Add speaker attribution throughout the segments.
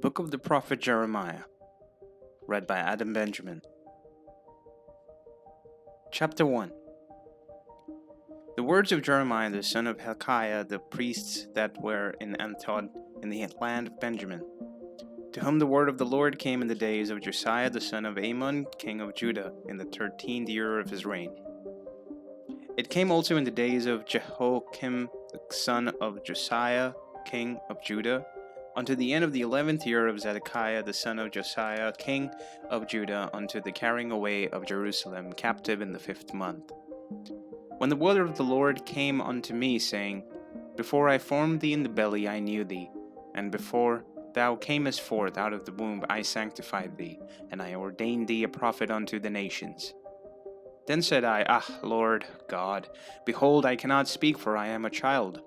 Speaker 1: Book of the Prophet Jeremiah, read by Adam Benjamin. Chapter 1. The words of Jeremiah the son of Hilkiah, the priests that were in Antod in the land of Benjamin, to whom the word of the Lord came in the days of Josiah the son of Amon, king of Judah, in the 13th year of his reign. It came also in the days of Jehoiakim the son of Josiah, king of Judah, unto the end of the 11th year of Zedekiah the son of Josiah, king of Judah, unto the carrying away of Jerusalem captive in the 5th month. When the word of the Lord came unto me, saying, Before I formed thee in the belly I knew thee, and before thou camest forth out of the womb I sanctified thee, and I ordained thee a prophet unto the nations. Then said I, Ah, Lord God, behold, I cannot speak, for I am a child.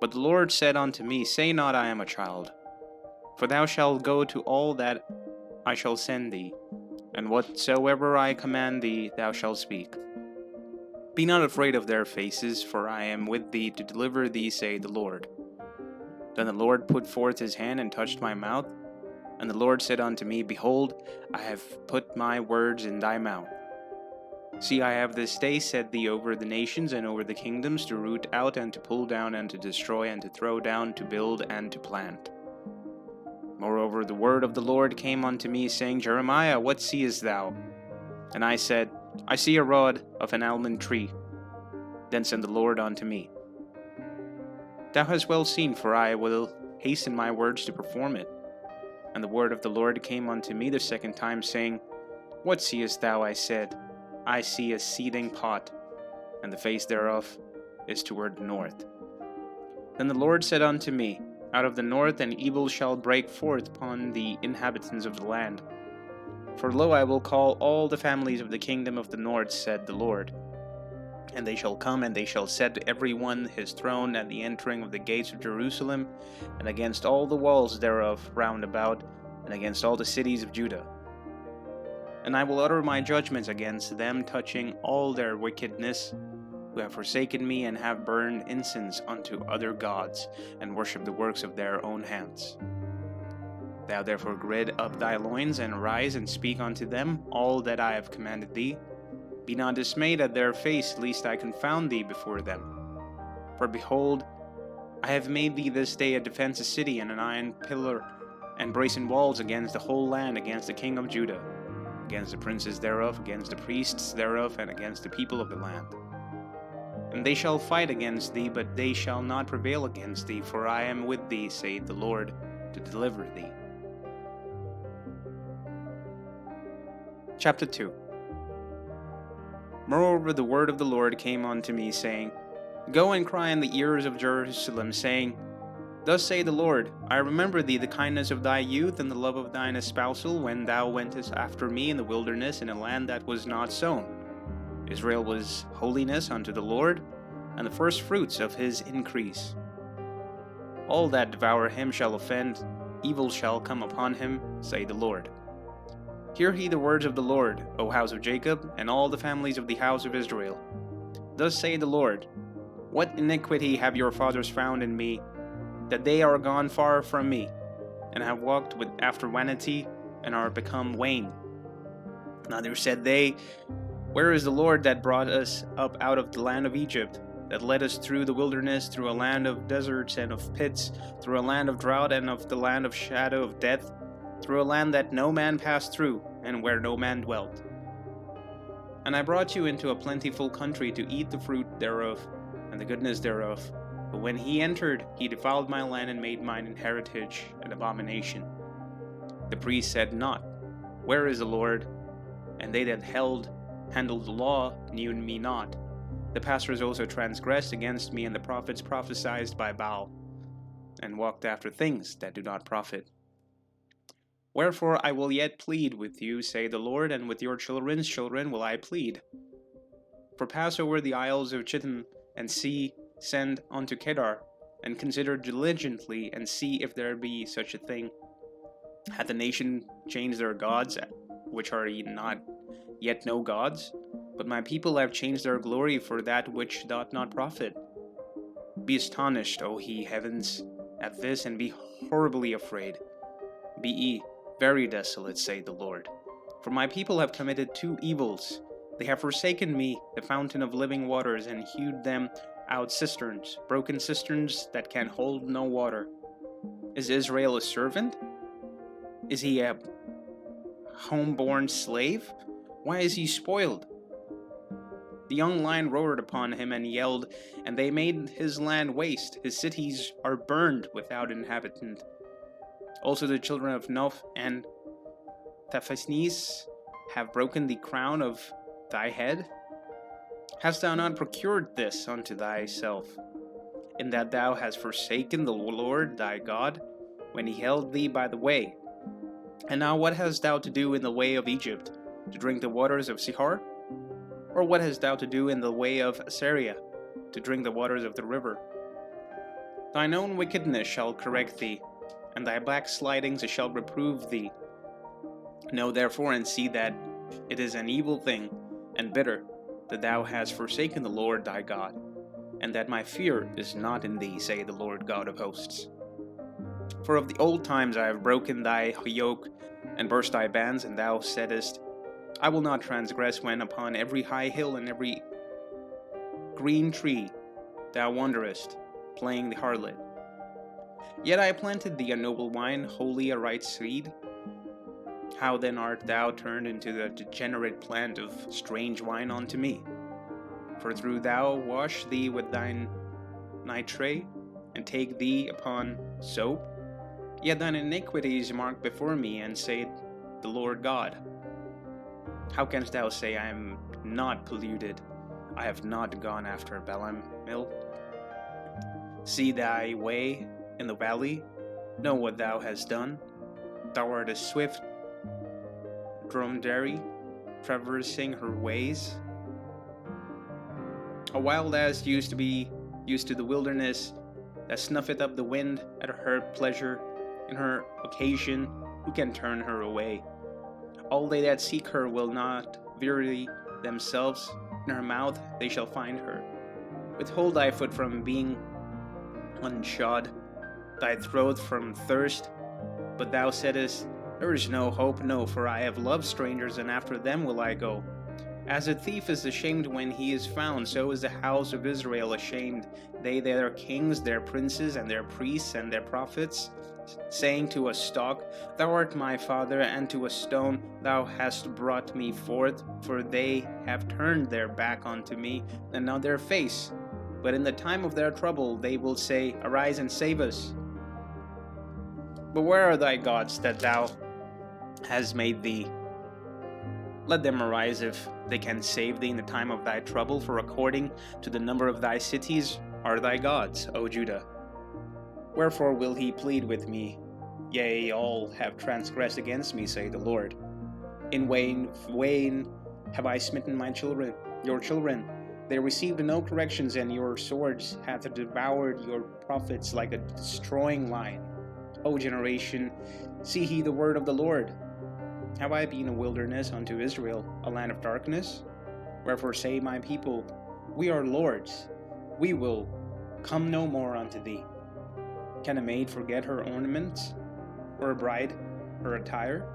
Speaker 1: But the Lord said unto me, Say not, I am a child, for thou shalt go to all that I shall send thee, and whatsoever I command thee thou shalt speak. Be not afraid of their faces, for I am with thee to deliver thee, saith the Lord. Then the Lord put forth his hand and touched my mouth, and the Lord said unto me, Behold, I have put my words in thy mouth. See, I have this day set thee over the nations and over the kingdoms, to root out and to pull down and to destroy and to throw down, to build and to plant. Moreover, the word of the Lord came unto me, saying, Jeremiah, what seest thou? And I said, I see a rod of an almond tree. Then said the Lord unto me, Thou hast well seen, for I will hasten my words to perform it. And the word of the Lord came unto me the second time, saying, What seest thou? I said, I see a seething pot, and the face thereof is toward the north. Then the Lord said unto me, Out of the north an evil shall break forth upon the inhabitants of the land. For lo, I will call all the families of the kingdom of the north, said the Lord. And they shall come, and they shall set every one his throne at the entering of the gates of Jerusalem, and against all the walls thereof round about, and against all the cities of Judah. And I will utter my judgments against them touching all their wickedness, who have forsaken me, and have burned incense unto other gods, and worshipped the works of their own hands. Thou therefore gird up thy loins, and arise, and speak unto them all that I have commanded thee. Be not dismayed at their face, lest I confound thee before them. For behold, I have made thee this day a defensive city, and an iron pillar, and brazen walls against the whole land, against the king of Judah, against the princes thereof, against the priests thereof, and against the people of the land. And they shall fight against thee, but they shall not prevail against thee, for I am with thee, saith the Lord, to deliver thee. Chapter 2. Moreover, the word of the Lord came unto me, saying, Go and cry in the ears of Jerusalem, saying, Thus saith the Lord, I remember thee the kindness of thy youth, and the love of thine espousal, when thou wentest after me in the wilderness, in a land that was not sown. Israel was holiness unto the Lord, and the first fruits of his increase. All that devour him shall offend, evil shall come upon him, saith the Lord. Hear ye the words of the Lord, O house of Jacob, and all the families of the house of Israel. Thus saith the Lord, What iniquity have your fathers found in me, that they are gone far from me, and have walked after vanity, and are become vain? Neither said they, Where is the Lord that brought us up out of the land of Egypt, that led us through the wilderness, through a land of deserts and of pits, through a land of drought and of the land of shadow of death, through a land that no man passed through, and where no man dwelt? And I brought you into a plentiful country to eat the fruit thereof, and the goodness thereof. But when he entered, he defiled my land, and made mine heritage an abomination. The priest said not, Where is the Lord? And they that handled the law knew me not. The pastors also transgressed against me, and the prophets prophesied by Baal, and walked after things that do not profit. Wherefore I will yet plead with you, saith the Lord, and with your children's children will I plead. For pass over the isles of Chittim, and see, send unto Kedar, and consider diligently, and see if there be such a thing. Hath the nation changed their gods, which are not yet no gods? But my people have changed their glory for that which doth not profit. Be astonished, O ye heavens, at this, and be horribly afraid. Be ye very desolate, saith the Lord. For my people have committed two evils. They have forsaken me, the fountain of living waters, and hewed them out cisterns, broken cisterns that can hold no water. Is Israel a servant? Is he a home-born slave? Why is he spoiled? The young lion roared upon him and yelled, and they made his land waste. His cities are burned without inhabitant. Also the children of Noph and Taphanes have broken the crown of thy head. Hast thou not procured this unto thyself, in that thou hast forsaken the Lord thy God, when he held thee by the way? And now what hast thou to do in the way of Egypt, to drink the waters of Sihor? Or what hast thou to do in the way of Assyria, to drink the waters of the river? Thine own wickedness shall correct thee, and thy backslidings shall reprove thee. Know therefore and see that it is an evil thing and bitter, that thou hast forsaken the Lord thy God, and that my fear is not in thee, saith the Lord God of hosts. For of the old times I have broken thy yoke, and burst thy bands, and thou saidst, I will not transgress, when upon every high hill and every green tree thou wanderest, playing the harlot. Yet I planted thee a noble vine, wholly a right seed. How then art thou turned into the degenerate plant of strange wine unto me? For through thou wash thee with thine nitrate, and take thee upon soap, yet thine iniquities mark before me, and saith the Lord God. How canst thou say, I am not polluted? I have not gone after Balaam mill. See thy way in the valley, know what thou hast done. Thou art a swift dromedary, traversing her ways. A wild ass used to the wilderness, that snuffeth up the wind at her pleasure. In her occasion, who can turn her away? All they that seek her will not weary themselves. In her mouth they shall find her. Withhold thy foot from being unshod, thy throat from thirst. But thou saidest, there is no hope, no, for I have loved strangers, and after them will I go. As a thief is ashamed when he is found, so is the house of Israel ashamed, they their kings, their princes, and their priests, and their prophets, saying to a stalk, Thou art my father, and to a stone, Thou hast brought me forth. For they have turned their back unto me, and not their face. But in the time of their trouble they will say, Arise and save us. But where are thy gods that thou hast made thee? Let them arise if they can save thee in the time of thy trouble, for according to the number of thy cities are thy gods, O Judah. Wherefore will he plead with me? Yea, all have transgressed against me, saith the Lord. In vain have I smitten my children, your children. They received no corrections, and your swords hath devoured your prophets like a destroying lion. O generation, see ye the word of the Lord. Have I been a wilderness unto Israel, a land of darkness? Wherefore say my people, We are lords, we will come no more unto thee. Can a maid forget her ornaments, or a bride her attire?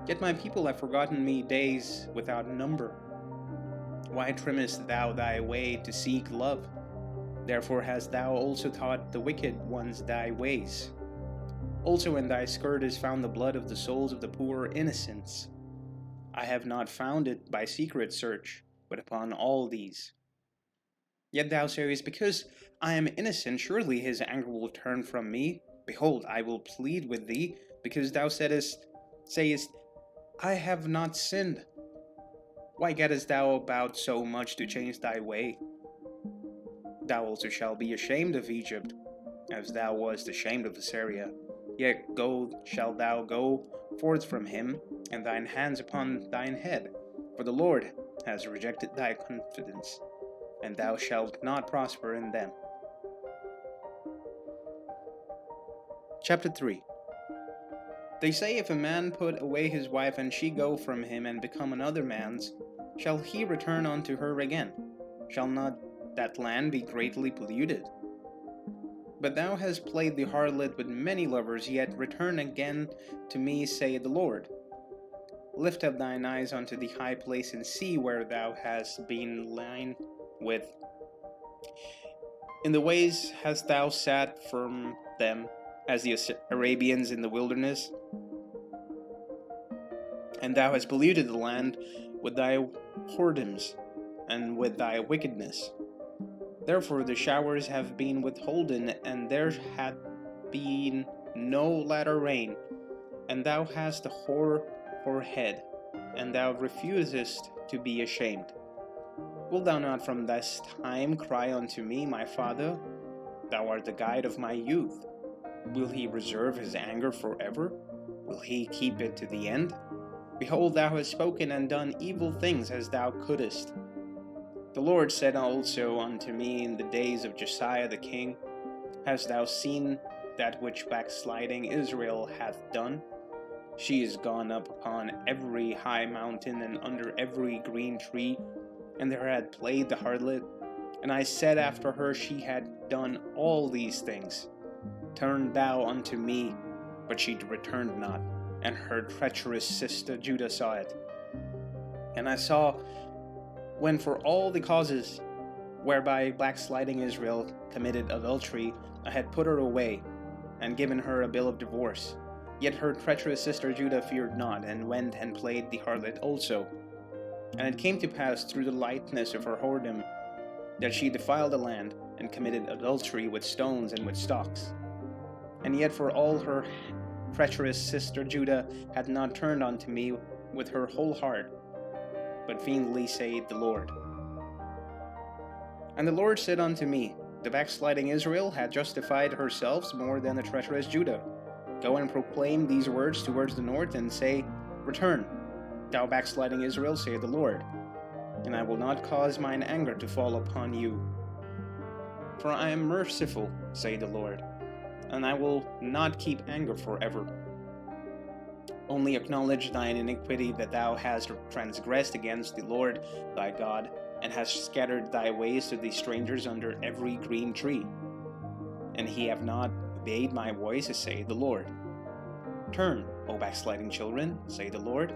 Speaker 1: Yet my people have forgotten me days without number. Why trimmest thou thy way to seek love? Therefore hast thou also taught the wicked ones thy ways. Also in thy skirt is found the blood of the souls of the poor innocents. I have not found it by secret search, but upon all these. Yet thou sayest, Because I am innocent, surely his anger will turn from me. Behold, I will plead with thee, because thou sayest, I have not sinned. Why gettest thou about so much to change thy way? Thou also shalt be ashamed of Egypt, as thou wast ashamed of Assyria. Yet shalt thou go forth from him, and thine hands upon thine head. For the Lord has rejected thy confidence, and thou shalt not prosper in them. Chapter 3. They say, if a man put away his wife, and she go from him, and become another man's, shall he return unto her again? Shall not that land be greatly polluted? But thou hast played the harlot with many lovers, yet return again to me, saith the Lord. Lift up thine eyes unto the high place, and see where thou hast been lain with. In the ways hast thou sat from them, as the Arabians in the wilderness, and thou hast polluted the land with thy whoredoms and with thy wickedness. Therefore the showers have been withholden, and there hath been no latter rain, and thou hast a whore for head, and thou refusest to be ashamed. Wilt thou not from this time cry unto me, my Father? Thou art the guide of my youth. Will he reserve his anger forever? Will he keep it to the end? Behold, thou hast spoken and done evil things as thou couldest. The Lord said also unto me in the days of Josiah the king, Hast thou seen that which backsliding Israel hath done? She is gone up upon every high mountain and under every green tree, and there had played the harlot. And I said after her, she had done all these things, Turn thou unto me, but she returned not, and her treacherous sister Judah saw it. And I saw, when for all the causes whereby backsliding Israel committed adultery, I had put her away, and given her a bill of divorce. Yet her treacherous sister Judah feared not, and went and played the harlot also. And it came to pass through the lightness of her whoredom, that she defiled the land, and committed adultery with stones and with stocks. And yet for all her treacherous sister Judah had not turned unto me with her whole heart, but vainly saith the Lord. And the Lord said unto me, The backsliding Israel hath justified herself more than the treacherous Judah. Go and proclaim these words towards the north, and say, Return, thou backsliding Israel, saith the Lord, and I will not cause mine anger to fall upon you. For I am merciful, saith the Lord, and I will not keep anger forever. Only acknowledge thine iniquity, that thou hast transgressed against the Lord thy God, and hast scattered thy ways to the strangers under every green tree. And he have not obeyed my voice, saith the Lord. Turn, O backsliding children, saith the Lord,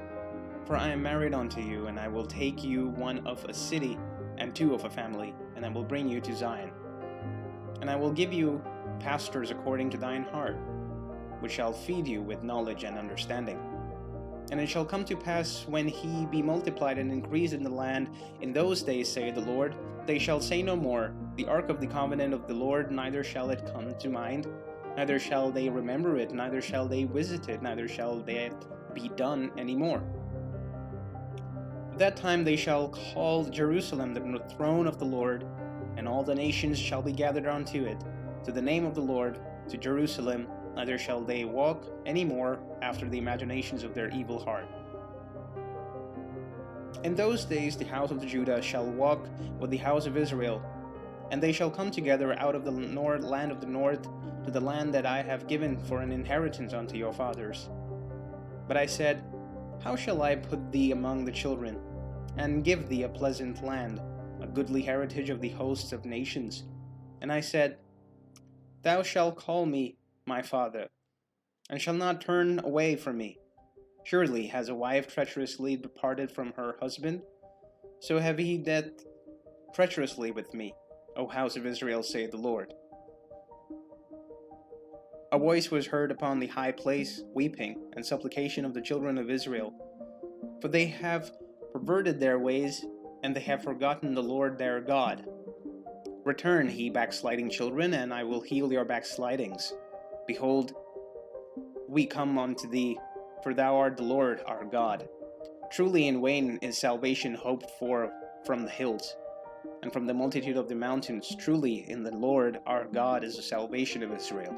Speaker 1: for I am married unto you, and I will take you one of a city, and two of a family, and I will bring you to Zion. And I will give you pastors according to thine heart, which shall feed you with knowledge and understanding. And it shall come to pass, when he be multiplied and increased in the land, in those days, saith the Lord, they shall say no more, The ark of the covenant of the Lord, neither shall it come to mind, neither shall they remember it, neither shall they visit it, neither shall that be done any more. At that time they shall call Jerusalem the throne of the Lord, and all the nations shall be gathered unto it, to the name of the Lord, to Jerusalem, neither shall they walk any more after the imaginations of their evil heart. In those days the house of Judah shall walk with the house of Israel, and they shall come together out of the land of the north to the land that I have given for an inheritance unto your fathers. But I said, How shall I put thee among the children, and give thee a pleasant land, a goodly heritage of the hosts of nations? And I said, Thou shalt call me my father, and shall not turn away from me. Surely has a wife treacherously departed from her husband, so have he dealt treacherously with me, O house of Israel, saith the Lord. A voice was heard upon the high place, weeping and supplication of the children of Israel, for they have perverted their ways, and they have forgotten the Lord their God. Return, ye backsliding children, and I will heal your backslidings. Behold, we come unto thee, for thou art the Lord our God. Truly in vain is salvation hoped for from the hills, and from the multitude of the mountains. Truly in the Lord our God is the salvation of Israel.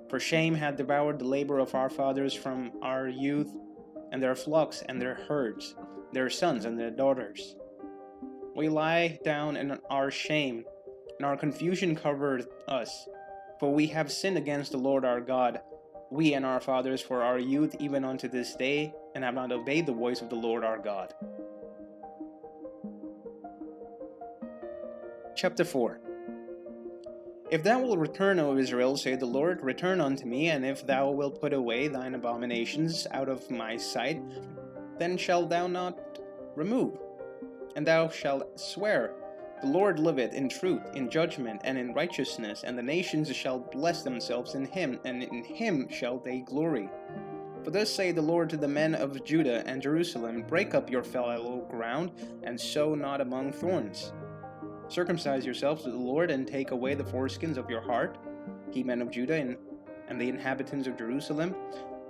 Speaker 1: For shame hath devoured the labor of our fathers from our youth, and their flocks and their herds, their sons and their daughters. We lie down in our shame, and our confusion covered us. For we have sinned against the Lord our God, we and our fathers for our youth even unto this day, and have not obeyed the voice of the Lord our God. Chapter 4. If thou wilt return, O Israel, saith the Lord, return unto me, and if thou wilt put away thine abominations out of my sight, then shalt thou not remove, and thou shalt swear, the Lord liveth in truth, in judgment, and in righteousness, and the nations shall bless themselves in him, and in him shall they glory. For thus saith the Lord to the men of Judah and Jerusalem, break up your fallow ground, and sow not among thorns. Circumcise yourselves to the Lord, and take away the foreskins of your heart, ye men of Judah and the inhabitants of Jerusalem,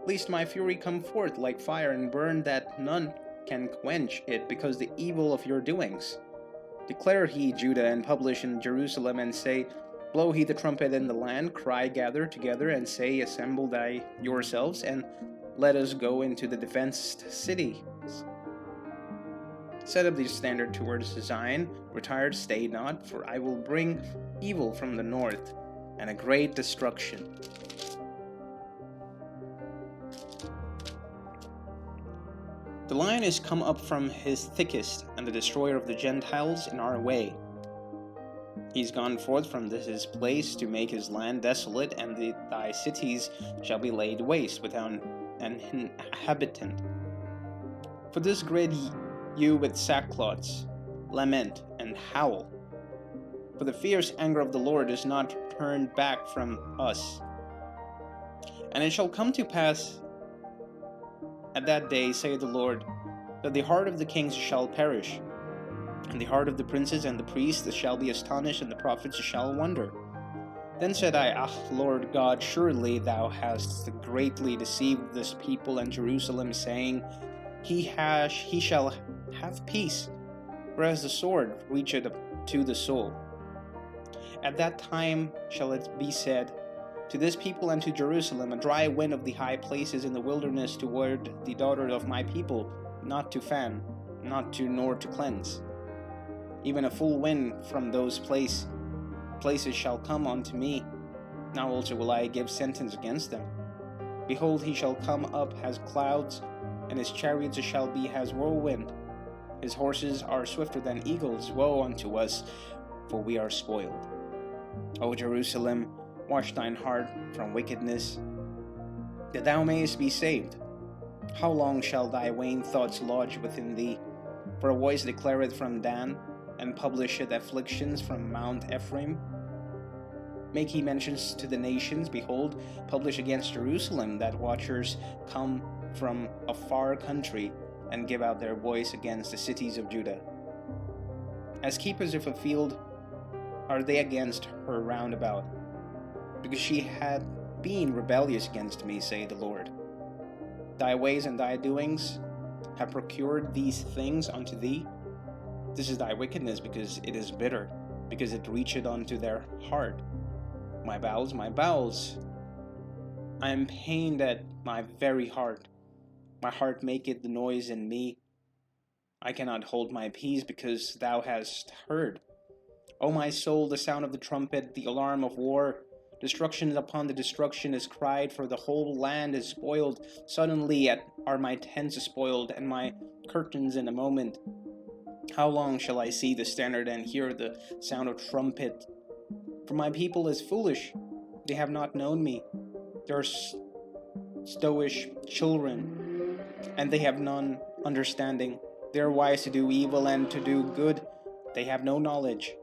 Speaker 1: lest my fury come forth like fire, and burn that none can quench it, because the evil of your doings. Declare ye Judah, and publish in Jerusalem, and say, blow he the trumpet in the land, cry, gather together, and say, assemble yourselves, and let us go into the defenced cities. Set up the standard towards Zion, retire, stay not, for I will bring evil from the north, and a great destruction. The lion is come up from his thickest, and the destroyer of the Gentiles in our way. He's gone forth from his place to make his land desolate, and thy cities shall be laid waste without an inhabitant. For this grid you with sackcloths, lament, and howl. For the fierce anger of the Lord is not turned back from us. And it shall come to pass at that day, saith the Lord, that the heart of the kings shall perish, and the heart of the princes and the priests shall be astonished, and the prophets shall wonder. Then said I, Ah, Lord God, surely thou hast greatly deceived this people and Jerusalem, saying, He shall have peace, whereas the sword reacheth to the soul. At that time shall it be said to this people and to Jerusalem, a dry wind of the high places in the wilderness toward the daughter of my people, not to fan, nor to cleanse. Even a full wind from those places shall come unto me. Now also will I give sentence against them. Behold, he shall come up as clouds, and his chariots shall be as whirlwind. His horses are swifter than eagles. Woe unto us, for we are spoiled. O Jerusalem, wash thine heart from wickedness, that thou mayest be saved. How long shall thy vain thoughts lodge within thee? For a voice declareth from Dan, and publisheth afflictions from Mount Ephraim. Make ye mentions to the nations, behold, publish against Jerusalem, that watchers come from a far country, and give out their voice against the cities of Judah. As keepers of a field are they against her round about, because she had been rebellious against me, saith the Lord. Thy ways and thy doings have procured these things unto thee. This is thy wickedness, because it is bitter, because it reacheth unto their heart. My bowels, I am pained at my very heart. My heart maketh the noise in me. I cannot hold my peace, because thou hast heard, O my soul, the sound of the trumpet, the alarm of war. Destruction upon the destruction is cried, for the whole land is spoiled. Suddenly are my tents spoiled, and my curtains in a moment. How long shall I see the standard and hear the sound of trumpet? For my people is foolish, they have not known me. They are stoish children, and they have none understanding. They are wise to do evil and to do good. They have no knowledge.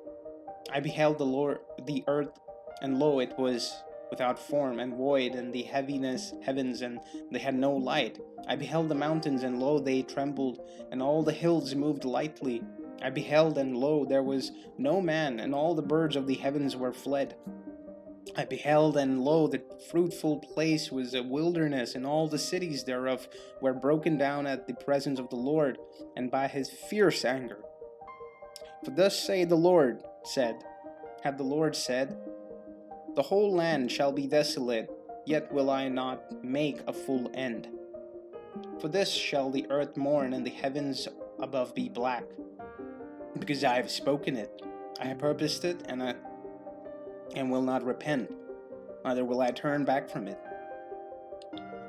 Speaker 1: I beheld the earth, and lo, it was without form and void, and the heavens, and they had no light. I beheld the mountains, and lo, they trembled, and all the hills moved lightly. I beheld, and lo, there was no man, and all the birds of the heavens were fled. I beheld, and lo, the fruitful place was a wilderness, and all the cities thereof were broken down at the presence of the Lord, and by his fierce anger. For thus saith the Lord, hath the Lord said, the whole land shall be desolate, yet will I not make a full end. For this shall the earth mourn, and the heavens above be black, because I have spoken it. I have purposed it, and will not repent, neither will I turn back from it.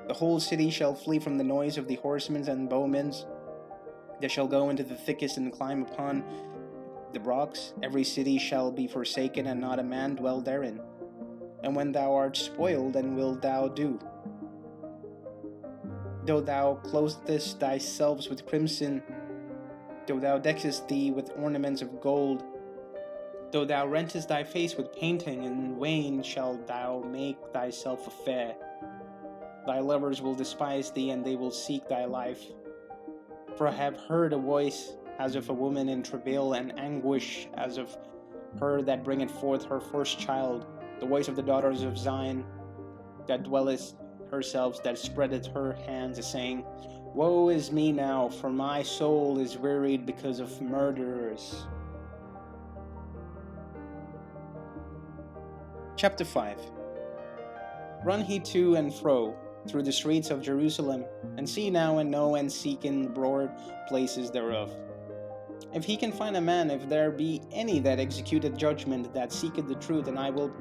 Speaker 1: The whole city shall flee from the noise of the horsemen and bowmen. They shall go into the thickest and climb upon
Speaker 2: the rocks, every city shall be forsaken, and not a man dwell therein. And when thou art spoiled, then wilt thou do. Though thou clothest thyself with crimson, though thou deckest thee with ornaments of gold, though thou rentest thy face with painting, in vain shalt thou make thyself a fair. Thy lovers will despise thee, and they will seek thy life. For I have heard a voice as of a woman in travail and anguish, as of her that bringeth forth her first child, the voice of the daughters of Zion, that dwelleth herself, that spreadeth her hands, saying, Woe is me now, for my soul is wearied because of murderers. Chapter 5. Run he to and fro through the streets of Jerusalem, and see now and know and seek in the broad places thereof. If he can find a man, if there be any that executeth judgment, that seeketh the truth, and I will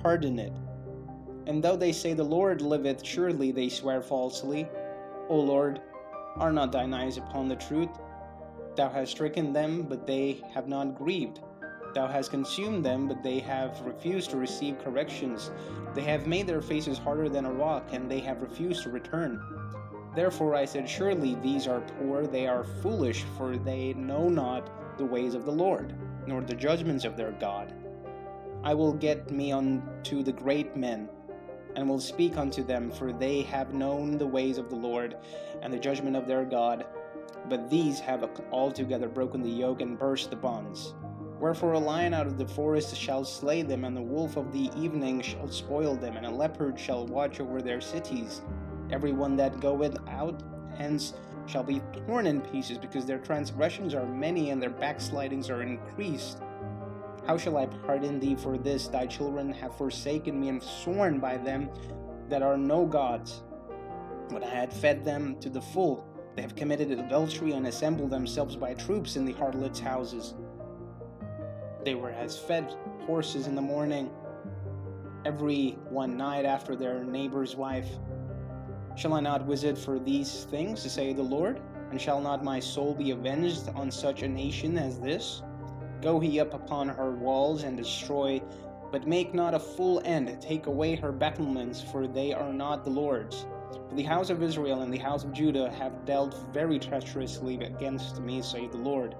Speaker 2: pardon it. And though they say the Lord liveth, surely they swear falsely. O Lord, are not thine eyes upon the truth? Thou hast stricken them, but they have not grieved. Thou hast consumed them, but they have refused to receive corrections. They have made their faces harder than a rock, and they have refused to return. Therefore I said, Surely these are poor, they are foolish, for they know not the ways of the Lord, nor the judgments of their God. I will get me unto the great men, and will speak unto them, for they have known the ways of the Lord, and the judgment of their God. But these have altogether broken the yoke, and burst the bonds. Wherefore a lion out of the forest shall slay them, and the wolf of the evening shall spoil them, and a leopard shall watch over their cities. Every one that goeth out hence shall be torn in pieces, because their transgressions are many, and their backslidings are increased. How shall I pardon thee for this? Thy children have forsaken me, and sworn by them that are no gods. When I had fed them to the full, they have committed adultery, and assembled themselves by troops in the harlots' houses. They were as fed horses in the morning, every one night after their neighbor's wife. Shall I not visit for these things, to say the Lord? And shall not my soul be avenged on such a nation as this? Go ye up upon her walls, and destroy, but make not a full end. Take away her battlements, for they are not the Lord's. For the house of Israel and the house of Judah have dealt very treacherously against me, saith the Lord.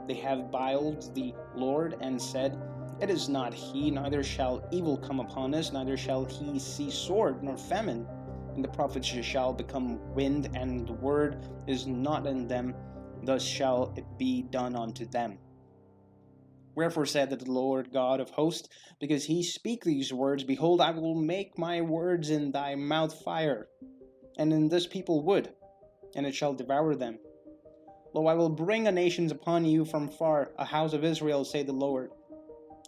Speaker 2: They have beguiled the Lord, and said, It is not he, neither shall evil come upon us, neither shall he see sword nor famine. And the prophets shall become wind, and the word is not in them. Thus shall it be done unto them. Wherefore said the Lord God of hosts, because he speak these words, Behold, I will make my words in thy mouth fire, and in this people wood, and it shall devour them. Lo, I will bring a nation upon you from far, a house of Israel, say the Lord.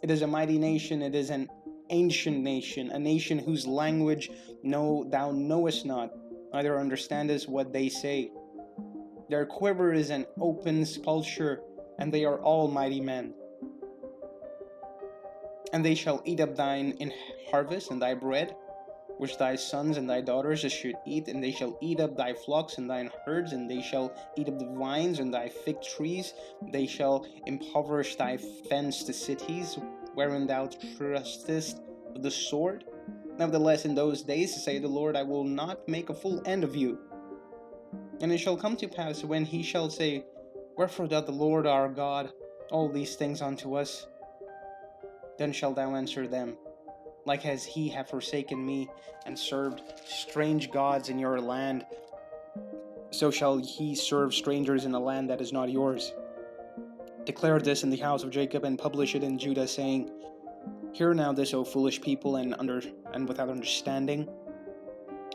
Speaker 2: It is a mighty nation, it is an ancient nation, a nation whose language thou knowest not, neither understandest what they say. Their quiver is an open sepulchre, and they are all mighty men. And they shall eat up thine in harvest, and thy bread, which thy sons and thy daughters should eat, and they shall eat up thy flocks and thine herds, and they shall eat up the vines and thy fig trees. They shall impoverish thy fenced cities, wherein thou trustest the sword. Nevertheless, in those days, say the Lord, I will not make a full end of you. And it shall come to pass, when he shall say, Wherefore doth the Lord our God all these things unto us? Then shalt thou answer them, Like as he have forsaken me, and served strange gods in your land, so shall he serve strangers in a land that is not yours. Declare this in the house of Jacob, and publish it in Judah, saying, Hear now this, O foolish people, and without understanding,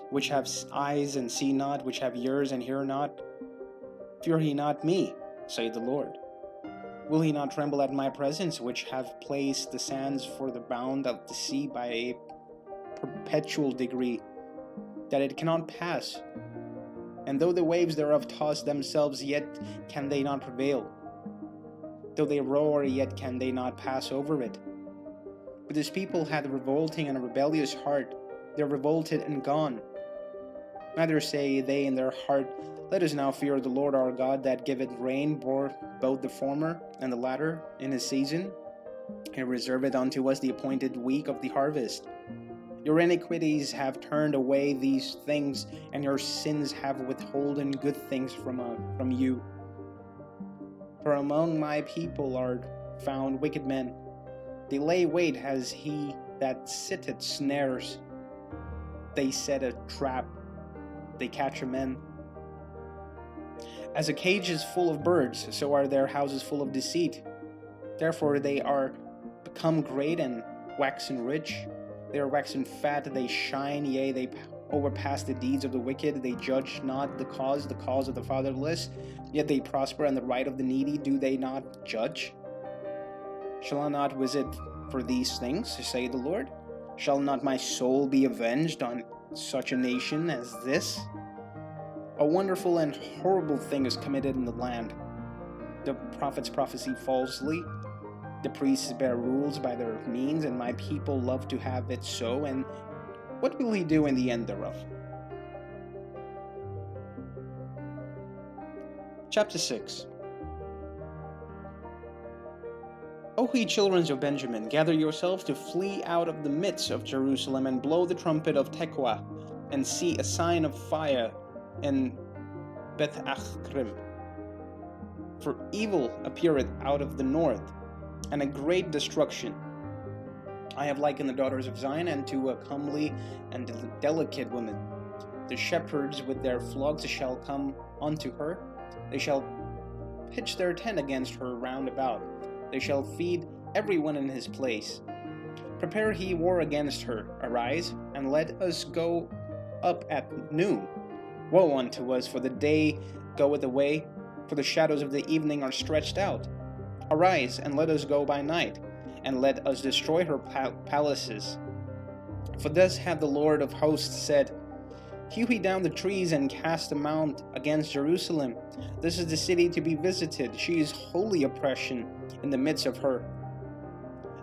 Speaker 2: which have eyes and see not, which have ears and hear not. Fear he not me, saith the Lord. Will he not tremble at my presence, which have placed the sands for the bound of the sea by a perpetual degree, that it cannot pass? And though the waves thereof toss themselves, yet can they not prevail. Though they roar, yet can they not pass over it. But this people hath a revolting and a rebellious heart. They are revolted and gone. Neither say they in their heart, Let us now fear the Lord our God, that giveth rain, both the former and the latter, in his season, and reserveth unto us the appointed week of the harvest. Your iniquities have turned away these things, and your sins have withholden good things from you. For among my people are found wicked men. They lay wait as he that sitteth snares. They set a trap, they catch a man. As a cage is full of birds, so are their houses full of deceit. Therefore they are become great and waxen rich. They are waxen fat, they shine, yea, they overpass the deeds of the wicked. They judge not the cause of the fatherless, yet they prosper, and the right of the needy do they not judge? Shall I not visit for these things, say the Lord? Shall not my soul be avenged on such a nation as this? A wonderful and horrible thing is committed in the land. The prophets prophesy falsely. The priests bear rules by their means, and my people love to have it so. And what will he do in the end thereof? Chapter 6. O ye children of Benjamin, gather yourselves to flee out of the midst of Jerusalem, and blow the trumpet of Tekoa, and see a sign of fire in Beth-achrim. For evil appeareth out of the north, and a great destruction. I have likened the daughters of Zion unto a comely and delicate woman. The shepherds with their flocks shall come unto her. They shall pitch their tent against her round about. They shall feed every one in his place. Prepare ye war against her. Arise, and let us go up at noon. Woe unto us, for the day goeth away, for the shadows of the evening are stretched out. Arise, and let us go by night, and let us destroy her palaces. For thus hath the Lord of hosts said, Hew ye down the trees, and cast a mount against Jerusalem. This is the city to be visited. She is holy oppression in the midst of her.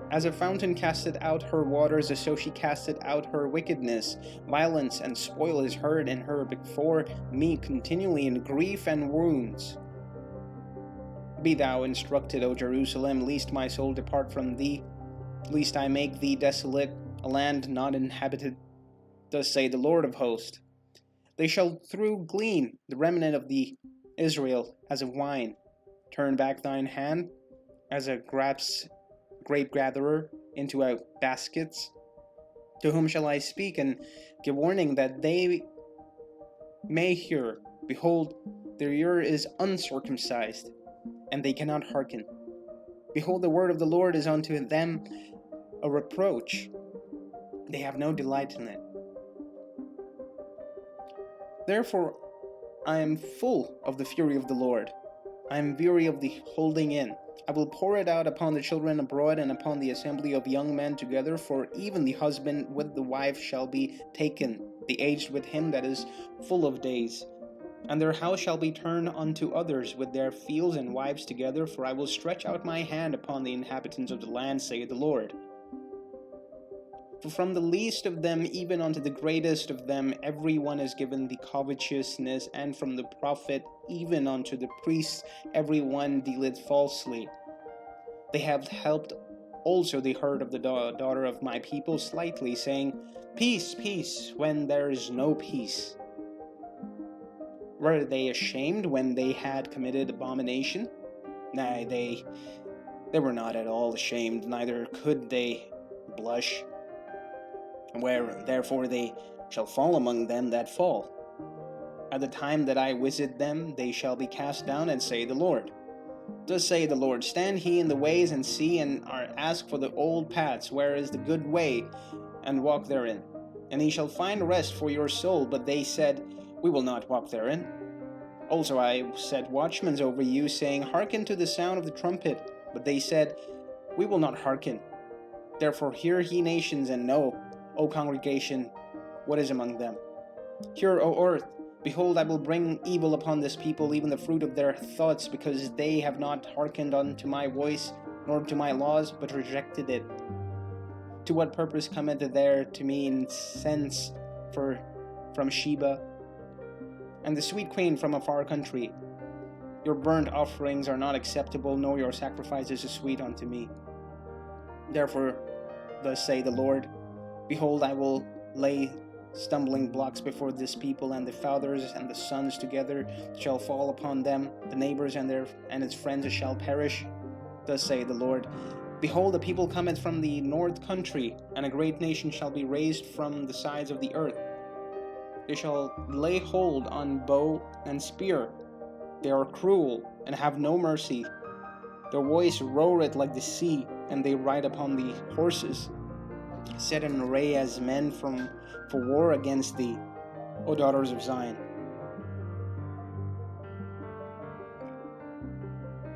Speaker 2: As a fountain casteth out her waters, so she casteth out her wickedness. Violence and spoil is heard in her before me continually, in grief and wounds. Be thou instructed, O Jerusalem, lest my soul depart from thee, lest I make thee desolate, a land not inhabited. Thus say the Lord of hosts. They shall through glean the remnant of the Israel as of wine. Turn back thine hand as a grape gatherer into a baskets. To whom shall I speak and give warning that they may hear? Behold, their ear is uncircumcised, and they cannot hearken. Behold, the word of the Lord is unto them a reproach. They have no delight in it. Therefore I am full of the fury of the Lord. I am weary of the holding in. I will pour it out upon the children abroad, and upon the assembly of young men together, for even the husband with the wife shall be taken, the aged with him that is full of days. And their house shall be turned unto others, with their fields and wives together, for I will stretch out my hand upon the inhabitants of the land, saith the Lord. For from the least of them even unto the greatest of them every one is given the covetousness, and from the prophet even unto the priest every one dealeth falsely. They have helped also the herd of the daughter of my people slightly, saying, Peace, peace, when there is no peace. Were they ashamed when they had committed abomination? Nay, they were not at all ashamed, neither could they blush. Where therefore they shall fall among them that fall. At the time that I visit them, they shall be cast down, and say the Lord. Thus say the Lord, stand ye in the ways, and see, and ask for the old paths, where is the good way, and walk therein. And ye shall find rest for your soul. But they said, We will not walk therein. Also I set watchmen over you, saying, Hearken to the sound of the trumpet. But they said, We will not hearken. Therefore hear ye nations, and know, O congregation, what is among them. Hear, O earth, behold, I will bring evil upon this people, even the fruit of their thoughts, because they have not hearkened unto my voice, nor to my laws, but rejected it. To what purpose cometh there to me incense from Sheba, and the sweet queen from a far country. Your burnt offerings are not acceptable, nor your sacrifices is sweet unto me. Therefore, thus say the Lord, behold, I will lay stumbling blocks before this people, and the fathers and the sons together shall fall upon them. The neighbors and its friends shall perish. Thus say the Lord, behold, a people cometh from the north country, and a great nation shall be raised from the sides of the earth. They shall lay hold on bow and spear. They are cruel, and have no mercy. Their voice roareth like the sea, and they ride upon the horses, set in array as men for war against thee, O daughters of Zion.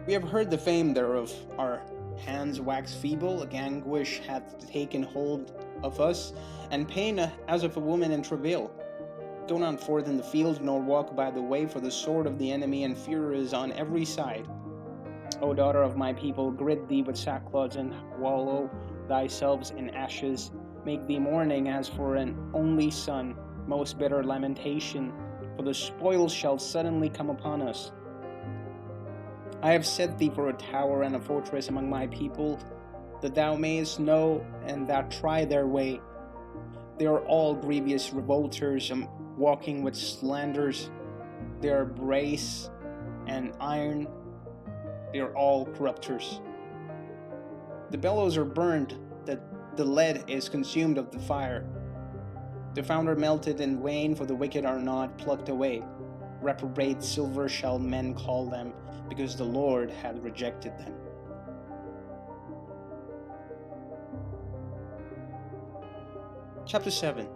Speaker 2: We have heard the fame thereof. Our hands wax feeble, anguish hath taken hold of us, and pain as of a woman in travail. Go not forth in the field, nor walk by the way, for the sword of the enemy and fear is on every side. O daughter of my people, gird thee with sackcloth, and wallow thyself in ashes. Make thee mourning as for an only son, most bitter lamentation, for the spoil shall suddenly come upon us. I have set thee for a tower and a fortress among my people, that thou mayest know and that try their way. They are all grievous revolters, walking with slanders. They are brass and iron. They are all corrupters. The bellows are burned, that the lead is consumed of the fire. The founder melted in vain, for the wicked are not plucked away. Reprobate silver shall men call them, because the Lord hath rejected them. Chapter 7.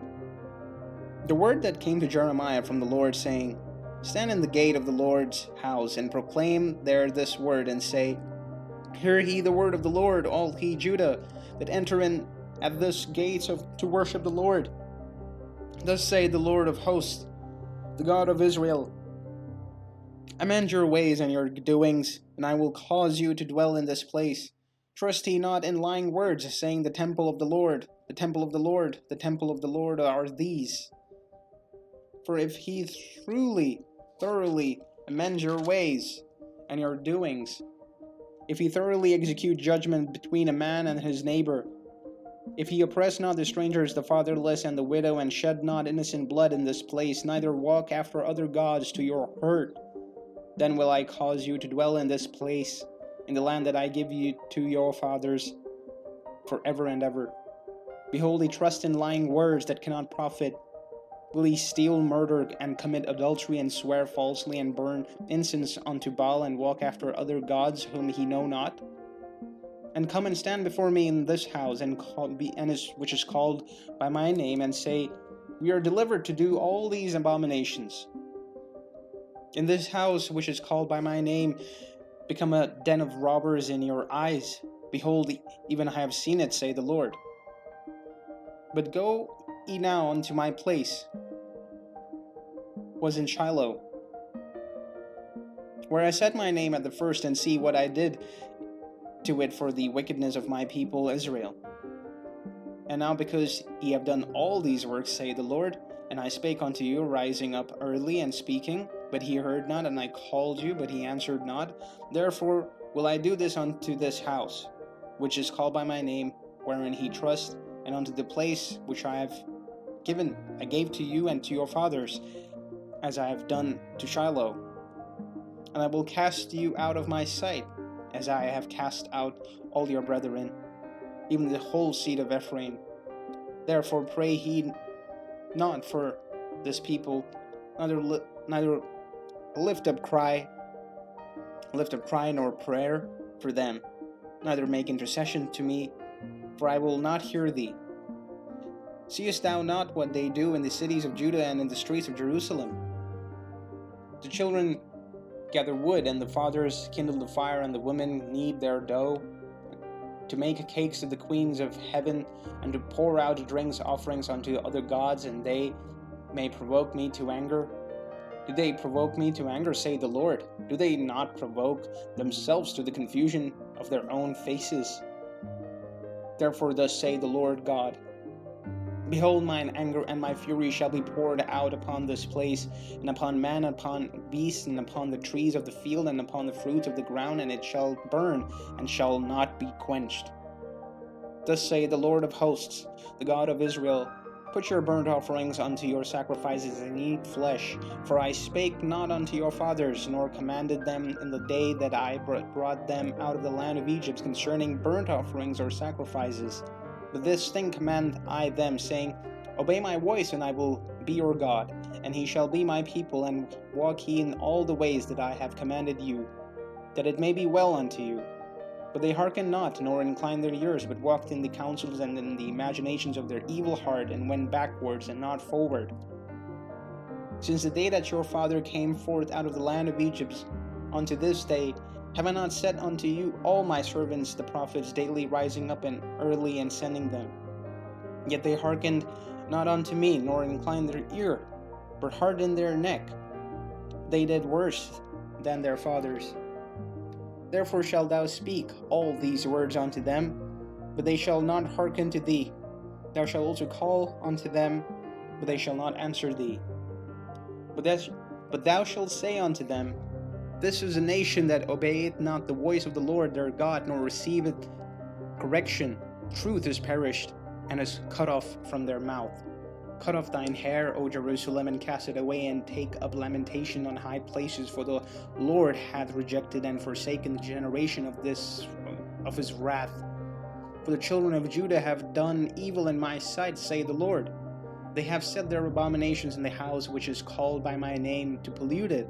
Speaker 2: The word that came to Jeremiah from the Lord, saying, stand in the gate of the Lord's house, and proclaim there this word, and say, hear ye the word of the Lord, all he Judah, that enter in at this gates to worship the Lord. Thus say the Lord of hosts, the God of Israel, amend your ways and your doings, and I will cause you to dwell in this place. Trust ye not in lying words, saying, the temple of the Lord, the temple of the Lord, the temple of the Lord are these. For if he thoroughly amend your ways and your doings, if he thoroughly execute judgment between a man and his neighbor, if he oppress not the strangers, the fatherless, and the widow, and shed not innocent blood in this place, neither walk after other gods to your hurt, then will I cause you to dwell in this place, in the land that I give you to your fathers, forever and ever. Behold, he trusts in lying words that cannot profit. Will he steal, murder, and commit adultery, and swear falsely, and burn incense unto Baal, and walk after other gods whom he know not? And come and stand before me in this house, which is called by my name, and say, we are delivered to do all these abominations. In this house, which is called by my name, become a den of robbers in your eyes. Behold, even I have seen it, say the Lord. But go ye now unto my place, was in Shiloh, where I set my name at the first, and see what I did to it for the wickedness of my people Israel. And now because ye have done all these works, say the Lord, and I spake unto you, rising up early and speaking, but he heard not, and I called you, but he answered not. Therefore will I do this unto this house, which is called by my name, wherein he trusts, and unto the place which I gave to you and to your fathers, as I have done to Shiloh. And I will cast you out of my sight, as I have cast out all your brethren, even the whole seed of Ephraim. Therefore pray he not for this people, neither lift up cry nor prayer for them, neither make intercession to me, for I will not hear thee. Seest thou not what they do in the cities of Judah and in the streets of Jerusalem? The children gather wood, and the fathers kindle the fire, and the women knead their dough, to make cakes to the queens of heaven, and to pour out drinks offerings unto other gods, and they may provoke me to anger. Do they provoke me to anger, say the Lord? Do they not provoke themselves to the confusion of their own faces? Therefore thus say the Lord God, Behold, mine anger and my fury shall be poured out upon this place, and upon man, upon beast, and upon the trees of the field, and upon the fruit of the ground, and it shall burn, and shall not be quenched. Thus saith the Lord of hosts, the God of Israel, Put your burnt offerings unto your sacrifices, and eat flesh. For I spake not unto your fathers, nor commanded them in the day that I brought them out of the land of Egypt concerning burnt offerings or sacrifices. But this thing command I them, saying, Obey my voice, and I will be your God, and he shall be my people, and walk ye in all the ways that I have commanded you, that it may be well unto you. But they hearkened not, nor inclined their ears, but walked in the counsels and in the imaginations of their evil heart, and went backwards and not forward. Since the day that your father came forth out of the land of Egypt unto this day, have I not sent unto you all my servants the prophets, daily rising up and early and sending them? Yet they hearkened not unto me, nor inclined their ear, but hardened their neck. They did worse than their fathers. Therefore shalt thou speak all these words unto them, but they shall not hearken to thee. Thou shalt also call unto them, but they shall not answer thee. But thou shalt say unto them, This is a nation that obeyeth not the voice of the Lord their God, nor receiveth correction. Truth is perished, and is cut off from their mouth. Cut off thine hair, O Jerusalem, and cast it away, and take up lamentation on high places, for the Lord hath rejected and forsaken the generation of his wrath. For the children of Judah have done evil in my sight, saith the Lord. They have set their abominations in the house which is called by my name, to pollute it.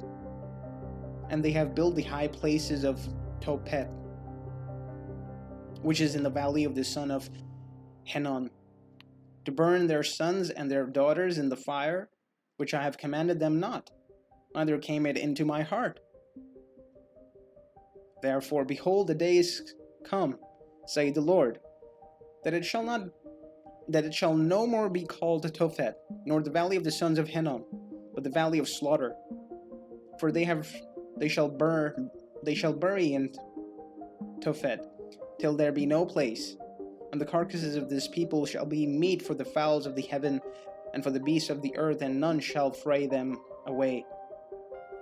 Speaker 2: And they have built the high places of Tophet, which is in the valley of the son of Hinnom, to burn their sons and their daughters in the fire, which I have commanded them not, neither came it into my heart. Therefore, behold, the days come, saith the Lord, that it shall no more be called Tophet, nor the valley of the sons of Hinnom, but the valley of slaughter. For they shall bury in Tophet, till there be no place. And the carcasses of this people shall be meat for the fowls of the heaven, and for the beasts of the earth, and none shall fray them away.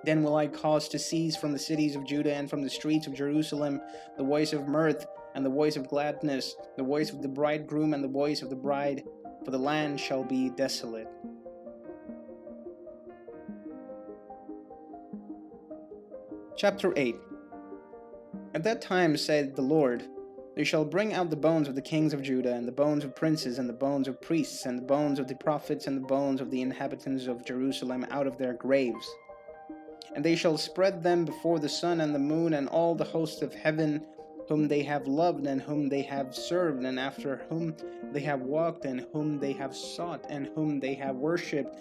Speaker 2: Then will I cause to cease from the cities of Judah and from the streets of Jerusalem the voice of mirth and the voice of gladness, the voice of the bridegroom and the voice of the bride, for the land shall be desolate. Chapter 8. At that time said the Lord, They shall bring out the bones of the kings of Judah, and the bones of princes, and the bones of priests, and the bones of the prophets, and the bones of the inhabitants of Jerusalem out of their graves. And they shall spread them before the sun and the moon, and all the hosts of heaven, whom they have loved, and whom they have served, and after whom they have walked, and whom they have sought, and whom they have worshipped.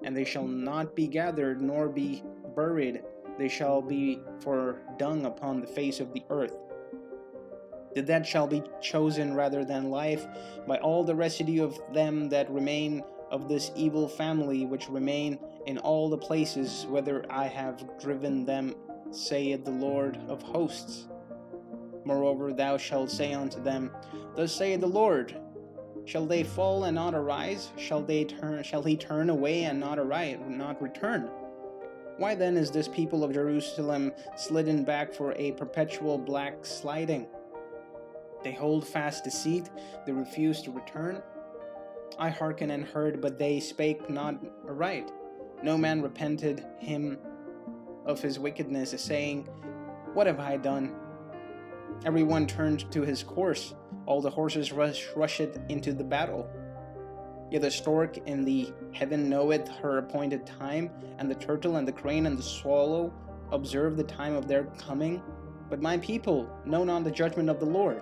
Speaker 2: And they shall not be gathered, nor be buried. They shall be for dung upon the face of the earth. The dead shall be chosen rather than life by all the residue of them that remain of this evil family, which remain in all the places whither I have driven them, saith the Lord of hosts. Moreover, thou shalt say unto them, Thus saith the Lord, Shall they fall and not arise? Shall he turn away and not return? Why then is this people of Jerusalem slidden back for a perpetual black sliding? They hold fast deceit, they refuse to return. I hearkened and heard, but they spake not aright. No man repented him of his wickedness, saying, What have I done? Every one turned to his course. All the horses rushed into the battle. Yet the stork in the heaven knoweth her appointed time, and the turtle and the crane and the swallow observe the time of their coming. But my people know not the judgment of the Lord.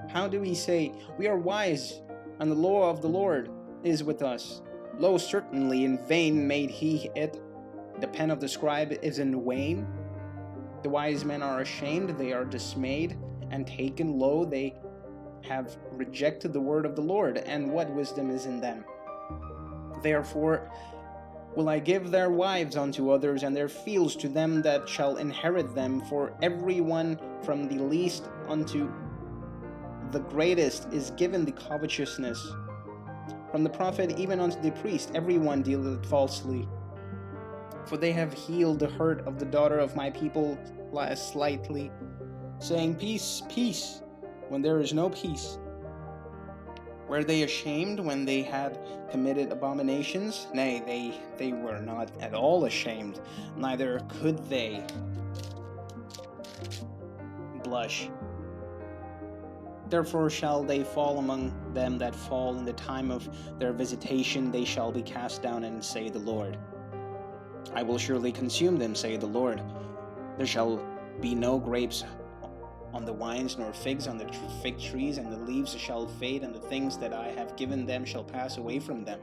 Speaker 2: How do we say, We are wise, and the law of the Lord is with us? Lo, certainly in vain made he it. The pen of the scribe is in vain. The wise men are ashamed, they are dismayed, and taken. Lo, they have rejected the word of the Lord, and what wisdom is in them? Therefore will I give their wives unto others, and their fields to them that shall inherit them. For every one from the least unto the greatest is given the covetousness. From the prophet even unto the priest, everyone dealeth falsely. For they have healed the hurt of the daughter of my people slightly, saying, Peace, peace, when there is no peace. Were they ashamed when they had committed abominations? Nay, they were not at all ashamed, neither could they blush. Therefore shall they fall among them that fall in the time of their visitation. They shall be cast down, and say the Lord, I will surely consume them, say the Lord. There shall be no grapes on the vines, nor figs on the fig trees, and the leaves shall fade, and the things that I have given them shall pass away from them.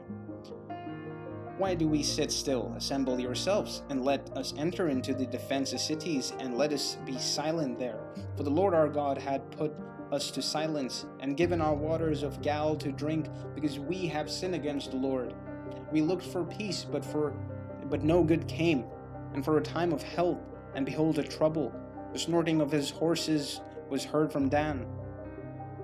Speaker 2: Why do we sit still? Assemble yourselves, and let us enter into the defensive cities, and let us be silent there. For the Lord our God had put us to silence, and given our waters of gall to drink, because we have sinned against the Lord. We looked for peace, but no good came, and for a time of health, and behold a trouble. The snorting of his horses was heard from Dan.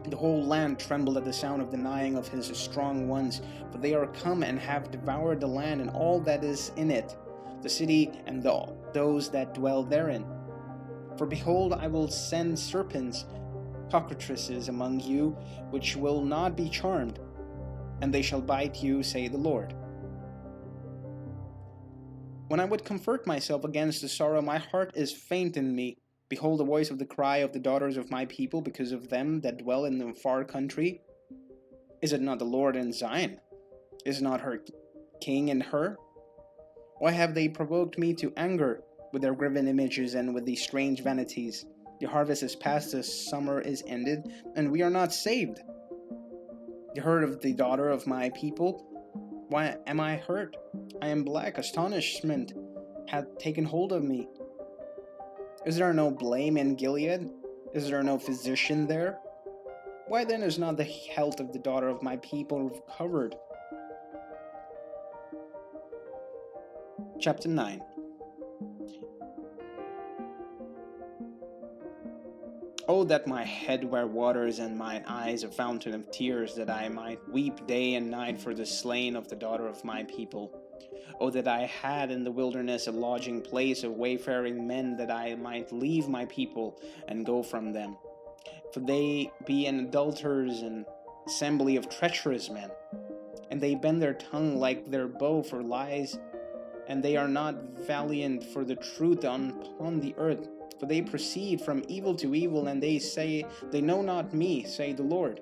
Speaker 2: The whole land trembled at the sound of the neighing of his strong ones, for they are come and have devoured the land and all that is in it, the city and those that dwell therein. For behold, I will send serpents, cockatrices among you, which will not be charmed, and they shall bite you, say the Lord. When I would comfort myself against the sorrow, my heart is faint in me. Behold the voice of the cry of the daughters of my people, because of them that dwell in the far country. Is it not the Lord in Zion? Is not her king in her? Why have they provoked me to anger with their graven images and with these strange vanities? The harvest is past, the summer is ended, and we are not saved. The hurt of the daughter of my people. Why am I hurt? I am black. Astonishment hath taken hold of me. Is there no blame in Gilead? Is there no physician there? Why then is not the health of the daughter of my people recovered? Chapter 9. Oh, that my head were waters and mine eyes a fountain of tears, that I might weep day and night for the slain of the daughter of my people. Oh, that I had in the wilderness a lodging place of wayfaring men, that I might leave my people and go from them. For they be an adulterers and assembly of treacherous men, and they bend their tongue like their bow for lies, and they are not valiant for the truth upon the earth. For they proceed from evil to evil, and they say, They know not me, say the Lord.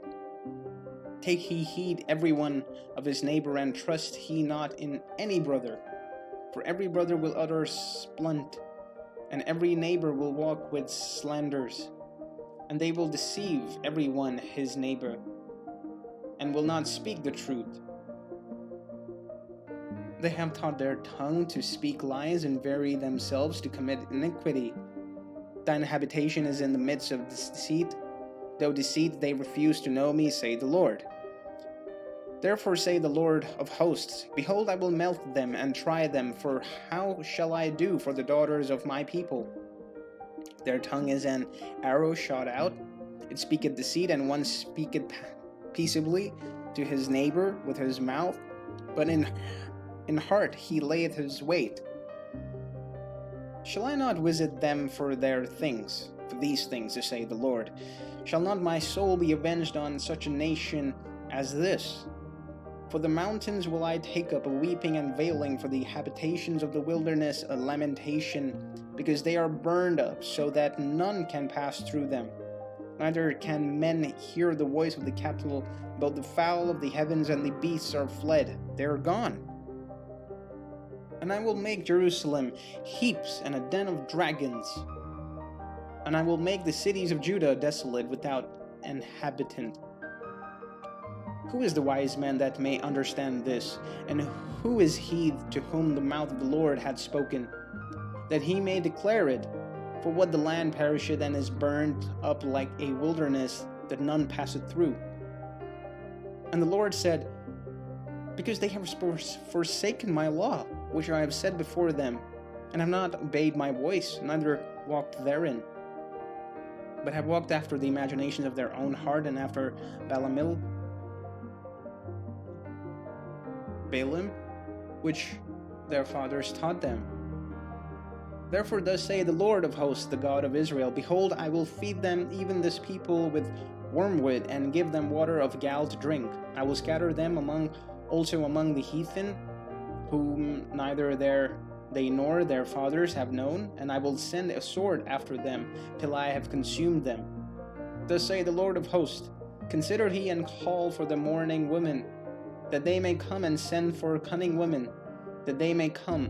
Speaker 2: Take ye heed every one of his neighbor, and trust he not in any brother. For every brother will utter splint, and every neighbor will walk with slanders. And they will deceive every one his neighbor, and will not speak the truth. They have taught their tongue to speak lies, and vary themselves to commit iniquity. Thine habitation is in the midst of deceit. Though deceit, they refuse to know me, say the Lord. Therefore say the Lord of hosts, Behold, I will melt them and try them, for how shall I do for the daughters of my people? Their tongue is an arrow shot out, it speaketh deceit, and one speaketh peaceably to his neighbor with his mouth, but in heart he layeth his wait. Shall I not visit them for their things? For these things, to say the Lord. Shall not my soul be avenged on such a nation as this? For the mountains will I take up a weeping and wailing, for the habitations of the wilderness a lamentation, because they are burned up, so that none can pass through them. Neither can men hear the voice of the cattle, but the fowl of the heavens and the beasts are fled. They are gone. And I will make Jerusalem heaps and a den of dragons. And I will make the cities of Judah desolate without inhabitant. Who is the wise man that may understand this? And who is he to whom the mouth of the Lord hath spoken, that he may declare it? For what the land perisheth and is burned up like a wilderness, that none passeth through. And the Lord said, Because they have forsaken my law, which I have said before them, and have not obeyed my voice, neither walked therein, but have walked after the imaginations of their own heart, and after Baalamil, Balaam, which their fathers taught them. Therefore thus say the Lord of hosts, the God of Israel, Behold, I will feed them, even this people, with wormwood, and give them water of gall to drink. I will scatter them also among the heathen, whom neither they nor their fathers have known, and I will send a sword after them, till I have consumed them. Thus say the Lord of hosts, Consider ye and call for the mourning women, that they may come, and send for cunning women, that they may come.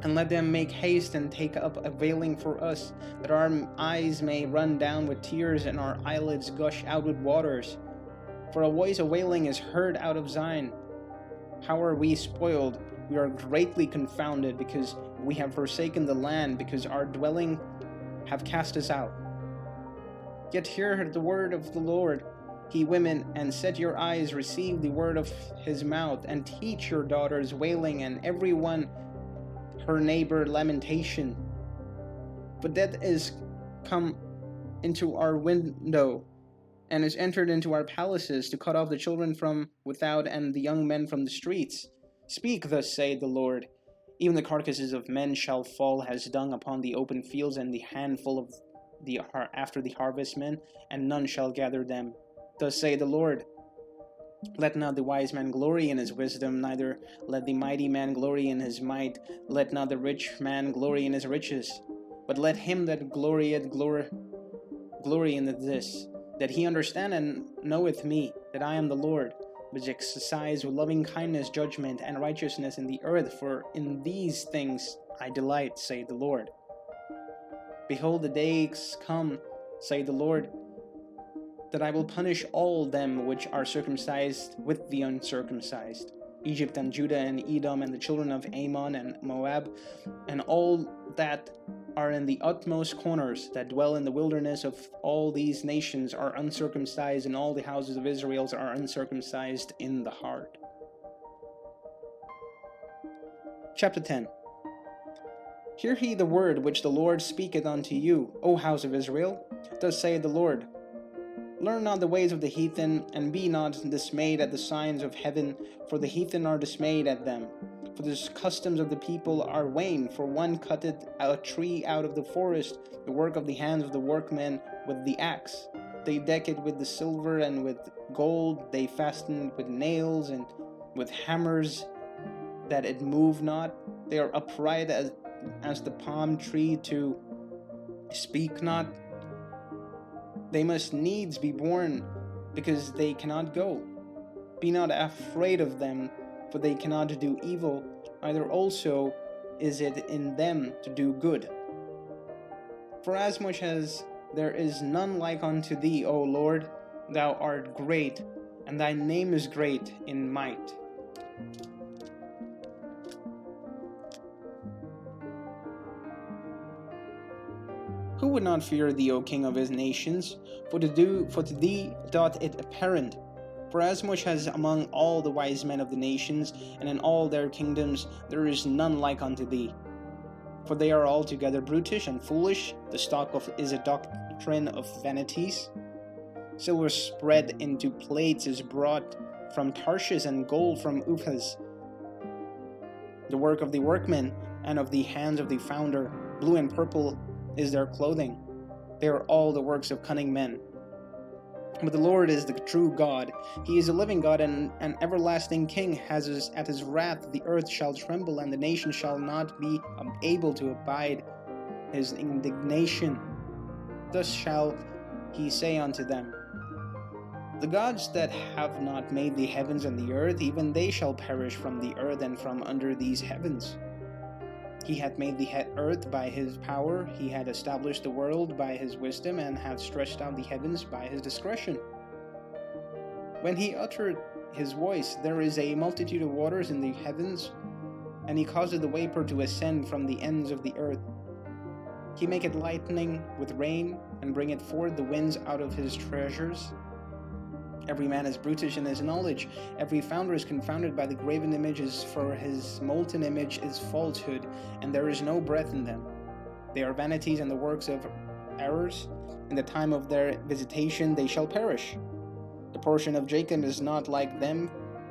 Speaker 2: And let them make haste and take up a veiling for us, that our eyes may run down with tears and our eyelids gush out with waters. For a voice of wailing is heard out of Zion. How are we spoiled? We are greatly confounded, because we have forsaken the land, because our dwelling have cast us out. Yet hear the word of the Lord, ye women, and set your eyes, receive the word of his mouth, and teach your daughters wailing, and every one her neighbor lamentation. For death is come into our window, and is entered into our palaces, to cut off the children from without, and the young men from the streets. Speak, thus saith the Lord, even the carcasses of men shall fall as dung upon the open fields, and the handful of after the harvestmen, and none shall gather them. Thus saith the Lord, Let not the wise man glory in his wisdom, neither let the mighty man glory in his might, let not the rich man glory in his riches, but let him that glorieth glory in this, that he understand and knoweth me, that I am the Lord, which exercise with loving kindness, judgment, and righteousness in the earth, for in these things I delight, saith the Lord. Behold, the days come, saith the Lord, that I will punish all them which are circumcised with the uncircumcised, Egypt and Judah and Edom and the children of Ammon and Moab, and all that are in the utmost corners, that dwell in the wilderness of all these nations are uncircumcised, and all the houses of Israel are uncircumcised in the heart. Chapter 10. Hear ye the word which the Lord speaketh unto you, O house of Israel. Thus saith the Lord, Learn not the ways of the heathen, and be not dismayed at the signs of heaven, for the heathen are dismayed at them. For the customs of the people are vain, for one cutteth a tree out of the forest, the work of the hands of the workmen with the axe. They deck it with the silver and with gold, they fasten with nails and with hammers, that it move not. They are upright as the palm tree, to speak not. They must needs be born, because they cannot go. Be not afraid of them, for they cannot do evil, neither also is it in them to do good. For as much as there is none like unto thee, O Lord, thou art great, and thy name is great in might. Who would not fear thee, O King of his nations? For to thee doth it apparent. For as much as among all the wise men of the nations, and in all their kingdoms, there is none like unto thee. For they are altogether brutish and foolish, the stock is a doctrine of vanities. Silver spread into plates is brought from Tarshish, and gold from Uphaz. The work of the workmen, and of the hands of the founder, blue and purple is their clothing. They are all the works of cunning men. But the Lord is the true God. He is a living God and an everlasting King. At his wrath the earth shall tremble, and the nation shall not be able to abide his indignation. Thus shall he say unto them, The gods that have not made the heavens and the earth, even they shall perish from the earth and from under these heavens. He hath made the earth by his power, he hath established the world by his wisdom, and hath stretched out the heavens by his discretion. When he uttered his voice, there is a multitude of waters in the heavens, and he causeth the vapor to ascend from the ends of the earth. He maketh lightning with rain, and bringeth forth the winds out of his treasures. Every man is brutish in his knowledge. Every founder is confounded by the graven images, for his molten image is falsehood, and there is no breath in them. They are vanities and the works of errors. In the time of their visitation they shall perish. The portion of Jacob is not like them,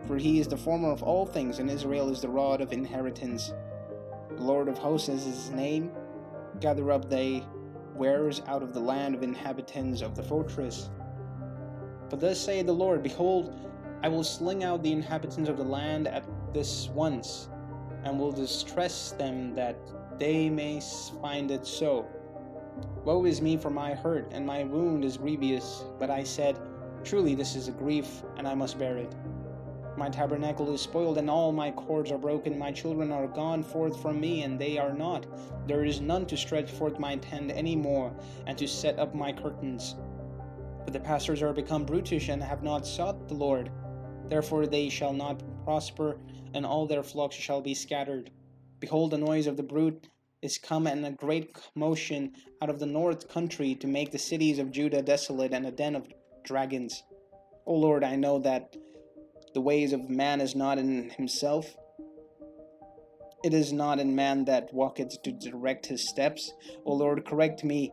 Speaker 2: For he is the former of all things, and Israel is the rod of inheritance. The Lord of hosts is his name. Gather up thy wares out of the land of inhabitants of the fortress. For thus saith the Lord, Behold, I will sling out the inhabitants of the land at this once, and will distress them that they may find it so. Woe is me, for my hurt, and my wound is grievous. But I said, Truly this is a grief, and I must bear it. My tabernacle is spoiled, and all my cords are broken. My children are gone forth from me, and they are not. There is none to stretch forth my tent any more, and to set up my curtains. For the pastors are become brutish, and have not sought the Lord. Therefore they shall not prosper, and all their flocks shall be scattered. Behold, the noise of the brute is come, and a great commotion out of the north country, to make the cities of Judah desolate, and a den of dragons. O Lord, I know that the ways of man is not in himself. It is not in man that walketh to direct his steps. O Lord, correct me,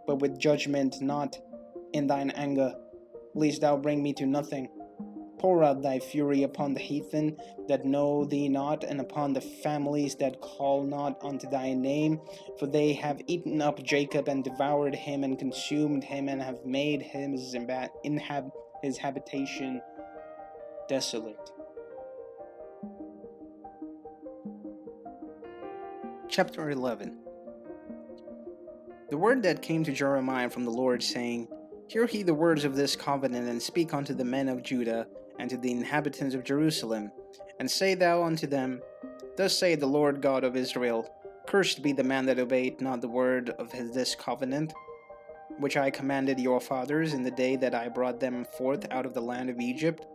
Speaker 2: but with judgment, not in thine anger, lest thou bring me to nothing. Pour out thy fury upon the heathen that know thee not, and upon the families that call not unto thy name. For they have eaten up Jacob, and devoured him, and consumed him, and have made his habitation desolate.
Speaker 1: Chapter 11. The word that came to Jeremiah from the Lord, saying, Hear ye the words of this covenant, and speak unto the men of Judah, and to the inhabitants of Jerusalem, and say thou unto them, Thus saith the Lord God of Israel, Cursed be the man that obeyed not the word of this covenant, which I commanded your fathers in the day that I brought them forth out of the land of Egypt,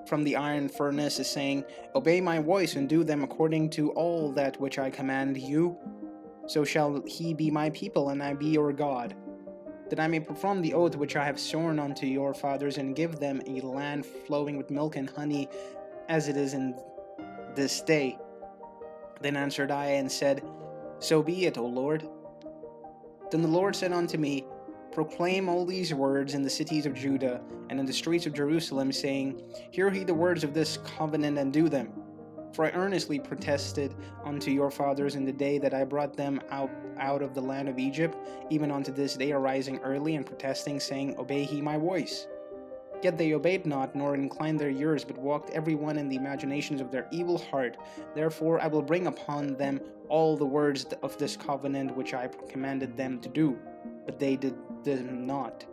Speaker 1: from the iron furnace, saying, Obey my voice, and do them according to all that which I command you. So shall he be my people, and I be your God, that I may perform the oath which I have sworn unto your fathers, and give them a land flowing with milk and honey, as it is in this day. Then answered I and said, So be it, O Lord. Then the Lord said unto me, Proclaim all these words in the cities of Judah, and in the streets of Jerusalem, saying, Hear ye the words of this covenant, and do them. For I earnestly protested unto your fathers in the day that I brought them out of the land of Egypt, even unto this day, arising early and protesting, saying, Obey ye my voice. Yet they obeyed not, nor inclined their ears, but walked every one in the imaginations of their evil heart. Therefore I will bring upon them all the words of this covenant which I commanded them to do, but they did them not.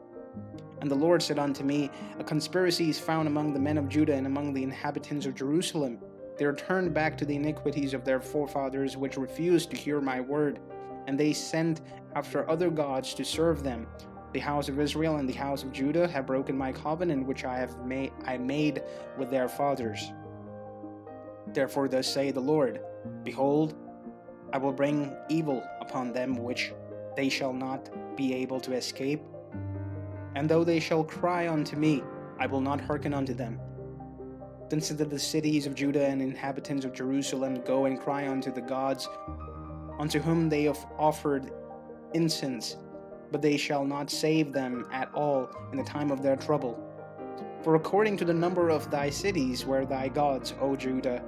Speaker 1: And the Lord said unto me, A conspiracy is found among the men of Judah and among the inhabitants of Jerusalem. They are turned back to the iniquities of their forefathers, which refused to hear my word, and they sent after other gods to serve them. The house of Israel and the house of Judah have broken my covenant which I made with their fathers. Therefore thus saith the Lord, Behold, I will bring evil upon them which they shall not be able to escape. And though they shall cry unto me, I will not hearken unto them. Then said the cities of Judah and inhabitants of Jerusalem, Go and cry unto the gods, unto whom they have offered incense, but they shall not save them at all in the time of their trouble. For according to the number of thy cities were thy gods, O Judah,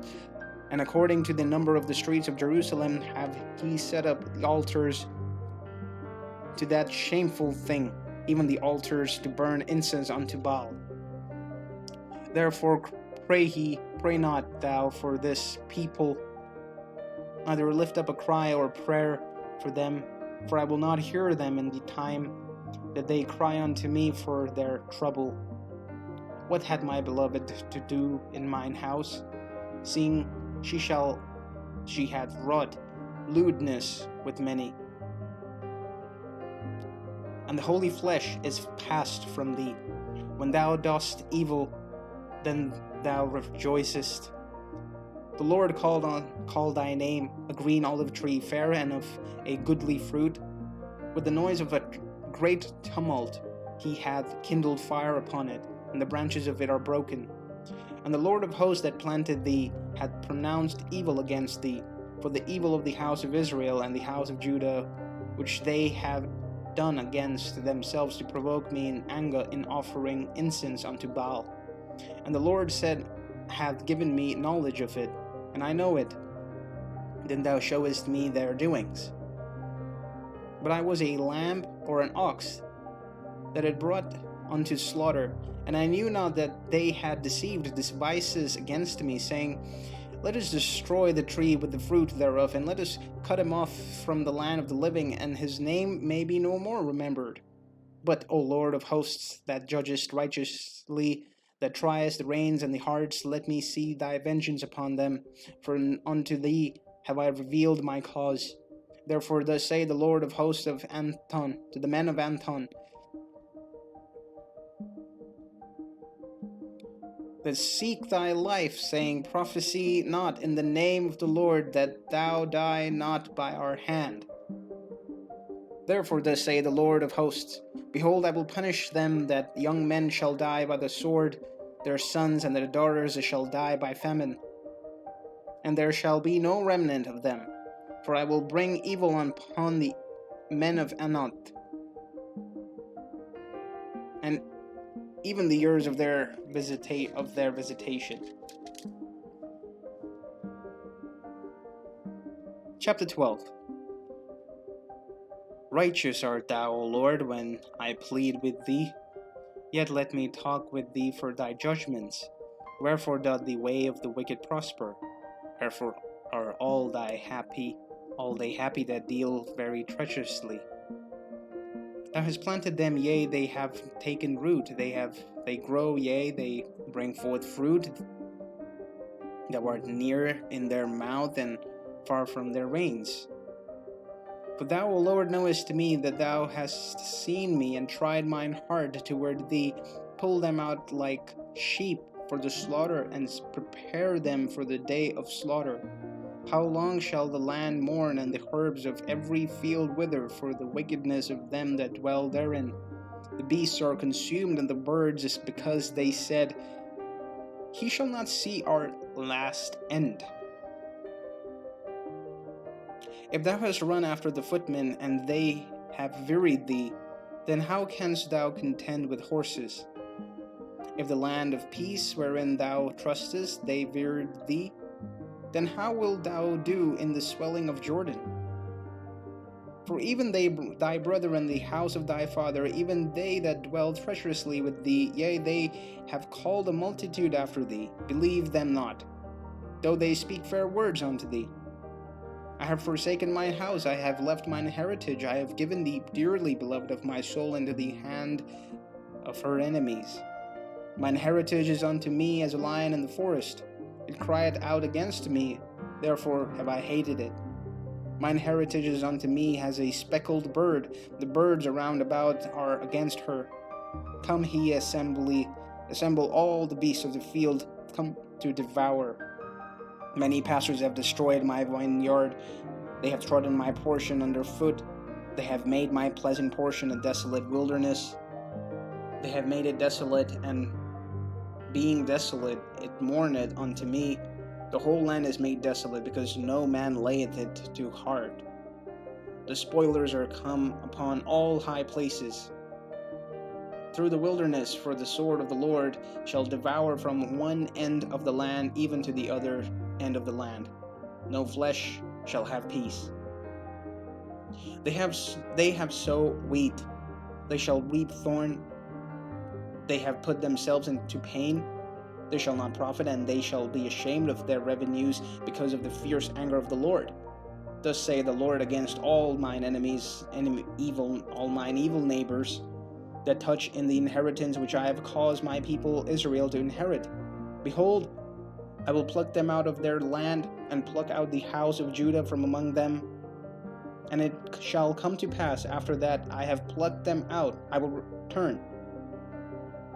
Speaker 1: and according to the number of the streets of Jerusalem have he set up the altars to that shameful thing, even the altars to burn incense unto Baal. Therefore pray not thou for this people, neither lift up a cry or prayer for them, for I will not hear them in the time that they cry unto me for their trouble. What had my beloved to do in mine house, seeing she hath wrought lewdness with many? And the holy flesh is passed from thee. When thou dost evil, then thou rejoicest. The Lord called thy name a green olive tree, fair and of a goodly fruit. With the noise of a great tumult he hath kindled fire upon it, and the branches of it are broken. And the Lord of hosts that planted thee hath pronounced evil against thee, for the evil of the house of Israel and the house of Judah, which they have done against themselves to provoke me in anger in offering incense unto Baal. And the Lord said
Speaker 2: hath given me knowledge of it, and I know it. Then thou showest me their doings. But I was a lamb or an ox that it brought unto slaughter, and I knew not that they had deceived devices against me, saying, Let us destroy the tree with the fruit thereof, and let us cut him off from the land of the living, and his name may be no more remembered. But, O Lord of hosts, that judgest righteously, that triest the reins and the hearts, let me see thy vengeance upon them, for unto thee have I revealed my cause. Therefore thus say the Lord of hosts of Anton, to the men of Anton, that seek thy life, saying, Prophesy not in the name of the Lord, that thou die not by our hand. Therefore thus say the Lord of hosts, Behold, I will punish them, that young men shall die by the sword, their sons and their daughters shall die by famine. And there shall be no remnant of them, for I will bring evil upon the men of Anat, and even the years of their visitation. Chapter 12. Righteous art thou, O Lord, when I plead with thee. Yet let me talk with thee for thy judgments. Wherefore doth the way of the wicked prosper? Wherefore are all they happy that deal very treacherously? Thou hast planted them, yea, they have taken root, they grow, yea, they bring forth fruit. Thou art near in their mouth and far from their reins. But thou, O Lord, knowest me, that thou hast seen me and tried mine heart toward thee. Pull them out like sheep for the slaughter, and prepare them for the day of slaughter. How long shall the land mourn, and the herbs of every field wither, for the wickedness of them that dwell therein? The beasts are consumed, and the birds, is because they said, He shall not see our last end. If thou hast run after the footmen, and they have wearied thee, then how canst thou contend with horses? If the land of peace wherein thou trustest, they wearied thee, then how wilt thou do in the swelling of Jordan? For even thy brethren, the house of thy father, even they that dwell treacherously with thee, yea, they have called a multitude after thee, believe them not, though they speak fair words unto thee. I have forsaken mine house, I have left mine heritage, I have given the dearly beloved of my soul into the hand of her enemies. Mine heritage is unto me as a lion in the forest. It crieth out against me, therefore have I hated it. Mine heritage is unto me as a speckled bird, the birds around about are against her. Come ye, assemble all the beasts of the field, come to devour. Many pastors have destroyed my vineyard, they have trodden my portion under foot, they have made my pleasant portion a desolate wilderness. They have made it desolate, and being desolate, it mourneth unto me. The whole land is made desolate, because no man layeth it to heart. The spoilers are come upon all high places. Through the wilderness, for the sword of the Lord shall devour from one end of the land even to the other end of the land. No flesh shall have peace. They have sown wheat, they shall reap thorn. They have put themselves into pain, they shall not profit, and they shall be ashamed of their revenues because of the fierce anger of the Lord. Thus saith the Lord against all mine enemies, all mine evil neighbors, that touch in the inheritance which I have caused my people Israel to inherit. Behold, I will pluck them out of their land, and pluck out the house of Judah from among them. And it shall come to pass, after that I have plucked them out, I will return,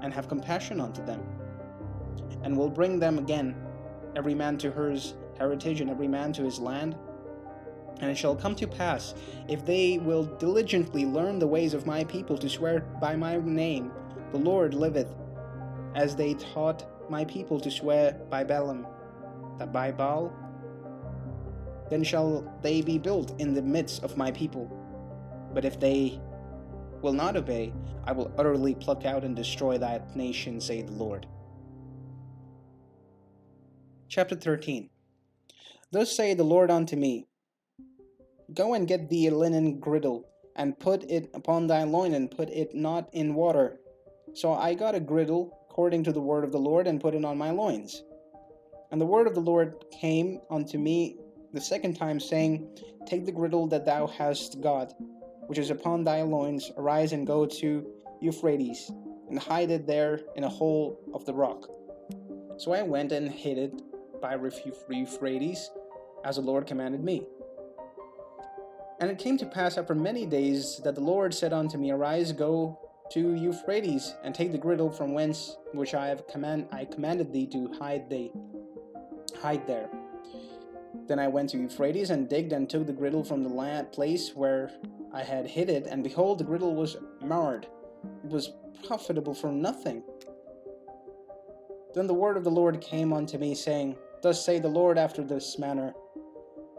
Speaker 2: and have compassion unto them, and will bring them again, every man to his heritage, and every man to his land. And it shall come to pass, if they will diligently learn the ways of my people, to swear by my name, the Lord liveth, as they taught my people to swear by Balaam, that by Baal, then shall they be built in the midst of my people. But if they will not obey, I will utterly pluck out and destroy that nation, saith the Lord. Chapter 13. Thus saith the Lord unto me, Go and get thee a linen girdle, and put it upon thy loin, and put it not in water. So I got a girdle, according to the word of the Lord, and put it on my loins. And the word of the Lord came unto me the second time, saying, Take the girdle that thou hast got, which is upon thy loins, arise and go to Euphrates, and hide it there in a hole of the rock. So I went and hid it by Euphrates, as the Lord commanded me. And it came to pass after many days that the Lord said unto me, Arise, go to Euphrates, and take the girdle from whence which I commanded thee to hide there. Then I went to Euphrates, and digged, and took the girdle from the place where I had hid it, and behold, the girdle was marred. It was profitable for nothing. Then the word of the Lord came unto me, saying, Thus saith the Lord, after this manner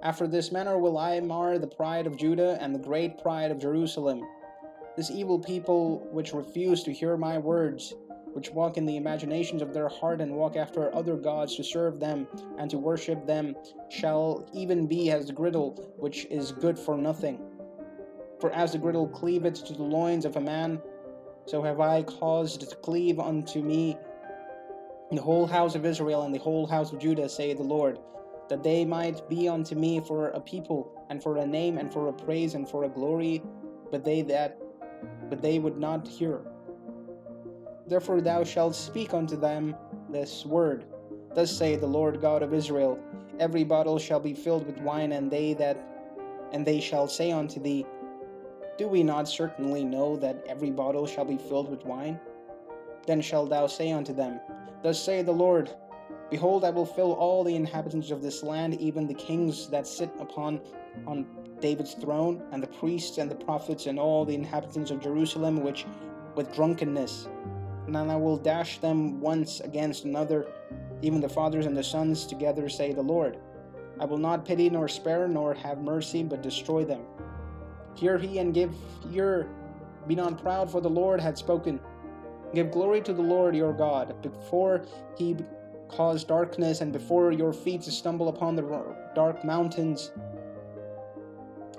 Speaker 2: will I mar the pride of Judah, and the great pride of Jerusalem. This evil people, which refuse to hear my words, which walk in the imaginations of their heart, and walk after other gods to serve them, and to worship them, shall even be as the girdle, which is good for nothing. For as the girdle cleaveth to the loins of a man, so have I caused to cleave unto me the whole house of Israel and the whole house of Judah, saith the Lord, that they might be unto me for a people, and for a name, and for a praise, and for a glory, but they would not hear. Therefore thou shalt speak unto them this word. Thus saith the Lord God of Israel, Every bottle shall be filled with wine, and they shall say unto thee, Do we not certainly know that every bottle shall be filled with wine? Then shalt thou say unto them, Thus saith the Lord, Behold, I will fill all the inhabitants of this land, even the kings that sit on David's throne, and the priests and the prophets, and all the inhabitants of Jerusalem, which with drunkenness. And I will dash them once against another, even the fathers and the sons together, say the Lord. I will not pity nor spare, nor have mercy, but destroy them. Hear he and give ear. Be not proud, for the Lord hath spoken. Give glory to the Lord your God, before he cause darkness, and before your feet to stumble upon the dark mountains.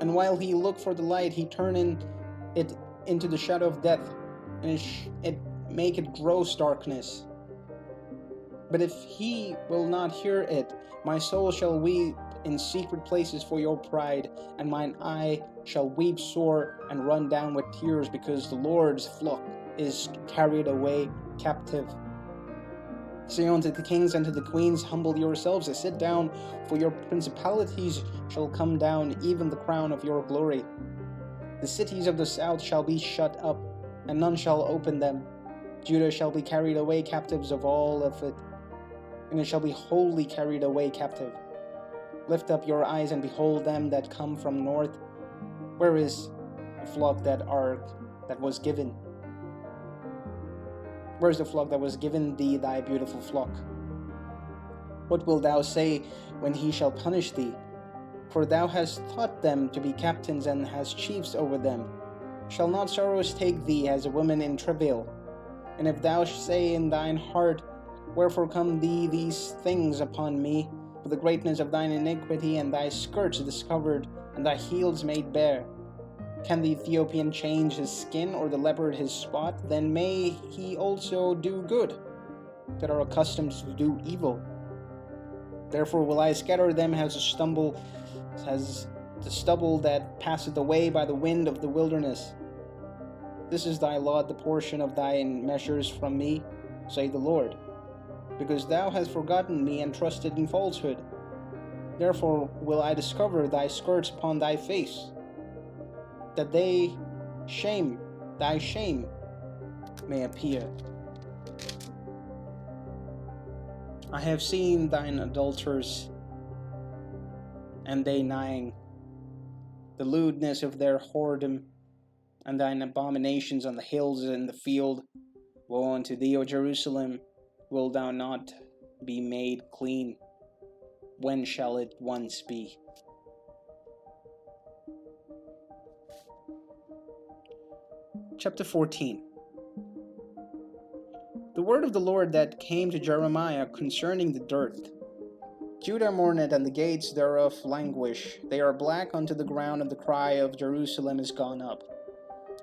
Speaker 2: And while he look for the light, he turn it into the shadow of death, and it make it gross darkness. But if he will not hear it, my soul shall weep in secret places for your pride, and mine eye shall weep sore and run down with tears, because the Lord's flock is carried away captive. Say unto the kings and to the queens, Humble yourselves, and sit down, for your principalities shall come down, even the crown of your glory. The cities of the south shall be shut up, and none shall open them. Judah shall be carried away captives of all of it, and it shall be wholly carried away captive. Lift up your eyes and behold them that come from north. Where is the flock that was given? Where is the flock that was given thee, thy beautiful flock? What wilt thou say when he shall punish thee? For thou hast taught them to be captains, and hast chiefs over them. Shall not sorrows take thee as a woman in travail? And if thou say in thine heart, Wherefore come these things upon me? For the greatness of thine iniquity, and thy skirts discovered, and thy heels made bare. Can the Ethiopian change his skin, or the leopard his spot? Then may he also do good, that are accustomed to do evil. Therefore will I scatter them as the stubble that passeth away by the wind of the wilderness. This is thy lot, the portion of thine measures from me, saith the Lord. Because thou hast forgotten me and trusted in falsehood. Therefore will I discover thy skirts upon thy face, that thy shame may appear. I have seen thine adulterers, and they nighing, the lewdness of their whoredom, and thine abominations on the hills and the field. Woe unto thee, O Jerusalem! Wilt thou not be made clean? When shall it once be? Chapter 14. The word of the Lord that came to Jeremiah concerning the dirt. Judah mourneth, and the gates thereof languish. They are black unto the ground, and the cry of Jerusalem is gone up.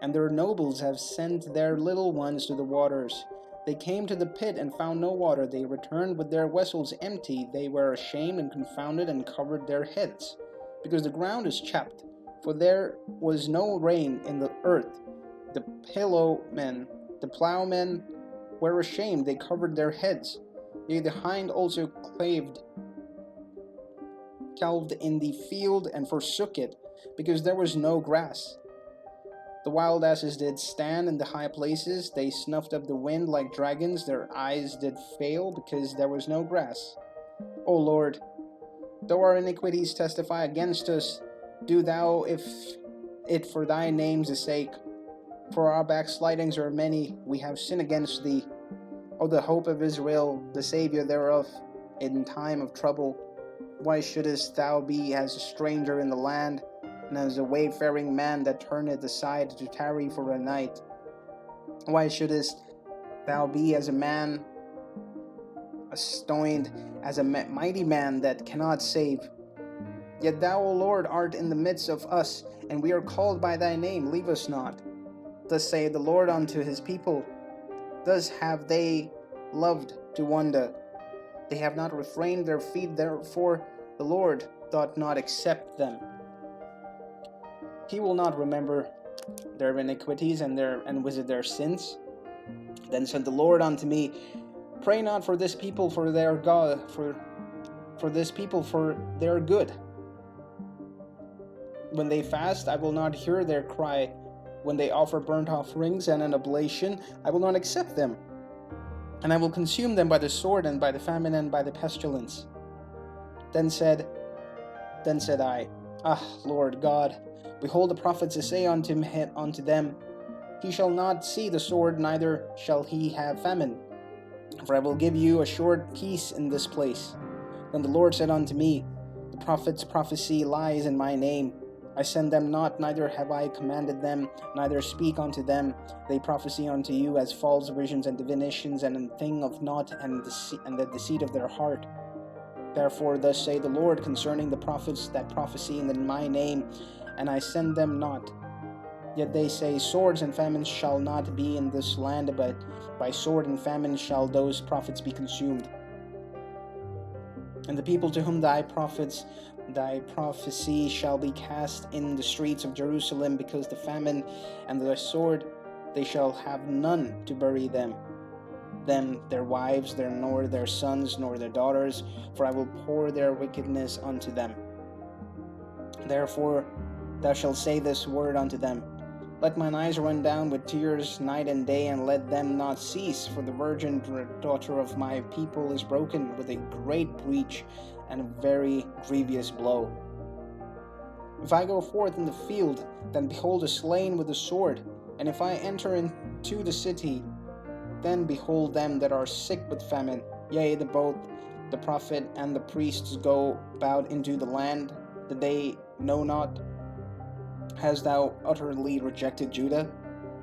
Speaker 2: And their nobles have sent their little ones to the waters. They came to the pit and found no water. They returned with their vessels empty. They were ashamed and confounded and covered their heads, because the ground is chapped, for there was no rain in the earth. The plowmen were ashamed. They covered their heads. Yea, the hind also calved in the field and forsook it, because there was no grass. The wild asses did stand in the high places. They snuffed up the wind like dragons. Their eyes did fail, because there was no grass. O Lord, though our iniquities testify against us, do thou it for thy name's sake. For our backslidings are many. We have sinned against thee. O the hope of Israel, the Savior thereof, in time of trouble. Why shouldest thou be as a stranger in the land, and as a wayfaring man that turneth aside to tarry for a night? Why shouldest thou be as a man astoned, as a mighty man that cannot save? Yet thou, O Lord, art in the midst of us, and we are called by thy name. Leave us not. Thus saith the Lord unto his people. Thus have they loved to wander. They have not refrained their feet, therefore the Lord doth not accept them. He will not remember their iniquities and visit their sins. Then said the Lord unto me, Pray not for this people, for their God, for this people, for their good. When they fast, I will not hear their cry. When they offer burnt offerings and an oblation, I will not accept them. And I will consume them by the sword, and by the famine, and by the pestilence. Then said I, Ah, Lord God, behold, the prophets say unto them, He shall not see the sword, neither shall he have famine. For I will give you a short peace in this place. Then the Lord said unto me, The prophets prophesy lies in my name. I send them not, neither have I commanded them, neither speak unto them. They prophesy unto you as false visions and divinations, and a thing of naught, and the deceit of their heart. Therefore thus say the Lord concerning the prophets that prophesy in my name, and I send them not. Yet they say, Swords and famines shall not be in this land, but by sword and famine shall those prophets be consumed. And the people to whom thy prophecy shall be cast in the streets of Jerusalem, because the famine and the sword, they shall have none to bury them, their wives, nor their sons, nor their daughters, for I will pour their wickedness unto them. Therefore thou shalt say this word unto them, Let mine eyes run down with tears night and day, and let them not cease, for the virgin daughter of my people is broken with a great breach and a very grievous blow. If I go forth in the field, then behold a slain with a sword, and if I enter into the city, then behold them that are sick with famine. Yea, both the prophet and the priests go about into the land, that they know not. Hast thou utterly rejected Judah?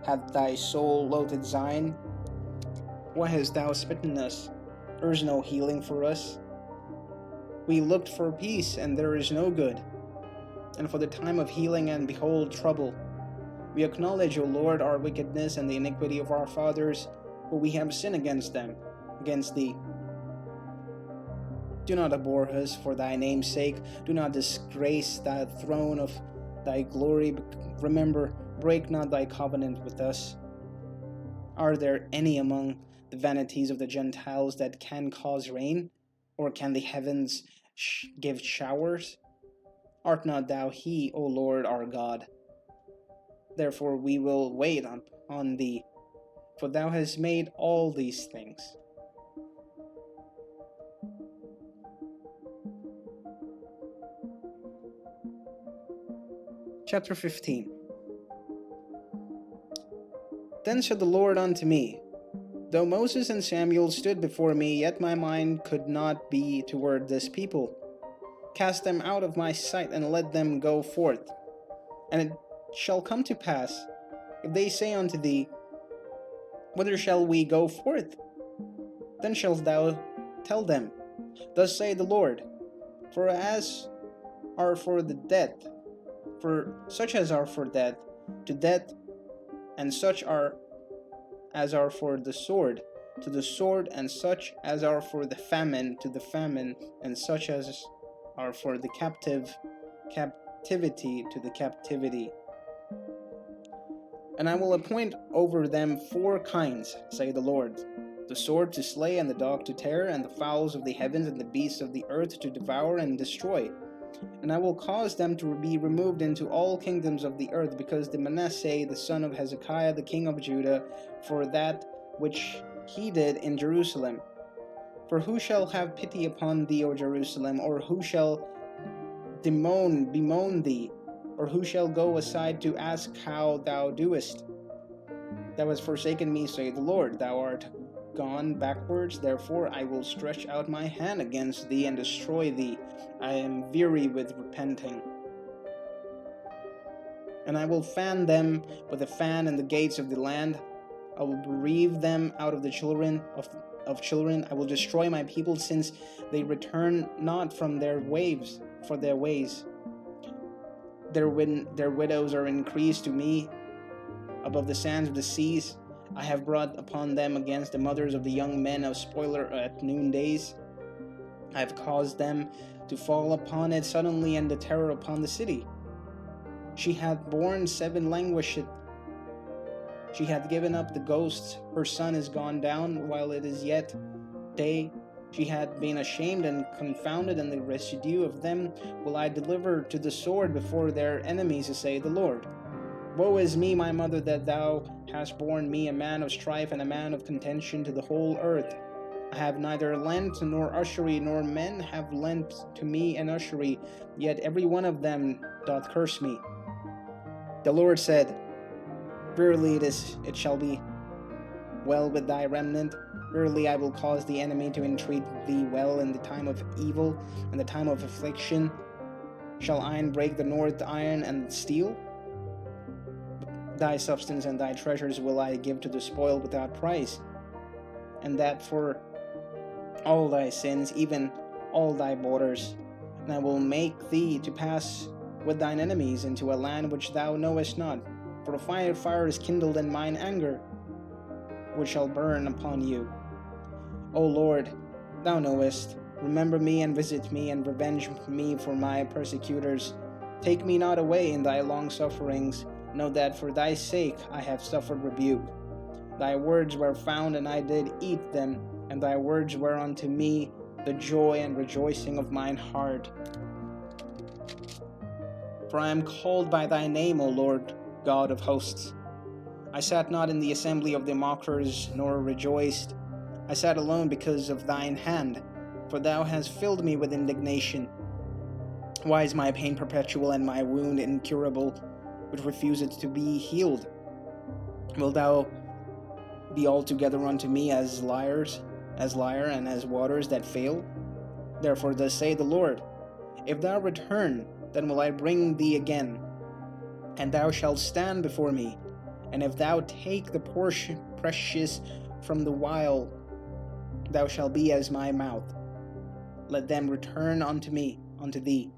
Speaker 2: Hath thy soul loathed Zion? Why hast thou smitten us? There is no healing for us. We looked for peace, and there is no good, and for the time of healing, and behold, trouble. We acknowledge, O Lord, our wickedness and the iniquity of our fathers, for we have sinned against thee. Do not abhor us for thy name's sake. Do not disgrace thy throne of thy glory. Remember, break not thy covenant with us. Are there any among the vanities of the Gentiles that can cause rain? Or can the heavens give showers? Art not thou he, O Lord our God? Therefore we will wait on thee, for thou hast made all these things. Chapter 15. Then said the Lord unto me, Though Moses and Samuel stood before me, yet my mind could not be toward this people. Cast them out of my sight, and let them go forth. And it shall come to pass, if they say unto thee, Whither shall we go forth? Then shalt thou tell them, Thus saith the Lord, For as are for the death, for such as are for death, to death, and such are as are for the sword, to the sword, and such as are for the famine, to the famine, and such as are for the captivity, to the captivity. And I will appoint over them 4 kinds, say the Lord: the sword to slay, and the dog to tear, and the fowls of the heavens, and the beasts of the earth to devour and destroy. And I will cause them to be removed into all kingdoms of the earth, because the Manasseh, the son of Hezekiah, the king of Judah, for that which he did in Jerusalem. For who shall have pity upon thee, O Jerusalem? Or who shall bemoan thee? Or who shall go aside to ask how thou doest? Thou hast forsaken me, saith the Lord. Thou art gone backwards, therefore I will stretch out my hand against thee and destroy thee. I am weary with repenting. And I will fan them with a fan in the gates of the land. I will bereave them out of the children of children. I will destroy my people, since they return not from their ways. Their widows are increased to me above the sands of the seas. I have brought upon them against the mothers of the young men a spoiler at noondays. I have caused them to fall upon it suddenly, and the terror upon the city. She hath borne 7 languisheth. She hath given up the ghosts. Her son is gone down while it is yet day. She hath been ashamed and confounded, and the residue of them will I deliver to the sword before their enemies, say the Lord. Woe is me, my mother, that thou hast borne me a man of strife and a man of contention to the whole earth. I have neither lent nor usury, nor men have lent to me an usury, yet every one of them doth curse me. The Lord said, Verily it shall be well with thy remnant. Verily I will cause the enemy to entreat thee well in the time of evil, and the time of affliction. Shall iron break the north iron and steel? Thy substance and thy treasures will I give to the spoil without price, and that for all thy sins, even all thy borders. And I will make thee to pass with thine enemies into a land which thou knowest not. For a fire is kindled in mine anger, which shall burn upon you. O Lord, thou knowest. Remember me and visit me, and revenge me for my persecutors. Take me not away in thy long sufferings. Know that for thy sake I have suffered rebuke. Thy words were found, and I did eat them, and thy words were unto me the joy and rejoicing of mine heart. For I am called by thy name, O Lord, God of hosts. I sat not in the assembly of the mockers, nor rejoiced. I sat alone because of thine hand, for thou hast filled me with indignation. Why is my pain perpetual, and my wound incurable, which refuseth to be healed? Wilt thou be altogether unto me as lyre, and as waters that fail? Therefore thus saith the Lord, If thou return, then will I bring thee again, and thou shalt stand before me. And if thou take the portion precious from the wild, thou shalt be as my mouth. Let them return unto thee,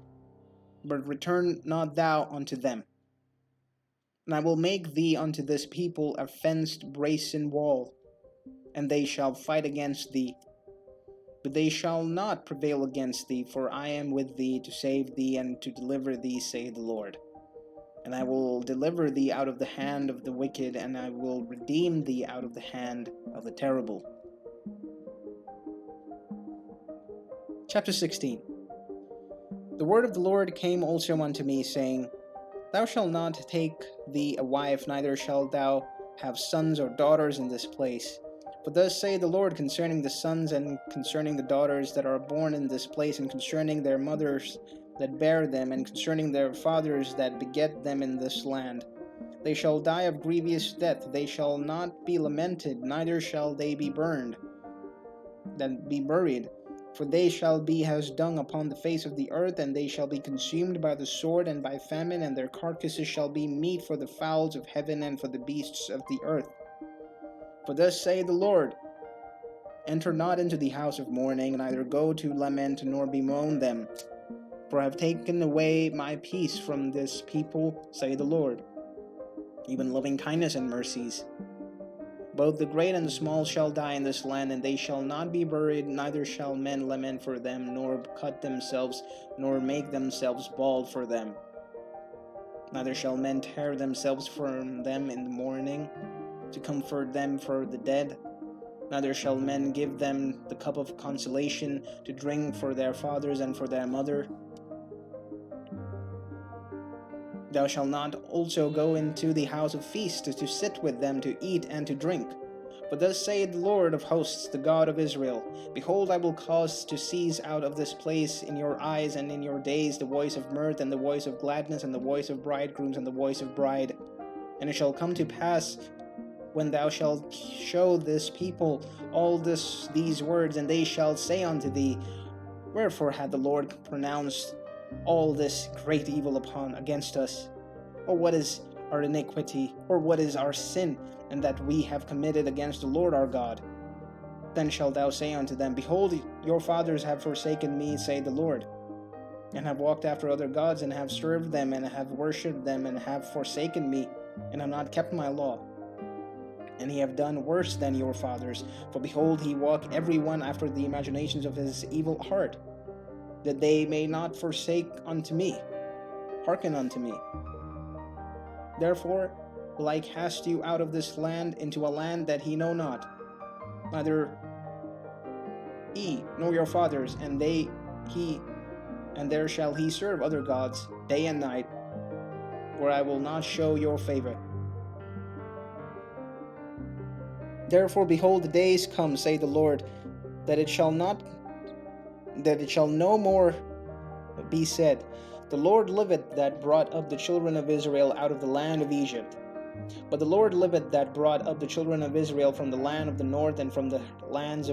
Speaker 2: but return not thou unto them. And I will make thee unto this people a fenced brazen wall, and they shall fight against thee. But they shall not prevail against thee, for I am with thee to save thee and to deliver thee, saith the Lord. And I will deliver thee out of the hand of the wicked, and I will redeem thee out of the hand of the terrible. Chapter 16. The word of the Lord came also unto me, saying, Thou shalt not take thee a wife, neither shalt thou have sons or daughters in this place. For thus saith the Lord concerning the sons and concerning the daughters that are born in this place, and concerning their mothers that bear them, and concerning their fathers that beget them in this land. They shall die of grievous death, they shall not be lamented, neither shall they be buried. For they shall be as dung upon the face of the earth, and they shall be consumed by the sword and by famine, and their carcasses shall be meat for the fowls of heaven and for the beasts of the earth. For thus saith the Lord, Enter not into the house of mourning, neither go to lament, nor bemoan them. For I have taken away my peace from this people, say the Lord, even loving kindness and mercies. Both the great and the small shall die in this land, and they shall not be buried, neither shall men lament for them, nor cut themselves, nor make themselves bald for them. Neither shall men tear themselves from them in the morning, to comfort them for the dead. Neither shall men give them the cup of consolation to drink for their fathers and for their mother. Thou shalt not also go into the house of feast to sit with them to eat and to drink. But thus saith the Lord of hosts, the God of Israel, Behold, I will cause to cease out of this place in your eyes and in your days the voice of mirth and the voice of gladness and the voice of bridegrooms and the voice of bride. And it shall come to pass, when thou shalt show this people all these words, and they shall say unto thee, Wherefore hath the Lord pronounced all this great evil against us? Or what is our iniquity, or what is our sin, and that we have committed against the Lord our God? Then shalt thou say unto them, Behold, your fathers have forsaken me, saith the Lord, and have walked after other gods, and have served them, and have worshipped them, and have forsaken me, and have not kept my law. And ye have done worse than your fathers, for behold, he walk every one after the imaginations of his evil heart, that they may not forsake unto me, hearken unto me. Therefore will I cast you out of this land into a land that ye know not, neither ye nor your fathers, and there shall he serve other gods day and night, where I will not show your favor. Therefore, behold, the days come, say the Lord, that it shall no more be said, The Lord liveth that brought up the children of Israel out of the land of Egypt. But the Lord liveth that brought up the children of Israel from the land of the north, and from the lands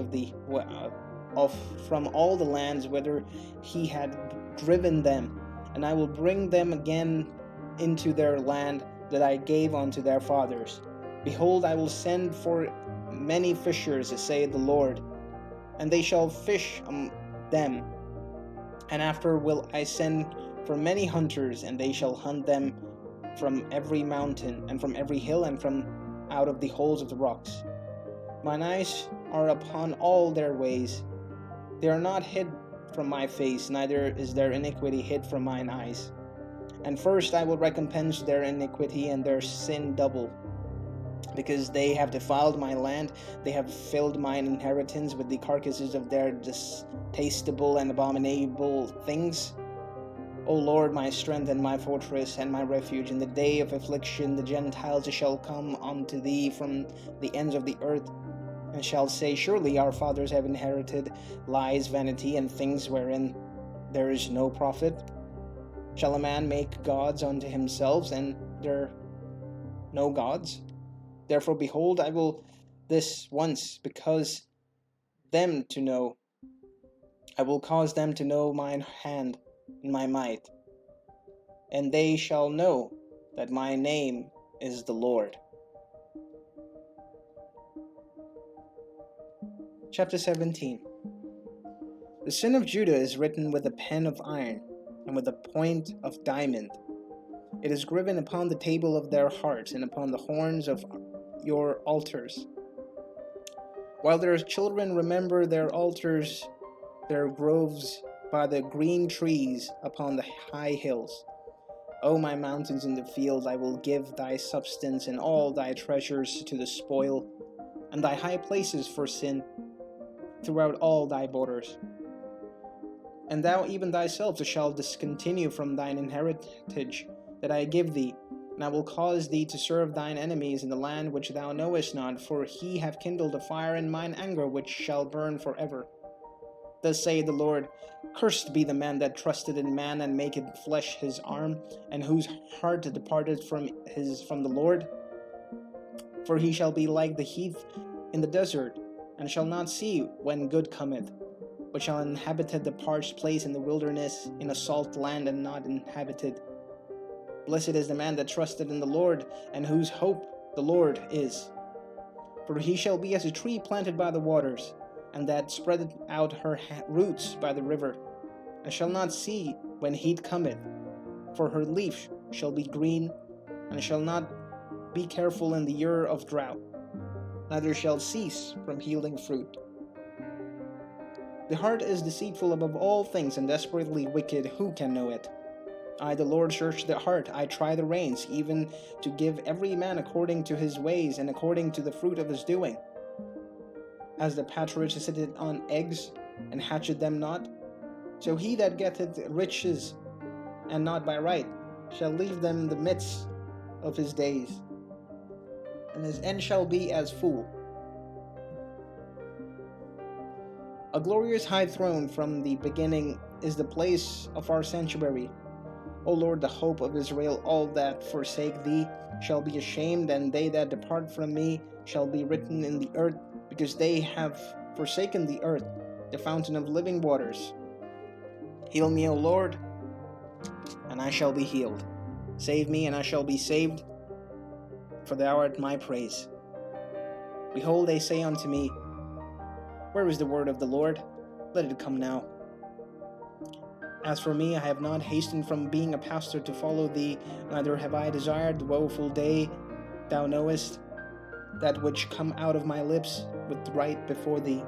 Speaker 2: from all the lands whither he had driven them, and I will bring them again into their land that I gave unto their fathers. Behold, I will send for many fishers, saith the Lord, and they shall fish them. And after will I send for many hunters, and they shall hunt them from every mountain, and from every hill, and from out of the holes of the rocks. Mine eyes are upon all their ways. They are not hid from my face, neither is their iniquity hid from mine eyes. And first I will recompense their iniquity and their sin double. Because they have defiled my land, they have filled mine inheritance with the carcasses of their detestable and abominable things. O Lord, my strength and my fortress and my refuge, in the day of affliction the Gentiles shall come unto thee from the ends of the earth, and shall say, Surely our fathers have inherited lies, vanity, and things wherein there is no profit. Shall a man make gods unto himself, and there no gods? Therefore, behold, I will this once, because them to know. I will cause them to know mine hand and my might, and they shall know that my name is the Lord. Chapter 17. The sin of Judah is written with a pen of iron, and with a point of diamond. It is graven upon the table of their hearts, and upon the horns of your altars. While their children remember their altars, their groves by the green trees upon the high hills. O my mountains in the field, I will give thy substance and all thy treasures to the spoil, and thy high places for sin throughout all thy borders. And thou even thyself shalt discontinue from thine inheritance that I give thee, and I will cause thee to serve thine enemies in the land which thou knowest not, for he hath kindled a fire in mine anger which shall burn forever. Thus saith the Lord, Cursed be the man that trusted in man and maketh flesh his arm, and whose heart departed from the Lord. For he shall be like the heath in the desert, and shall not see when good cometh, but shall inhabit the parched place in the wilderness, in a salt land and not inhabited. Blessed is the man that trusted in the Lord, and whose hope the Lord is. For he shall be as a tree planted by the waters, and that spreadeth out her roots by the river, and shall not see when heat cometh, for her leaf shall be green, and shall not be careful in the year of drought, neither shall cease from yielding fruit. The heart is deceitful above all things, and desperately wicked. Who can know it? I, the Lord, search the heart. I try the reins, even to give every man according to his ways, and according to the fruit of his doing. As the partridge sitteth on eggs, and hatcheth them not, so he that getteth riches, and not by right, shall leave them the midst of his days, and his end shall be as fool. A glorious high throne from the beginning is the place of our sanctuary. O Lord, the hope of Israel, all that forsake thee shall be ashamed, and they that depart from me shall be written in the earth, because they have forsaken the earth, the fountain of living waters. Heal me, O Lord, and I shall be healed. Save me, and I shall be saved, for thou art my praise. Behold, they say unto me, where is the word of the Lord? Let it come now. As for me, I have not hastened from being a pastor to follow thee, neither have I desired the woeful day. Thou knowest that which come out of my lips with right before thee.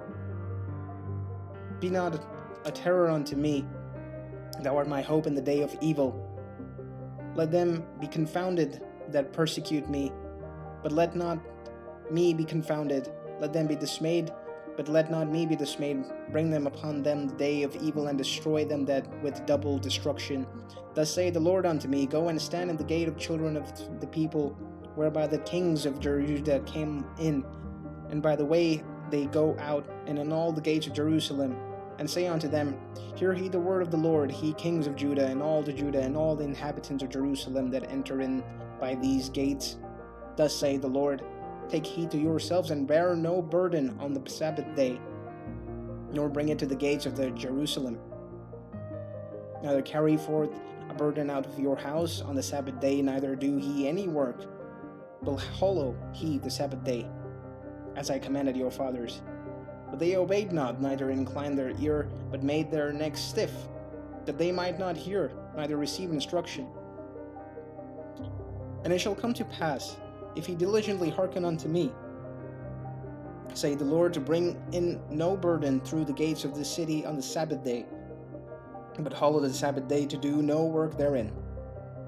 Speaker 2: Be not a terror unto me, thou art my hope in the day of evil. Let them be confounded that persecute me, but let not me be confounded. Let them be dismayed, but let not me be dismayed. Bring them upon them the day of evil, and destroy them that with double destruction. Thus saith the Lord unto me, Go and stand in the gate of children of the people, whereby the kings of Judah came in, and by the way they go out, and in all the gates of Jerusalem, and say unto them, Hear ye the word of the Lord, ye kings of Judah, and all the inhabitants of Jerusalem that enter in by these gates. Thus saith the Lord, Take heed to yourselves, and bear no burden on the Sabbath day, nor bring it to the gates of the Jerusalem. Neither carry forth a burden out of your house on the Sabbath day, neither do ye any work, but hallow he the Sabbath day, as I commanded your fathers. But they obeyed not, neither inclined their ear, but made their necks stiff, that they might not hear, neither receive instruction. And it shall come to pass, if ye diligently hearken unto me, saith the Lord, to bring in no burden through the gates of this city on the Sabbath day, but hallow the Sabbath day, to do no work therein.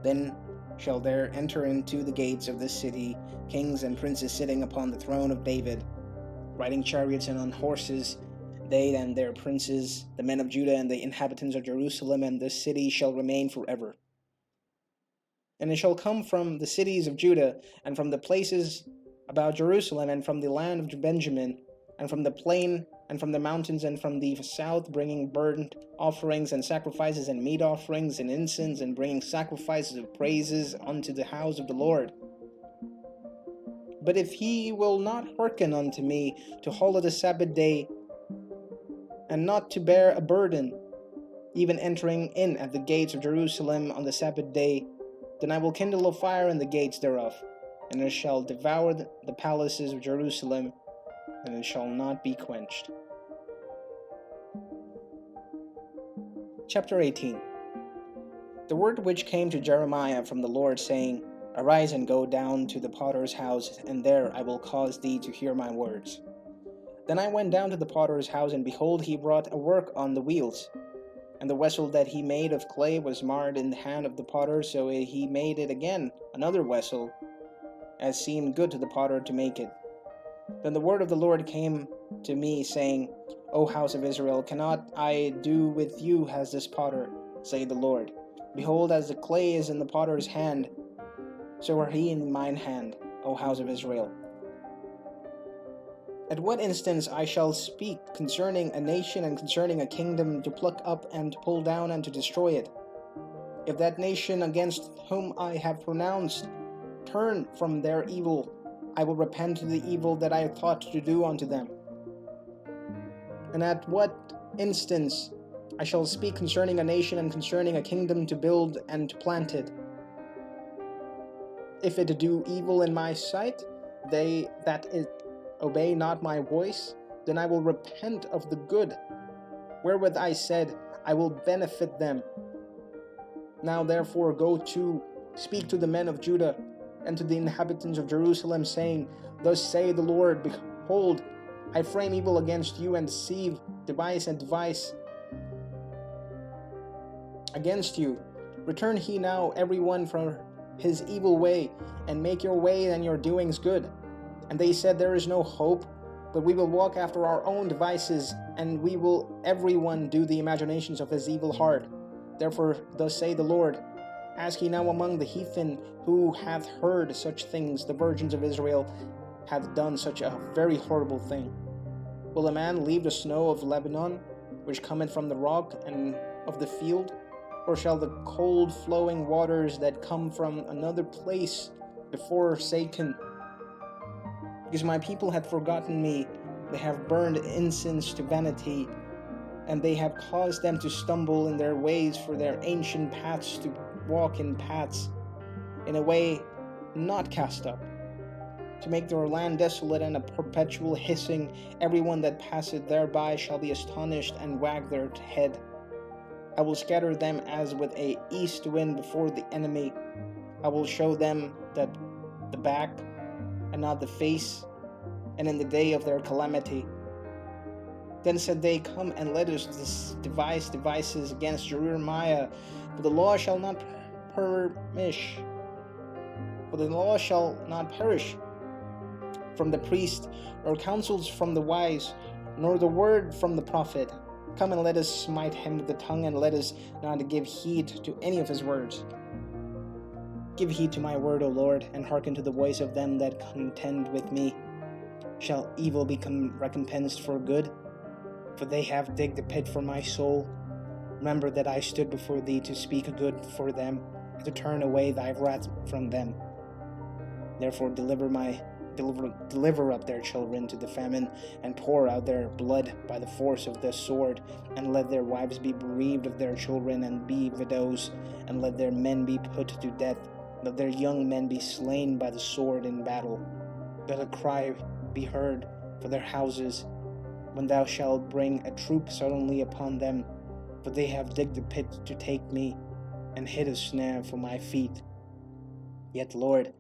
Speaker 2: Then shall there enter into the gates of this city kings and princes sitting upon the throne of David, riding chariots and on horses, they and their princes, the men of Judah and the inhabitants of Jerusalem, and this city shall remain forever. And it shall come from the cities of Judah, and from the places about Jerusalem, and from the land of Benjamin, and from the plain, and from the mountains, and from the south, bringing burnt offerings and sacrifices and meat offerings and incense, and bringing sacrifices of praises unto the house of the Lord. But if he will not hearken unto me, to hallow the Sabbath day, and not to bear a burden, even entering in at the gates of Jerusalem on the Sabbath day, then I will kindle a fire in the gates thereof, and it shall devour the palaces of Jerusalem, and it shall not be quenched. Chapter 18. The word which came to Jeremiah from the Lord, saying, Arise and go down to the potter's house, and there I will cause thee to hear my words. Then I went down to the potter's house, and behold, he brought a work on the wheels. And the vessel that he made of clay was marred in the hand of the potter, so he made it again another vessel, as seemed good to the potter to make it. Then the word of the Lord came to me, saying, O house of Israel, cannot I do with you as this potter, saith the Lord? Behold, as the clay is in the potter's hand, so are he in mine hand, O house of Israel. At what instance I shall speak concerning a nation and concerning a kingdom, to pluck up and to pull down and to destroy it? If that nation against whom I have pronounced turn from their evil, I will repent of the evil that I thought to do unto them. And at what instance I shall speak concerning a nation and concerning a kingdom, to build and to plant it? If it do evil in my sight, they that obey not my voice, then I will repent of the good wherewith I said, I will benefit them. Now therefore go to, speak to the men of Judah and to the inhabitants of Jerusalem, saying, Thus say the Lord, Behold, I frame evil against you and deceive, devise against you. Return he now every one from his evil way, and make your way and your doings good. And they said, There is no hope, but we will walk after our own devices, and we will every one do the imaginations of his evil heart. Therefore thus say the Lord, Ask ye now among the heathen who hath heard such things. The virgins of Israel hath done such a very horrible thing. Will a man leave the snow of Lebanon, which cometh from the rock and of the field? Or shall the cold flowing waters that come from another place be forsaken? Because my people have forgotten me, they have burned incense to vanity, and they have caused them to stumble in their ways, for their ancient paths to walk in paths, in a way not cast up, to make their land desolate and a perpetual hissing. Everyone that passeth thereby shall be astonished and wag their head. I will scatter them as with a east wind before the enemy. I will show them that the back and not the face, and in the day of their calamity. Then said they, Come and let us devise devices against Jeremiah, for the law shall not perish. For the law shall not perish from the priest, nor counsels from the wise, nor the word from the prophet. Come and let us smite him with the tongue, and let us not give heed to any of his words. Give heed to my word, O Lord, and hearken to the voice of them that contend with me. Shall evil become recompensed for good? For they have digged a pit for my soul. Remember that I stood before thee to speak good for them, and to turn away thy wrath from them. Therefore deliver up their children to the famine, and pour out their blood by the force of the sword, and let their wives be bereaved of their children, and be widows, and let their men be put to death, let their young men be slain by the sword in battle. Let a cry be heard for their houses, when thou shalt bring a troop suddenly upon them, for they have digged a pit to take me, and hid a snare for my feet. Yet, Lord,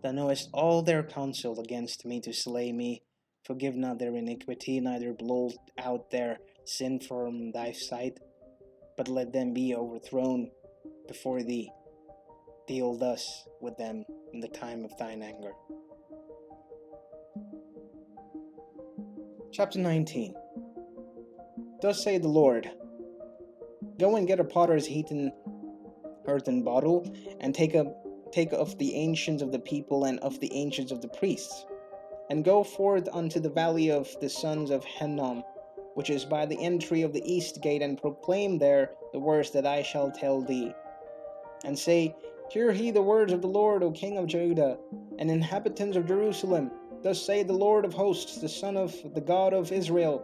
Speaker 2: thou knowest all their counsel against me to slay me. Forgive not their iniquity, neither blot out their sin from thy sight, but let them be overthrown before thee. Deal thus with them in the time of thine anger. Chapter 19. Thus saith the Lord, Go and get a potter's earthen bottle, and take of the ancients of the people and of the ancients of the priests, and go forth unto the valley of the sons of Hinnom, which is by the entry of the east gate, and proclaim there the words that I shall tell thee. And say, Hear ye the words of the Lord, O King of Judah, and inhabitants of Jerusalem. Thus saith the Lord of hosts, the Son of the God of Israel,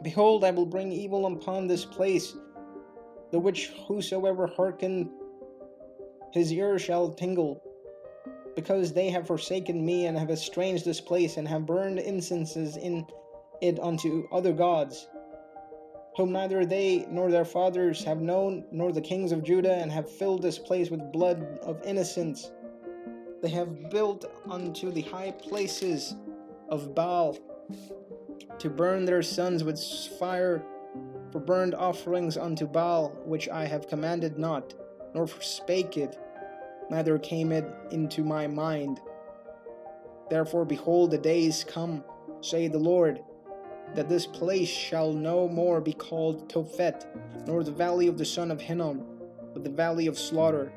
Speaker 2: Behold, I will bring evil upon this place, the which whosoever hearken his ear shall tingle, because they have forsaken me, and have estranged this place, and have burned incenses in it unto other gods, whom neither they nor their fathers have known, nor the kings of Judah, and have filled this place with blood of innocents. They have built unto the high places of Baal, to burn their sons with fire, for burnt offerings unto Baal, which I have commanded not, nor spake it, neither came it into my mind. Therefore, behold, the days come, saith the Lord, that this place shall no more be called Tophet, nor the valley of the son of Hinnom, but the valley of slaughter.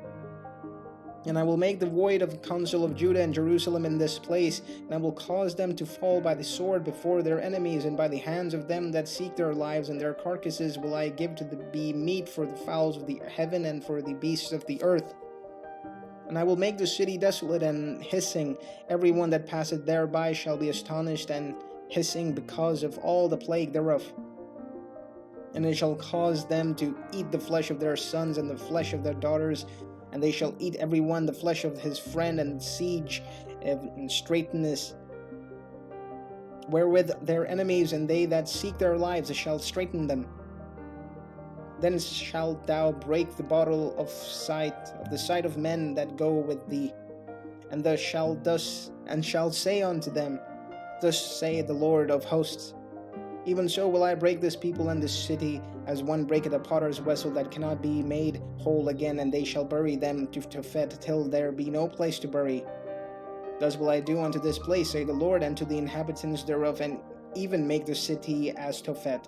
Speaker 2: And I will make the void of the counsel of Judah and Jerusalem in this place, and I will cause them to fall by the sword before their enemies, and by the hands of them that seek their lives, and their carcasses will I give to be meat for the fowls of the heaven and for the beasts of the earth. And I will make the city desolate and hissing. Every one that passeth thereby shall be astonished and hissing because of all the plague thereof. And it shall cause them to eat the flesh of their sons and the flesh of their daughters, and they shall eat every one the flesh of his friend, and siege and straightness, wherewith their enemies and they that seek their lives shall straiten them. Then shalt thou break the bottle of the sight of men that go with thee, and shalt say unto them, Thus saith the Lord of hosts, Even so will I break this people and this city, as one breaketh a potter's vessel that cannot be made whole again, and they shall bury them to Tophet till there be no place to bury. Thus will I do unto this place, saith the Lord, and to the inhabitants thereof, and even make the city as Tophet.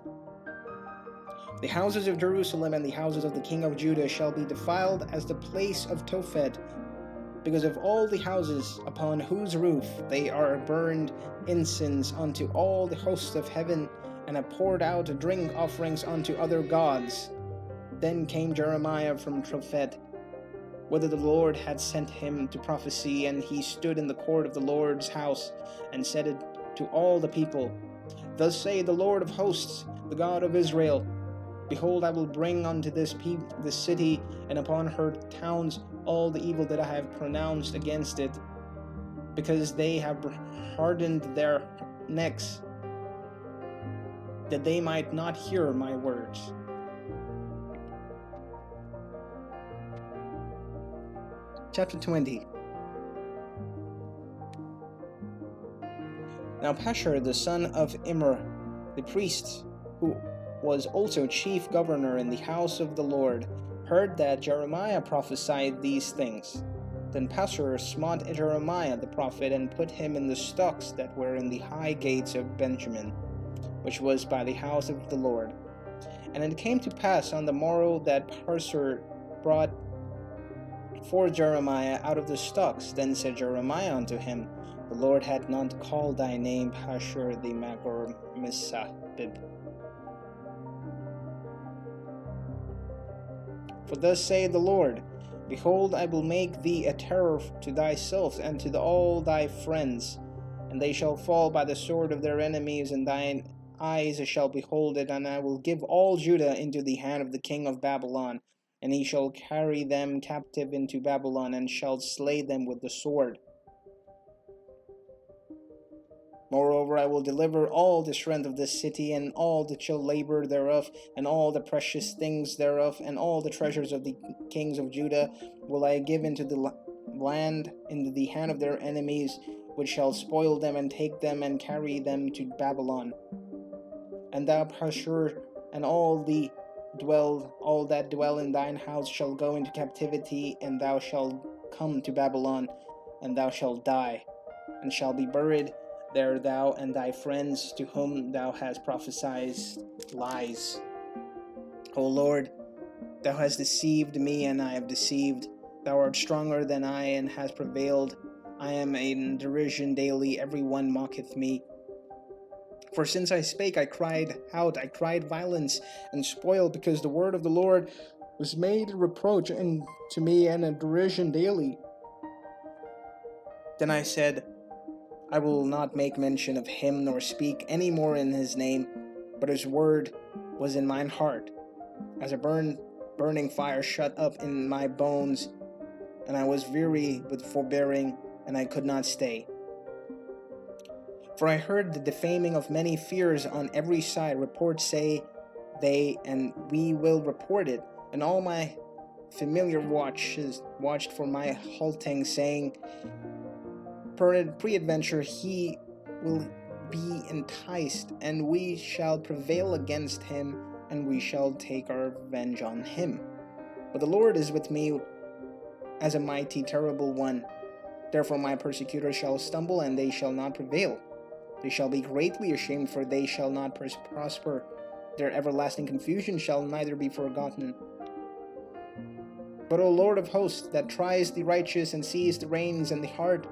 Speaker 2: The houses of Jerusalem and the houses of the king of Judah shall be defiled as the place of Tophet, because of all the houses upon whose roof they are burned incense unto all the hosts of heaven, and have poured out drink offerings unto other gods. Then came Jeremiah from Tophet, whither the Lord had sent him to prophesy, and he stood in the court of the Lord's house, and said it to all the people, Thus saith the Lord of hosts, the God of Israel, Behold, I will bring unto this city, and upon her towns, all the evil that I have pronounced against it, because they have hardened their necks, that they might not hear my words. Chapter 20. Now Pashur, the son of Immer, the priest, who was also chief governor in the house of the Lord, heard that Jeremiah prophesied these things. Then Pashur smote Jeremiah the prophet, and put him in the stocks that were in the high gates of Benjamin, which was by the house of the Lord. And it came to pass on the morrow that Pashur brought forth Jeremiah out of the stocks. Then said Jeremiah unto him, The Lord hath not called thy name Pashur the Magor-Missabib. For thus saith the Lord, Behold, I will make thee a terror to thyself and to all thy friends, and they shall fall by the sword of their enemies, and thine eyes shall behold it. And I will give all Judah into the hand of the king of Babylon, and he shall carry them captive into Babylon, and shall slay them with the sword. Moreover, I will deliver all the strength of this city, and all the chill labor thereof, and all the precious things thereof, and all the treasures of the kings of Judah will I give into the land into the hand of their enemies, which shall spoil them, and take them, and carry them to Babylon. And thou, Pashur, and all that dwell in thine house shall go into captivity, and thou shalt come to Babylon, and thou shalt die, and shall be buried there, thou and thy friends, to whom thou hast prophesied lies. O Lord, thou hast deceived me, and I have deceived. Thou art stronger than I, and hast prevailed. I am in derision daily, every one mocketh me. For since I spake, I cried out, I cried violence and spoil, because the word of the Lord was made a reproach to me, and a derision daily. Then I said, I will not make mention of him, nor speak any more in his name, but his word was in mine heart, as a burning fire shut up in my bones, and I was weary with forbearing, and I could not stay. For I heard the defaming of many fears on every side. Reports say they, and we will report it. And all my familiar watched for my halting, saying, Peradventure he will be enticed, and we shall prevail against him, and we shall take our revenge on him. But the Lord is with me as a mighty, terrible one. Therefore my persecutors shall stumble, and they shall not prevail. They shall be greatly ashamed, for they shall not prosper. Their everlasting confusion shall neither be forgotten. But, O Lord of hosts, that triest the righteous, and seest the reins and the heart,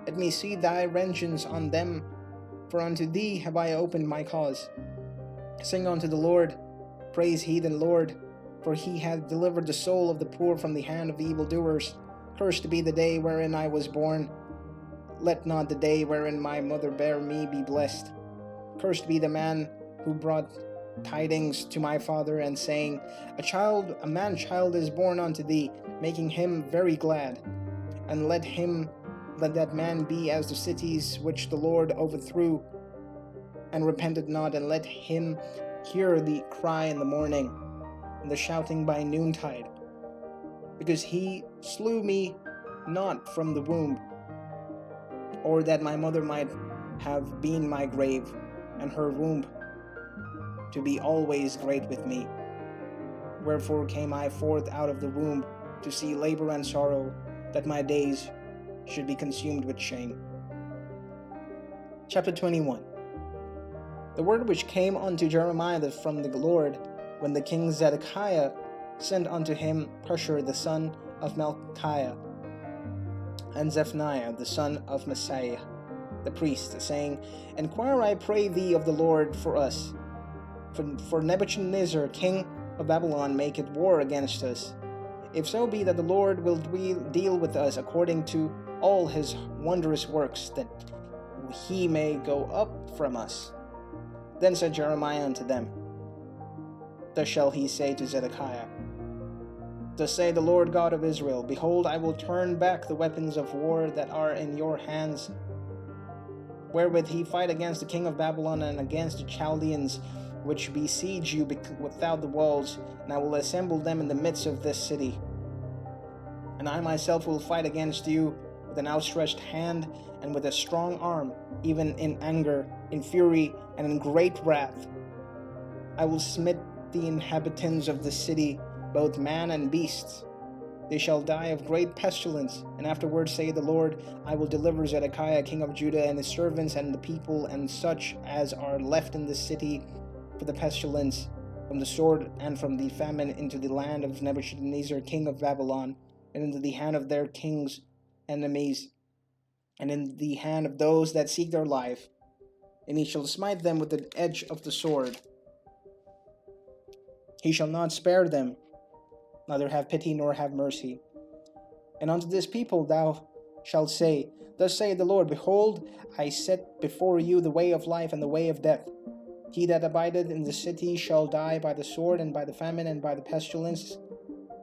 Speaker 2: let me see thy vengeance on them, for unto thee have I opened my cause. Sing unto the Lord, praise he the Lord, for he hath delivered the soul of the poor from the hand of the evildoers. Cursed be the day wherein I was born. Let not the day wherein my mother bare me be blessed. Cursed be the man who brought tidings to my father, and saying, a man-child is born unto thee, making him very glad. And let that man be as the cities which the Lord overthrew, and repented not, and let him hear the cry in the morning. and the shouting by noontide, because he slew me not from the womb, or that my mother might have been my grave, and her womb to be always great with me. Wherefore came I forth out of the womb to see labor and sorrow, that my days should be consumed with shame. Chapter 21. The word which came unto Jeremiah from the Lord, when the king Zedekiah sent unto him Pashur the son of Malchiah, and Zephaniah the son of Messiah, the priest, saying, Inquire, I pray thee, of the Lord for us. For Nebuchadnezzar, king of Babylon, maketh war against us. If so be that the Lord will deal with us according to all his wondrous works, that he may go up from us. Then said Jeremiah unto them, Thus shall he say to Zedekiah, Thus say the Lord God of Israel, Behold, I will turn back the weapons of war that are in your hands, wherewith he fight against the king of Babylon and against the Chaldeans, which besiege you without the walls, and I will assemble them in the midst of this city. And I myself will fight against you with an outstretched hand and with a strong arm, even in anger, in fury, and in great wrath. I will smite the inhabitants of the city, both man and beast. They shall die of great pestilence, and afterwards, say the Lord, I will deliver Zedekiah king of Judah and his servants and the people and such as are left in the city for the pestilence, from the sword and from the famine, into the land of Nebuchadnezzar king of Babylon, and into the hand of their king's enemies, and in the hand of those that seek their life. And he shall smite them with the edge of the sword. He shall not spare them, neither have pity nor have mercy. And unto this people thou shalt say, Thus saith the Lord, Behold, I set before you the way of life and the way of death. He that abideth in the city shall die by the sword and by the famine and by the pestilence.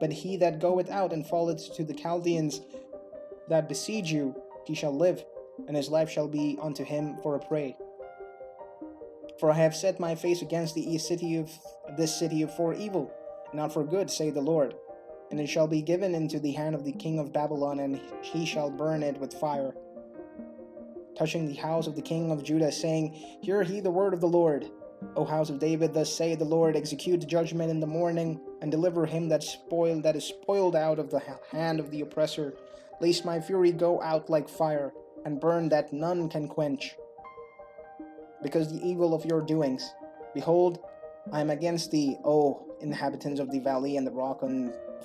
Speaker 2: But he that goeth out and falleth to the Chaldeans that besiege you, he shall live, and his life shall be unto him for a prey. For I have set my face against this city for evil, and not for good, saith the Lord. And it shall be given into the hand of the king of Babylon, and he shall burn it with fire. Touching the house of the king of Judah, saying, Hear ye the word of the Lord. O house of David, thus saith the Lord, Execute judgment in the morning, and deliver him that is spoiled out of the hand of the oppressor, lest my fury go out like fire, and burn that none can quench. Because the evil of your doings, behold, I am against thee, O inhabitants of the valley and the rock of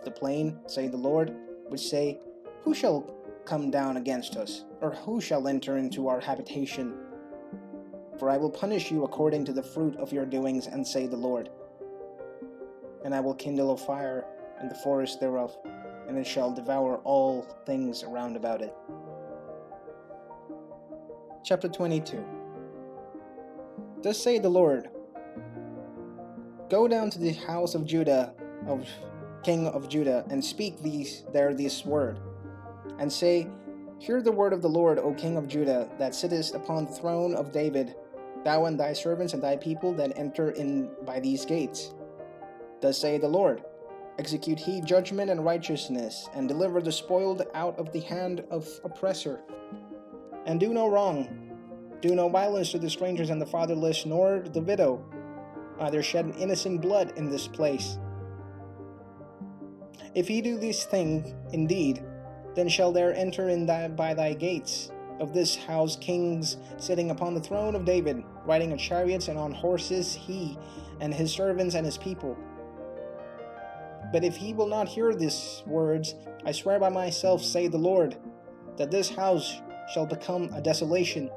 Speaker 2: the plain, saith the Lord, which say, Who shall come down against us, or who shall enter into our habitation? For I will punish you according to the fruit of your doings, and say the Lord. And I will kindle a fire in the forest thereof, and it shall devour all things round about it. Chapter 22. Thus saith the Lord, Go down to the house of Judah, of king of Judah, and speak this word, and say, Hear the word of the Lord, O king of Judah, that sittest upon the throne of David, thou and thy servants and thy people that enter in by these gates. Thus saith the Lord, Execute he judgment and righteousness, and deliver the spoiled out of the hand of oppressor. And do no wrong, do no violence to the strangers and the fatherless, nor the widow, neither shed innocent blood in this place. If ye do this thing indeed, then shall there enter in by thy gates of this house kings sitting upon the throne of David, riding on chariots and on horses, he and his servants and his people. But if he will not hear these words, I swear by myself, saith the Lord, that this house shall become a desolation.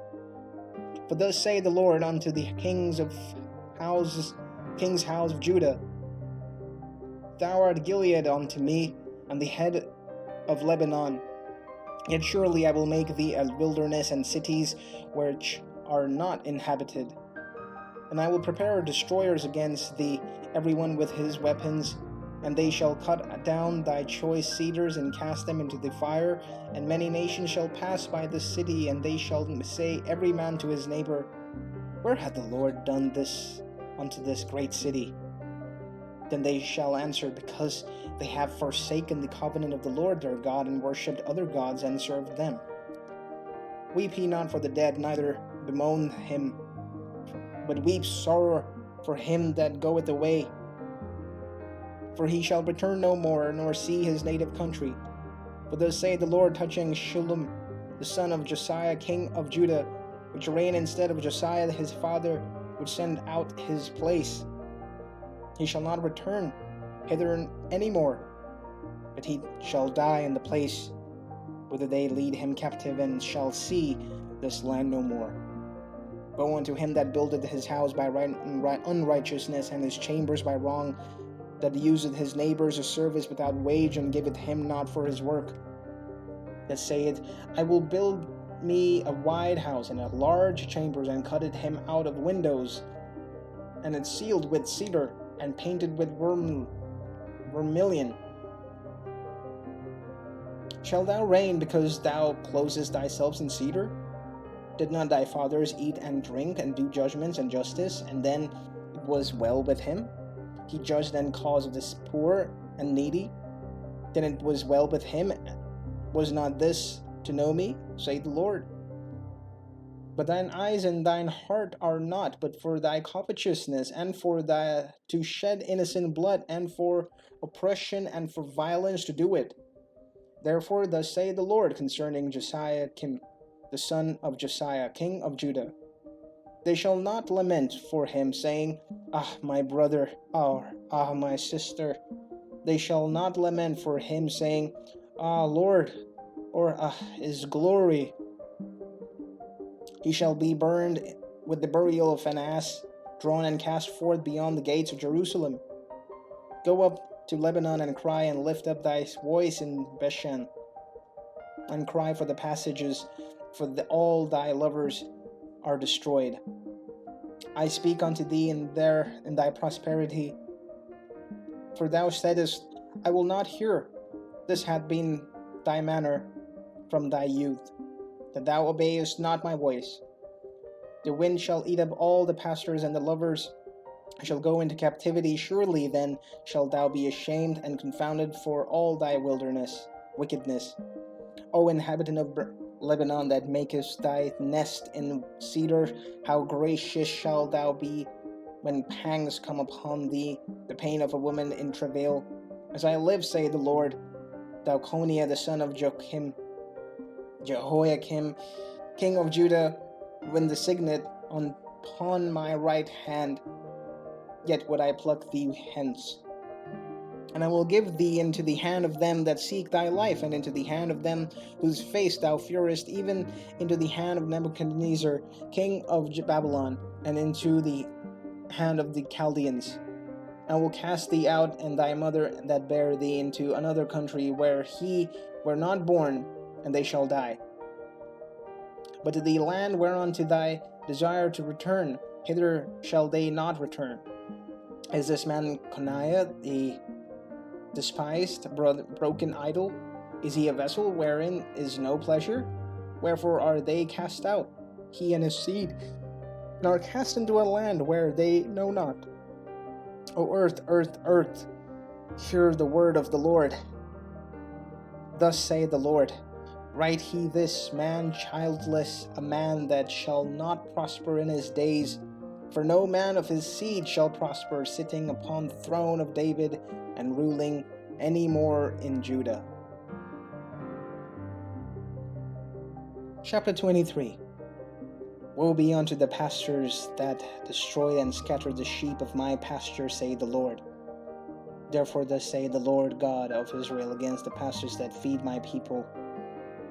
Speaker 2: For thus saith the Lord unto the king's house of Judah, Thou art Gilead unto me, and the head of Lebanon. Yet surely I will make thee a wilderness and cities which are not inhabited. And I will prepare destroyers against thee, every one with his weapons, and they shall cut down thy choice cedars and cast them into the fire, and many nations shall pass by this city, and they shall say every man to his neighbor, Where hath the Lord done this unto this great city? Then they shall answer, because they have forsaken the covenant of the Lord their God, and worshipped other gods, and served them. Weep ye not for the dead, neither bemoan him, but weep sorrow for him that goeth away. For he shall return no more, nor see his native country. For thus saith the Lord touching Shallum, the son of Josiah, king of Judah, which reigned instead of Josiah his father, which sent out his place. He shall not return hither any more, but he shall die in the place whither they lead him captive, and shall see this land no more. Woe unto him that buildeth his house by unrighteousness, and his chambers by wrong, that useth his neighbors a service without wage, and giveth him not for his work. That saith, I will build me a wide house, and a large chambers, and cut it him out of windows, and it sealed with cedar, and painted with vermilion. Shalt thou reign because thou closest thyself in cedar? Did not thy fathers eat and drink, and do judgments and justice, and then it was well with him? He judged and caused the poor and needy. Then it was well with him. Was not this to know me, saith the Lord? But thine eyes and thine heart are not, but for thy covetousness, and for thy to shed innocent blood, and for oppression, and for violence to do it. Therefore thus saith the Lord concerning Josiah, the son of Josiah, king of Judah. They shall not lament for him, saying, Ah, my brother, or Ah, my sister. They shall not lament for him, saying, Ah, Lord, or Ah, his glory. He shall be burned with the burial of an ass, drawn and cast forth beyond the gates of Jerusalem. Go up to Lebanon and cry, and lift up thy voice in Bashan, and cry for the passages, for all thy lovers are destroyed. I speak unto thee in thy prosperity, for thou saidst, I will not hear. This hath been thy manner from thy youth, that thou obeyest not my voice. The wind shall eat up all the pastors, and the lovers shall go into captivity. Surely then shalt thou be ashamed and confounded for all thy wickedness. O inhabitant of Lebanon, that makest thy nest in cedar, how gracious shalt thou be when pangs come upon thee, the pain of a woman in travail. As I live, saith the Lord, thou Coniah, the son of Jehoiakim, king of Judah, when the signet upon my right hand, yet would I pluck thee hence. And I will give thee into the hand of them that seek thy life, and into the hand of them whose face thou fearest, even into the hand of Nebuchadnezzar, king of Babylon, and into the hand of the Chaldeans. I will cast thee out, and thy mother that bare thee, into another country where he were not born, and they shall die. But to the land whereunto thy desire to return, hither shall they not return. Is this man Coniah the despised, broken idol? Is he a vessel wherein is no pleasure? Wherefore are they cast out, he and his seed, and are cast into a land where they know not. O earth, earth, earth, hear the word of the Lord. Thus saith the Lord, write he this man childless, a man that shall not prosper in his days, for no man of his seed shall prosper, sitting upon the throne of David and ruling any more in Judah. Chapter 23. Woe be unto the pastors that destroy and scatter the sheep of my pasture, saith the Lord. Therefore thus saith the Lord God of Israel against the pastors that feed my people.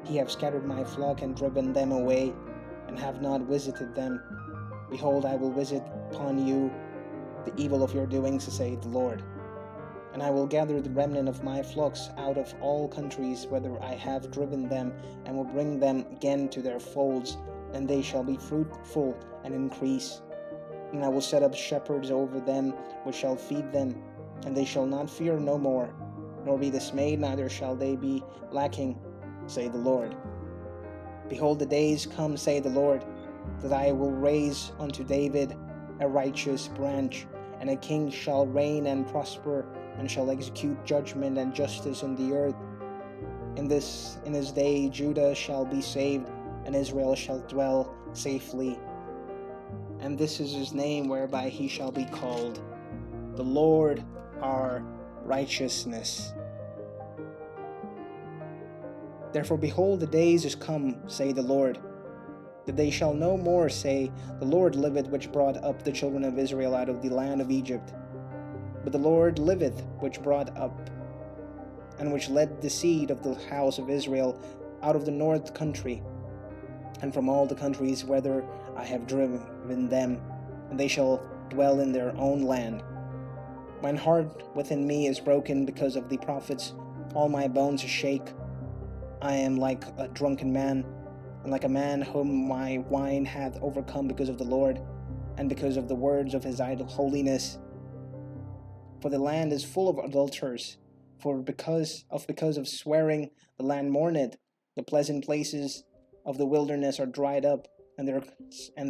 Speaker 2: Ye have scattered my flock and driven them away, and have not visited them. Behold, I will visit upon you the evil of your doings, saith the Lord. And I will gather the remnant of my flocks out of all countries whither I have driven them, and will bring them again to their folds, and they shall be fruitful and increase. And I will set up shepherds over them, which shall feed them, and they shall not fear no more, nor be dismayed, neither shall they be lacking, saith the Lord. Behold, the days come, saith the Lord, that I will raise unto David a righteous branch, and a king shall reign and prosper, and shall execute judgment and justice on the earth. In his day Judah shall be saved, and Israel shall dwell safely. And this is his name whereby he shall be called, the Lord our righteousness. Therefore, behold, the days is come, say the Lord, that they shall no more say, the Lord liveth, which brought up the children of Israel out of the land of Egypt. But the Lord liveth, which brought up, and which led the seed of the house of Israel out of the north country, and from all the countries whither I have driven them, and they shall dwell in their own land. Mine heart within me is broken because of the prophets, all my bones shake. I am like a drunken man, and like a man whom my wine hath overcome because of the Lord, and because of the words of his idol holiness. For the land is full of adulterers, for because of swearing the land mourneth. The pleasant places of the wilderness are dried up, and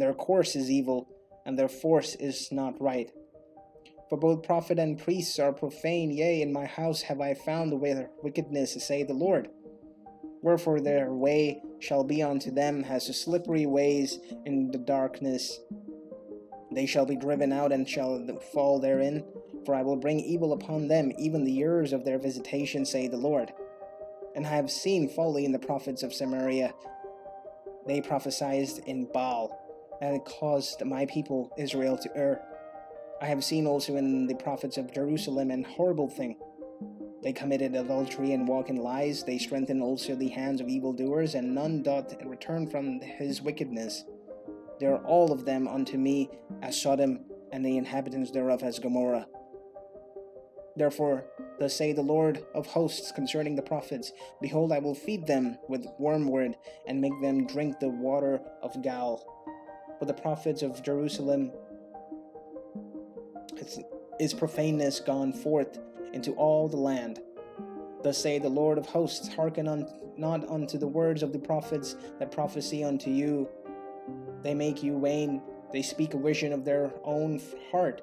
Speaker 2: their course is evil, and their force is not right. For both prophet and priests are profane, yea, in my house have I found wickedness, say the Lord. Wherefore their way shall be unto them as the slippery ways in the darkness. They shall be driven out and shall fall therein, for I will bring evil upon them, even the years of their visitation, say the Lord. And I have seen folly in the prophets of Samaria. They prophesied in Baal, and it caused my people Israel to err. I have seen also in the prophets of Jerusalem an horrible thing. They committed adultery and walk in lies. They strengthened also the hands of evildoers, and none doth return from his wickedness. They are all of them unto me as Sodom, and the inhabitants thereof as Gomorrah. Therefore, thus say the Lord of hosts concerning the prophets, behold, I will feed them with wormwood, and make them drink the water of gall. For the prophets of Jerusalem is profaneness gone forth into all the land. Thus say the Lord of hosts, hearken not unto the words of the prophets that prophesy unto you. They make you vain, they speak a vision of their own heart,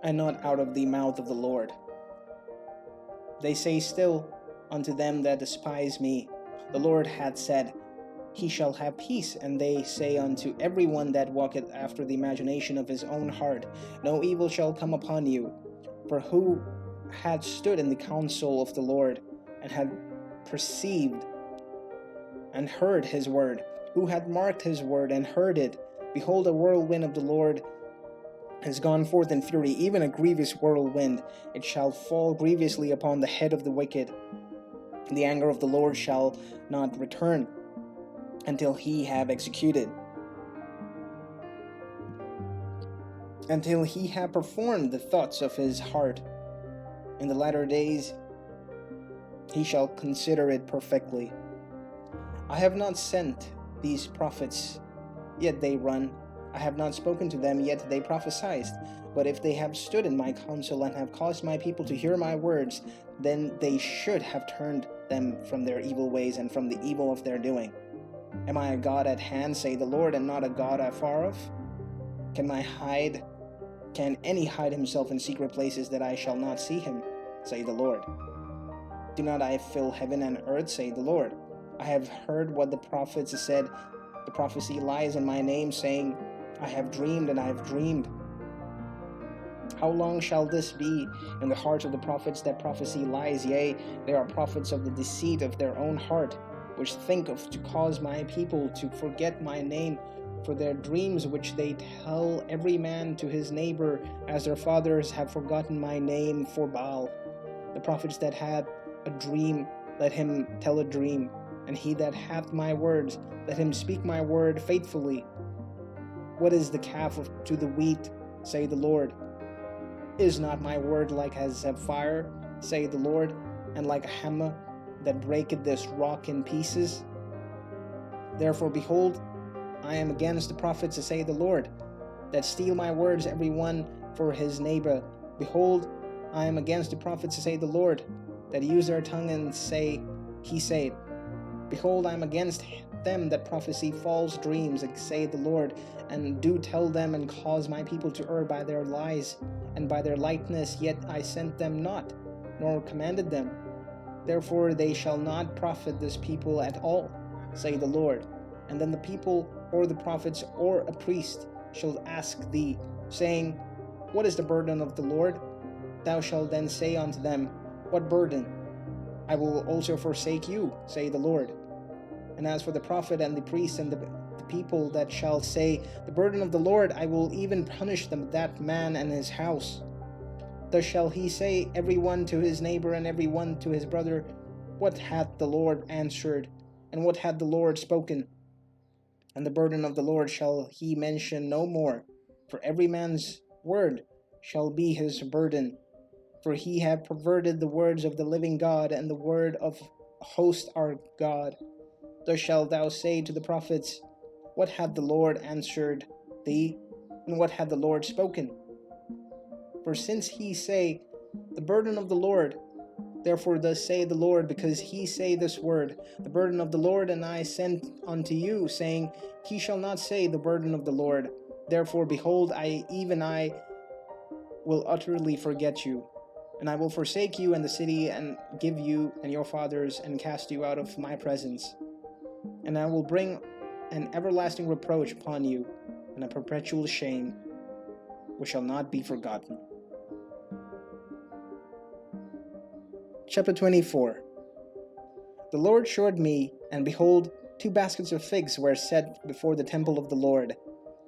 Speaker 2: and not out of the mouth of the Lord. They say still unto them that despise me, the Lord hath said, he shall have peace. And they say unto every one that walketh after the imagination of his own heart, no evil shall come upon you. For who had stood in the counsel of the Lord, and had perceived and heard his word? Who hath marked his word and heard it? Behold, a whirlwind of the Lord has gone forth in fury, even a grievous whirlwind. It shall fall grievously upon the head of the wicked. The anger of the Lord shall not return until he have executed, until he have performed the thoughts of his heart. In the latter days he shall consider it perfectly. I have not sent these prophets, yet they run. I have not spoken to them, yet they prophesied. But if they have stood in my counsel and have caused my people to hear my words, then they should have turned them from their evil ways and from the evil of their doing. Am I a God at hand, say the Lord, and not a God afar off? Can any hide himself in secret places that I shall not see him, say the Lord? Do not I fill heaven and earth, say the Lord? I have heard what the prophets said. The prophecy lies in my name, saying, I have dreamed and I have dreamed. How long shall this be in the hearts of the prophets that prophecy lies? Yea, they are prophets of the deceit of their own heart, which think of to cause my people to forget my name, for their dreams which they tell every man to his neighbor, as their fathers have forgotten my name for Baal. The prophets that had a dream, let him tell a dream, and he that hath my words, let him speak my word faithfully. What is the calf to the wheat, say the Lord? Is not my word like as a fire, say the Lord, and like a hammer that breaketh this rock in pieces? Therefore, behold, I am against the prophets, to say the Lord, that steal my words every one for his neighbor. Behold, I am against the prophets, to say the Lord, that use their tongue and say, he said. Behold, I am against them that prophesy false dreams, say the Lord, and do tell them, and cause my people to err by their lies and by their lightness. Yet I sent them not, nor commanded them. Therefore they shall not profit this people at all, say the Lord. And then the people, or the prophets, or a priest shall ask thee, saying, What is the burden of the Lord? Thou shalt then say unto them, What burden? I will also forsake you, say the Lord. And as for the prophet and the priest and the people that shall say, The burden of the Lord, I will even punish them, that man and his house. Thus shall he say, every one to his neighbor and every one to his brother, What hath the Lord answered, and what hath the Lord spoken? And the burden of the Lord shall he mention no more, for every man's word shall be his burden. For he hath perverted the words of the living God, and the word of hosts our God. Thus shalt thou say to the prophets, What hath the Lord answered thee, and what hath the Lord spoken? For since he say, The burden of the Lord, therefore thus say the Lord, because he say this word, The burden of the Lord, and I sent unto you, saying, He shall not say the burden of the Lord. Therefore, behold, I will utterly forget you, and I will forsake you and the city, and give you and your fathers, and cast you out of my presence. And I will bring an everlasting reproach upon you, and a perpetual shame, which shall not be forgotten. Chapter 24. The Lord showed me, and behold, 2 baskets of figs were set before the temple of the Lord.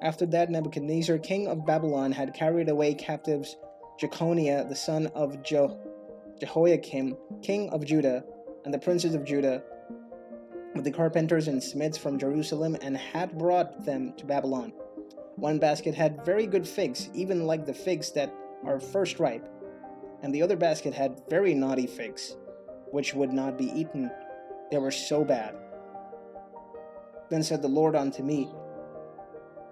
Speaker 2: After that, Nebuchadnezzar, king of Babylon, had carried away captives Jeconiah, the son of Jehoiakim, king of Judah, and the princes of Judah, with the carpenters and smiths from Jerusalem, and had brought them to Babylon. 1 basket had very good figs, even like the figs that are first ripe, and the other basket had very naughty figs, which would not be eaten, they were so bad. Then said the Lord unto me,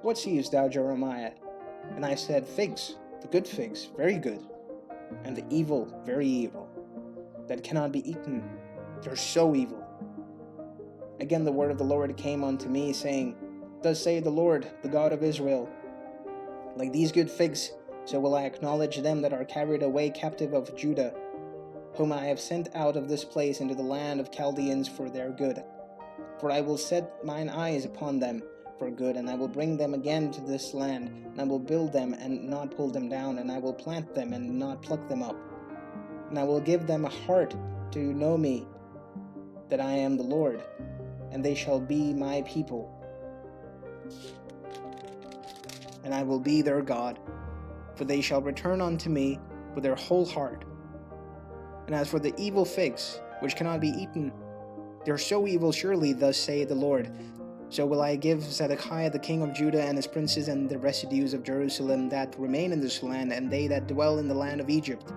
Speaker 2: What seest thou, Jeremiah? And I said, Figs, the good figs, very good, and the evil, very evil, that cannot be eaten, they're so evil. Again the word of the Lord came unto me, saying, Thus saith the Lord, the God of Israel, Like these good figs, so will I acknowledge them that are carried away captive of Judah, whom I have sent out of this place into the land of Chaldeans for their good. For I will set mine eyes upon them for good, and I will bring them again to this land, and I will build them and not pull them down, and I will plant them and not pluck them up. And I will give them a heart to know me, that I am the Lord, and they shall be my people, and I will be their God, for they shall return unto me with their whole heart. And as for the evil figs, which cannot be eaten, they are so evil, surely thus saith the Lord, so will I give Zedekiah the king of Judah and his princes and the residues of Jerusalem that remain in this land, and they that dwell in the land of Egypt.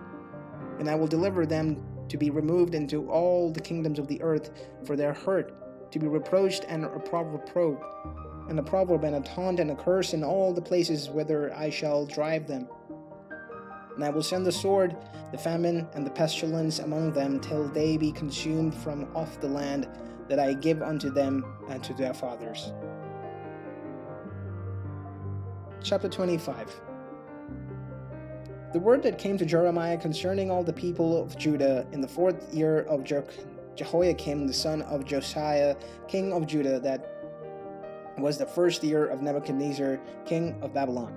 Speaker 2: And I will deliver them to be removed into all the kingdoms of the earth for their hurt, to be reproached and a proverb, and a proverb and a taunt and a curse in all the places whither I shall drive them. And I will send the sword, the famine, and the pestilence among them, till they be consumed from off the land that I give unto them and to their fathers. Chapter 25. The word that came to Jeremiah concerning all the people of Judah in the 4th year of Jehoiakim the son of Josiah, king of Judah, that was the 1st year of Nebuchadnezzar, king of Babylon.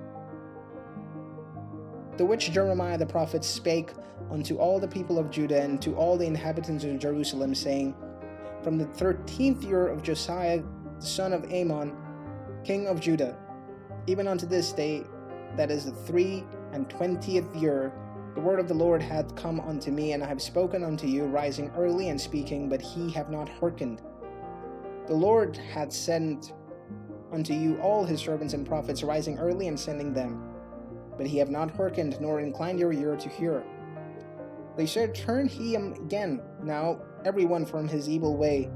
Speaker 2: The which Jeremiah the prophet spake unto all the people of Judah and to all the inhabitants of Jerusalem, saying, From the 13th year of Josiah the son of Ammon, king of Judah, even unto this day, that is the 23rd year, the word of the Lord hath come unto me, and I have spoken unto you, rising early and speaking, but he have not hearkened. The Lord hath sent unto you all his servants and prophets, rising early and sending them, but he have not hearkened, nor inclined your ear to hear. They said, Turn ye again now every one from his evil way,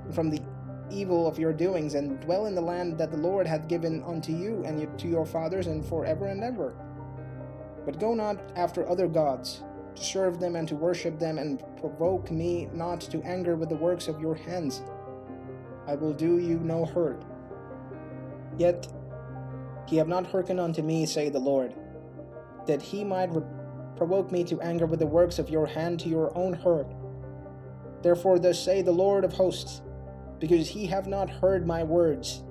Speaker 2: and from the evil of your doings, and dwell in the land that the Lord hath given unto you and to your fathers, and forever and ever. But go not after other gods, to serve them and to worship them, and provoke me not to anger with the works of your hands. I will do you no hurt. Yet ye have not hearkened unto me, saith the Lord, that he might provoke me to anger with the works of your hand to your own hurt. Therefore thus saith the Lord of hosts, because ye have not heard my words,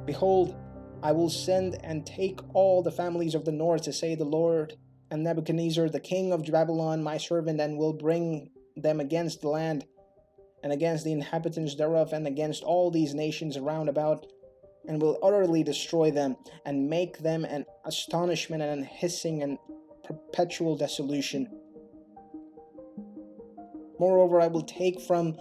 Speaker 2: behold, I will send and take all the families of the north, to say the Lord, and Nebuchadnezzar the king of Babylon my servant, and will bring them against the land, and against the inhabitants thereof, and against all these nations round about, and will utterly destroy them, and make them an astonishment and an hissing and perpetual dissolution. Moreover, I will take from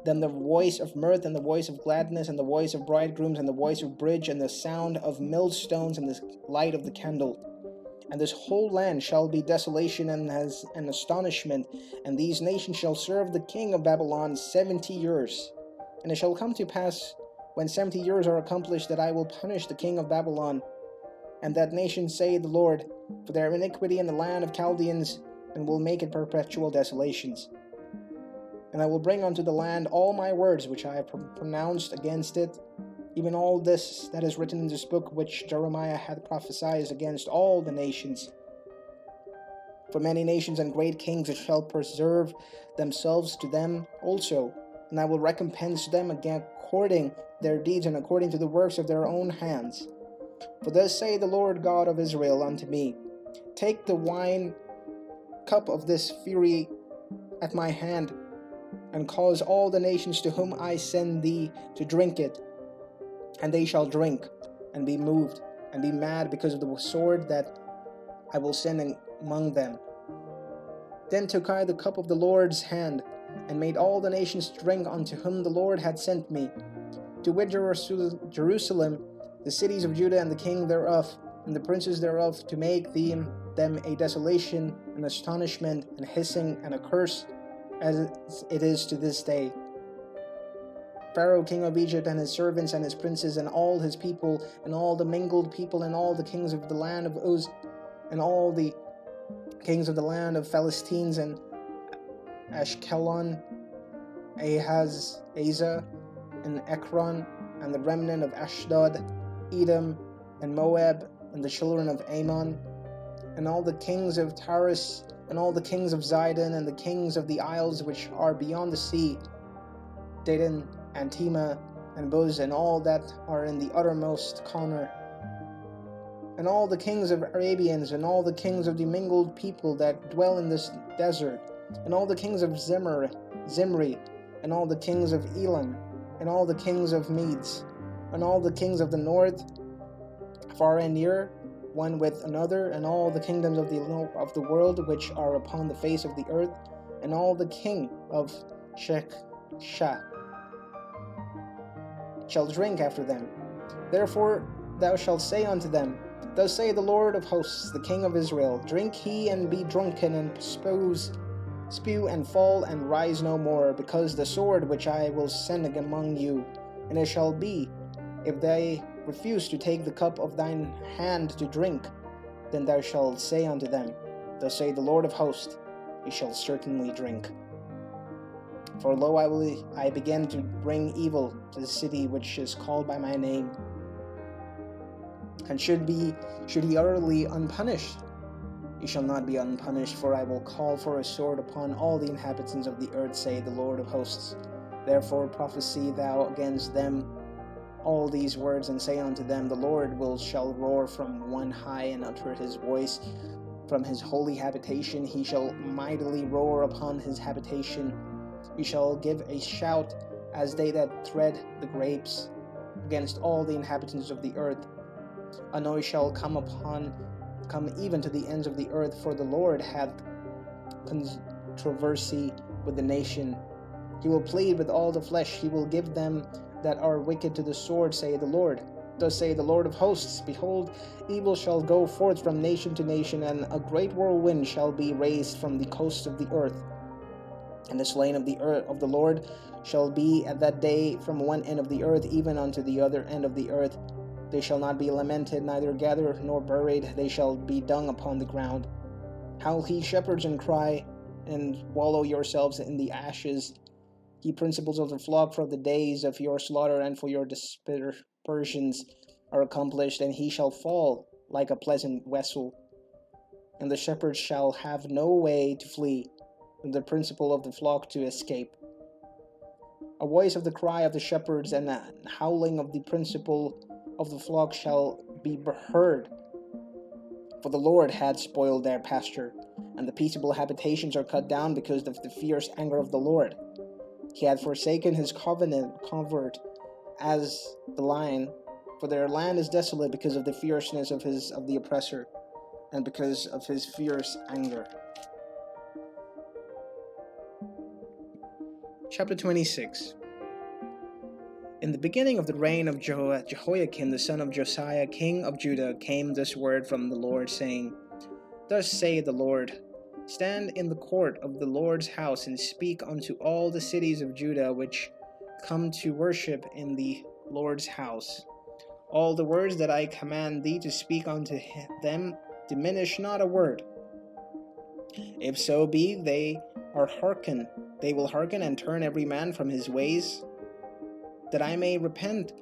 Speaker 2: them the voice of mirth, and the voice of gladness, and the voice of bridegrooms, and the voice of bridge, and the sound of millstones, and the light of the candle. And this whole land shall be desolation and as an astonishment, and these nations shall serve the king of Babylon 70 years. And it shall come to pass, when 70 years are accomplished, that I will punish the king of Babylon, and that nation, say the Lord, for their iniquity in the land of Chaldeans, and will make it perpetual desolations. And I will bring unto the land all my words which I have pronounced against it, even all this that is written in this book which Jeremiah hath prophesied against all the nations. For many nations and great kings shall preserve themselves to them also, and I will recompense them again according their deeds and according to the works of their own hands. For thus saith the Lord God of Israel unto me, take the wine cup of this fury at my hand, and cause all the nations to whom I send thee to drink it, and they shall drink, and be moved, and be mad because of the sword that I will send among them. Then took I the cup of the Lord's hand, and made all the nations drink unto whom the Lord had sent me, to wit Jerusalem, the cities of Judah, and the king thereof, and the princes thereof, to make them a desolation, an astonishment, and hissing, and a curse, as it is to this day. Pharaoh king of Egypt, and his servants, and his princes, and all his people, and all the mingled people, and all the kings of the land of Uz, and all the kings of the land of Philistines, and Ashkelon, Asa, and Ekron, and the remnant of Ashdod, Edom, and Moab, and the children of Ammon, and all the kings of Taris, and all the kings of Zidon, and the kings of the isles which are beyond the sea, Dedan, and Tema, and Buz, and all that are in the uttermost corner, and all the kings of Arabians, and all the kings of the mingled people that dwell in this desert, and all the kings of Zimri, and all the kings of Elam, and all the kings of Medes, and all the kings of the north, far and near, one with another, and all the kingdoms of the world which are upon the face of the earth, and all the king of Shekshah shall drink after them. Therefore thou shalt say unto them, thus saith the Lord of hosts, the King of Israel, drink ye and be drunken, and spew and fall and rise no more, because the sword which I will send among you. And it shall be, if they refuse to take the cup of thine hand to drink, then thou shalt say unto them, thus saith the Lord of hosts, ye shall certainly drink. For lo, I begin to bring evil to the city which is called by my name, and should he utterly unpunished, he shall not be unpunished, for I will call for a sword upon all the inhabitants of the earth, saith the Lord of hosts. Therefore prophesy thou against them all these words, and say unto them, the Lord shall roar from one high, and utter his voice from his holy habitation. He shall mightily roar upon his habitation. He shall give a shout as they that thread the grapes against all the inhabitants of the earth. A noise shall come even to the ends of the earth, for the Lord hath controversy with the nation. He will plead with all the flesh. He will give them that are wicked to the sword, saith the Lord. Thus saith the Lord of hosts, behold, evil shall go forth from nation to nation, and a great whirlwind shall be raised from the coast of the earth. And the slain of the earth of the Lord shall be at that day from one end of the earth even unto the other end of the earth. They shall not be lamented, neither gathered nor buried. They shall be dung upon the ground. Howl ye shepherds, and cry, and wallow yourselves in the ashes, ye principles of the flock, for the days of your slaughter and for your dispersions are accomplished, and he shall fall like a pleasant vessel, and the shepherds shall have no way to flee, and the principle of the flock to escape. A voice of the cry of the shepherds and a howling of the principle of the flock shall be heard. For the Lord had spoiled their pasture, and the peaceable habitations are cut down because of the fierce anger of the Lord. He had forsaken his covert as the lion, for their land is desolate because of the fierceness of the oppressor, and because of his fierce anger. Chapter 26. In the beginning of the reign of Jehoiakim the son of Josiah, king of Judah, came this word from the Lord, saying, Thus saith the Lord, Stand in the court of the Lord's house, and speak unto all the cities of Judah which come to worship in the Lord's house. All the words that I command thee to speak unto them, diminish not a word. If so be they will hearken and turn every man from his ways, that I may repent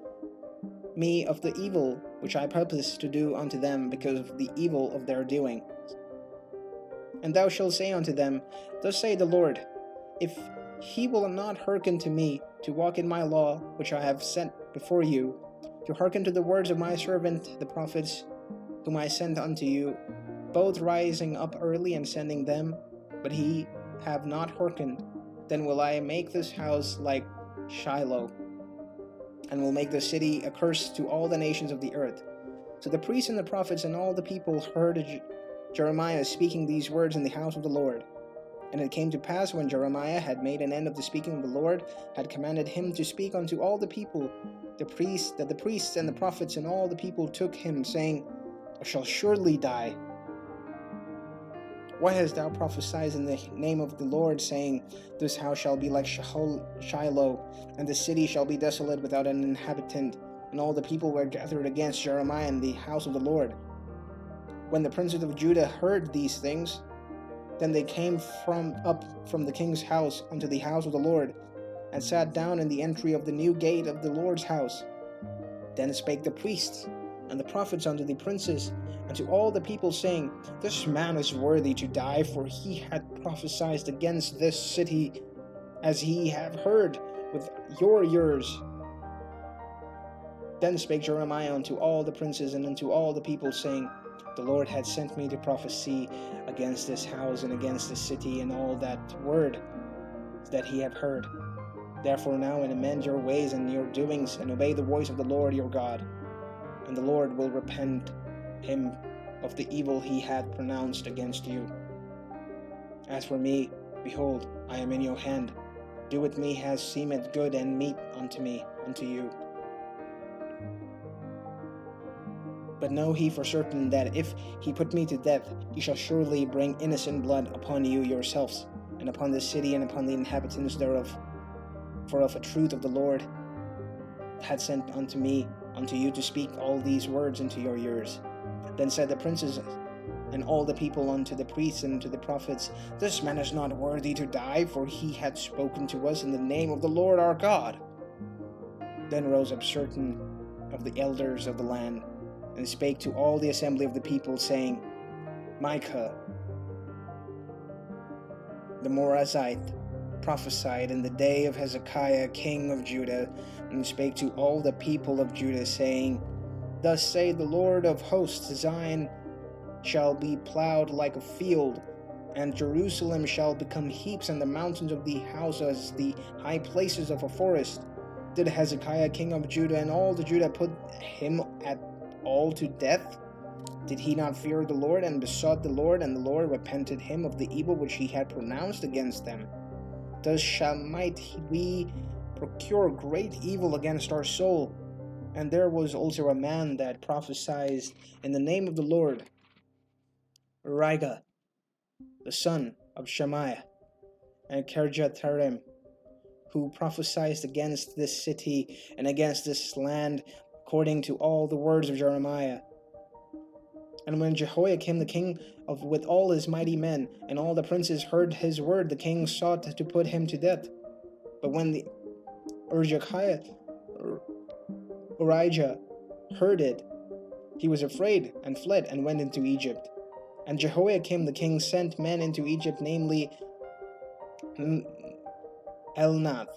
Speaker 2: me of the evil which I purpose to do unto them, because of the evil of their doing. And thou shalt say unto them, Thus saith the Lord, If he will not hearken to me, to walk in my law, which I have set before you, to hearken to the words of my servant the prophets, whom I sent unto you, both rising up early and sending them, but he have not hearkened, then will I make this house like Shiloh, and will make the city a curse to all the nations of the earth. So the priests and the prophets and all the people heard Jeremiah speaking these words in the house of the Lord. And it came to pass, when Jeremiah had made an end of the speaking of the Lord, had commanded him to speak unto all the people, the priests and the prophets and all the people took him, saying, Thou shalt surely die. Why hast thou prophesied in the name of the Lord, saying, This house shall be like Shiloh, and the city shall be desolate without an inhabitant? And all the people were gathered against Jeremiah in the house of the Lord. When the princes of Judah heard these things, then they came up from the king's house unto the house of the Lord, and sat down in the entry of the new gate of the Lord's house. Then spake the priests and the prophets unto the princes and to all the people, saying, This man is worthy to die, for he had prophesied against this city, as ye have heard with your ears. Then spake Jeremiah unto all the princes and unto all the people, saying, The Lord had sent me to prophesy against this house and against this city, and all that word that he have heard. Therefore now amend your ways and your doings, and obey the voice of the Lord your God, and the Lord will repent him of the evil he hath pronounced against you. As for me, behold, I am in your hand. Do with me as seemeth good and meet unto you. But know he for certain that if he put me to death, he shall surely bring innocent blood upon you yourselves, and upon this city and upon the inhabitants thereof. For of a truth of the Lord had sent unto you to speak all these words into your ears. Then said the princes and all the people unto the priests and to the prophets, This man is not worthy to die, for he hath spoken to us in the name of the Lord our God. Then rose up certain of the elders of the land, and spake to all the assembly of the people, saying, Micah the Morasite prophesied in the day of Hezekiah king of Judah, and spake to all the people of Judah, saying, Thus saith the Lord of hosts, Zion shall be plowed like a field, and Jerusalem shall become heaps, and the mountains of the houses the high places of a forest. Did Hezekiah king of Judah and all the Judah put him at all to death? Did he not fear the Lord, and besought the Lord, and the Lord repented him of the evil which he had pronounced against them? Thus might we procure great evil against our soul. And there was also a man that prophesied in the name of the Lord, Riga, the son of Shemaiah, and Kirjatharim, who prophesied against this city and against this land, according to all the words of Jeremiah. And when Jehoiakim the king with all his mighty men and all the princes heard his word, the king sought to put him to death. But when the Urijah heard it, he was afraid and fled and went into Egypt. And Jehoiakim the king sent men into Egypt, namely Elnath,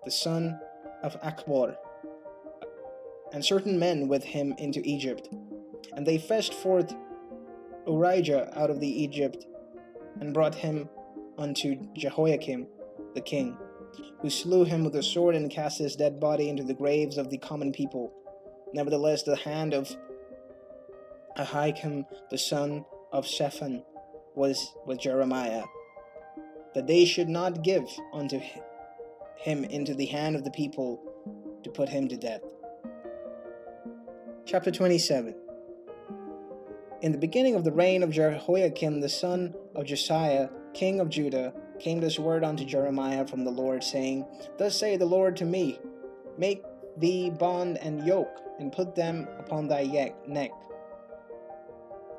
Speaker 2: the son of Achbor, and certain men with him into Egypt. And they fetched forth Urijah out of the Egypt, and brought him unto Jehoiakim the king, who slew him with a sword and cast his dead body into the graves of the common people. Nevertheless, the hand of Ahikam the son of Shaphan was with Jeremiah, that they should not give unto him into the hand of the people to put him to death. Chapter 27. In the beginning of the reign of Jehoiakim the son of Josiah, king of Judah, came this word unto Jeremiah from the Lord, saying, Thus saith the Lord to me, Make thee bond and yoke, and put them upon thy neck,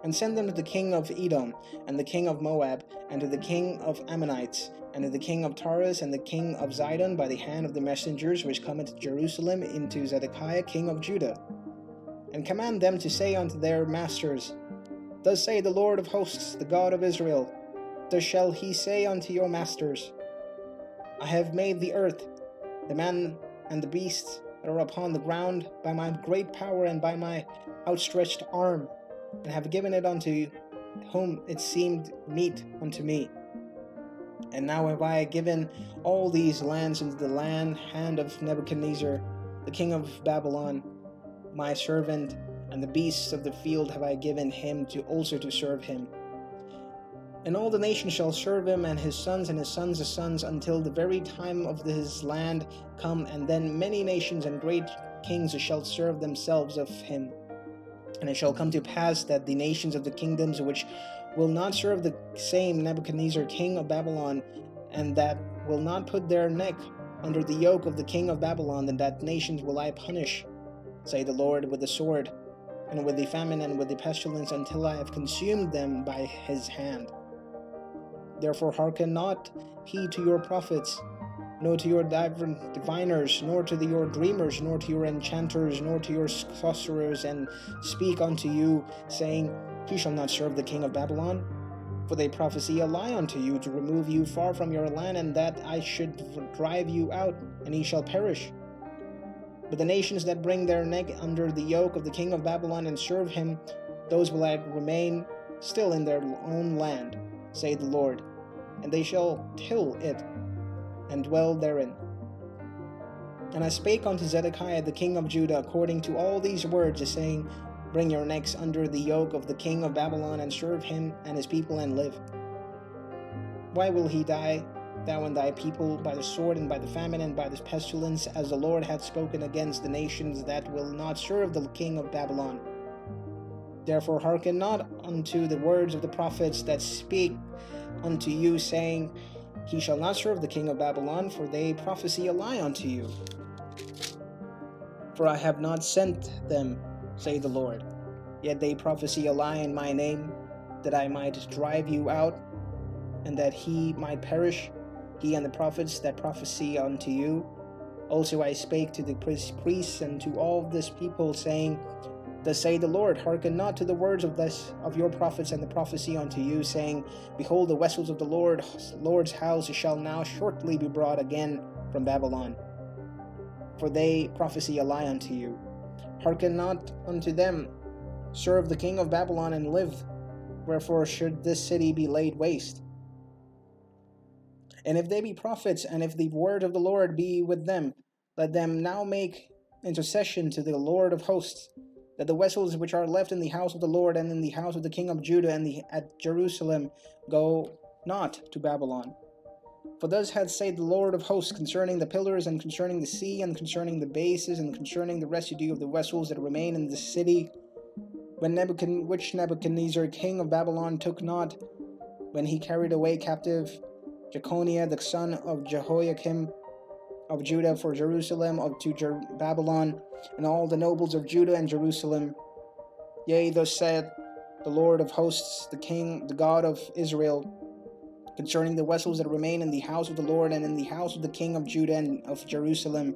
Speaker 2: and send them to the king of Edom, and the king of Moab, and to the king of Ammonites, and to the king of Taurus, and the king of Zidon, by the hand of the messengers which come into Jerusalem, into Zedekiah king of Judah. And command them to say unto their masters, Thus saith the Lord of hosts, the God of Israel, Thus shall he say unto your masters, I have made the earth, the man and the beasts that are upon the ground, by my great power and by my outstretched arm, and have given it unto whom it seemed meet unto me. And now have I given all these lands into the hand of Nebuchadnezzar, the king of Babylon, my servant, and the beasts of the field have I given him also to serve him. And all the nations shall serve him, and his sons' sons, until the very time of his land come, and then many nations and great kings shall serve themselves of him. And it shall come to pass that the nations of the kingdoms which will not serve the same Nebuchadnezzar king of Babylon, and that will not put their neck under the yoke of the king of Babylon, then that nations will I punish, say the Lord, with the sword, and with the famine, and with the pestilence, until I have consumed them by his hand. Therefore hearken not heed to your prophets, nor to your diviners, nor to your dreamers, nor to your enchanters, nor to your sorcerers, and speak unto you, saying, He shall not serve the king of Babylon. For they prophesy a lie unto you, to remove you far from your land, and that I should drive you out, and ye shall perish. But the nations that bring their neck under the yoke of the king of Babylon and serve him, those will I remain still in their own land, saith the Lord, and they shall till it, and dwell therein. And I spake unto Zedekiah the king of Judah according to all these words, saying, Bring your necks under the yoke of the king of Babylon, and serve him and his people, and live. Why will he die, thou and thy people, by the sword, and by the famine, and by the pestilence, as the Lord hath spoken against the nations that will not serve the king of Babylon? Therefore hearken not unto the words of the prophets that speak unto you, saying, He shall not serve the king of Babylon, for they prophesy a lie unto you. For I have not sent them, saith the Lord, yet they prophesy a lie in my name, that I might drive you out, and that he might perish, he and the prophets that prophesy unto you. Also I spake to the priests and to all this people, saying, Thus saith the Lord, hearken not to the words of your prophets and the prophecy unto you, saying, Behold, the vessels of the Lord's house shall now shortly be brought again from Babylon. For they prophesy a lie unto you. Hearken not unto them. Serve the king of Babylon and live. Wherefore should this city be laid waste? And if they be prophets, and if the word of the Lord be with them, let them now make intercession to the Lord of hosts, that the vessels which are left in the house of the Lord and in the house of the king of Judah and at Jerusalem go not to Babylon. For thus hath said the Lord of hosts concerning the pillars, and concerning the sea, and concerning the bases, and concerning the residue of the vessels that remain in the city, which Nebuchadnezzar king of Babylon took not, when he carried away captive Jeconiah the son of Jehoiakim of Judah for Jerusalem to Babylon, and all the nobles of Judah and Jerusalem. Yea, thus said the Lord of hosts, the King, the God of Israel, concerning the vessels that remain in the house of the Lord and in the house of the king of Judah and of Jerusalem.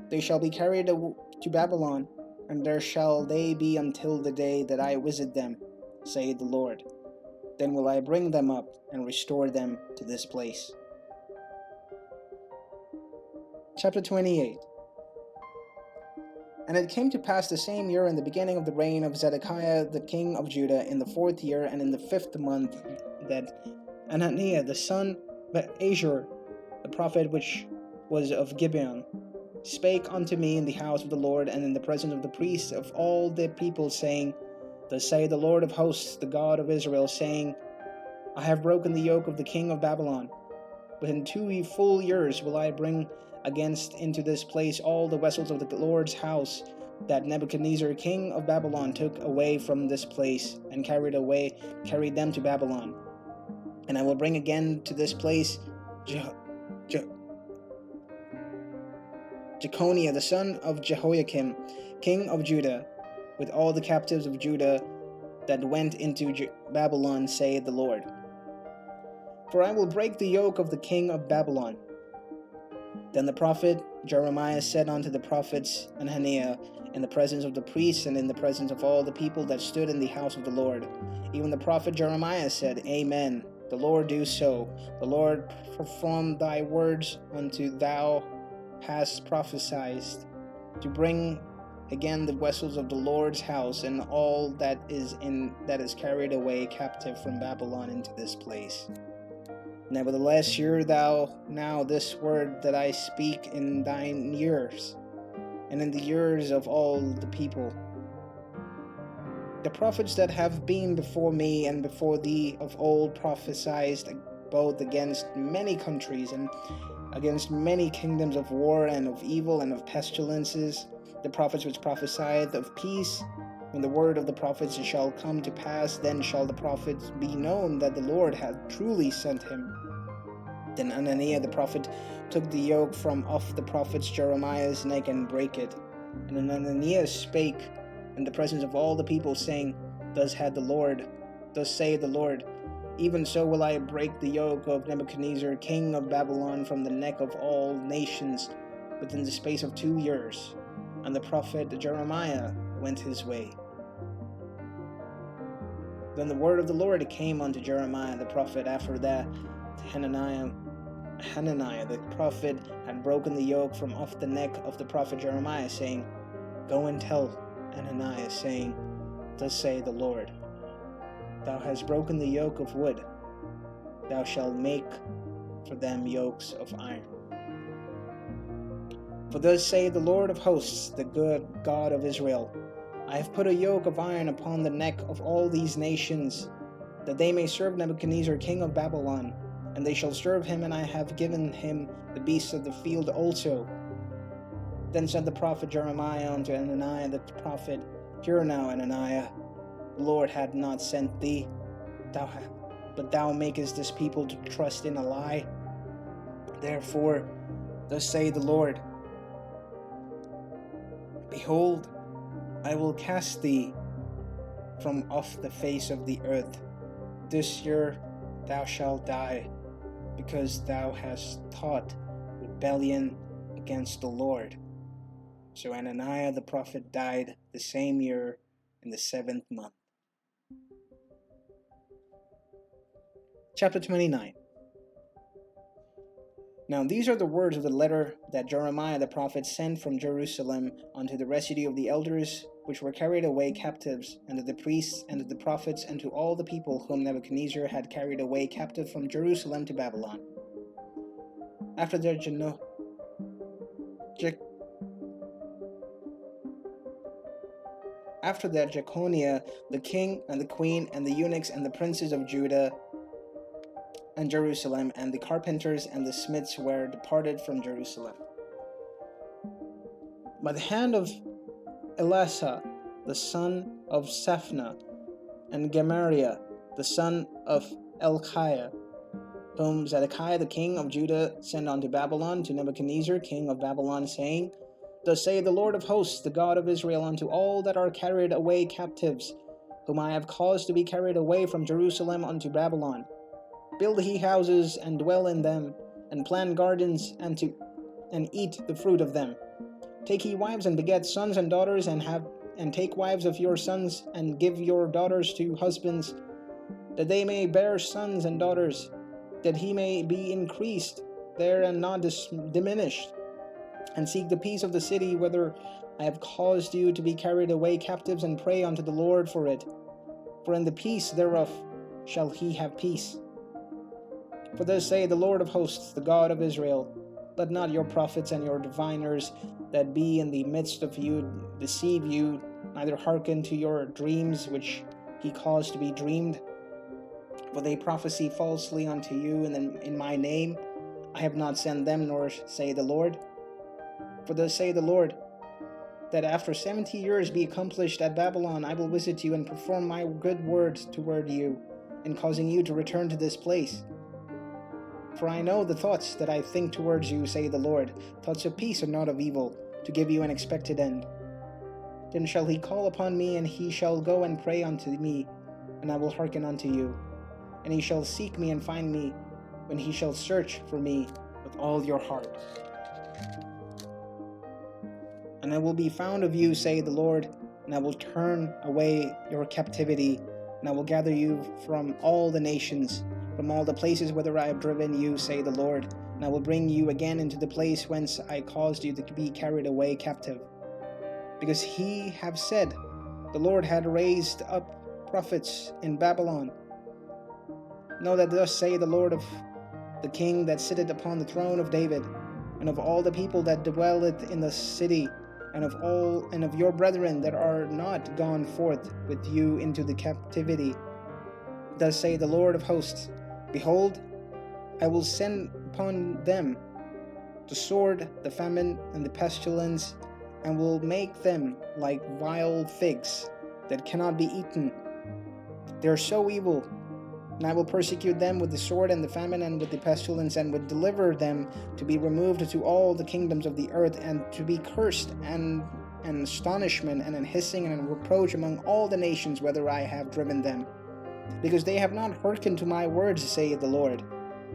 Speaker 2: They shall be carried to Babylon, and there shall they be until the day that I visit them, saith the Lord. Then will I bring them up and restore them to this place. Chapter 28. And it came to pass the same year in the beginning of the reign of Zedekiah the king of Judah, in the 4th year and in the 5th month, that Ananiah the son of Azur, the prophet which was of Gibeon, spake unto me in the house of the Lord and in the presence of the priests of all the people, saying, Thus saith the Lord of hosts, the God of Israel, saying, I have broken the yoke of the king of Babylon. Within 2 full years will I bring against into this place all the vessels of the Lord's house that Nebuchadnezzar king of Babylon took away from this place, and carried them to Babylon. And I will bring again to this place Jeconiah the son of Jehoiakim, king of Judah, with all the captives of Judah that went into Babylon, saith the Lord. For I will break the yoke of the king of Babylon. Then the prophet Jeremiah said unto the prophets Hananiah, in the presence of the priests and in the presence of all the people that stood in the house of the Lord, even the prophet Jeremiah said, Amen. The Lord do so. The Lord perform thy words unto thou hast prophesied, to bring again the vessels of the Lord's house and all that is carried away captive from Babylon into this place. Nevertheless, hear thou now this word that I speak in thine ears, and in the ears of all the people. The prophets that have been before me and before thee of old prophesied both against many countries and against many kingdoms of war and of evil and of pestilences. The prophets which prophesied of peace, when the word of the prophets shall come to pass, then shall the prophets be known that the Lord hath truly sent him. Then Ananiah the prophet took the yoke from off the prophet Jeremiah's neck and brake it. And Ananiah spake in the presence of all the people, saying, Thus saith the Lord, even so will I break the yoke of Nebuchadnezzar king of Babylon from the neck of all nations within the space of 2 years. And the prophet Jeremiah went his way. Then the word of the Lord came unto Jeremiah the prophet after that Hananiah the prophet had broken the yoke from off the neck of the prophet Jeremiah, saying, Go and tell Hananiah, saying, Thus saith the Lord, Thou hast broken the yoke of wood, thou shalt make for them yokes of iron. For thus saith the Lord of hosts, the good God of Israel, I have put a yoke of iron upon the neck of all these nations, that they may serve Nebuchadnezzar king of Babylon, and they shall serve him, and I have given him the beasts of the field also. Then said the prophet Jeremiah unto Hananiah the prophet, Hear now, Hananiah, the Lord hath not sent thee, but thou makest this people to trust in a lie. Therefore, thus saith the Lord, Behold, I will cast thee from off the face of the earth. This year thou shalt die, because thou hast taught rebellion against the Lord. So Hananiah the prophet died the same year in the 7th month. Chapter 29. Now these are the words of the letter that Jeremiah the prophet sent from Jerusalem unto the residue of the elders which were carried away captives, and to the priests, and to the prophets, and to all the people whom Nebuchadnezzar had carried away captive from Jerusalem to Babylon. After their Jeconiah, the king and the queen and the eunuchs and the princes of Judah and Jerusalem, and the carpenters and the smiths were departed from Jerusalem. By the hand of Elasah, the son of Shaphnah, and Gemariah, the son of Elkiah, whom Zedekiah the king of Judah sent unto Babylon to Nebuchadnezzar king of Babylon, saying, Thus saith the Lord of hosts, the God of Israel, unto all that are carried away captives, whom I have caused to be carried away from Jerusalem unto Babylon. Build he houses and dwell in them, and plant gardens and eat the fruit of them. Take ye wives and beget sons and daughters, and take wives of your sons and give your daughters to husbands, that they may bear sons and daughters, that he may be increased there and not diminished. And seek the peace of the city, whither I have caused you to be carried away captives, and pray unto the Lord for it. For in the peace thereof shall he have peace. For thus saith the Lord of hosts, the God of Israel, let not your prophets and your diviners that be in the midst of you deceive you, neither hearken to your dreams which he caused to be dreamed. For they prophesy falsely unto you in my name. I have not sent them, nor say the Lord. For thus saith the Lord, that after 70 years be accomplished at Babylon, I will visit you and perform my good word toward you, in causing you to return to this place. For I know the thoughts that I think towards you, say the Lord, thoughts of peace and not of evil, to give you an expected end. Then shall he call upon me, and he shall go and pray unto me, and I will hearken unto you. And he shall seek me and find me, when he shall search for me with all your heart. And I will be found of you, say the Lord, and I will turn away your captivity, and I will gather you from all the nations, from all the places whither I have driven you, say the Lord, and I will bring you again into the place whence I caused you to be carried away captive. Because he have said, the Lord had raised up prophets in Babylon. Know that thus say the Lord of the King that sitteth upon the throne of David, and of all the people that dwelleth in the city, and of your brethren that are not gone forth with you into the captivity. Thus say the Lord of hosts, behold, I will send upon them the sword, the famine, and the pestilence, and will make them like wild figs that cannot be eaten. They are so evil, and I will persecute them with the sword and the famine and with the pestilence, and will deliver them to be removed to all the kingdoms of the earth, and to be cursed and astonishment and an hissing and a reproach among all the nations whither I have driven them. Because they have not hearkened to my words, saith the Lord,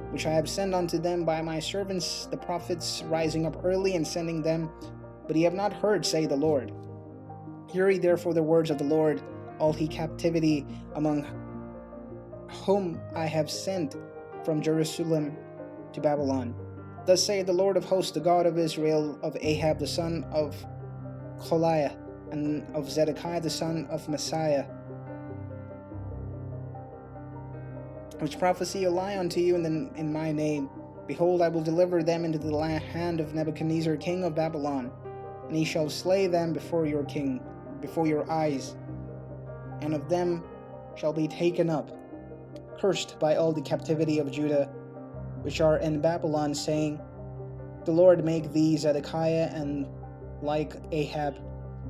Speaker 2: which I have sent unto them by my servants the prophets, rising up early and sending them, but ye have not heard, saith the Lord. Hear ye therefore the words of the Lord, all he captivity among whom I have sent from Jerusalem to Babylon. Thus saith the Lord of hosts, the God of Israel, of Ahab the son of Koliah, and of Zedekiah the son of Messiah, which prophesy a lie unto you in my name. Behold, I will deliver them into the hand of Nebuchadnezzar king of Babylon, and he shall slay them before your king, before your eyes, and of them shall be taken up, cursed by all the captivity of Judah, which are in Babylon, saying, the Lord make thee Zedekiah, and like Ahab,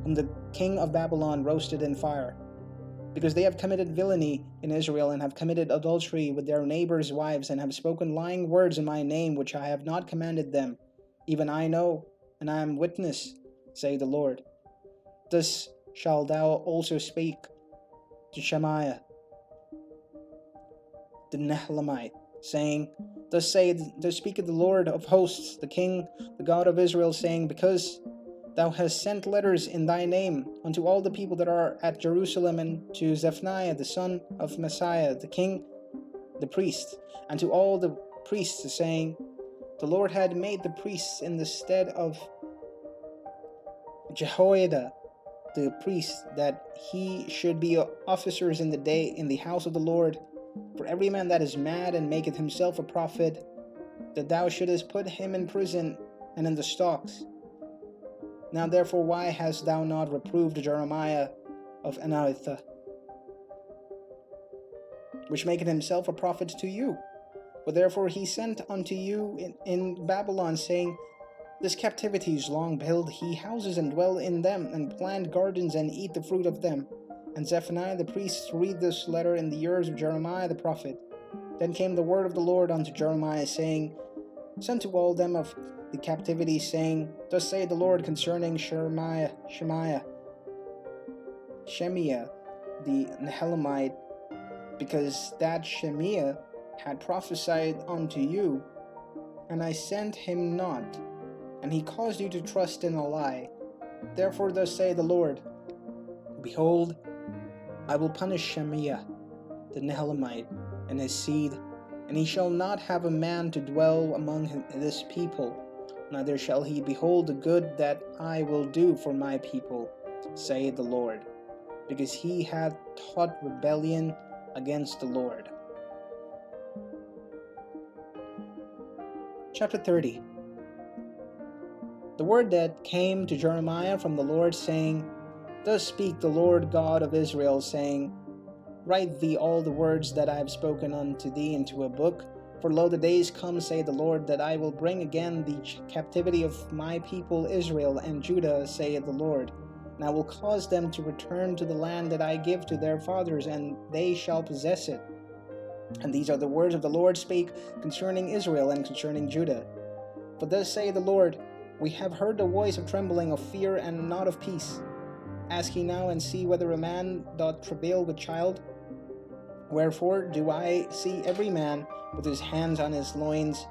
Speaker 2: whom the king of Babylon roasted in fire. Because they have committed villainy in Israel, and have committed adultery with their neighbors' wives, and have spoken lying words in my name, which I have not commanded them. Even I know, and I am witness, say the Lord. Thus shalt thou also speak to Shemaiah the Nehelamite, saying, Thus speaketh the Lord of hosts, the King, the God of Israel, saying, because thou hast sent letters in thy name unto all the people that are at Jerusalem, and to Zephaniah the son of Messiah, the king, the priest, and to all the priests, saying, the Lord had made the priests in the stead of Jehoiada the priest, that he should be officers in the house of the Lord. For every man that is mad and maketh himself a prophet, that thou shouldest put him in prison and in the stocks. Now therefore why hast thou not reproved Jeremiah of Anathoth, which maketh himself a prophet to you? For therefore he sent unto you in Babylon, saying, this captivity is long. Build he houses and dwell in them, and plant gardens and eat the fruit of them. And Zephaniah the priest read this letter in the ears of Jeremiah the prophet. Then came the word of the Lord unto Jeremiah, saying, send to all them of the captivity, saying, thus saith the Lord concerning Shemaiah the Nehelamite, because that Shemaiah had prophesied unto you, and I sent him not, and he caused you to trust in a lie. Therefore thus saith the Lord, Behold, I will punish Shemaiah the Nehelamite and his seed, and he shall not have a man to dwell among this people, neither shall he behold the good that I will do for my people, saith the Lord, because he hath taught rebellion against the Lord. Chapter 30. The word that came to Jeremiah from the Lord, saying, Thus speak the Lord God of Israel, saying, Write thee all the words that I have spoken unto thee into a book, for lo, the days come, saith the Lord, that I will bring again the captivity of my people Israel and Judah, saith the Lord. And I will cause them to return to the land that I give to their fathers, and they shall possess it. And these are the words of the Lord spake concerning Israel and concerning Judah. For thus saith the Lord, We have heard the voice of trembling, of fear, and not of peace. Ask ye now, and see whether a man doth travail with child? Wherefore do I see every man with his hands on his loins,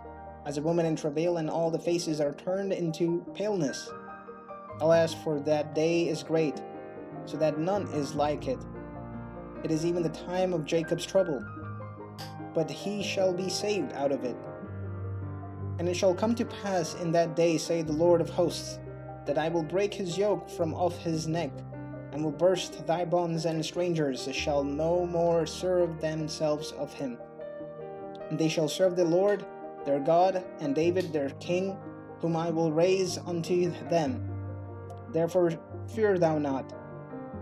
Speaker 2: as a woman in travail, and all the faces are turned into paleness. Alas, for that day is great, so that none is like it. It is even the time of Jacob's trouble, but he shall be saved out of it. And it shall come to pass in that day, saith the Lord of hosts, that I will break his yoke from off his neck, and will burst thy bonds, and strangers shall no more serve themselves of him. And they shall serve the Lord their God, and David their king, whom I will raise unto them. Therefore fear thou not,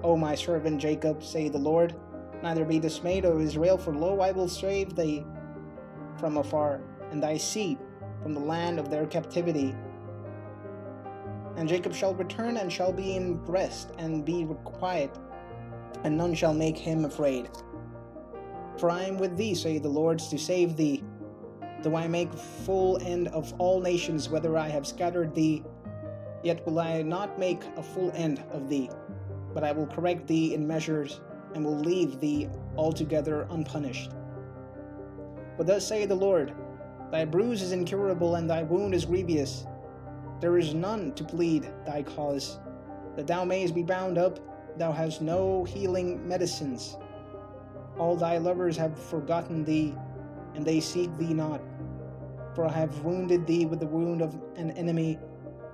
Speaker 2: O my servant Jacob, saith the Lord, neither be dismayed, O Israel, for lo, I will save thee from afar, and thy seed from the land of their captivity. And Jacob shall return, and shall be in rest, and be quiet, and none shall make him afraid. For I am with thee, saith the Lord, to save thee. Though I make full end of all nations, whether I have scattered thee, yet will I not make a full end of thee, but I will correct thee in measures, and will leave thee altogether unpunished. But thus saith the Lord, Thy bruise is incurable, and thy wound is grievous. There is none to plead thy cause, that thou mayest be bound up. Thou hast no healing medicines. All thy lovers have forgotten thee, and they seek thee not. For I have wounded thee with the wound of an enemy,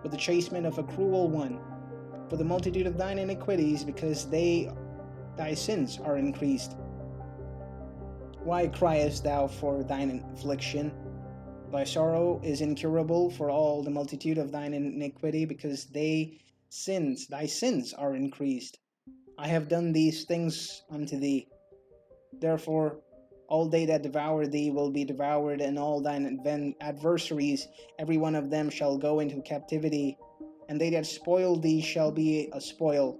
Speaker 2: with the chastisement of a cruel one, for the multitude of thine iniquities, because thy sins are increased. Why criest thou for thine affliction? Thy sorrow is incurable for all the multitude of thine iniquity, because thy sins are increased. I have done these things unto thee. Therefore all they that devour thee will be devoured, and all thine adversaries, every one of them, shall go into captivity. And they that spoil thee shall be a spoil,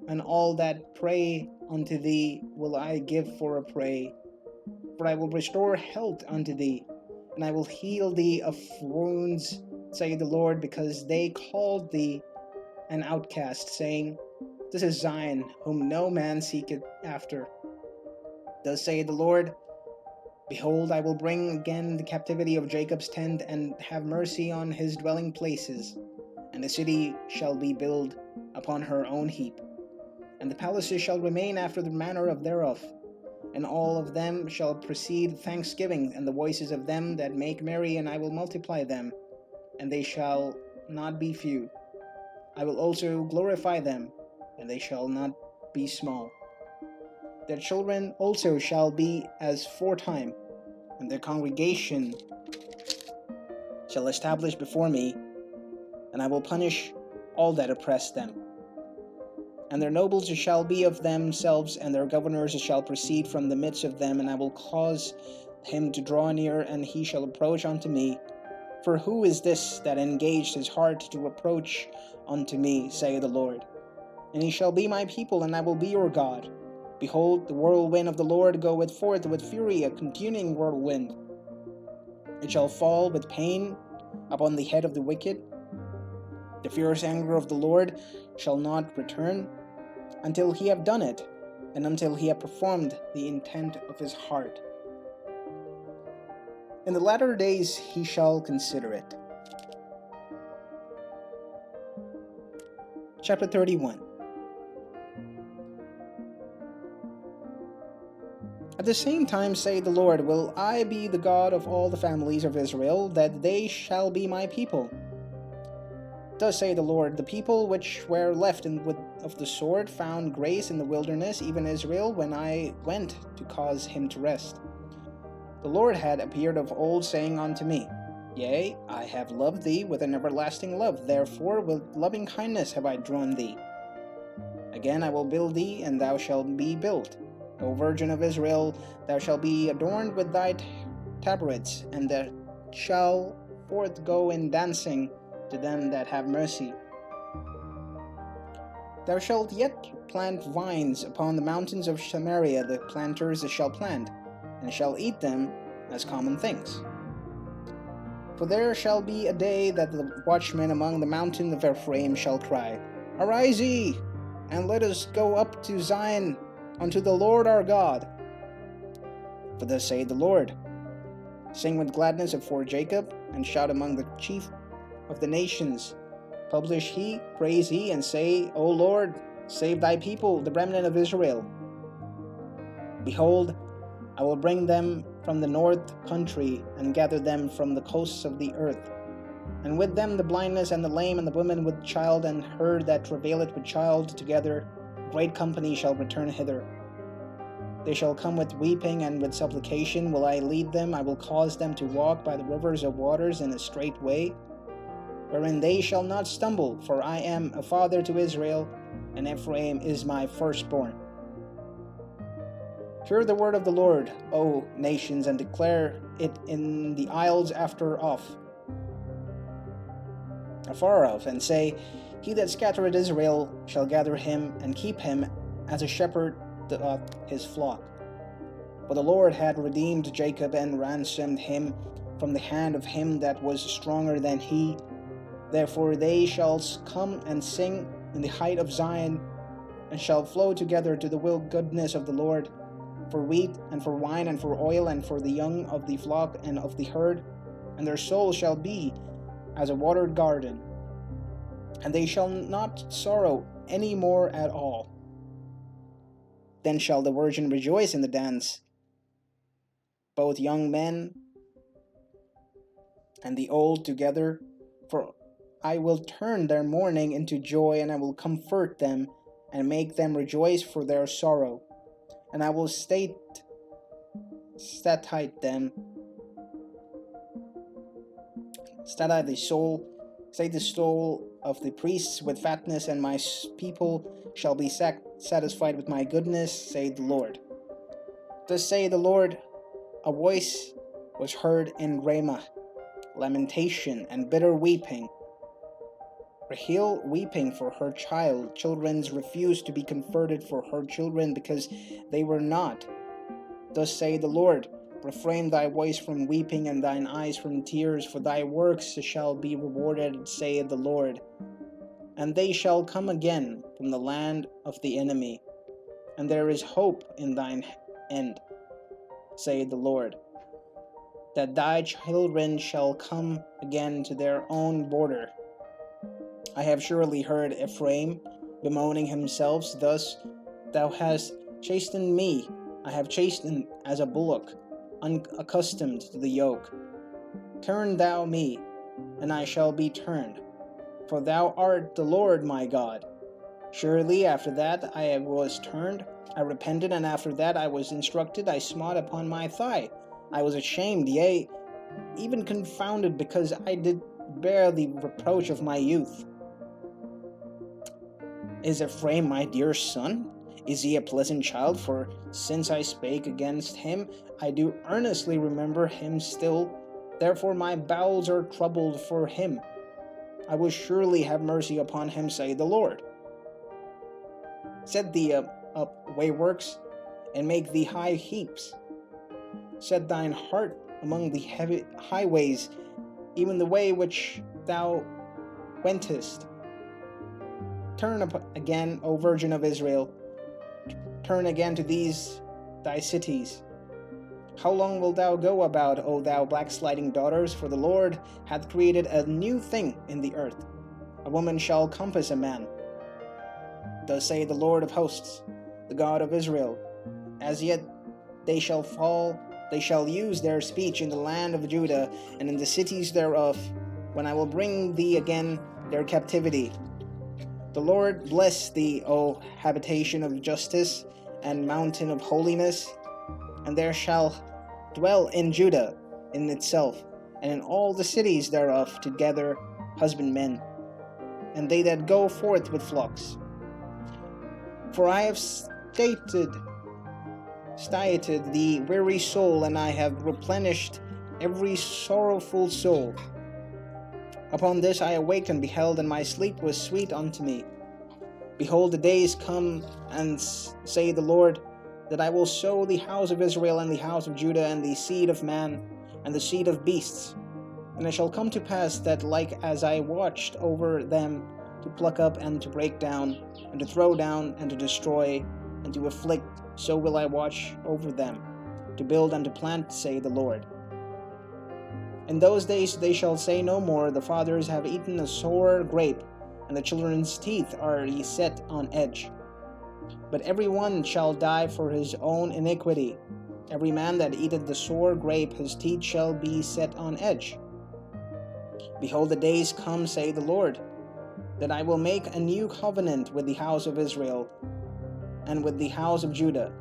Speaker 2: and all that prey unto thee will I give for a prey. For I will restore health unto thee, and I will heal thee of wounds, saith the Lord, because they called thee an outcast, saying, This is Zion, whom no man seeketh after. Thus saith the Lord, Behold, I will bring again the captivity of Jacob's tent, and have mercy on his dwelling places. And the city shall be built upon her own heap, and the palaces shall remain after the manner of thereof. And all of them shall precede thanksgiving, and the voices of them that make merry, and I will multiply them, and they shall not be few. I will also glorify them, and they shall not be small. Their children also shall be as foretime, and their congregation shall establish before me, and I will punish all that oppress them. And their nobles shall be of themselves, and their governors shall proceed from the midst of them, and I will cause him to draw near, and he shall approach unto me. For who is this that engaged his heart to approach unto me, saith the Lord? And he shall be my people, and I will be your God. Behold, the whirlwind of the Lord goeth forth with fury, a continuing whirlwind. It shall fall with pain upon the head of the wicked. The fierce anger of the Lord shall not return, until he have done it, and until he have performed the intent of his heart. In the latter days he shall consider it. Chapter 31. At the same time, say the Lord, will I be the God of all the families of Israel, that they shall be my people. Thus say the Lord, the people which were left of the sword found grace in the wilderness, even Israel, when I went to cause him to rest. The Lord had appeared of old, saying unto me, Yea, I have loved thee with an everlasting love, therefore with loving kindness have I drawn thee. Again I will build thee, and thou shalt be built. O Virgin of Israel, thou shalt be adorned with thy tabrets, and thou shalt forth go in dancing to them that have mercy. Thou shalt yet plant vines upon the mountains of Samaria, the planters shall plant, and shall eat them as common things. For there shall be a day that the watchmen among the mountain of Ephraim shall cry, Arise ye, and let us go up to Zion, unto the Lord our God. For thus saith the Lord, Sing with gladness afore Jacob, and shout among the chief of the nations. Publish he, praise he, and say, O Lord, save thy people, the remnant of Israel. Behold, I will bring them from the north country, and gather them from the coasts of the earth. And with them the blindness, and the lame, and the woman with child, and her that travaileth with child together, a great company shall return hither. They shall come with weeping, and with supplication will I lead them. I will cause them to walk by the rivers of waters in a straight way, wherein they shall not stumble, for I am a father to Israel, and Ephraim is my firstborn. Hear the word of the Lord, O nations, and declare it in the isles afar off, and say, He that scattereth Israel shall gather him, and keep him as a shepherd doth his flock. For the Lord had redeemed Jacob, and ransomed him from the hand of him that was stronger than he. Therefore they shall come and sing in the height of Zion, and shall flow together to the goodness of the Lord, for wheat, and for wine, and for oil, and for the young of the flock and of the herd. And their soul shall be as a watered garden, and they shall not sorrow any more at all. Then shall the virgin rejoice in the dance, both young men and the old together, for I will turn their mourning into joy, and I will comfort them, and make them rejoice for their sorrow. And I will satiate the soul of the priests with fatness, and my people shall be satisfied with my goodness, saith the Lord. Thus saith the Lord, a voice was heard in Ramah, lamentation and bitter weeping, Rahel weeping for her child. Children refused to be comforted for her children, because they were not. Thus saith the Lord, refrain thy voice from weeping, and thine eyes from tears, for thy works shall be rewarded, saith the Lord. And they shall come again from the land of the enemy, and there is hope in thine end, saith the Lord, that thy children shall come again to their own border. I have surely heard Ephraim bemoaning himself thus, Thou hast chastened me, I have chastened as a bullock, unaccustomed to the yoke. Turn thou me, and I shall be turned, for thou art the Lord my God. Surely after that I was turned, I repented, and after that I was instructed, I smote upon my thigh. I was ashamed, yea, even confounded, because I did bear the reproach of my youth. Is Ephraim my dear son? Is he a pleasant child? For since I spake against him, I do earnestly remember him still. Therefore my bowels are troubled for him. I will surely have mercy upon him, saith the Lord. Set thee up wayworks, and make thee high heaps. Set thine heart among the heavy highways, even the way which thou wentest. Turn again, O Virgin of Israel, turn again to these thy cities. How long wilt thou go about, O thou backsliding daughters? For the Lord hath created a new thing in the earth. A woman shall compass a man. Thus saith the Lord of hosts, the God of Israel. As yet they shall fall, they shall use their speech in the land of Judah and in the cities thereof, when I will bring thee again their captivity. The Lord bless thee, O habitation of justice and mountain of holiness, and there shall dwell in Judah in itself, and in all the cities thereof together husbandmen, and they that go forth with flocks. For I have stieted the weary soul, and I have replenished every sorrowful soul. Upon this I awaked and beheld, and my sleep was sweet unto me. Behold, the days come, and say the Lord, that I will sow the house of Israel and the house of Judah and the seed of man and the seed of beasts. And it shall come to pass that like as I watched over them to pluck up and to break down, and to throw down and to destroy and to afflict, so will I watch over them, to build and to plant, say the Lord. In those days they shall say no more, the fathers have eaten a sour grape, and the children's teeth are set on edge. But every one shall die for his own iniquity. Every man that eateth the sour grape, his teeth shall be set on edge. Behold, the days come, say the Lord, that I will make a new covenant with the house of Israel and with the house of Judah,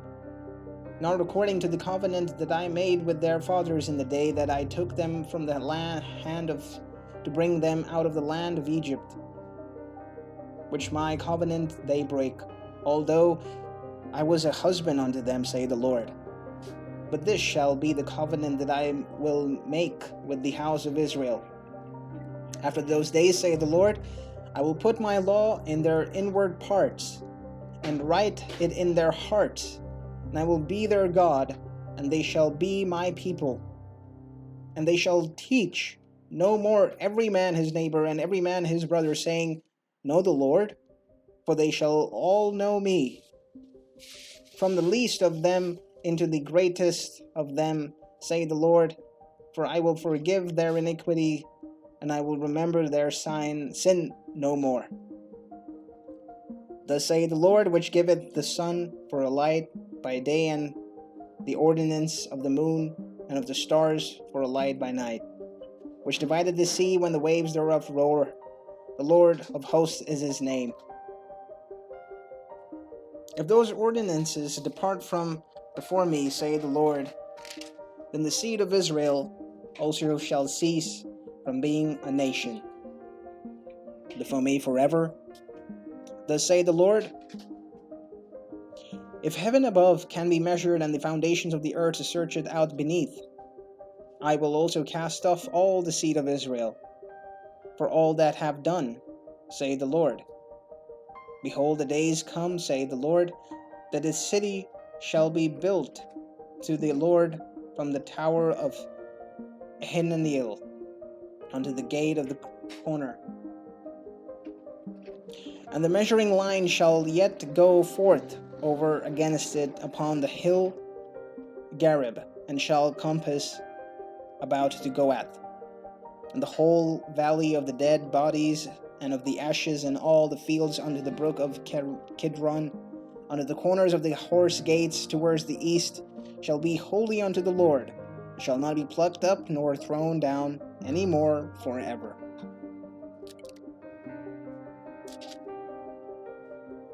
Speaker 2: not according to the covenant that I made with their fathers in the day that I took them from the hand to bring them out of the land of Egypt, which my covenant they break, although I was a husband unto them, say the Lord. But this shall be the covenant that I will make with the house of Israel. After those days, say the Lord, I will put my law in their inward parts, and write it in their hearts, and I will be their God, and they shall be my people. And they shall teach no more every man his neighbor and every man his brother, saying, Know the Lord, for they shall all know me, from the least of them into the greatest of them, say the Lord, for I will forgive their iniquity, and I will remember their sin no more. Thus saith the Lord, which giveth the sun for a light by day, and the ordinance of the moon and of the stars for a light by night, which divided the sea when the waves thereof roar. The Lord of hosts is his name. If those ordinances depart from before me, say the Lord, then the seed of Israel also shall cease from being a nation before me forever. Thus say the Lord, if heaven above can be measured, and the foundations of the earth searched out beneath, I will also cast off all the seed of Israel, for all that have done, say the Lord. Behold, the days come, say the Lord, that this city shall be built to the Lord from the tower of Hinaneel unto the gate of the corner. And the measuring line shall yet go forth over against it upon the hill Gareb, and shall compass about to go at. And the whole valley of the dead bodies and of the ashes, and all the fields under the brook of Kidron, under the corners of the horse gates towards the east, shall be holy unto the Lord, and shall not be plucked up nor thrown down any more forever.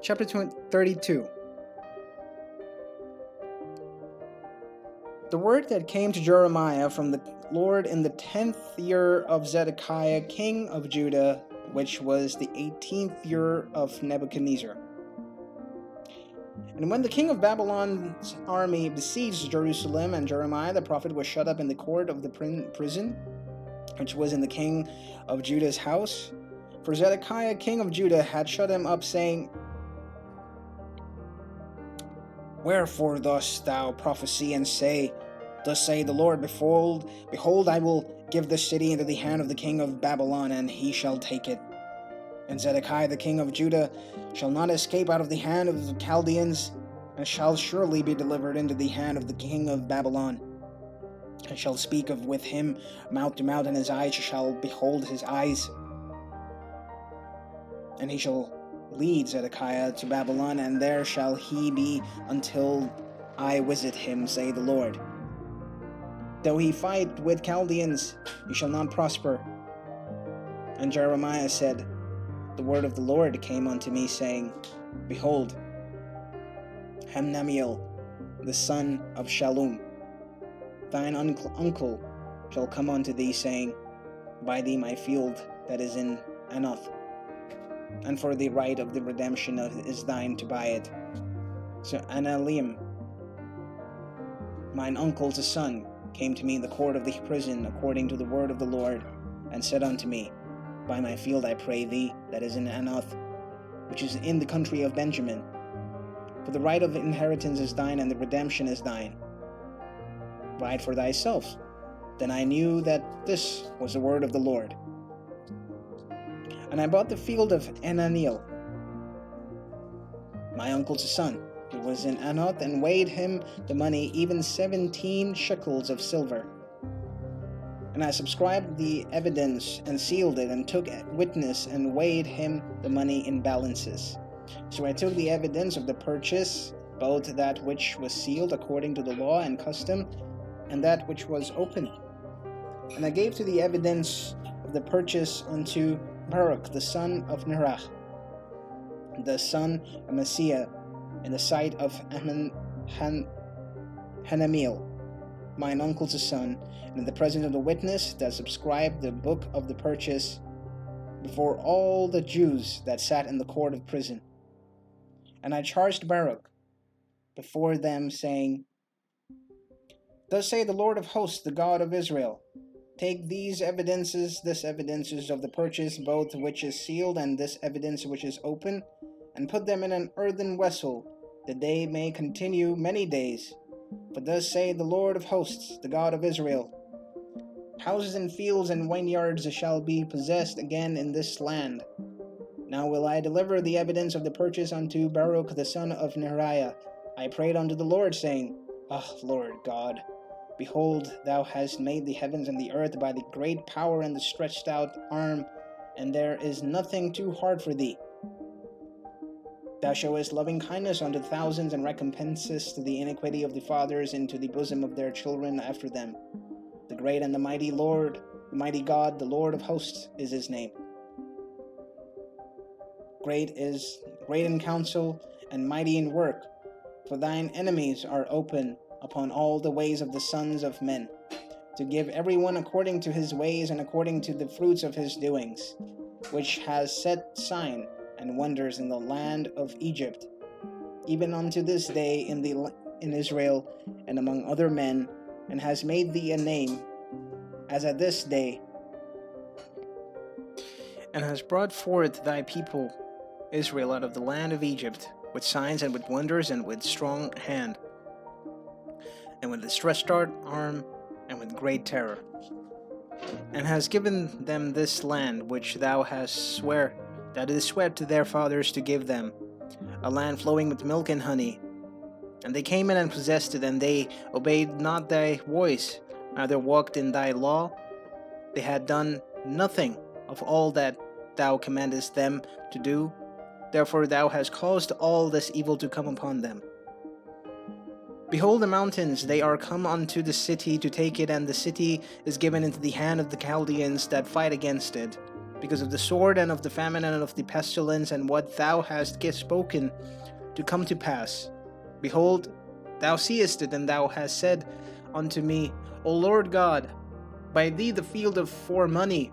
Speaker 2: Chapter 32. The word that came to Jeremiah from the Lord in the 10th year of Zedekiah, king of Judah, which was the 18th year of Nebuchadnezzar. And when the king of Babylon's army besieged Jerusalem, and Jeremiah the prophet was shut up in the court of the prison, which was in the king of Judah's house, for Zedekiah king of Judah had shut him up, saying, Wherefore dost thou prophesy and say, Thus saith the Lord, Behold, I will give this city into the hand of the king of Babylon, and he shall take it. And Zedekiah the king of Judah shall not escape out of the hand of the Chaldeans, and shall surely be delivered into the hand of the king of Babylon. I shall speak with him mouth to mouth, and his eyes shall behold his eyes. And he shall lead Zedekiah to Babylon, and there shall he be until I visit him, say the Lord. Though he fight with Chaldeans, he shall not prosper. And Jeremiah said, The word of the Lord came unto me, saying, Behold, Hananiel, the son of Shallum, thine uncle, shall come unto thee, saying, Buy thee my field that is in Anath, and for the right of the redemption is thine to buy it. So Analiam, mine uncle's son, came to me in the court of the prison, according to the word of the Lord, and said unto me, Buy my field, I pray thee, that is in Anath, which is in the country of Benjamin. For the right of inheritance is thine, and the redemption is thine. Buy it for thyself. Then I knew that this was the word of the Lord. And I bought the field of Hananiel, my uncle's son, who was in Anath, and weighed him the money, even 17 shekels of silver. And I subscribed the evidence, and sealed it, and took witness, and weighed him the money in balances. So I took the evidence of the purchase, both that which was sealed according to the law and custom, and that which was open. And I gave to the evidence of the purchase unto Baruch the son of Nerah, the son of Messiah, in the sight of Hanamiel, mine uncle's son, and in the presence of the witness that subscribed the book of the purchase, before all the Jews that sat in the court of prison. And I charged Baruch before them, saying, Thus say the Lord of hosts, the God of Israel, Take this evidence of the purchase, both which is sealed, and this evidence which is open, and put them in an earthen vessel, that they may continue many days. For thus say the Lord of hosts, the God of Israel, Houses and fields and vineyards shall be possessed again in this land. Now will I deliver the evidence of the purchase unto Baruch the son of Neriah. I prayed unto the Lord, saying, Lord God, behold, thou hast made the heavens and the earth by the great power and the stretched out arm, and there is nothing too hard for thee. Thou showest loving kindness unto thousands, and recompensest the iniquity of the fathers into the bosom of their children after them. The great and the mighty Lord, the mighty God, the Lord of hosts is his name. Great in counsel, and mighty in work, for thine enemies are open upon all the ways of the sons of men, to give everyone according to his ways and according to the fruits of his doings, which has set sign and wonders in the land of Egypt, even unto this day in Israel and among other men, and has made thee a name, as at this day,
Speaker 1: and has brought forth thy people Israel out of the land of Egypt, with signs and with wonders and with strong hand, and with the stretched out arm, and with great terror, and has given them this land which thou hast swear to their fathers to give them, a land flowing with milk and honey. And they came in and possessed it, and they obeyed not thy voice, neither walked in thy law. They had done nothing of all that thou commandest them to do. Therefore thou hast caused all this evil to come upon them. Behold, the mountains, they are come unto the city to take it, and the city is given into the hand of the Chaldeans that fight against it, because of the sword and of the famine and of the pestilence, and what thou hast spoken to come to pass. Behold, thou seest it, and thou hast said unto me, O Lord God, buy thee the field for money,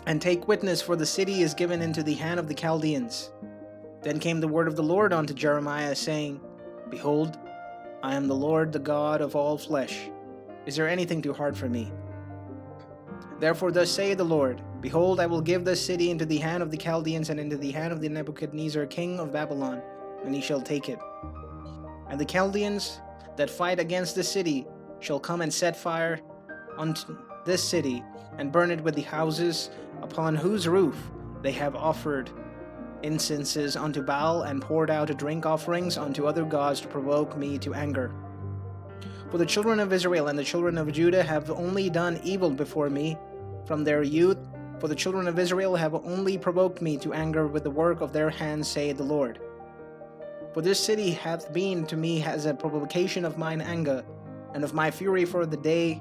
Speaker 1: and take witness, for the city is given into the hand of the Chaldeans. Then came the word of the Lord unto Jeremiah, saying, Behold, I am the Lord, the God of all flesh. Is there anything too hard for me? Therefore thus saith the Lord, Behold, I will give this city into the hand of the Chaldeans, and into the hand of the Nebuchadnezzar king of Babylon, and he shall take it. And the Chaldeans that fight against the city shall come and set fire unto this city, and burn it with the houses upon whose roof they have offered incenses unto Baal, and poured out drink offerings unto other gods to provoke me to anger.
Speaker 2: For the children of Israel and the children of Judah have only done evil before me from their youth. For the children of Israel have only provoked me to anger with the work of their hands, saith the Lord. For this city hath been to me as a provocation of mine anger, and of my fury for the day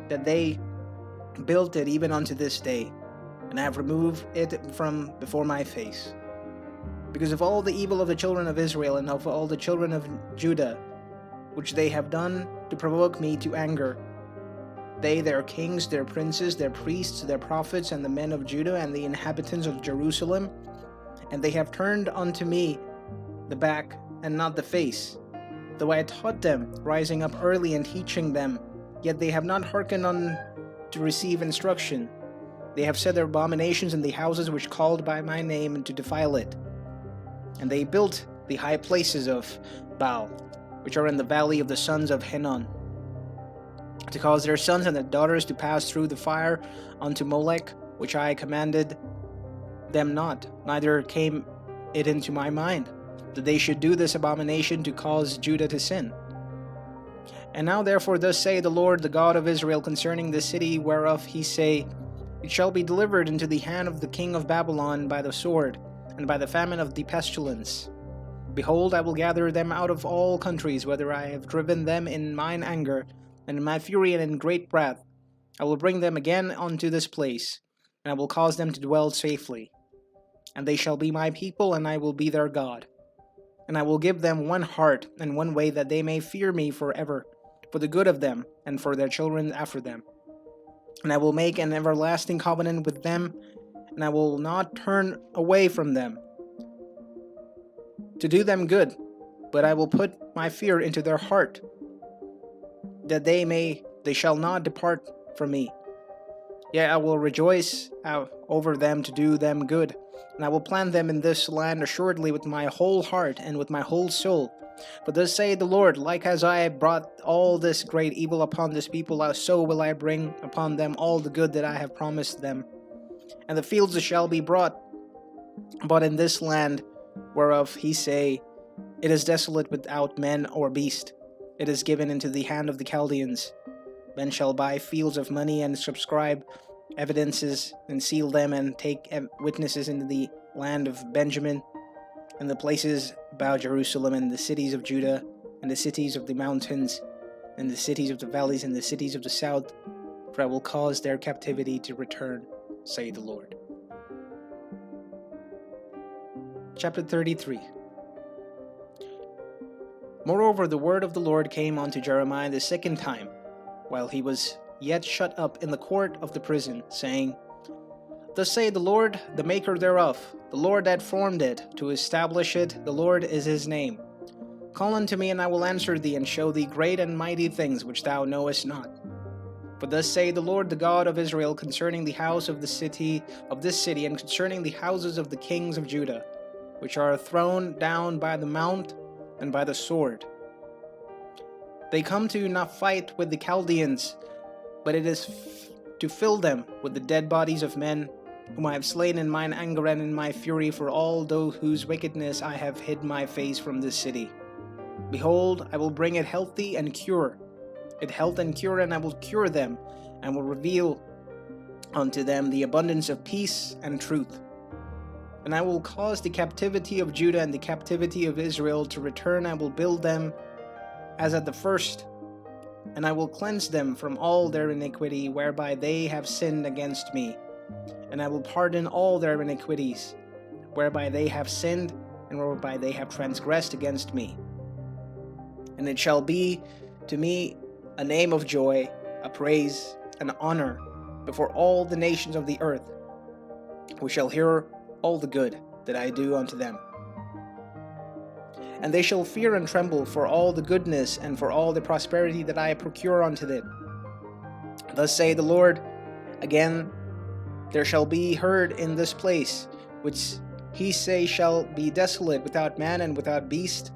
Speaker 2: that they built it, even unto this day. And I have removed it from before my face. Because of all the evil of the children of Israel and of all the children of Judah, which they have done to provoke me to anger, they, their kings, their princes, their priests, their prophets, and the men of Judah, and the inhabitants of Jerusalem, and they have turned unto me the back and not the face. Though I taught them, rising up early and teaching them, yet they have not hearkened on to receive instruction. They have set their abominations in the houses which called by my name, and to defile it. And they built the high places of Baal, which are in the valley of the sons of Hinnom, to cause their sons and their daughters to pass through the fire unto Molech, which I commanded them not, neither came it into my mind, that they should do this abomination to cause Judah to sin. And now therefore thus saith the Lord, the God of Israel, concerning this city whereof he say, It shall be delivered into the hand of the king of Babylon by the sword, and by the famine of the pestilence. Behold, I will gather them out of all countries, whither I have driven them in mine anger, and in my fury and in great wrath. I will bring them again unto this place, and I will cause them to dwell safely. And they shall be my people, and I will be their God. And I will give them one heart and one way, that they may fear me forever, for the good of them, and for their children after them. And I will make an everlasting covenant with them, and I will not turn away from them, to do them good, but I will put my fear into their heart, that they shall not depart from me. Yet I will rejoice over them to do them good, and I will plant them in this land assuredly with my whole heart and with my whole soul. For thus saith the Lord, like as I brought all this great evil upon this people, so will I bring upon them all the good that I have promised them. And the fields shall be bought in this land, whereof he say, It is desolate without man or beast. It is given into the hand of the Chaldeans. Men shall buy fields of money, and subscribe evidences, and seal them, and take witnesses into the land of Benjamin, and the places about Jerusalem, and the cities of Judah, and the cities of the mountains, and the cities of the valleys, and the cities of the south, for I will cause their captivity to return, saith the Lord. Chapter 33. Moreover, the word of the Lord came unto Jeremiah the second time, while he was yet shut up in the court of the prison, saying, Thus saith the Lord, the maker thereof, the Lord that formed it, to establish it, the Lord is his name. Call unto me, and I will answer thee, and show thee great and mighty things which thou knowest not. For thus saith the Lord, the God of Israel, concerning the house of this city, and concerning the houses of the kings of Judah, which are thrown down by the mount and by the sword. They come to not fight with the Chaldeans, but it is to fill them with the dead bodies of men, whom I have slain in mine anger and in my fury, for all those whose wickedness I have hid my face from this city. Behold, I will bring it healthy and cure, and I will cure them, and will reveal unto them the abundance of peace and truth. And I will cause the captivity of Judah and the captivity of Israel to return. I will build them as at the first, and I will cleanse them from all their iniquity whereby they have sinned against me. And I will pardon all their iniquities whereby they have sinned, and whereby they have transgressed against me. And it shall be to me a name of joy, a praise, an honor before all the nations of the earth, who shall hear all the good that I do unto them. And they shall fear and tremble for all the goodness and for all the prosperity that I procure unto them. Thus saith the Lord, again, there shall be heard in this place, which he say shall be desolate without man and without beast,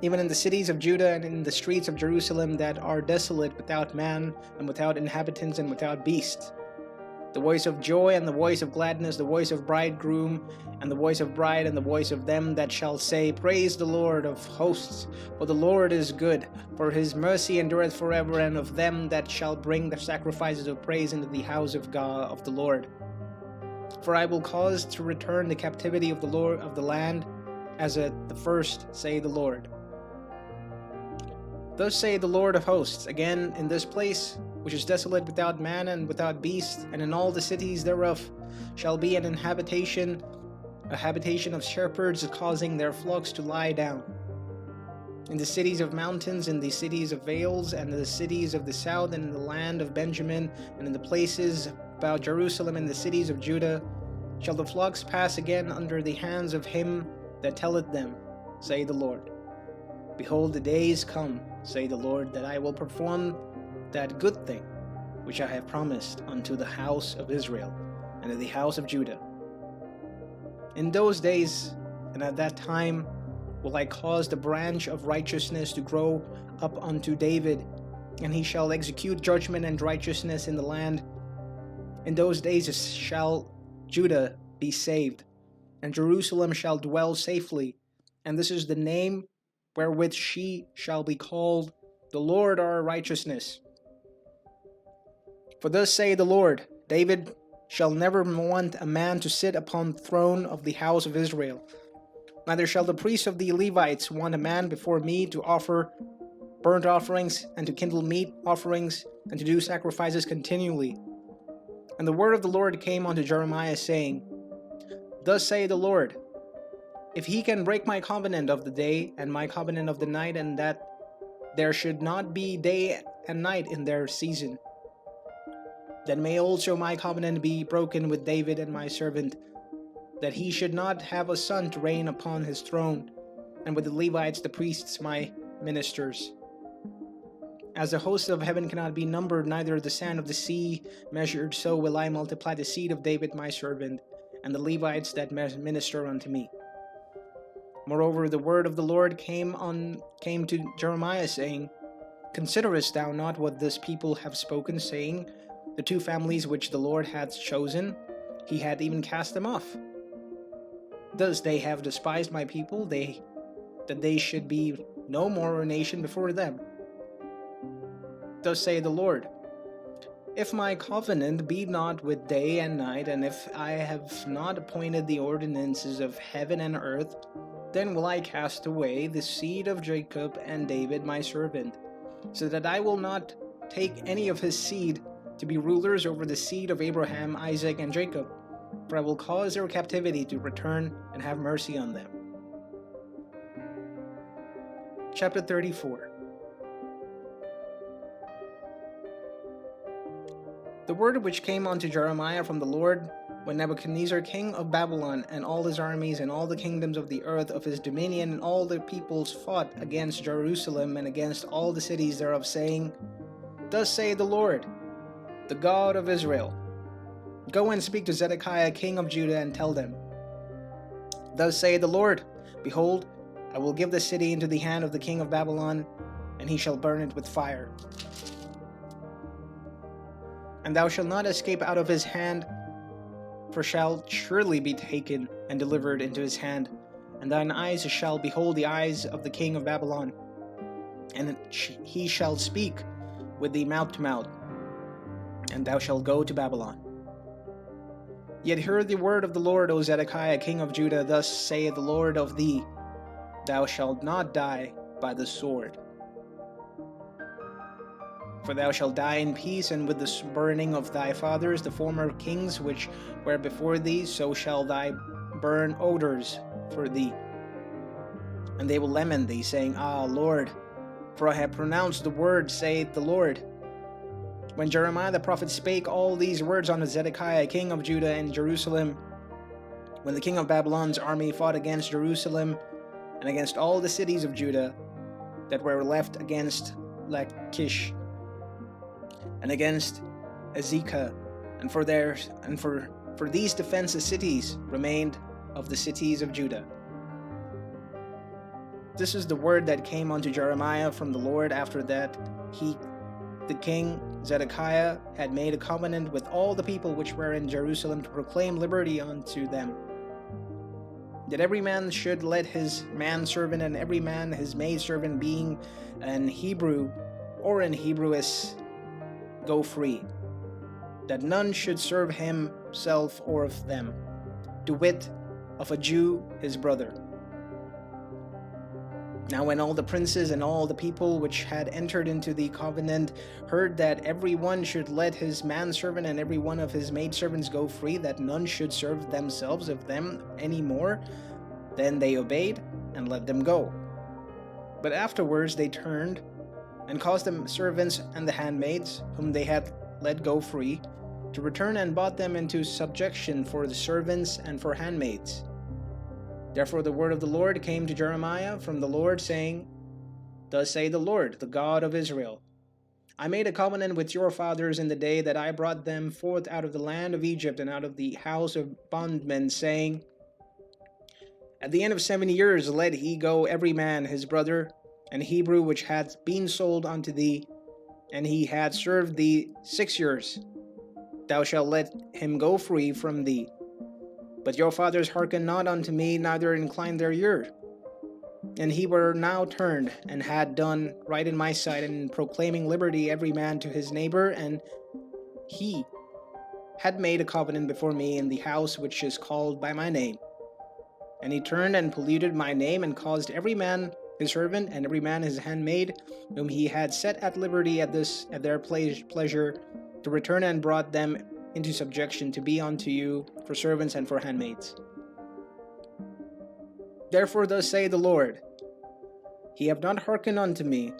Speaker 2: even in the cities of Judah and in the streets of Jerusalem that are desolate without man and without inhabitants and without beast. the voice of joy and the voice of gladness, the voice of bridegroom and the voice of bride, and the voice of them that shall say, Praise the Lord of hosts, for the Lord is good, for his mercy endureth forever, and of them that shall bring the sacrifices of praise into the house of God of the Lord. For I will cause to return the captivity of the Lord of the land, as at the first, say the Lord. Thus say the Lord of hosts, again in this place, which is desolate without man and without beast, and in all the cities thereof shall be an habitation of shepherds causing their flocks to lie down. In the cities of mountains, in the cities of vales, and in the cities of the south, and in the land of Benjamin, and in the places about Jerusalem, and the cities of Judah, shall the flocks pass again under the hands of him that telleth them, say the Lord. Behold, the days come, say the Lord, that I will perform that good thing which I have promised unto the house of Israel and to the house of Judah. In those days and at that time will I cause the branch of righteousness to grow up unto David, and he shall execute judgment and righteousness in the land. In those days shall Judah be saved, and Jerusalem shall dwell safely, and this is the name wherewith she shall be called, the Lord our righteousness. For thus say the Lord, David shall never want a man to sit upon the throne of the house of Israel. Neither shall the priests of the Levites want a man before me to offer burnt offerings, and to kindle meat offerings, and to do sacrifices continually. And the word of the Lord came unto Jeremiah, saying, Thus say the Lord, if he can break my covenant of the day and my covenant of the night, and that there should not be day and night in their season, then may also my covenant be broken with David and my servant, that he should not have a son to reign upon his throne, and with the Levites the priests my ministers. As the hosts of heaven cannot be numbered, neither the sand of the sea measured, so will I multiply the seed of David my servant, and the Levites that minister unto me. Moreover, the word of the Lord came to Jeremiah, saying, Considerest thou not what this people have spoken, saying, The two families which the Lord hath chosen, he hath even cast them off. Thus they have despised my people, that they should be no more a nation before them. Thus saith the Lord, If my covenant be not with day and night, and if I have not appointed the ordinances of heaven and earth, then will I cast away the seed of Jacob and David my servant, so that I will not take any of his seed to be rulers over the seed of Abraham, Isaac, and Jacob, for I will cause their captivity to return and have mercy on them. Chapter 34. The word which came unto Jeremiah from the Lord, when Nebuchadnezzar king of Babylon and all his armies and all the kingdoms of the earth of his dominion and all the peoples fought against Jerusalem and against all the cities thereof, saying, Thus saith the Lord, the God of Israel, Go and speak to Zedekiah king of Judah, and tell them, Thus saith the Lord, Behold, I will give the city into the hand of the king of Babylon, and he shall burn it with fire. And thou shalt not escape out of his hand, for shalt surely be taken and delivered into his hand, and thine eyes shall behold the eyes of the king of Babylon, and he shall speak with thee mouth to mouth, and thou shalt go to Babylon. Yet hear the word of the Lord, O Zedekiah king of Judah, thus saith the Lord of thee, Thou shalt not die by the sword. For thou shalt die in peace, and with the burning of thy fathers, the former kings which were before thee, so shall thy burn odors for thee. And they will lament thee, saying, Ah, Lord, for I have pronounced the word, saith the Lord. When Jeremiah the prophet spake all these words unto Zedekiah king of Judah in Jerusalem, when the king of Babylon's army fought against Jerusalem, and against all the cities of Judah that were left against Lachish, and against Azekah, and for these defenseless cities remained of the cities of Judah. This is the word that came unto Jeremiah from the Lord after that the king Zedekiah had made a covenant with all the people which were in Jerusalem to proclaim liberty unto them, that every man should let his manservant and every man his maidservant, being an Hebrew or an Hebrewess, go free, that none should serve himself or of them, to wit, of a Jew his brother. Now when all the princes and all the people which had entered into the covenant heard that every one should let his manservant and every one of his maidservants go free, that none should serve themselves of them any more, then they obeyed and let them go. But afterwards they turned and caused the servants and the handmaids, whom they had let go free, to return and brought them into subjection for the servants and for handmaids. Therefore the word of the Lord came to Jeremiah from the Lord, saying, Thus say the Lord, the God of Israel, I made a covenant with your fathers in the day that I brought them forth out of the land of Egypt and out of the house of bondmen, saying, At the end of 70 years let he go every man his brother, and Hebrew which hath been sold unto thee, and he had served thee 6 years. Thou shalt let him go free from thee. But your fathers hearkened not unto me, neither inclined their ear. And he were now turned, and had done right in my sight, in proclaiming liberty every man to his neighbor, and he had made a covenant before me in the house which is called by my name. And he turned and polluted my name, and caused every man his servant, and every man his handmaid, whom he had set at liberty at their pleasure, to return and brought them into subjection to be unto you for servants and for handmaids. Therefore thus say the Lord, He have not hearkened unto me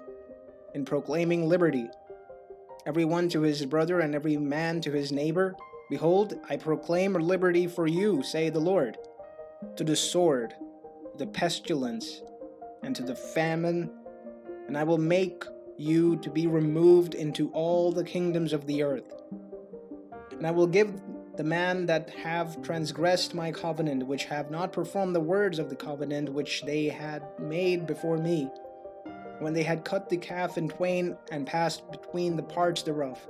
Speaker 2: in proclaiming liberty, every one to his brother and every man to his neighbor. Behold, I proclaim liberty for you, say the Lord, to the sword, the pestilence, and to the famine, and I will make you to be removed into all the kingdoms of the earth. And I will give the man that have transgressed my covenant, which have not performed the words of the covenant which they had made before me, when they had cut the calf in twain and passed between the parts thereof.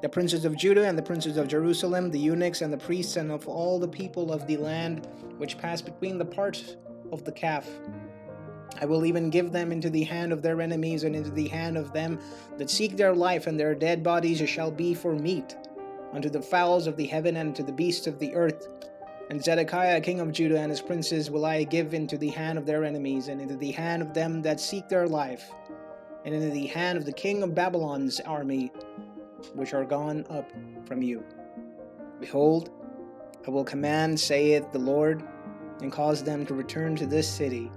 Speaker 2: The princes of Judah and the princes of Jerusalem, the eunuchs and the priests, and of all the people of the land which passed between the parts of the calf, I will even give them into the hand of their enemies, and into the hand of them that seek their life, and their dead bodies shall be for meat unto the fowls of the heaven and to the beasts of the earth. And Zedekiah king of Judah and his princes will I give into the hand of their enemies, and into the hand of them that seek their life, and into the hand of the king of Babylon's army, which are gone up from you. Behold, I will command, saith the Lord, and cause them to return to this city,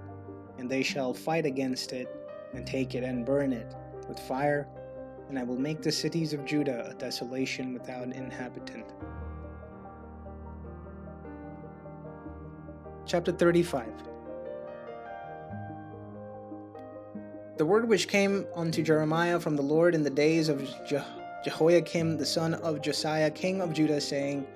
Speaker 2: and they shall fight against it, and take it and burn it with fire, and I will make the cities of Judah a desolation without inhabitant. Chapter 35. The word which came unto Jeremiah from the Lord in the days of Jehoiakim the son of Josiah king of Judah, saying,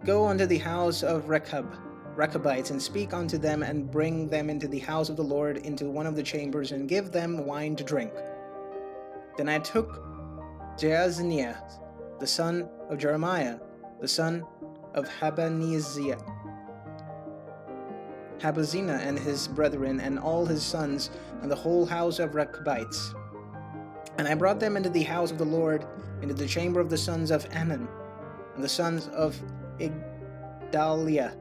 Speaker 2: Go unto the house of Rechabites, and speak unto them, and bring them into the house of the Lord, into one of the chambers, and give them wine to drink. Then I took Jaazaniah, the son of Jeremiah, the son of Habazina, and his brethren, and all his sons, and the whole house of Rechabites. And I brought them into the house of the Lord, into the chamber of the sons of Anan, and the sons of Igdaliah,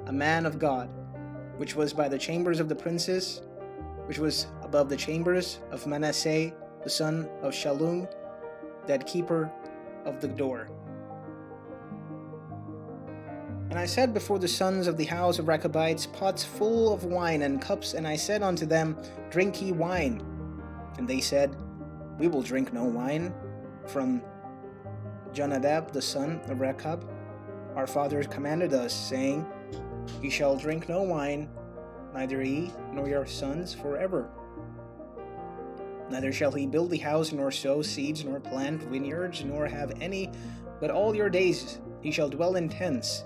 Speaker 2: a man of God, which was by the chambers of the princes, which was above the chambers of Manasseh, the son of Shallum, that keeper of the door. And I said before the sons of the house of Rechabites, pots full of wine and cups, and I said unto them, Drink ye wine. And they said, We will drink no wine. From Jonadab the son of Rechab, our fathers commanded us, saying, Ye shall drink no wine, neither ye nor your sons forever. Neither shall he build the house, nor sow seeds, nor plant vineyards, nor have any, but all your days he shall dwell in tents,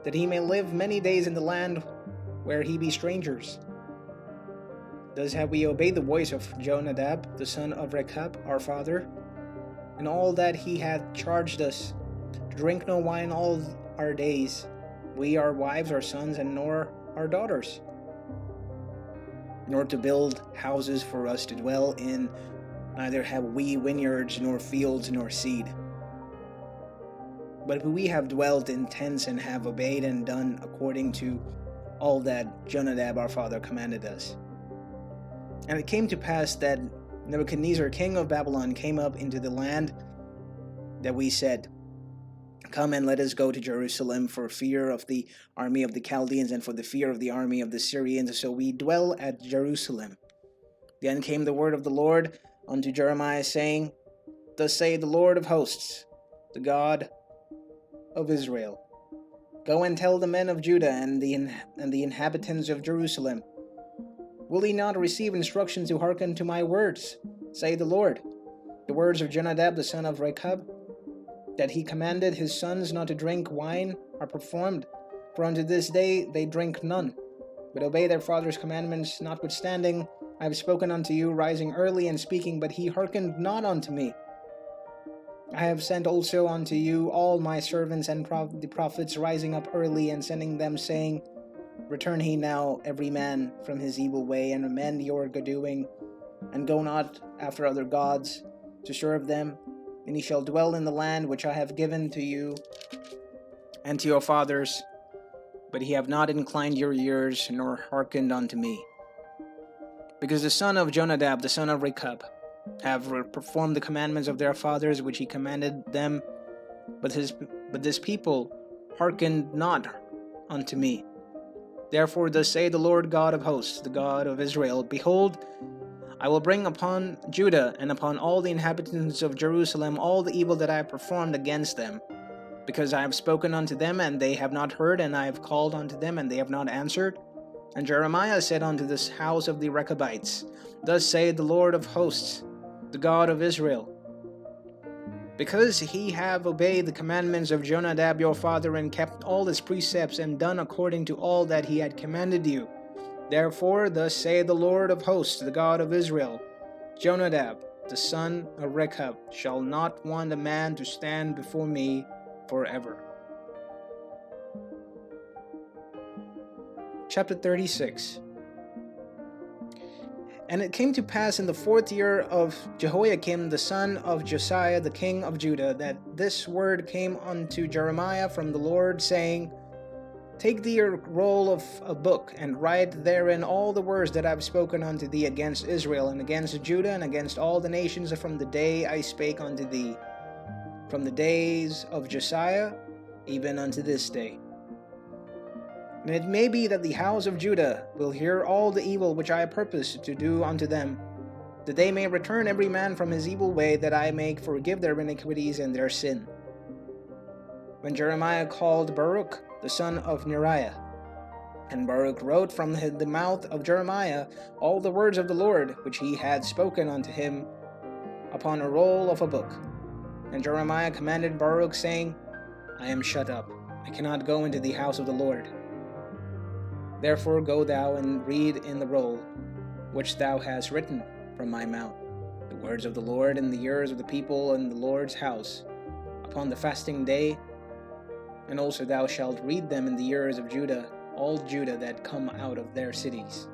Speaker 2: that he may live many days in the land where he be strangers. Thus have we obeyed the voice of Jonadab, the son of Rechab, our father, and all that he hath charged us, to drink no wine all our days, we, our wives, our sons, and nor our daughters, nor to build houses for us to dwell in, neither have we vineyards, nor fields, nor seed. But we have dwelt in tents, and have obeyed and done according to all that Jonadab our father commanded us. And it came to pass that Nebuchadnezzar king of Babylon came up into the land, that we said, Come and let us go to Jerusalem for fear of the army of the Chaldeans, and for the fear of the army of the Syrians. So we dwell at Jerusalem. Then came the word of the Lord unto Jeremiah, saying, Thus saith the Lord of hosts, the God of Israel, Go and tell the men of Judah and the inhabitants of Jerusalem, Will ye not receive instruction to hearken to my words, saith the Lord? The words of Jonadab the son of Rechab, that he commanded his sons not to drink wine, are performed. For unto this day they drink none, but obey their father's commandments. Notwithstanding, I have spoken unto you, rising early and speaking, but he hearkened not unto me. I have sent also unto you all my servants and the prophets, rising up early and sending them, saying, Return ye now every man from his evil way, and amend your doing, and go not after other gods to serve them, and ye shall dwell in the land which I have given to you and to your fathers. But ye have not inclined your ears, nor hearkened unto me. Because the son of Jonadab, the son of Rechab, have performed the commandments of their fathers which he commanded them, but this people hearkened not unto me. Therefore thus saith the Lord God of hosts, the God of Israel, Behold, I will bring upon Judah and upon all the inhabitants of Jerusalem all the evil that I have performed against them, because I have spoken unto them, and they have not heard, and I have called unto them, and they have not answered. And Jeremiah said unto this house of the Rechabites, Thus saith the Lord of hosts, the God of Israel, Because he have obeyed the commandments of Jonadab your father, and kept all his precepts, and done according to all that he had commanded you, therefore thus saith the Lord of hosts, the God of Israel, Jonadab, the son of Rechab, shall not want a man to stand before me forever. Chapter 36. And it came to pass in the 4th year of Jehoiakim the son of Josiah the king of Judah, that this word came unto Jeremiah from the Lord, saying, Take thee a roll of a book, and write therein all the words that I have spoken unto thee against Israel, and against Judah, and against all the nations, from the day I spake unto thee, from the days of Josiah, even unto this day. And it may be that the house of Judah will hear all the evil which I purpose to do unto them, that they may return every man from his evil way, that I may forgive their iniquities and their sin. When Jeremiah called Baruch, the son of Neriah, and Baruch wrote from the mouth of Jeremiah all the words of the Lord which he had spoken unto him upon a roll of a book. And Jeremiah commanded Baruch, saying, I am shut up, I cannot go into the house of the Lord. Therefore go thou and read in the roll which thou hast written from my mouth the words of the Lord in the ears of the people in the Lord's house upon the fasting day, and also thou shalt read them in the ears of Judah, all Judah that come out of their cities.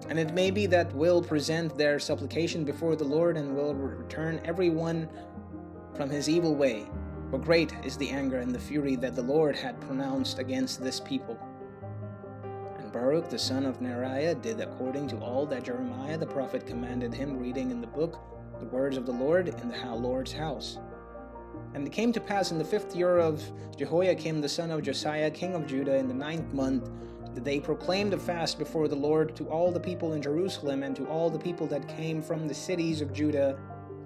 Speaker 2: And it may be that will present their supplication before the Lord, and will return every one from his evil way, for great is the anger and the fury that the Lord had pronounced against this people. Baruch the son of Neriah did according to all that Jeremiah the prophet commanded him, reading in the book the words of the Lord in the Lord's house. And it came to pass in the 5th year of Jehoiakim the son of Josiah king of Judah, in the 9th month, that they proclaimed a fast before the Lord to all the people in Jerusalem, and to all the people that came from the cities of Judah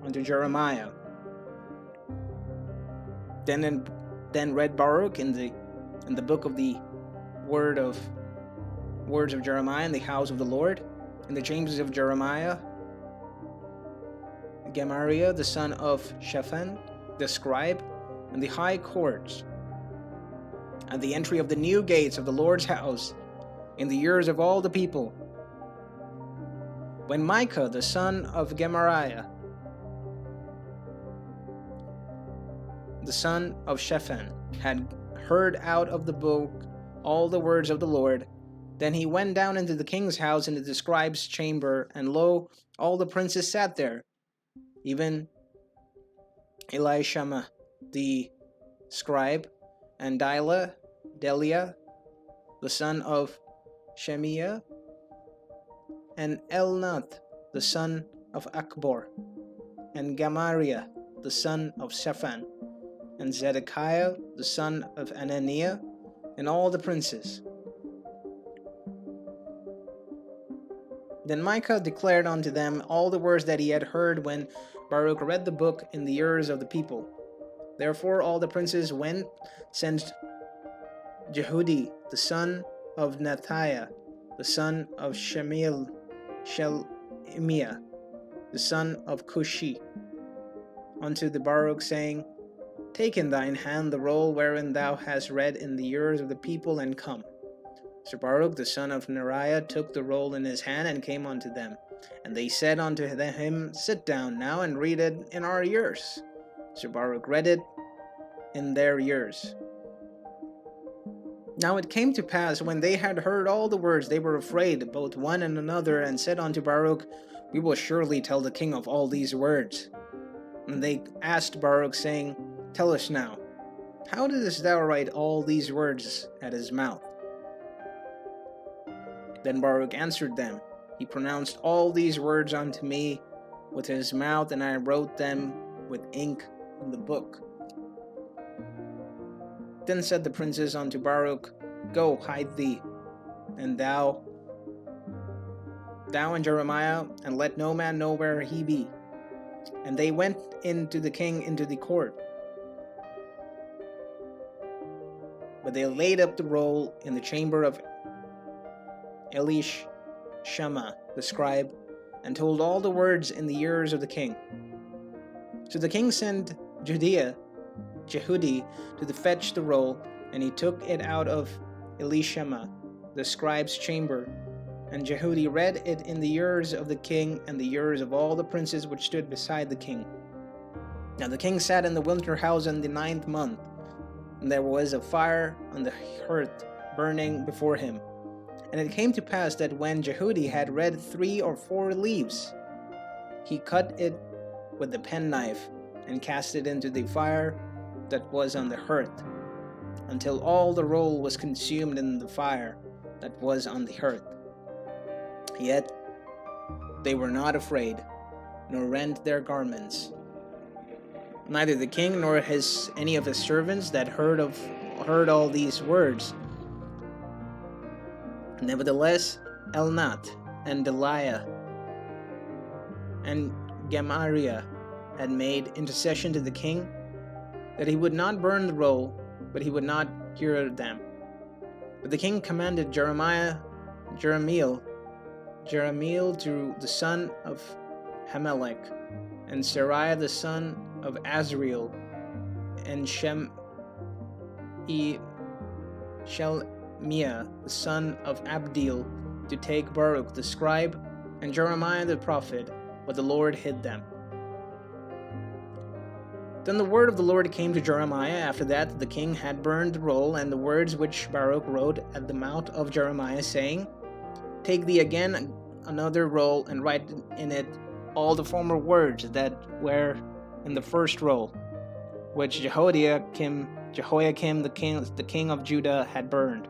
Speaker 2: unto Jeremiah. Then read Baruch in the book of the words of Jeremiah in the house of the Lord, in the chambers of Jeremiah, Gemariah the son of Shaphan, the scribe, and the high courts, and the entry of the new gates of the Lord's house, in the ears of all the people. When Micah the son of Gemariah the son of Shaphan, had heard out of the book all the words of the Lord, then he went down into the king's house into the scribe's chamber, and lo, all the princes sat there, even Elishama the scribe, and Delia, the son of Shemiah, and Elnath, the son of Akbor, and Gamariah, the son of Shaphan, and Zedekiah, the son of Ananiah, and all the princes. Then Micah declared unto them all the words that he had heard when Baruch read the book in the ears of the people. Therefore all the princes sent Jehudi, the son of Nethiah, the son of Shelemiah, the son of Cushi, unto the Baruch, saying, Take in thine hand the roll wherein thou hast read in the ears of the people, and come. So Baruch the son of Neriah took the roll in his hand, and came unto them. And they said unto him, Sit down now, and read it in our ears. So Baruch read it in their ears. Now it came to pass, when they had heard all the words, they were afraid, both one and another, and said unto Baruch, We will surely tell the king of all these words. And they asked Baruch, saying, Tell us now, how didst thou write all these words at his mouth? Then Baruch answered them, He pronounced all these words unto me with his mouth, and I wrote them with ink in the book. Then said the princes unto Baruch, Go, hide thee, and thou and Jeremiah, and let no man know where he be. And they went into the king into the court. But they laid up the roll in the chamber of Elishama the scribe, and told all the words in the ears of the king. So the king sent Jehudi to fetch the roll, and he took it out of Elishama the scribe's chamber, and Jehudi read it in the ears of the king and the ears of all the princes which stood beside the king. Now the king sat in the winter house in the 9th month, and there was a fire on the hearth burning before him. And it came to pass that when Jehudi had read 3 or 4 leaves, he cut it with the penknife, and cast it into the fire that was on the hearth, until all the roll was consumed in the fire that was on the hearth. Yet they were not afraid, nor rent their garments. Neither the king nor any of his servants that heard all these words. Nevertheless, Elnath and Deliah and Gamariah had made intercession to the king, that he would not burn the roll, but he would not hear them. But the king commanded Jeremiel to the son of Hamelech, and Seraiah the son of Azriel, and Shelemiah the son of Abdeel, to take Baruch the scribe and Jeremiah the prophet, but the Lord hid them. Then the word of the Lord came to Jeremiah after that the king had burned the roll and the words which Baruch wrote at the mouth of Jeremiah, saying, Take thee again another roll, and write in it all the former words that were in the first roll, which Jehoiakim the king of Judah had burned.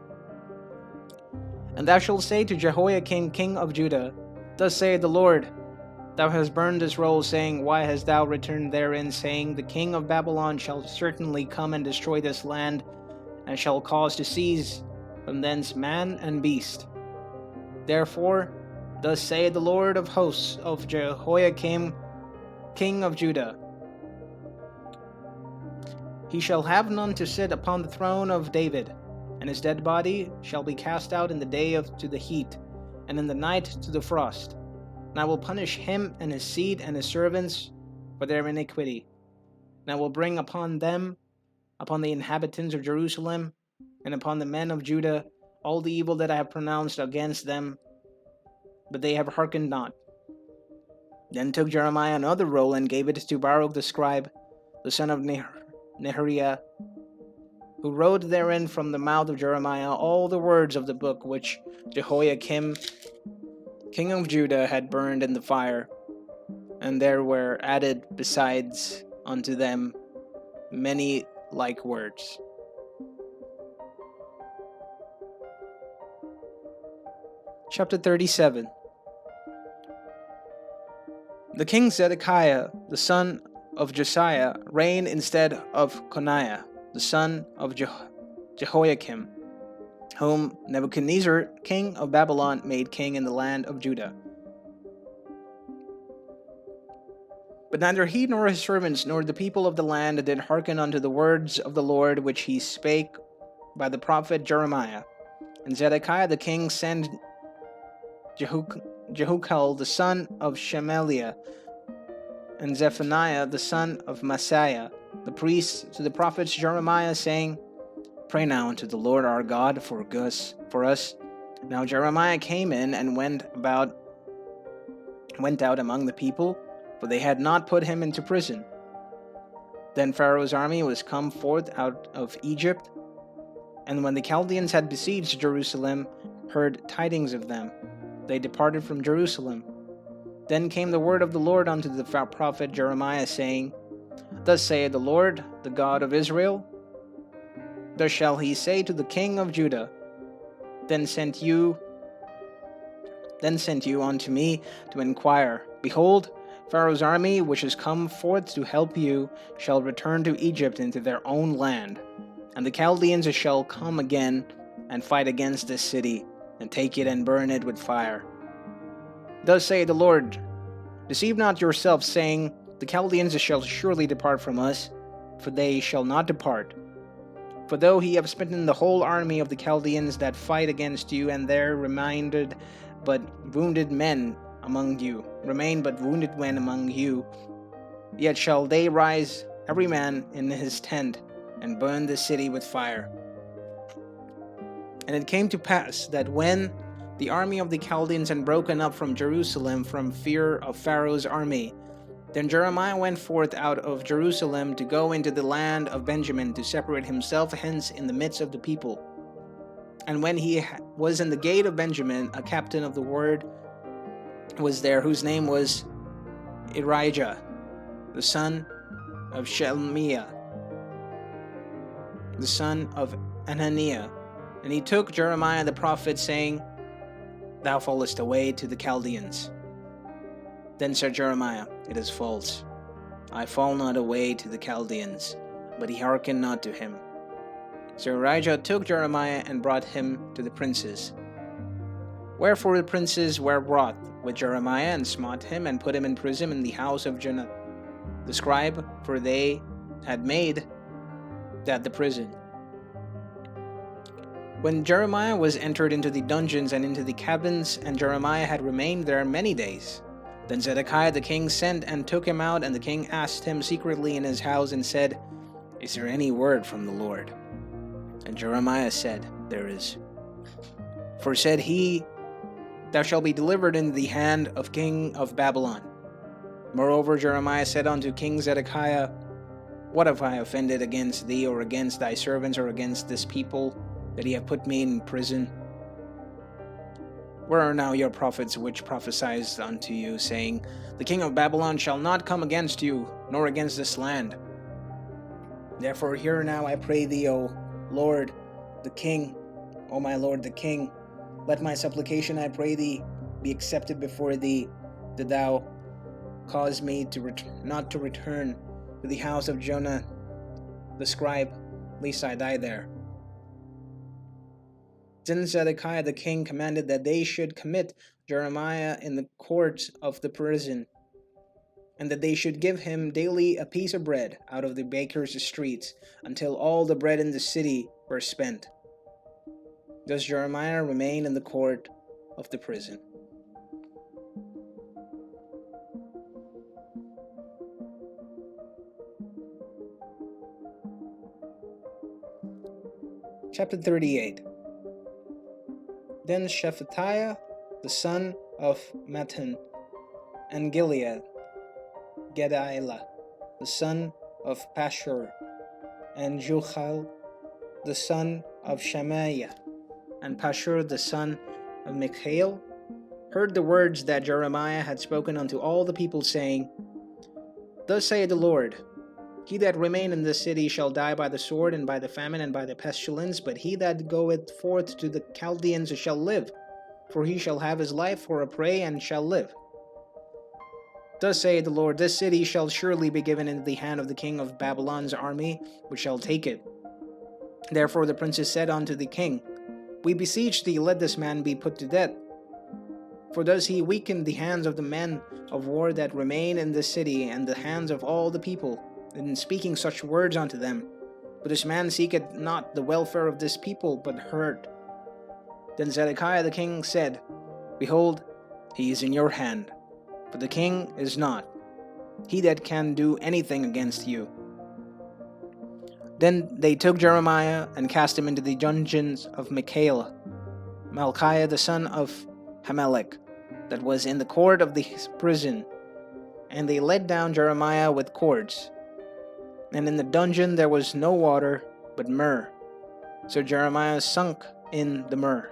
Speaker 2: And thou shalt say to Jehoiakim king of Judah, Thus saith the Lord, Thou hast burned this roll, saying, Why hast thou written therein, saying, The king of Babylon shall certainly come and destroy this land, and shall cause to seize from thence man and beast. Therefore, thus saith the Lord of hosts of Jehoiakim king of Judah, He shall have none to sit upon the throne of David, and his dead body shall be cast out in the day to the heat, and in the night to the frost. And I will punish him and his seed and his servants for their iniquity. And I will bring upon them, upon the inhabitants of Jerusalem, and upon the men of Judah, all the evil that I have pronounced against them, but they have hearkened not. Then took Jeremiah another roll, and gave it to Baruch the scribe, the son of Nehariah, who wrote therein from the mouth of Jeremiah all the words of the book which Jehoiakim, king of Judah, had burned in the fire, and there were added besides unto them many like words. Chapter 37. The king Zedekiah, the son of Josiah, reigned instead of Coniah, the son of Jehoiakim, whom Nebuchadnezzar, king of Babylon, made king in the land of Judah. But neither he nor his servants nor the people of the land did hearken unto the words of the Lord which he spake by the prophet Jeremiah. And Zedekiah the king sent Jehukal the son of Shemaliah, and Zephaniah the son of Maaseiah, the priests, to the prophets Jeremiah, saying, Pray now unto the Lord our God for us. Now Jeremiah came in and went out among the people, for they had not put him into prison. Then Pharaoh's army was come forth out of Egypt, and when the Chaldeans had besieged Jerusalem, heard tidings of them, they departed from Jerusalem. Then came the word of the Lord unto the prophet Jeremiah, saying, Thus saith the Lord, the God of Israel, Thus shall he say to the king of Judah, Then sent you unto me to inquire. Behold, Pharaoh's army, which is come forth to help you, shall return to Egypt into their own land. And the Chaldeans shall come again and fight against this city, and take it and burn it with fire. Thus saith the Lord, Deceive not yourselves, saying, The Chaldeans shall surely depart from us, for they shall not depart. For though he have smitten the whole army of the Chaldeans that fight against you, and there remain but wounded men among you, yet shall they rise every man in his tent, and burn the city with fire. And it came to pass that when the army of the Chaldeans had broken up from Jerusalem from fear of Pharaoh's army, then Jeremiah went forth out of Jerusalem to go into the land of Benjamin, to separate himself hence in the midst of the people. And when he was in the gate of Benjamin, a captain of the ward was there, whose name was Irijah, the son of Shelemiah, the son of Ananiah. And he took Jeremiah the prophet, saying, Thou fallest away to the Chaldeans. Then said Jeremiah, It is false. I fall not away to the Chaldeans. But he hearkened not to him. So Irijah took Jeremiah and brought him to the princes. Wherefore the princes were wroth with Jeremiah, and smote him, and put him in prison in the house of Jonah the scribe, for they had made that the prison. When Jeremiah was entered into the dungeons and into the cabins, and Jeremiah had remained there many days, then Zedekiah the king sent and took him out, and the king asked him secretly in his house, and said, Is there any word from the Lord? And Jeremiah said, There is. For said he, Thou shalt be delivered into the hand of king of Babylon. Moreover, Jeremiah said unto King Zedekiah, What have I offended against thee, or against thy servants, or against this people, that ye have put me in prison? Where are now your prophets which prophesied unto you, saying, The king of Babylon shall not come against you, nor against this land? Therefore hear now, I pray thee, O Lord the king, O my lord the king, let my supplication, I pray thee, be accepted before thee, that thou cause me not to return to the house of Jonah the scribe, lest I die there. Then Zedekiah the king commanded that they should commit Jeremiah in the courts of the prison, and that they should give him daily a piece of bread out of the bakers' streets, until all the bread in the city were spent. Thus Jeremiah remained in the court of the prison. Chapter 38. Then Shephatiah, the son of Mattan, and Gilead, Gedaliah, the son of Pashur, and Juchal the son of Shemaiah, and Pashur the son of Michael, heard the words that Jeremiah had spoken unto all the people, saying, Thus saith the Lord, He that remain in this city shall die by the sword, and by the famine, and by the pestilence, but he that goeth forth to the Chaldeans shall live, for he shall have his life for a prey, and shall live. Thus saith the Lord, This city shall surely be given into the hand of the king of Babylon's army, which shall take it. Therefore the princes said unto the king, We beseech thee, let this man be put to death. For thus he weakened the hands of the men of war that remain in this city, and the hands of all the people, in speaking such words unto them. But this man seeketh not the welfare of this people, but hurt. Then Zedekiah the king said, Behold, he is in your hand, but the king is not, he that can do anything against you. Then they took Jeremiah and cast him into the dungeons of Malchiah the son of Hamelech, that was in the court of the prison. And they let down Jeremiah with cords. And in the dungeon there was no water, but myrrh. So Jeremiah sunk in the myrrh.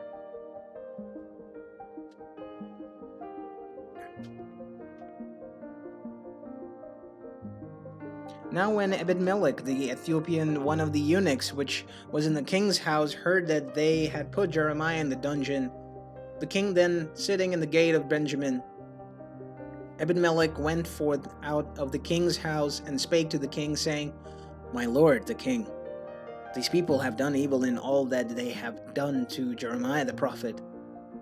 Speaker 2: Now when Ebed-melech the Ethiopian, one of the eunuchs which was in the king's house, heard that they had put Jeremiah in the dungeon, the king then sitting in the gate of Benjamin, Ebed-melech went forth out of the king's house and spake to the king, saying, My lord the king, these people have done evil in all that they have done to Jeremiah the prophet,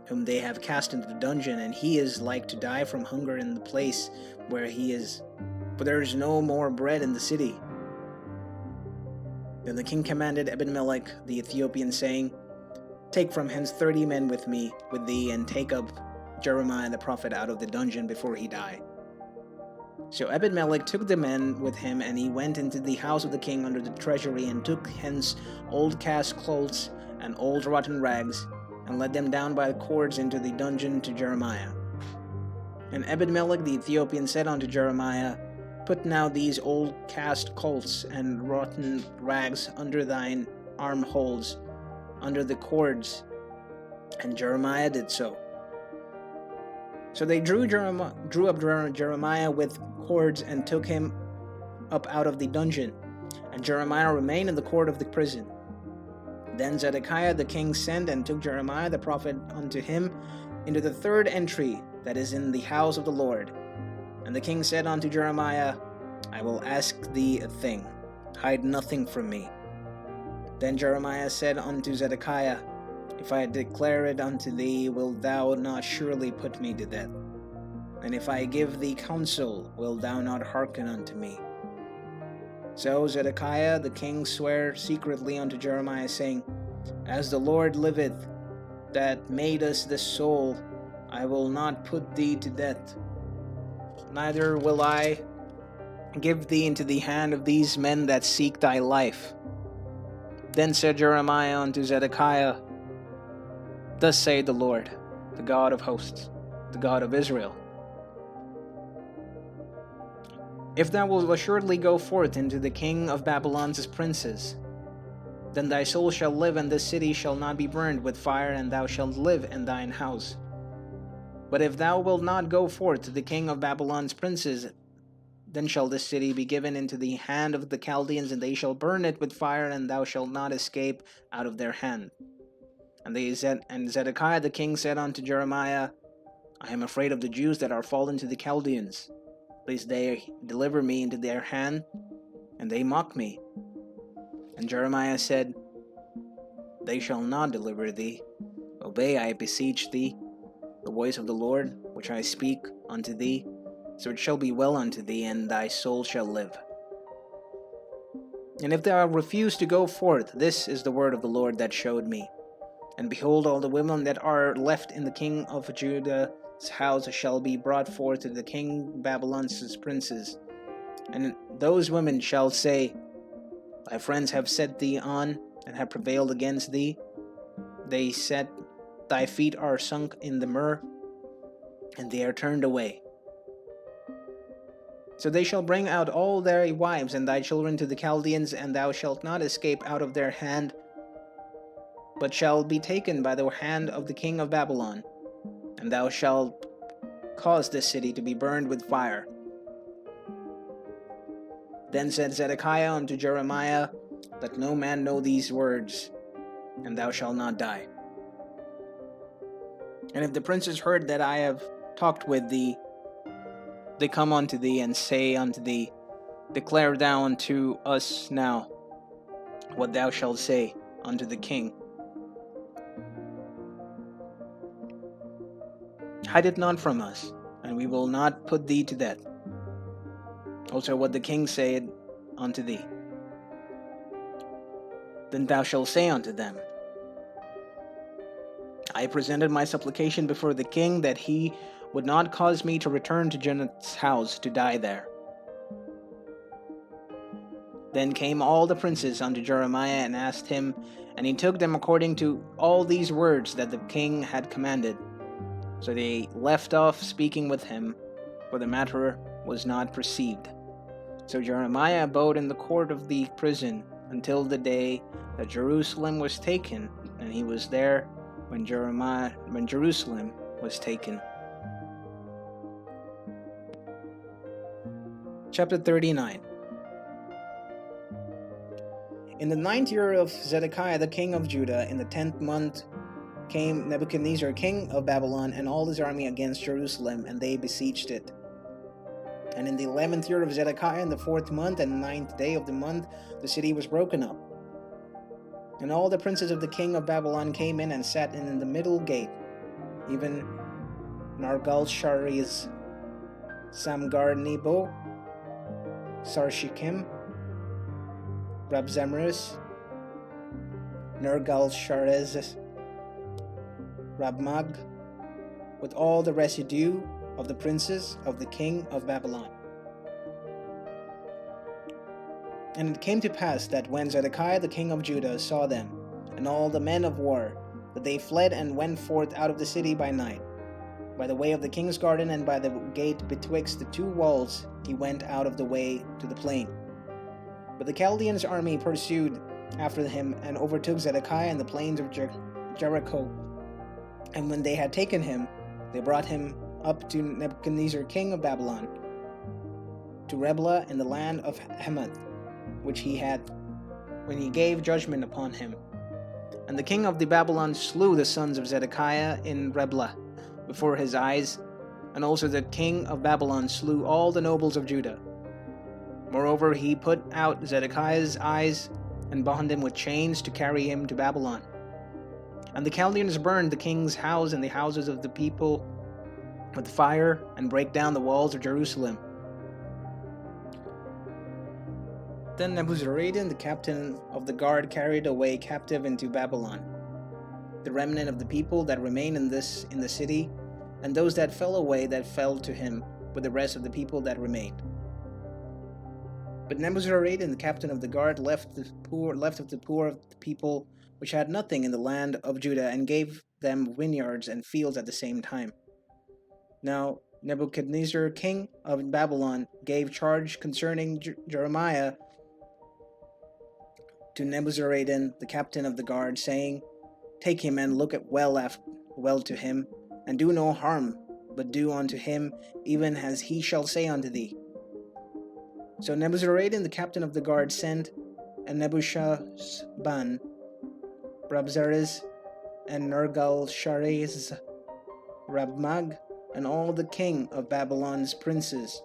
Speaker 2: whom they have cast into the dungeon, and he is like to die from hunger in the place where he is, for there is no more bread in the city. Then the king commanded Ebed-melech the Ethiopian, saying, Take from hence 30 men with thee, and take up Jeremiah the prophet out of the dungeon before he die. So Ebed-melech took the men with him, and he went into the house of the king under the treasury, and took hence old cast clothes and old rotten rags, and let them down by the cords into the dungeon to Jeremiah. And Ebed-melech the Ethiopian said unto Jeremiah, Put now these old cast clothes and rotten rags under thine armholes, under the cords. And Jeremiah did so. So they drew up Jeremiah with cords, and took him up out of the dungeon. And Jeremiah remained in the court of the prison. Then Zedekiah the king sent and took Jeremiah the prophet unto him into the third entry that is in the house of the Lord. And the king said unto Jeremiah, I will ask thee a thing, hide nothing from me. Then Jeremiah said unto Zedekiah, If I declare it unto thee, wilt thou not surely put me to death? And if I give thee counsel, wilt thou not hearken unto me? So Zedekiah the king sware secretly unto Jeremiah, saying, As the Lord liveth, that made us this soul, I will not put thee to death, neither will I give thee into the hand of these men that seek thy life. Then said Jeremiah unto Zedekiah, Thus saith the Lord, the God of hosts, the God of Israel, If thou wilt assuredly go forth into the king of Babylon's princes, then thy soul shall live, and this city shall not be burned with fire, and thou shalt live in thine house. But if thou wilt not go forth to the king of Babylon's princes, then shall this city be given into the hand of the Chaldeans, and they shall burn it with fire, and thou shalt not escape out of their hand. And Zedekiah the king said unto Jeremiah, I am afraid of the Jews that are fallen to the Chaldeans, lest they deliver me into their hand, and they mock me. And Jeremiah said, They shall not deliver thee. Obey, I beseech thee, the voice of the Lord, which I speak unto thee, so it shall be well unto thee, and thy soul shall live. And if thou refuse to go forth, this is the word of the Lord that showed me. And behold, all the women that are left in the king of Judah's house shall be brought forth to the king of Babylon's princes. And those women shall say, Thy friends have set thee on, and have prevailed against thee. They said, Thy feet are sunk in the myrrh, and they are turned away. So they shall bring out all thy wives and thy children to the Chaldeans, and thou shalt not escape out of their hand, but shalt be taken by the hand of the king of Babylon, and thou shalt cause this city to be burned with fire. Then said Zedekiah unto Jeremiah, Let no man know these words, and thou shalt not die. And if the princes heard that I have talked with thee, they come unto thee and say unto thee, Declare thou unto us now what thou shalt say unto the king. Hide it not from us, and we will not put thee to death. Also what the king said unto thee. Then thou shalt say unto them, I presented my supplication before the king, that he would not cause me to return to Jonathan's house to die there. Then came all the princes unto Jeremiah and asked him, and he took them according to all these words that the king had commanded. So they left off speaking with him, for the matter was not perceived. So Jeremiah abode in the court of the prison until the day that Jerusalem was taken, and he was there when Jerusalem was taken. Chapter 39. In the 9th year of Zedekiah the king of Judah, in the 10th month, came Nebuchadnezzar king of Babylon and all his army against Jerusalem, and they besieged it. And in the 11th year of Zedekiah, in the 4th month and 9th day of the month, the city was broken up. And all the princes of the king of Babylon came in and sat in the middle gate, even Nergal-Sharezer, Samgar-Nebo, Sarshikim, Rabzamris, Nergal-Sharezer, Rabmag, with all the residue of the princes of the king of Babylon. And it came to pass that when Zedekiah the king of Judah saw them, and all the men of war, that they fled and went forth out of the city by night. By the way of the king's garden and by the gate betwixt the two walls, he went out of the way to the plain. But the Chaldeans' army pursued after him and overtook Zedekiah in the plains of Jericho. And when they had taken him, they brought him up to Nebuchadnezzar king of Babylon, to Riblah in the land of Hamath, which he had, when he gave judgment upon him. And the king of the Babylon slew the sons of Zedekiah in Riblah before his eyes, and also the king of Babylon slew all the nobles of Judah. Moreover, he put out Zedekiah's eyes and bound him with chains to carry him to Babylon. And the Chaldeans burned the king's house and the houses of the people with fire, and brake down the walls of Jerusalem. Then Nebuzaradan, the captain of the guard, carried away captive into Babylon the remnant of the people that remained in the city, and those that fell away that fell to him with the rest of the people that remained. But Nebuzaradan, the captain of the guard, left of the poor of the people which had nothing in the land of Judah, and gave them vineyards and fields at the same time. Now Nebuchadnezzar king of Babylon gave charge concerning Jeremiah to Nebuzaradan, the captain of the guard, saying, Take him and look well to him, and do no harm, but do unto him even as he shall say unto thee. So Nebuzaradan, the captain of the guard, sent, and Nebuchadnezzar, Rabzariz, and Nergal-Sharezer, Rabmag, and all the king of Babylon's princes.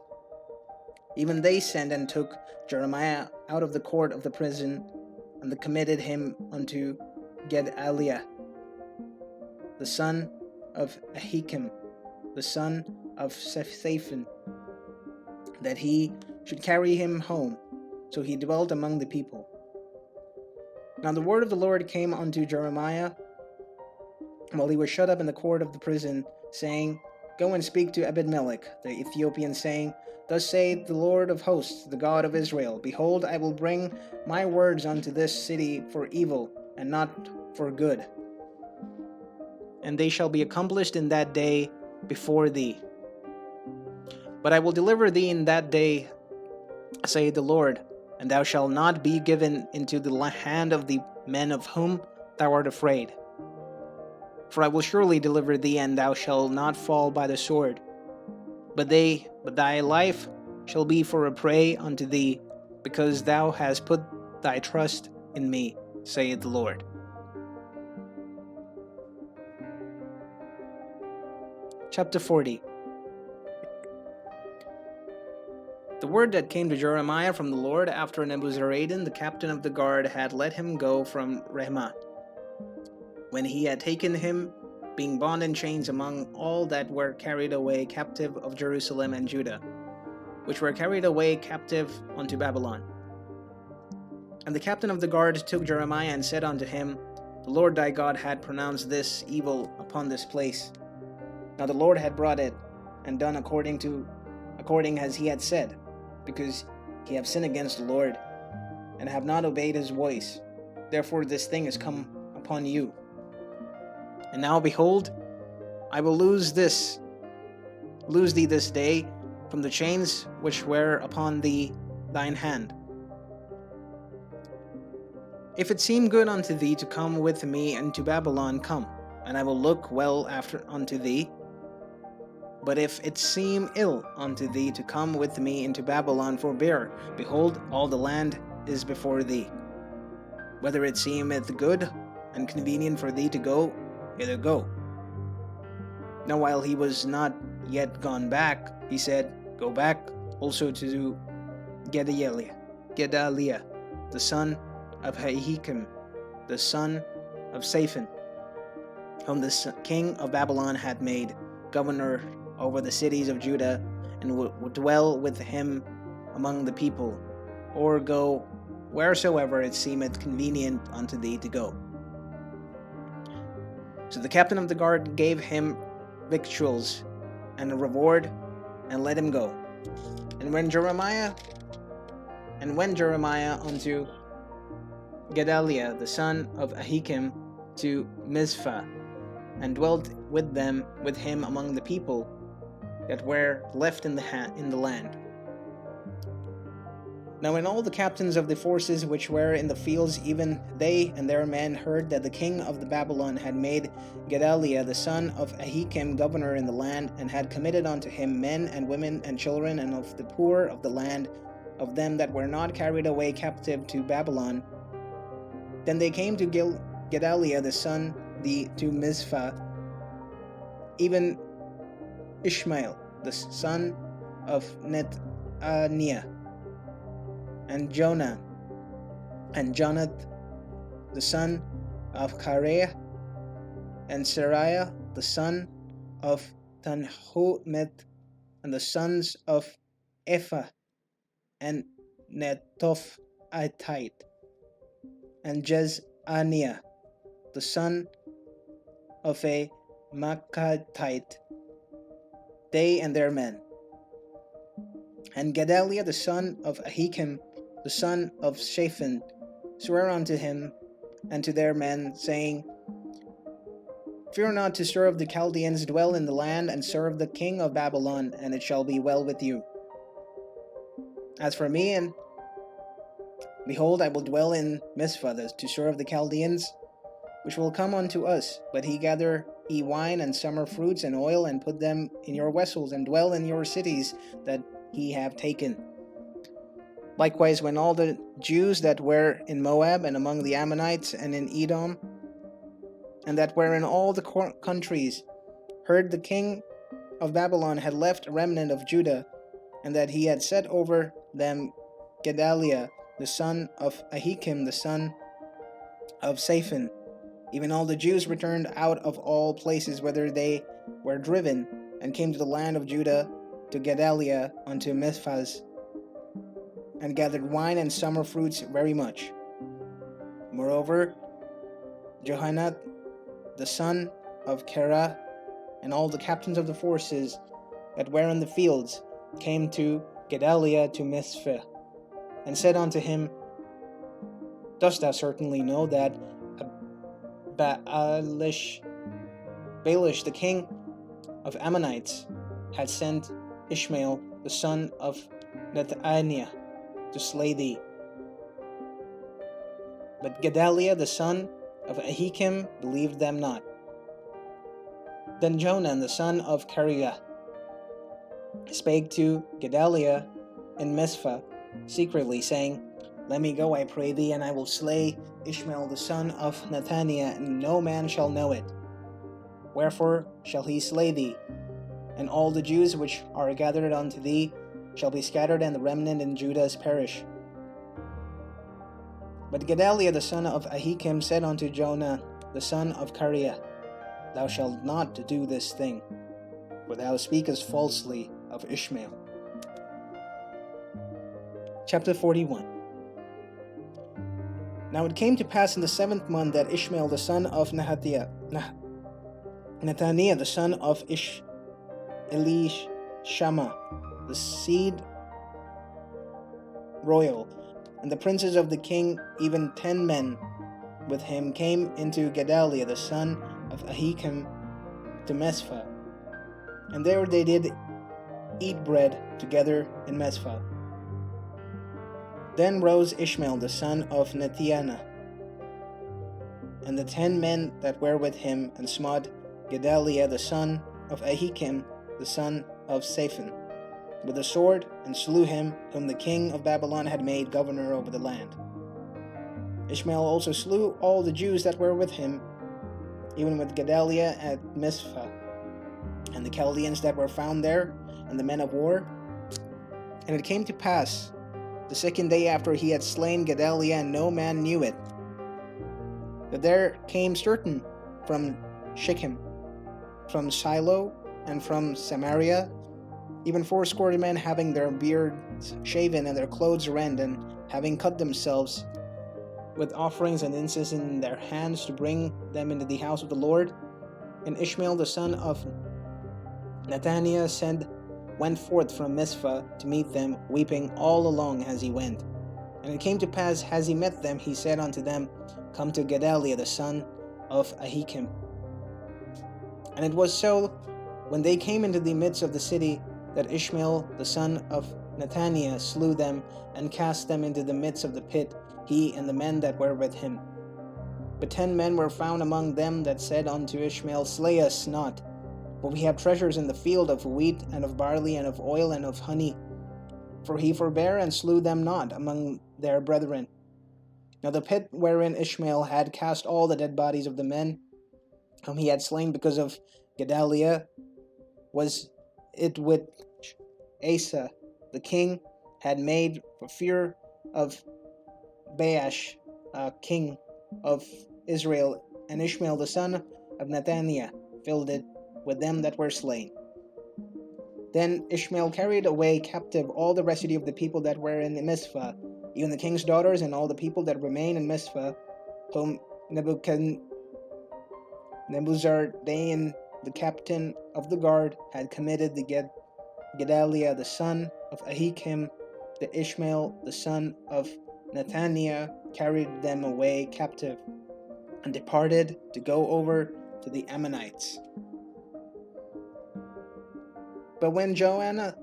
Speaker 2: Even they sent and took Jeremiah out of the court of the prison, and committed him unto Gedaliah, the son of Ahikam, the son of Shaphan, that he should carry him home. So he dwelt among the people. Now the word of the Lord came unto Jeremiah while he was shut up in the court of the prison, saying, Go and speak to Ebed-melech the Ethiopian, saying, Thus saith the Lord of hosts, the God of Israel, Behold, I will bring my words unto this city for evil, and not for good. And they shall be accomplished in that day before thee. But I will deliver thee in that day, saith the Lord, and thou shalt not be given into the hand of the men of whom thou art afraid. For I will surely deliver thee, and thou shalt not fall by the sword. But thy life shall be for a prey unto thee, because thou hast put thy trust in me, saith the Lord. Chapter 40. The word that came to Jeremiah from the Lord after Nebuzaradan, the captain of the guard, had let him go from Ramah, when he had taken him, being bound in chains among all that were carried away captive of Jerusalem and Judah, which were carried away captive unto Babylon. And the captain of the guard took Jeremiah and said unto him, The Lord thy God had pronounced this evil upon this place. Now the Lord had brought it, and done according as he had said, because ye have sinned against the Lord, and have not obeyed his voice. Therefore this thing is come upon you. And now behold, I will loose thee this day from the chains which were upon thine hand. If it seem good unto thee to come with me into Babylon, come, and I will look well after unto thee. But if it seem ill unto thee to come with me into Babylon, forbear. Behold, all the land is before thee. Whether it seemeth good and convenient for thee to go, hither go. Now while he was not yet gone back, he said, Go back also to Gedaliah, the son of Ahikam, the son of Shaphan, whom the king of Babylon had made governor over the cities of Judah, and would dwell with him among the people, or go wheresoever it seemeth convenient unto thee to go. So the captain of the guard gave him victuals and a reward, and let him go. And when Jeremiah unto Gedaliah the son of Ahikam to Mizpah, and dwelt with him among the people that were left in the land. Now when all the captains of the forces which were in the fields, even they and their men, heard that the king of the Babylon had made Gedaliah the son of Ahikam governor in the land, and had committed unto him men and women and children, and of the poor of the land, of them that were not carried away captive to Babylon, then they came to Gedaliah the son to Mizpah, even Ishmael the son of Nethaniah, and Jonah, and Jonath the son of Kareah, and Seraiah the son of Tanhumeth, and the sons of Ephah, and Netophathite, and Jezaniah the son of a Maacatite, they and their men. And Gedaliah the son of Ahikam, the son of Shaphan, sware unto him and to their men, saying, Fear not to serve the Chaldeans, dwell in the land, and serve the king of Babylon, and it shall be well with you. As for me, and behold, I will dwell in Mizpah to serve the Chaldeans, which will come unto us. But gather ye wine and summer fruits and oil, and put them in your vessels, and dwell in your cities that ye have taken. Likewise, when all the Jews that were in Moab, and among the Ammonites, and in Edom, and that were in all the countries, heard the king of Babylon had left a remnant of Judah, and that he had set over them Gedaliah the son of Ahikam, the son of Shaphan, even all the Jews returned out of all places whither they were driven, and came to the land of Judah to Gedaliah unto Mizpah, and gathered wine and summer fruits very much. Moreover, Johanan the son of Kerah, and all the captains of the forces that were in the fields, came to Gedaliah to Mizpah, and said unto him, Dost thou certainly know that Baalish the king of Ammonites had sent Ishmael the son of Nethaniah, to slay thee. But Gedaliah the son of Ahikam believed them not. Then Jonan the son of Kareah spake to Gedaliah in Mizpah secretly, saying, Let me go, I pray thee, and I will slay Ishmael the son of Nethaniah, and no man shall know it. Wherefore shall he slay thee? And all the Jews which are gathered unto thee shall be scattered, and the remnant in Judah is perish. But Gedaliah the son of Ahikam said unto Jonah the son of Kareah, Thou shalt not do this thing, for thou speakest falsely of Ishmael. Chapter 41. Now it came to pass in the 7th month that Ishmael the son of Nethaniah the son of Elishama, the seed royal, and the princes of the king, even 10 men with him, came into Gedaliah the son of Ahikam to Mizpah. And there they did eat bread together in Mizpah. Then rose Ishmael the son of Nethaniah, and the 10 men that were with him, and smote Gedaliah the son of Ahikam, the son of Shaphan, with a sword, and slew him, whom the king of Babylon had made governor over the land. Ishmael also slew all the Jews that were with him, even with Gedaliah at Mizpah, and the Chaldeans that were found there, and the men of war. And it came to pass, the 2nd day after he had slain Gedaliah, and no man knew it, that there came certain from Shechem, from Shiloh, and from Samaria, even 80 men, having their beards shaven and their clothes rent, and having cut themselves, with offerings and incense in their hands, to bring them into the house of the Lord. And Ishmael the son of Nethaniah went forth from Mizpah to meet them, weeping all along as he went. And it came to pass, as he met them, he said unto them, Come to Gedaliah the son of Ahikam. And it was so, when they came into the midst of the city, that Ishmael the son of Nethaniah slew them, and cast them into the midst of the pit, he and the men that were with him. But 10 men were found among them that said unto Ishmael, Slay us not, for we have treasures in the field of wheat, and of barley, and of oil, and of honey. For he forbare and slew them not among their brethren. Now the pit wherein Ishmael had cast all the dead bodies of the men whom he had slain because of Gedaliah, was it which Asa the king had made for fear of Baash, king of Israel, and Ishmael the son of Nethaniah filled it with them that were slain. Then Ishmael carried away captive all the residue of the people that were in Mizpah, even the king's daughters, and all the people that remained in Mizpah, whom Nebuzaradan, the captain of the guard, had committed to Gedaliah the son of Ahikam. The Ishmael the son of Nethaniah carried them away captive, and departed to go over to the Ammonites. But when Johanna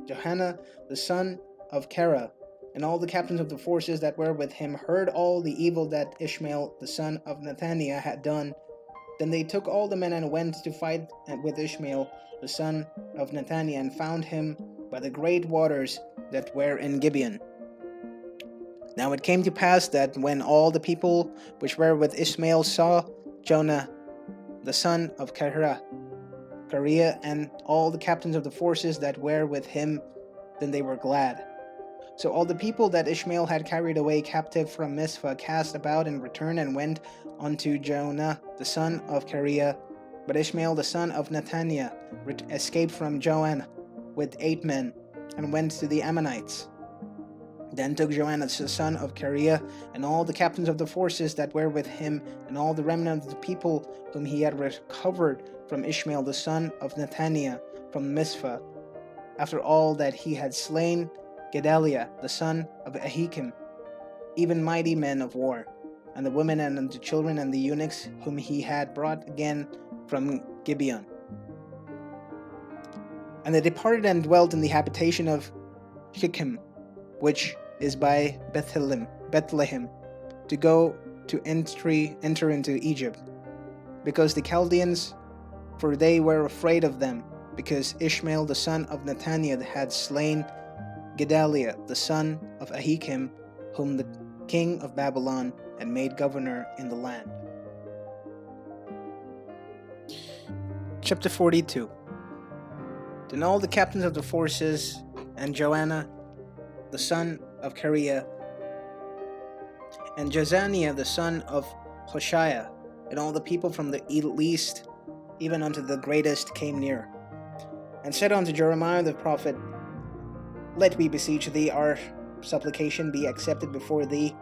Speaker 2: the son of Kareah, and all the captains of the forces that were with him, heard all the evil that Ishmael the son of Nethaniah had done, then they took all the men and went to fight with Ishmael the son of Nethaniah, and found him by the great waters that were in Gibeon. Now it came to pass that when all the people which were with Ishmael saw Jonah the son of Kareah, and all the captains of the forces that were with him, then they were glad. So all the people that Ishmael had carried away captive from Mizpah cast about and returned, and went unto Jonah the son of Kareah. But Ishmael the son of Nethaniah escaped from Joanna with 8 men, and went to the Ammonites. Then took Joanna the son of Kareah, and all the captains of the forces that were with him, and all the remnant of the people whom he had recovered from Ishmael the son of Nethaniah from Mizpah, after all that he had slain Gedaliah the son of Ahikam, even mighty men of war, and the women and the children and the eunuchs whom he had brought again from Gibeon. And they departed and dwelt in the habitation of Shechem, which is by Bethlehem, to go to enter into Egypt, because the Chaldeans, for they were afraid of them, because Ishmael the son of Nethaniah had slain Gedaliah the son of Ahikam, whom the king of Babylon had made governor in the land. Chapter 42. Then all the captains of the forces, and Joanna the son of Kareah, and Jezaniah the son of Hoshaiah, and all the people from the least even unto the greatest came near, and said unto Jeremiah the prophet, Let we beseech thee, our supplication be accepted before thee,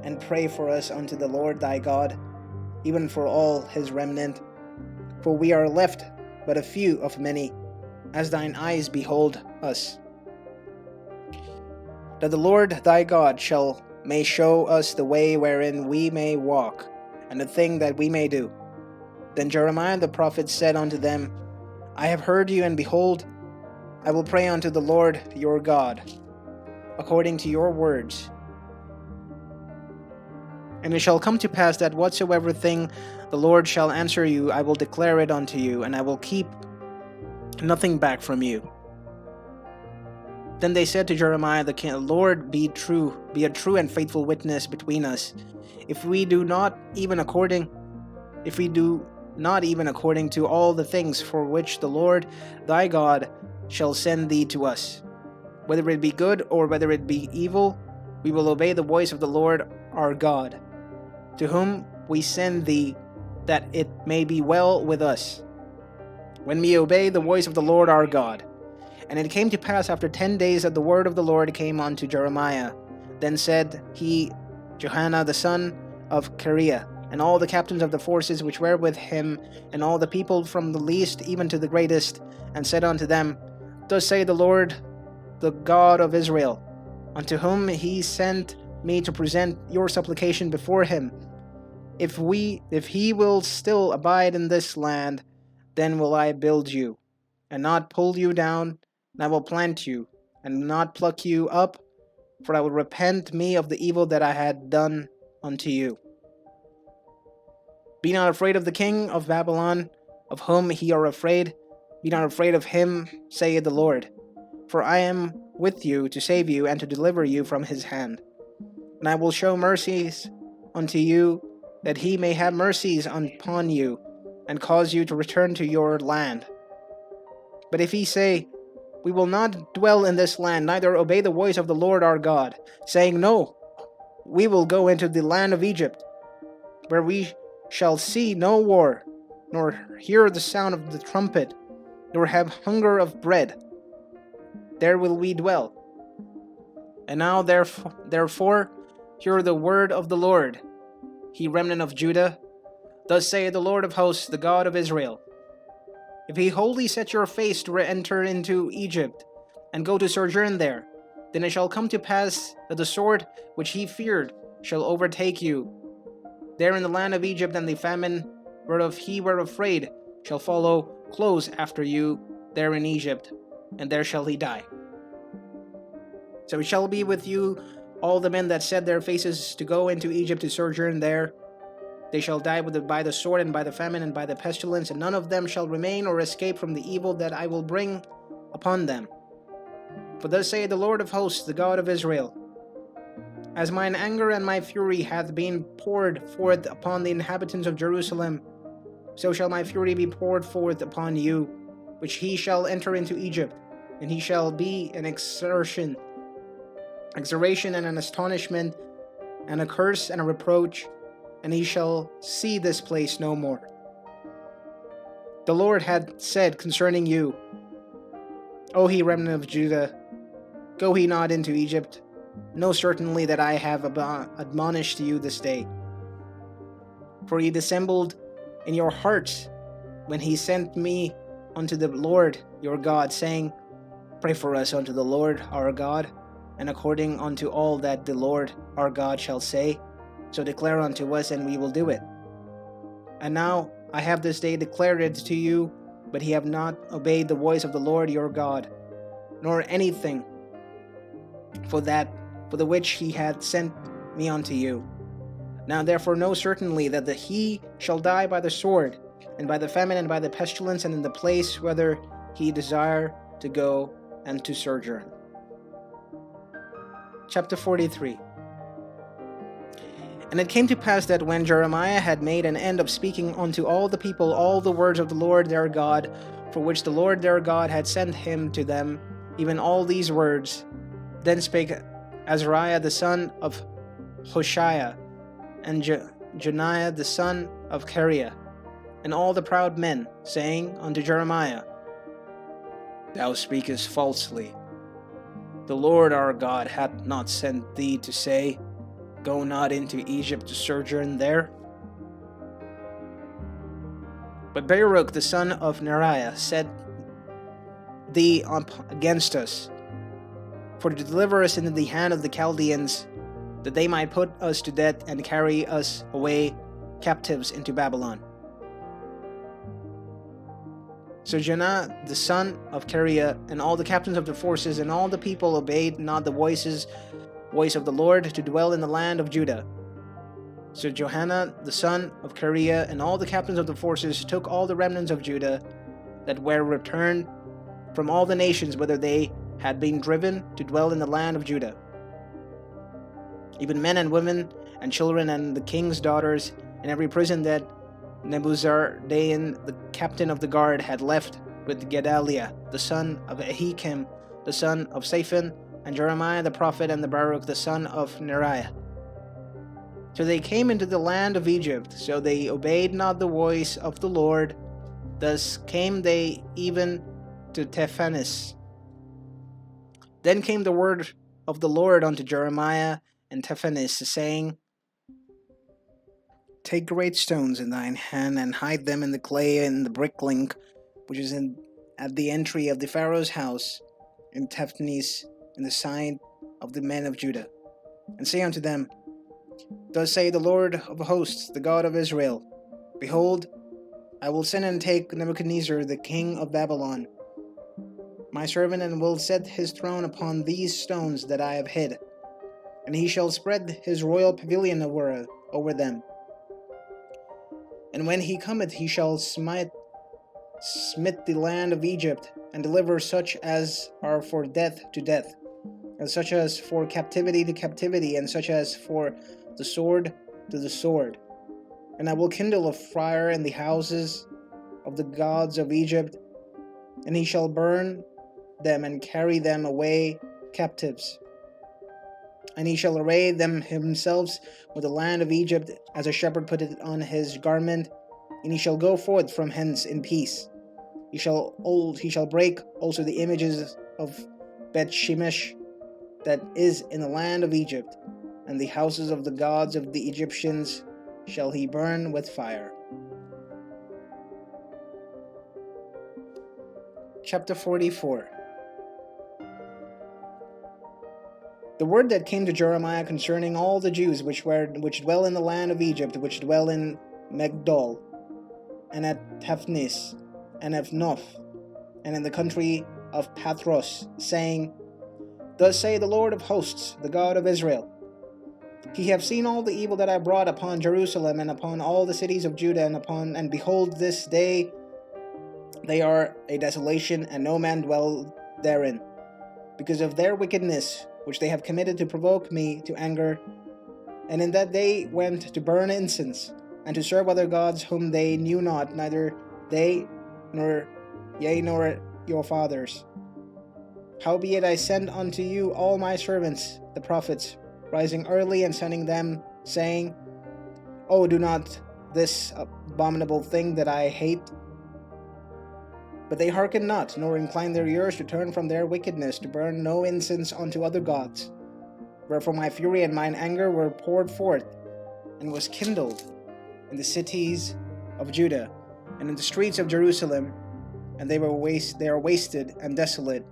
Speaker 2: and pray for us unto the Lord thy God, even for all his remnant. For we are left but a few of many, as thine eyes behold us. That the Lord thy God may show us the way wherein we may walk, and the thing that we may do. Then Jeremiah the prophet said unto them, I have heard you, and behold, I will pray unto the Lord your God, according to your words. And it shall come to pass that whatsoever thing the Lord shall answer you, I will declare it unto you, and I will keep nothing back from you. Then they said to Jeremiah the king, Lord, be a true and faithful witness between us, if we do not even according to all the things for which the Lord thy God shall send thee to us. Whether it be good or whether it be evil, we will obey the voice of the Lord our God, to whom we send thee, that it may be well with us, when we obey the voice of the Lord our God. And it came to pass after 10 days that the word of the Lord came unto Jeremiah. Then said he, Johanan the son of Kareah, and all the captains of the forces which were with him, and all the people from the least even to the greatest, and said unto them, Thus saith the Lord, the God of Israel, unto whom he sent me to present your supplication before him. If he will still abide in this land, then will I build you, and not pull you down, and I will plant you, and not pluck you up, for I will repent me of the evil that I had done unto you. Be not afraid of the king of Babylon, of whom ye are afraid. Be not afraid of him, saith the Lord. For I am with you to save you and to deliver you from his hand. And I will show mercies unto you, that he may have mercies upon you, and cause you to return to your land. But if he say, We will not dwell in this land, neither obey the voice of the Lord our God, saying, No, we will go into the land of Egypt, where we shall see no war, nor hear the sound of the trumpet, nor have hunger of bread, there will we dwell. And now therefore hear the word of the Lord, ye remnant of Judah. Thus saith the Lord of hosts, the God of Israel, If ye wholly set your face to enter into Egypt, and go to sojourn there, then it shall come to pass that the sword which he feared shall overtake you there in the land of Egypt, and the famine whereof he were afraid shall follow close after you there in Egypt, and there shall he die. So it shall be with you, all the men that set their faces to go into Egypt to sojourn there. They shall die by the sword, and by the famine, and by the pestilence, and none of them shall remain or escape from the evil that I will bring upon them. For thus saith the Lord of hosts, the God of Israel, As mine anger and my fury hath been poured forth upon the inhabitants of Jerusalem, so shall my fury be poured forth upon you, which he shall enter into Egypt, and he shall be an exertion and an astonishment, and a curse and a reproach, and he shall see this place no more. The Lord had said concerning you, O ye remnant of Judah, go ye not into Egypt. Know certainly that I have admonished you this day. For ye dissembled in your hearts when he sent me unto the Lord your God, saying, Pray for us unto the Lord our God, and according unto all that the Lord our God shall say, so declare unto us, and we will do it. And now I have this day declared it to you, but ye have not obeyed the voice of the Lord your God, nor anything for the which he hath sent me unto you. Now therefore know certainly that he shall die by the sword, and by the famine, and by the pestilence, and in the place whither he desire to go and to sojourn. Chapter 43. And it came to pass that when Jeremiah had made an end of speaking unto all the people all the words of the Lord their God, for which the Lord their God had sent him to them, even all these words, then spake Azariah the son of Hoshaiah, and Joniah the son of Kareah, and all the proud men, saying unto Jeremiah, Thou speakest falsely. The Lord our God hath not sent thee to say, Go not into Egypt to sojourn there. But Baruch the son of Neriah set thee up against us, for to deliver us into the hand of the Chaldeans, that they might put us to death and carry us away captives into Babylon. So Jonah the son of Kareah and all the captains of the forces and all the people obeyed not the voice of the Lord to dwell in the land of Judah. So Johanan the son of Kareah and all the captains of the forces took all the remnants of Judah that were returned from all the nations whither they had been driven to dwell in the land of Judah, even men and women and children and the king's daughters, in every prison that Nebuzaradan the captain of the guard had left, with Gedaliah the son of Ahikam the son of Shaphan, and Jeremiah the prophet, and the Baruch the son of Neriah. So they came into the land of Egypt, so they obeyed not the voice of the Lord. Thus came they even to Taphanes. Then came the word of the Lord unto Jeremiah and Taphanes, saying, Take great stones in thine hand, and hide them in the clay in the bricklink, which is at the entry of the Pharaoh's house, in Taphanes, in the sight of the men of Judah. And say unto them, Thus saith the Lord of hosts, the God of Israel, Behold, I will send and take Nebuchadnezzar the king of Babylon, my servant, and will set his throne upon these stones that I have hid, and he shall spread his royal pavilion over them. And when he cometh, he shall smite the land of Egypt, and deliver such as are for death to death, and such as for captivity to captivity, and such as for the sword to the sword. And I will kindle a fire in the houses of the gods of Egypt, and he shall burn them and carry them away captives. And he shall array them himself with the land of Egypt, as a shepherd putteth on his garment, and he shall go forth from hence in peace. He shall break also the images of Beth-Shemesh that is in the land of Egypt, and the houses of the gods of the Egyptians shall he burn with fire. Chapter 44. The word that came to Jeremiah concerning all the Jews which dwell in the land of Egypt, which dwell in Migdol, and at Taphanes, and at Noph, and in the country of Pathros, saying, Thus saith the Lord of hosts, the God of Israel, He hath seen all the evil that I brought upon Jerusalem, and upon all the cities of Judah, and behold, this day they are a desolation, and no man dwell therein, because of their wickedness, which they have committed to provoke me to anger. And in that they went to burn incense, and to serve other gods whom they knew not, neither they, nor your fathers. Howbeit I send unto you all my servants, the prophets, rising early and sending them, saying, O do not this abominable thing that I hate. But they hearken not, nor incline their ears to turn from their wickedness, to burn no incense unto other gods. Wherefore my fury and mine anger were poured forth, and was kindled in the cities of Judah, and in the streets of Jerusalem, and they are wasted and desolate,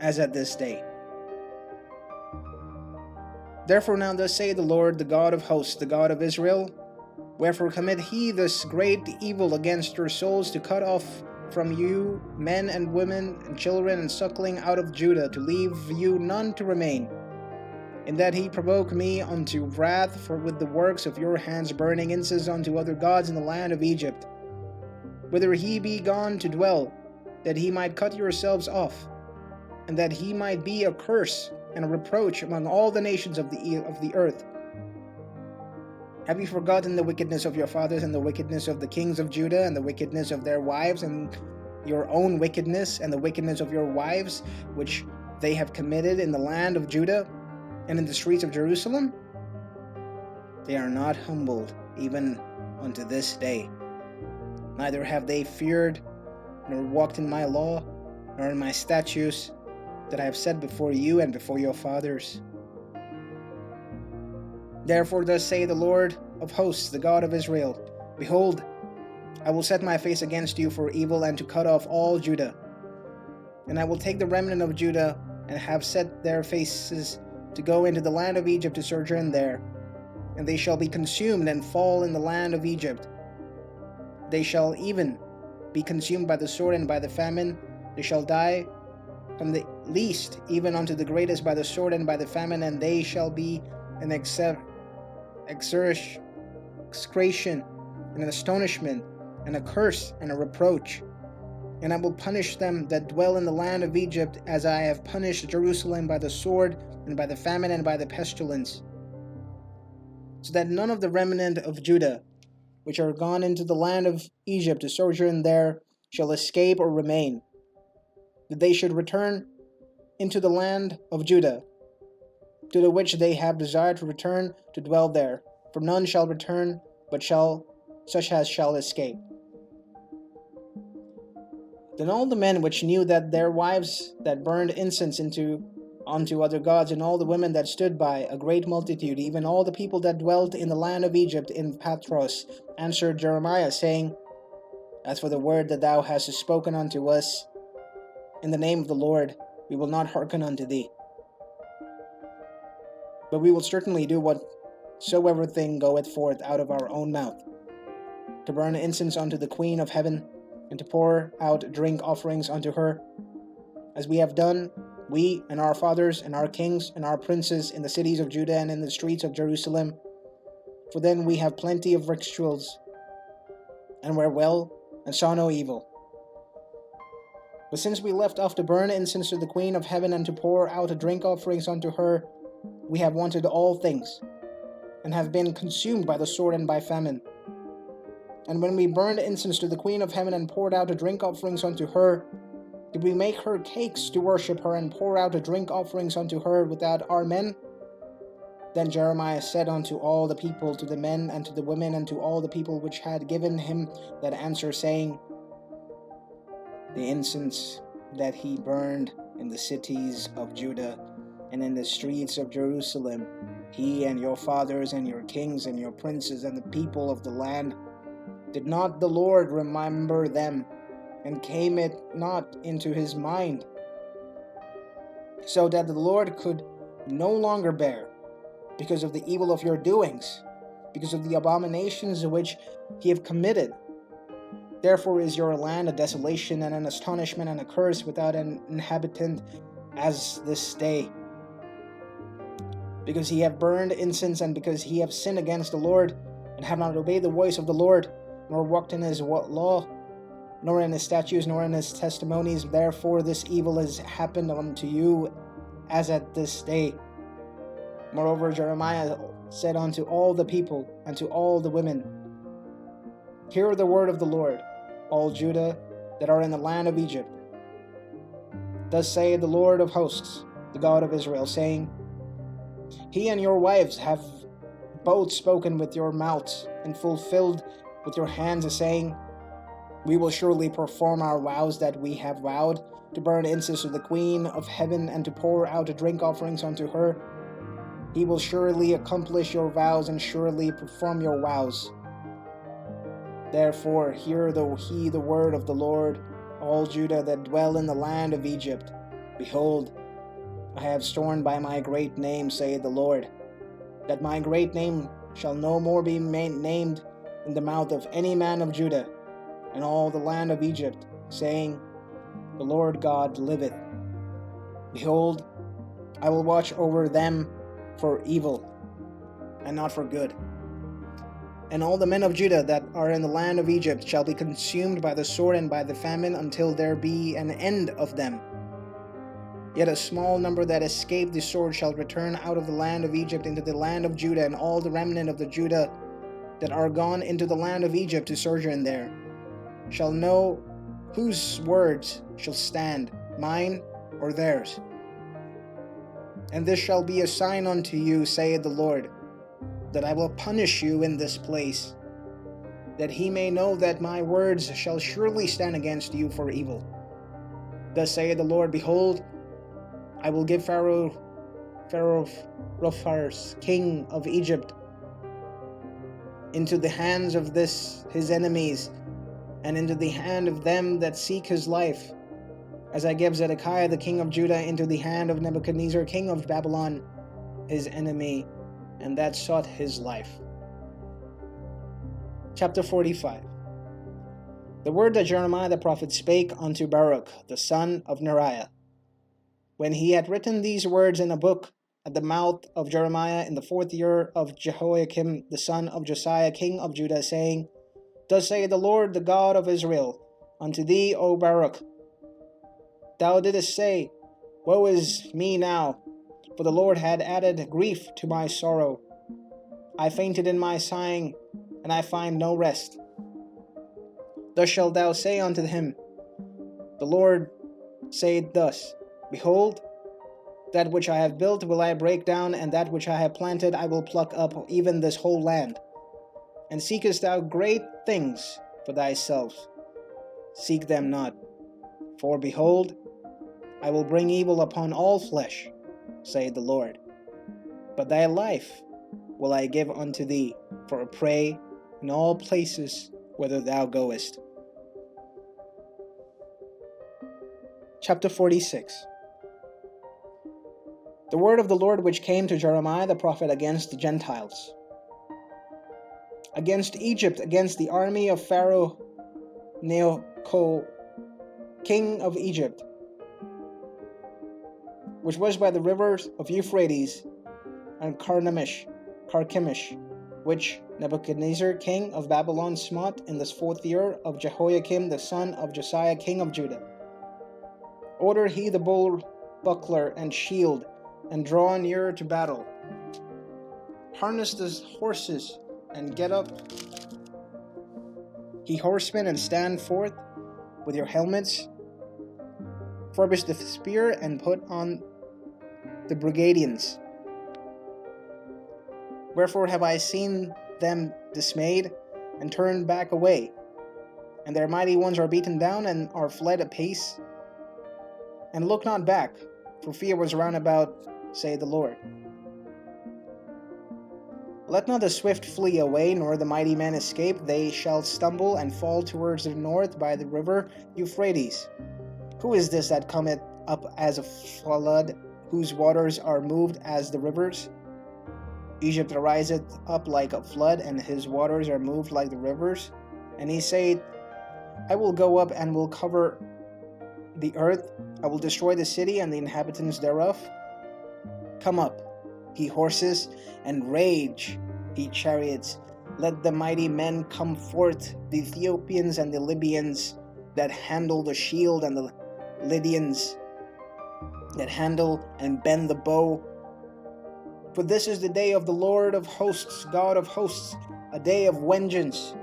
Speaker 2: as at this day. Therefore now thus saith the Lord, the God of hosts, the God of Israel, Wherefore committed he this great evil against your souls, to cut off from you men and women and children and suckling out of Judah, to leave you none to remain. In that he provoked me unto wrath, for with the works of your hands burning incense unto other gods in the land of Egypt, whither he be gone to dwell, that he might cut yourselves off, and that he might be a curse and a reproach among all the nations of the earth. Have you forgotten the wickedness of your fathers, and the wickedness of the kings of Judah, and the wickedness of their wives, and your own wickedness, and the wickedness of your wives, which they have committed in the land of Judah, and in the streets of Jerusalem? They are not humbled, even unto this day. Neither have they feared, nor walked in my law, nor in my statutes, that I have set before you and before your fathers. Therefore thus saith the Lord of hosts, the God of Israel, Behold, I will set my face against you for evil, and to cut off all Judah. And I will take the remnant of Judah, and have set their faces to go into the land of Egypt to sojourn there. And they shall be consumed and fall in the land of Egypt. They shall even be consumed by the sword and by the famine. They shall die from the least even unto the greatest by the sword and by the famine, and they shall be an execration and an astonishment and a curse and a reproach. And I will punish them that dwell in the land of Egypt, as I have punished Jerusalem by the sword and by the famine and by the pestilence, so that none of the remnant of Judah, which are gone into the land of Egypt to sojourn there, shall escape or remain, that they should return into the land of Judah, to the which they have desired to return to dwell there. For none shall return, but such as shall escape. Then all the men which knew that their wives that burned incense unto other gods, and all the women that stood by, a great multitude, even all the people that dwelt in the land of Egypt in Patros, answered Jeremiah, saying, As for the word that thou hast spoken unto us in the name of the Lord, we will not hearken unto thee. But we will certainly do whatsoever thing goeth forth out of our own mouth, to burn incense unto the Queen of heaven, and to pour out drink offerings unto her, as we have done, we and our fathers and our kings and our princes in the cities of Judah and in the streets of Jerusalem. For then we have plenty of victuals, and were well, and saw no evil. But since we left off to burn incense to the Queen of heaven, and to pour out drink offerings unto her, we have wanted all things, and have been consumed by the sword and by famine. And when we burned incense to the Queen of heaven, and poured out drink offerings unto her, did we make her cakes to worship her, and pour out drink offerings unto her without our men? Then Jeremiah said unto all the people, to the men and to the women, and to all the people which had given him that answer, saying, The incense that he burned in the cities of Judah and in the streets of Jerusalem, he and your fathers and your kings and your princes and the people of the land, did not the Lord remember them, and came it not into his mind, so that the Lord could no longer bear, because of the evil of your doings, because of the abominations which ye have committed. Therefore is your land a desolation and an astonishment and a curse, without an inhabitant as this day. Because ye have burned incense, and because ye have sinned against the Lord, and have not obeyed the voice of the Lord, nor walked in his law, nor in his statutes, nor in his testimonies, therefore this evil has happened unto you as at this day. Moreover, Jeremiah said unto all the people and to all the women, Hear the word of the Lord, all Judah that are in the land of Egypt. Thus saith the Lord of hosts, the God of Israel, saying, He and your wives have both spoken with your mouths, and fulfilled with your hands, saying, We will surely perform our vows that we have vowed, to burn incense to the Queen of heaven, and to pour out drink offerings unto her. He will surely accomplish your vows, and surely perform your vows. Therefore hear the word of the Lord, all Judah that dwell in the land of Egypt. Behold, I have sworn by my great name, saith the Lord, that my great name shall no more be named in the mouth of any man of Judah and all the land of Egypt, saying, The Lord God liveth. Behold, I will watch over them for evil, and not for good. And all the men of Judah that are in the land of Egypt shall be consumed by the sword and by the famine until there be an end of them. Yet a small number that escape the sword shall return out of the land of Egypt into the land of Judah, and all the remnant of the Judah that are gone into the land of Egypt to sojourn there shall know whose words shall stand, mine or theirs. And this shall be a sign unto you, saith the Lord, that I will punish you in this place, that he may know that my words shall surely stand against you for evil. Thus saith the Lord, Behold, I will give Pharaoh king of Egypt, into the hands of his enemies, and into the hand of them that seek his life, as I gave Zedekiah the king of Judah into the hand of Nebuchadnezzar king of Babylon, his enemy, and that sought his life. Chapter 45. The word that Jeremiah the prophet spake unto Baruch, the son of Neriah, when he had written these words in a book at the mouth of Jeremiah in the 4th year of Jehoiakim the son of Josiah king of Judah, saying, Thus saith the Lord, the God of Israel, unto thee, O Baruch, Thou didst say, Woe is me now, for the Lord had added grief to my sorrow. I fainted in my sighing, and I find no rest. Thus shalt thou say unto him, The Lord saith thus, Behold, that which I have built will I break down, and that which I have planted I will pluck up, even this whole land. And seekest thou great things for thyself? Seek them not. For behold, I will bring evil upon all flesh, saith the Lord. But thy life will I give unto thee for a prey in all places whither thou goest. Chapter 46. The word of the Lord which came to Jeremiah the prophet against the Gentiles. Against Egypt, against the army of Pharaoh Necho, king of Egypt, which was by the rivers of Euphrates, and Carchemish, which Nebuchadnezzar king of Babylon smote in the 4th year of Jehoiakim the son of Josiah king of Judah. Order he the buckler and shield, and draw near to battle. Harness the horses, and get up, ye horsemen, and stand forth with your helmets. Furbish the spear, and put on the brigadians. Wherefore have I seen them dismayed, and turned back away, and their mighty ones are beaten down, and are fled apace. And look not back, for fear was round about, saith the Lord. Let not the swift flee away, nor the mighty men escape. They shall stumble and fall towards the north by the river Euphrates. Who is this that cometh up as a flood, whose waters are moved as the rivers? Egypt ariseth up like a flood, and his waters are moved like the rivers. And he saith, I will go up and will cover the earth. I will destroy the city and the inhabitants thereof. Come up, ye horses, and rage, ye chariots. Let the mighty men come forth, the Ethiopians and the Libyans that handle the shield, and the Lydians that handle and bend the bow. For this is the day of the Lord of hosts, God of hosts, a day of vengeance,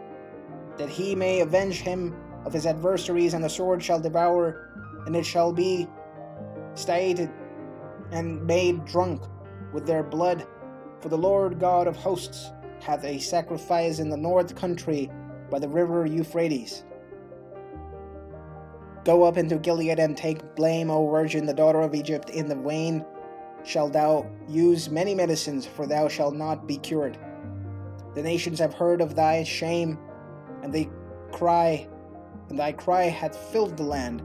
Speaker 2: that he may avenge him of his adversaries, and the sword shall devour, and it shall be stayed and made drunk with their blood. For the Lord God of hosts hath a sacrifice in the north country by the river Euphrates. Go up into Gilead and take blame, O virgin, the daughter of Egypt. In the vain shalt thou use many medicines, for thou shalt not be cured. The nations have heard of thy shame, and thy cry hath filled the land.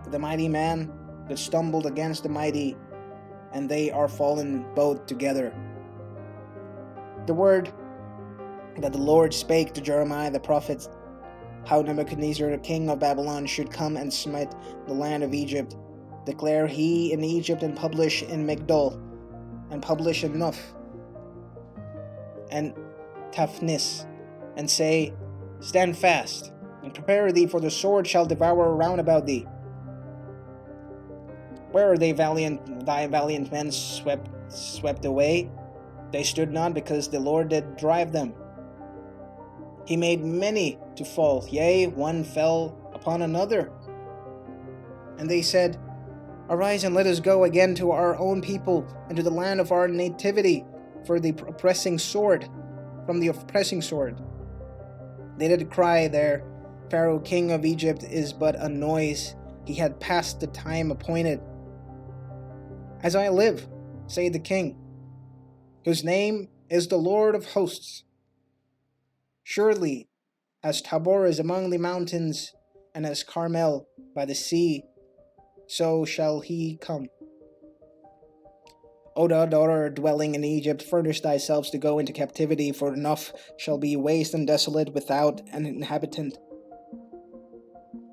Speaker 2: For the mighty man that stumbled against the mighty, and they are fallen both together. The word that the Lord spake to Jeremiah the prophet, how Nebuchadnezzar the king of Babylon should come and smite the land of Egypt. Declare he in Egypt, and publish in Migdol, and publish in Nuph, and Taphnis, and say, Stand fast, and prepare thee, for the sword shall devour round about thee. Where are thy valiant men swept away? They stood not, because the Lord did drive them. He made many to fall, yea, one fell upon another. And they said, Arise, and let us go again to our own people, and to the land of our nativity, from the oppressing sword. They did cry there, Pharaoh king of Egypt is but a noise, he had passed the time appointed. As I live, saith the king, whose name is the Lord of hosts, surely as Tabor is among the mountains, and as Carmel by the sea, so shall he come. O thou daughter dwelling in Egypt, furnish thyself to go into captivity, for enough shall be waste and desolate without an inhabitant.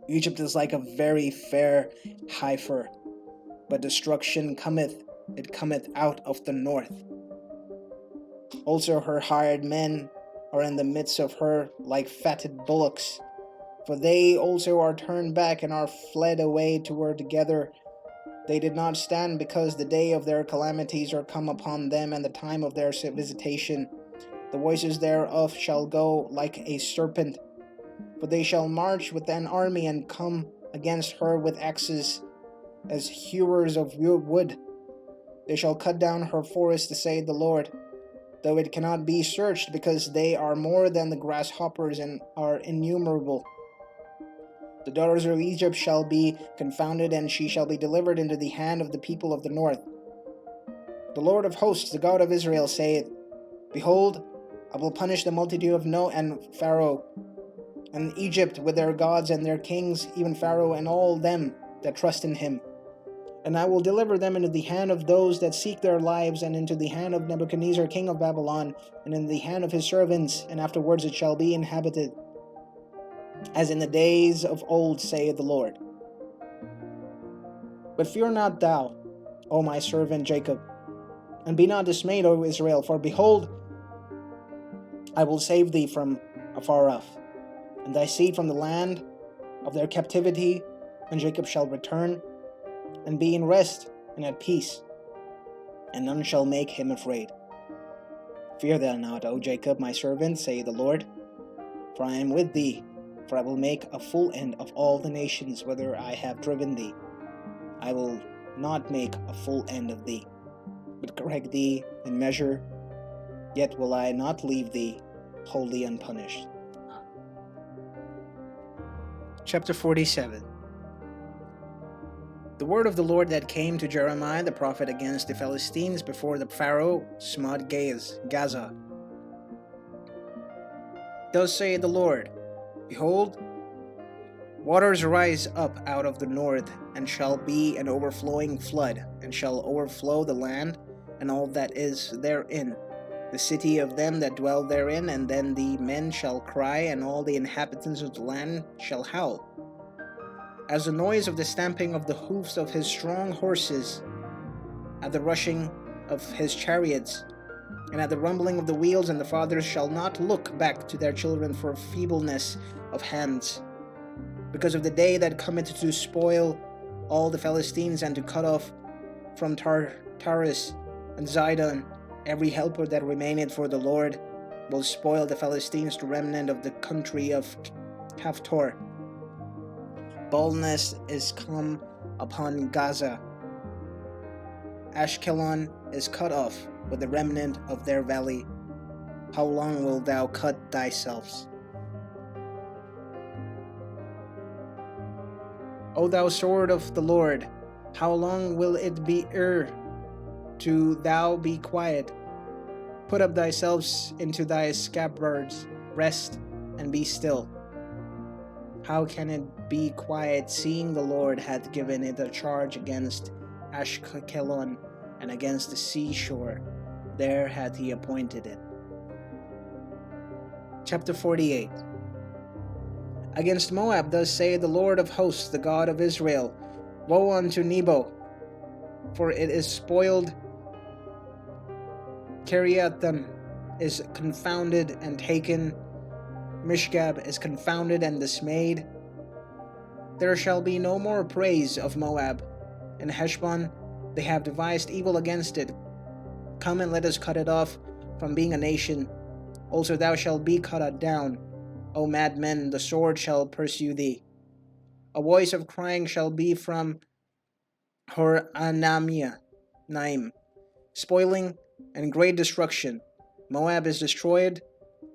Speaker 2: Egypt is like a very fair heifer, but destruction cometh, it cometh out of the north. Also her hired men are in the midst of her like fatted bullocks, for they also are turned back and are fled away toward together. They did not stand, because the day of their calamities are come upon them, and the time of their visitation. The voices thereof shall go like a serpent, for they shall march with an army, and come against her with axes, as hewers of wood. They shall cut down her forest, to say the Lord, though it cannot be searched, because they are more than the grasshoppers, and are innumerable. The daughters of Egypt shall be confounded, and she shall be delivered into the hand of the people of the north. The Lord of hosts, the God of Israel, saith, Behold, I will punish the multitude of No and Pharaoh, and Egypt with their gods and their kings, even Pharaoh and all them that trust in him. And I will deliver them into the hand of those that seek their lives, and into the hand of Nebuchadnezzar king of Babylon, and in the hand of his servants, and afterwards it shall be inhabited, as in the days of old, saith the Lord. But fear not thou, O my servant Jacob, and be not dismayed, O Israel, for behold, I will save thee from afar off, and thy seed from the land of their captivity, and Jacob shall return, and be in rest and at peace, and none shall make him afraid. Fear thou not, O Jacob, my servant, saith the Lord, for I am with thee, for I will make a full end of all the nations whither I have driven thee. I will not make a full end of thee, but correct thee in measure, yet will I not leave thee wholly unpunished. Chapter 47. The word of the Lord that came to Jeremiah the prophet against the Philistines before the Pharaoh smote Gaza. Thus saith the Lord, Behold, waters rise up out of the north, and shall be an overflowing flood, and shall overflow the land, and all that is therein, the city of them that dwell therein, and then the men shall cry, and all the inhabitants of the land shall howl, as the noise of the stamping of the hoofs of his strong horses, at the rushing of his chariots, and at the rumbling of the wheels, and the fathers shall not look back to their children for feebleness of hands, because of the day that cometh to spoil all the Philistines, and to cut off from Taris and Zidon every helper that remaineth, for the Lord will spoil the Philistines, the remnant of the country of Caphtor. Baldness is come upon Gaza. Ashkelon is cut off with the remnant of their valley. How long wilt thou cut thyself? O thou sword of the Lord, how long will it be ere thou be quiet? Put up thyself into thy scabbards, rest and be still. How can it be quiet, seeing the Lord hath given it a charge against Ashkelon, and against the seashore? There hath he appointed it. Chapter 48. Against Moab thus saith the Lord of hosts, the God of Israel, Woe unto Nebo, for it is spoiled. Kiriathim is confounded and taken. Mishgab is confounded and dismayed. There shall be no more praise of Moab. In Heshbon they have devised evil against it. Come and let us cut it off from being a nation. Also thou shalt be cut down. O madmen, the sword shall pursue thee. A voice of crying shall be from Hor-Anamia, Naim, spoiling and great destruction. Moab is destroyed.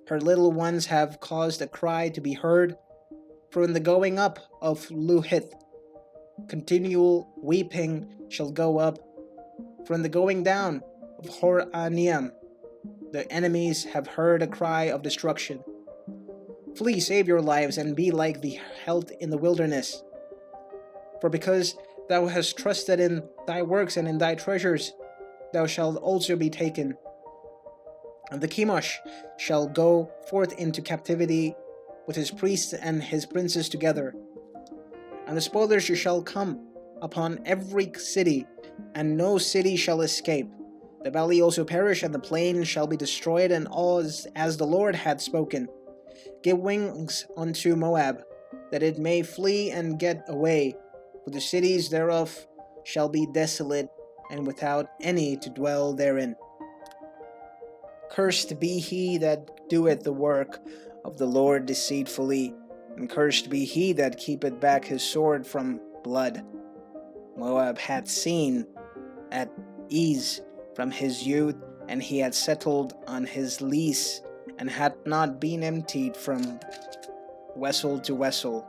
Speaker 2: Her little ones have caused a cry to be heard. For in the going up of Luhith, continual weeping shall go up. For in the going down of Hor-Aniam, the enemies have heard a cry of destruction. Flee, save your lives, and be like the health in the wilderness. For because thou hast trusted in thy works and in thy treasures, thou shalt also be taken. And the Chemosh shall go forth into captivity with his priests and his princes together. And the spoilers shall come upon every city, and no city shall escape. The valley also perish, and the plain shall be destroyed, and all as the Lord had spoken. Give wings unto Moab, that it may flee and get away, for the cities thereof shall be desolate, and without any to dwell therein. Cursed be he that doeth the work of the Lord deceitfully, and cursed be he that keepeth back his sword from blood. Moab hath seen at ease from his youth, and he had settled on his lease, and hath not been emptied from vessel to vessel,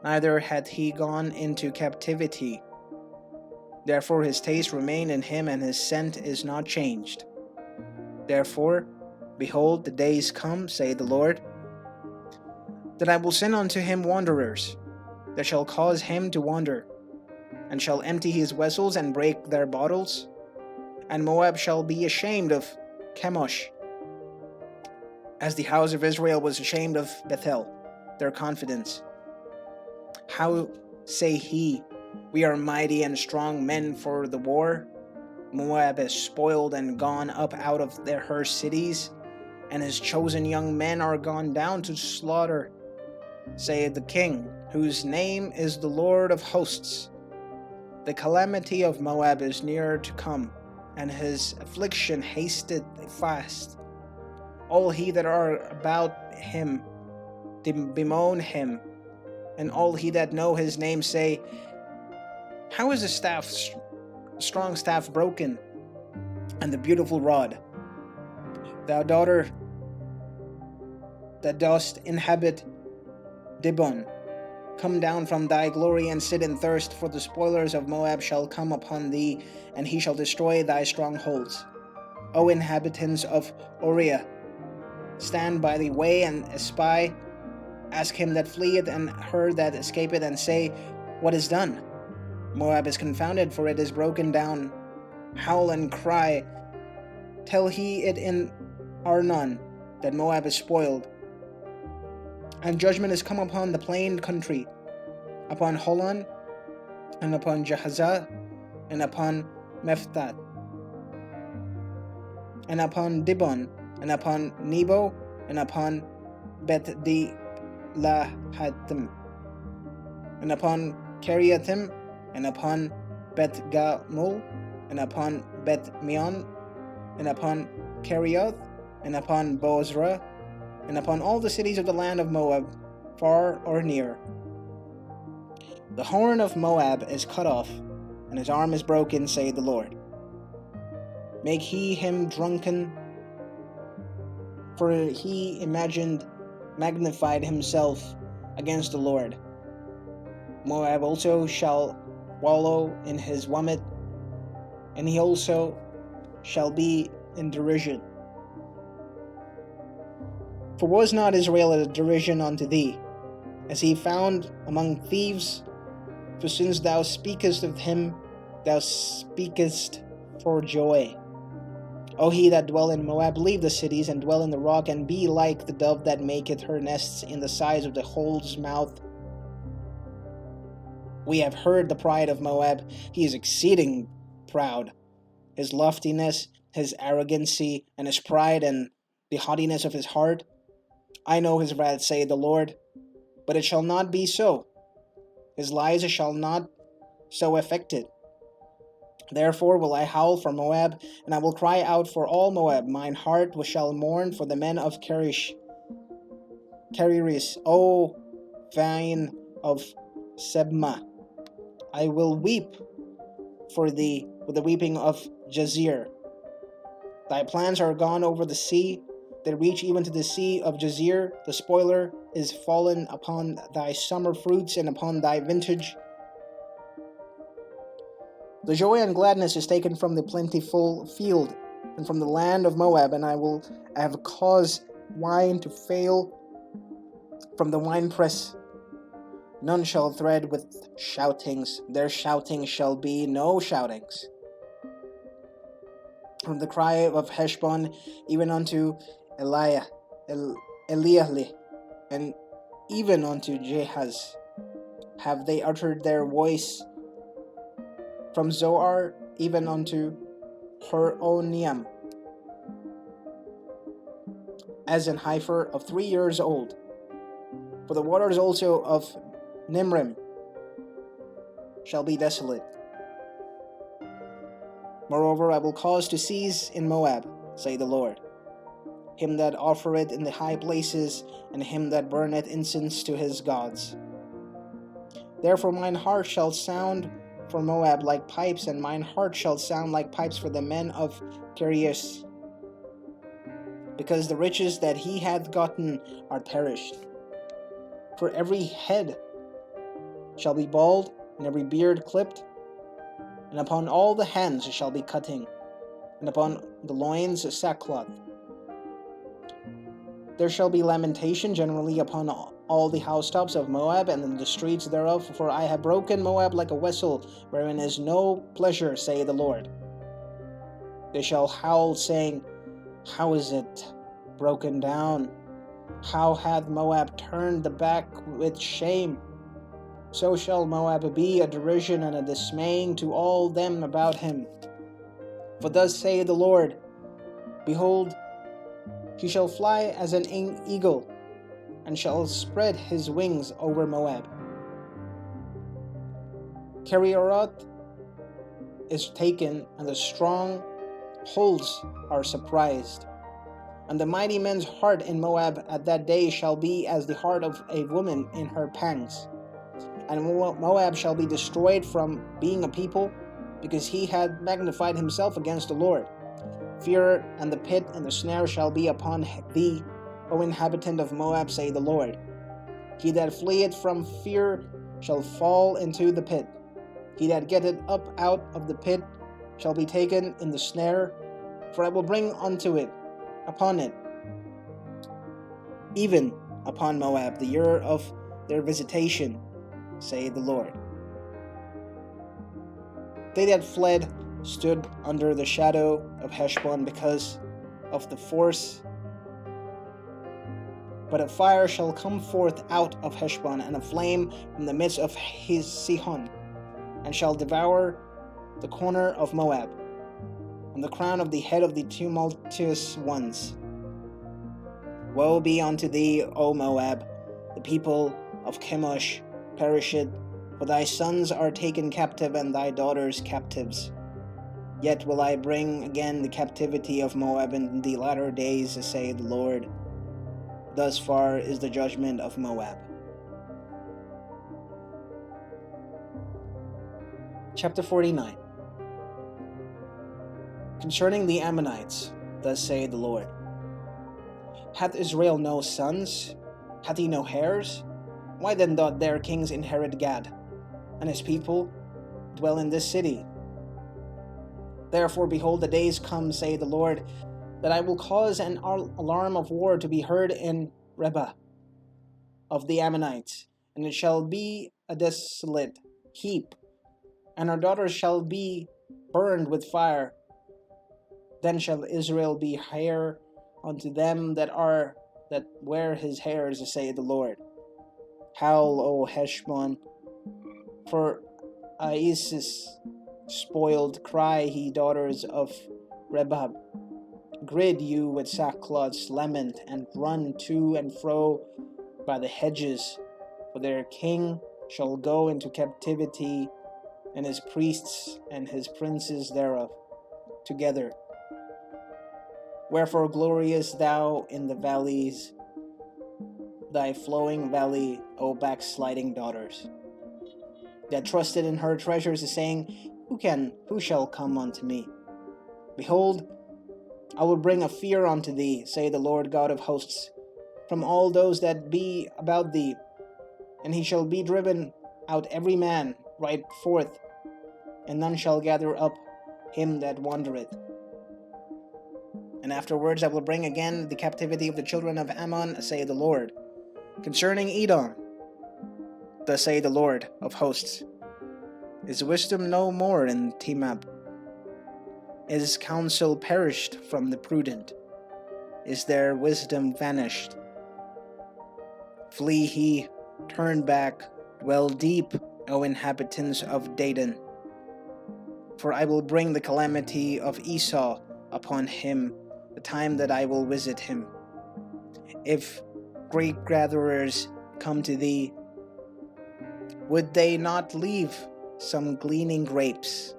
Speaker 2: neither hath he gone into captivity. Therefore his taste remained in him, and his scent is not changed. Therefore, behold, the days come, saith the Lord, that I will send unto him wanderers, that shall cause him to wander, and shall empty his vessels and break their bottles. And Moab shall be ashamed of Chemosh, as the house of Israel was ashamed of Bethel, their confidence. How say he, we are mighty and strong men for the war? Moab is spoiled and gone up out of her cities, and his chosen young men are gone down to slaughter, saith the King, whose name is the Lord of hosts. The calamity of Moab is near to come, and his affliction hasteth fast. All he that are about him bemoan him, and all he that know his name say, How is the strong staff broken, and the beautiful rod? Thou daughter that dost inhabit Dibon, come down from thy glory and sit in thirst, for the spoilers of Moab shall come upon thee, and he shall destroy thy strongholds. O inhabitants of Oriah, stand by the way and espy. Ask him that fleeth and her that escapeth, and say, What is done? Moab is confounded, for it is broken down. Howl and cry. Tell he it in Arnon, that Moab is spoiled. And judgment is come upon the plain country, upon Holon, and upon Jahazah, and upon Mephthah, and upon Dibon, and upon Nebo, and upon Beth-Dilahatim, and upon Kiriathim, and upon Beth-Gamul, and upon Beth-Meon, and upon Kerioth, and upon Bozrah, and upon all the cities of the land of Moab, far or near. The horn of Moab is cut off, and his arm is broken, saith the Lord. Make he him drunken, for he magnified himself against the Lord. Moab also shall wallow in his vomit, and he also shall be in derision. For was not Israel a derision unto thee, as he found among thieves? For since thou speakest of him, thou speakest for joy. O he that dwell in Moab, leave the cities, and dwell in the rock, and be like the dove that maketh her nests in the sides of the hole's mouth. We have heard the pride of Moab. He is exceeding proud. His loftiness, his arrogancy, and his pride, and the haughtiness of his heart. I know his wrath, saith the Lord, but it shall not be so. His lies shall not so affect it. Therefore will I howl for Moab, and I will cry out for all Moab. Mine heart shall mourn for the men of Kerish. O vine of Sebma. I will weep for thee with the weeping of Jazeer. Thy plans are gone over the sea, they reach even to the sea of Jazeer. The spoiler is fallen upon thy summer fruits and upon thy vintage. The joy and gladness is taken from the plentiful field and from the land of Moab, and I have caused wine to fail from the winepress. None shall thread with shoutings, their shouting shall be no shoutings. From the cry of Heshbon even unto Eliahli, and even unto Jehaz, have they uttered their voice. From Zoar even unto Horonaim, as an heifer of 3 years old. For the waters also of Nimrim shall be desolate. Moreover, I will cause to cease in Moab, saith the Lord, him that offereth in the high places, and him that burneth incense to his gods. Therefore mine heart shall sound for Moab like pipes, and mine heart shall sound like pipes for the men of Kiriath, because the riches that he hath gotten are perished. For every head shall be bald, and every beard clipped, and upon all the hands shall be cutting, and upon the loins sackcloth. There shall be lamentation generally upon all the housetops of Moab, and in the streets thereof, for I have broken Moab like a vessel, wherein is no pleasure, saith the Lord. They shall howl, saying, How is it broken down? How hath Moab turned the back with shame? So shall Moab be a derision and a dismaying to all them about him. For thus saith the Lord, Behold, he shall fly as an eagle, and shall spread his wings over Moab. Kerioth is taken, and the strong holds are surprised. And the mighty men's heart in Moab at that day shall be as the heart of a woman in her pangs. And Moab shall be destroyed from being a people, because he had magnified himself against the Lord. Fear and the pit and the snare shall be upon thee, O inhabitant of Moab, saith the Lord. He that fleeth from fear shall fall into the pit. He that getteth up out of the pit shall be taken in the snare, for I will bring upon it, even upon Moab, the year of their visitation, saith the Lord. They that fled stood under the shadow of Heshbon because of the force. But a fire shall come forth out of Heshbon, and a flame from the midst of his Sihon, and shall devour the corner of Moab, and the crown of the head of the tumultuous ones. Woe be unto thee, O Moab! The people of Chemosh perisheth, for thy sons are taken captive, and thy daughters captives. Yet will I bring again the captivity of Moab in the latter days, saith the Lord. Thus far is the judgment of Moab. Chapter 49. Concerning the Ammonites, thus saith the Lord. Hath Israel no sons? Hath he no heirs? Why then doth their kings inherit Gad, and his people dwell in this city? Therefore, behold, the days come, saith the Lord, that I will cause an alarm of war to be heard in Reba of the Ammonites, and it shall be a desolate heap, and her daughters shall be burned with fire. Then shall Israel be hair unto them that wear his hairs, saith the Lord. Howl, O Heshbon, for Isis spoiled, cry, ye daughters of Rebab. Grid you with sackcloths, lament, and run to and fro by the hedges, for their king shall go into captivity, and his priests and his princes thereof together. Wherefore glorious thou in the valleys, thy flowing valley, O backsliding daughters, that trusted in her treasures, saying, Who shall come unto me? Behold, I will bring a fear unto thee, say the Lord God of hosts, from all those that be about thee, and he shall be driven out every man right forth, and none shall gather up him that wandereth. And afterwards I will bring again the captivity of the children of Ammon, say the Lord. Concerning Edom, thus say the Lord of hosts, is wisdom no more in Timab? Is counsel perished from the prudent? Is their wisdom vanished? Flee he, turn back, dwell deep, O inhabitants of Dedan. For I will bring the calamity of Esau upon him, the time that I will visit him. If grape gatherers come to thee, would they not leave some gleaning grapes?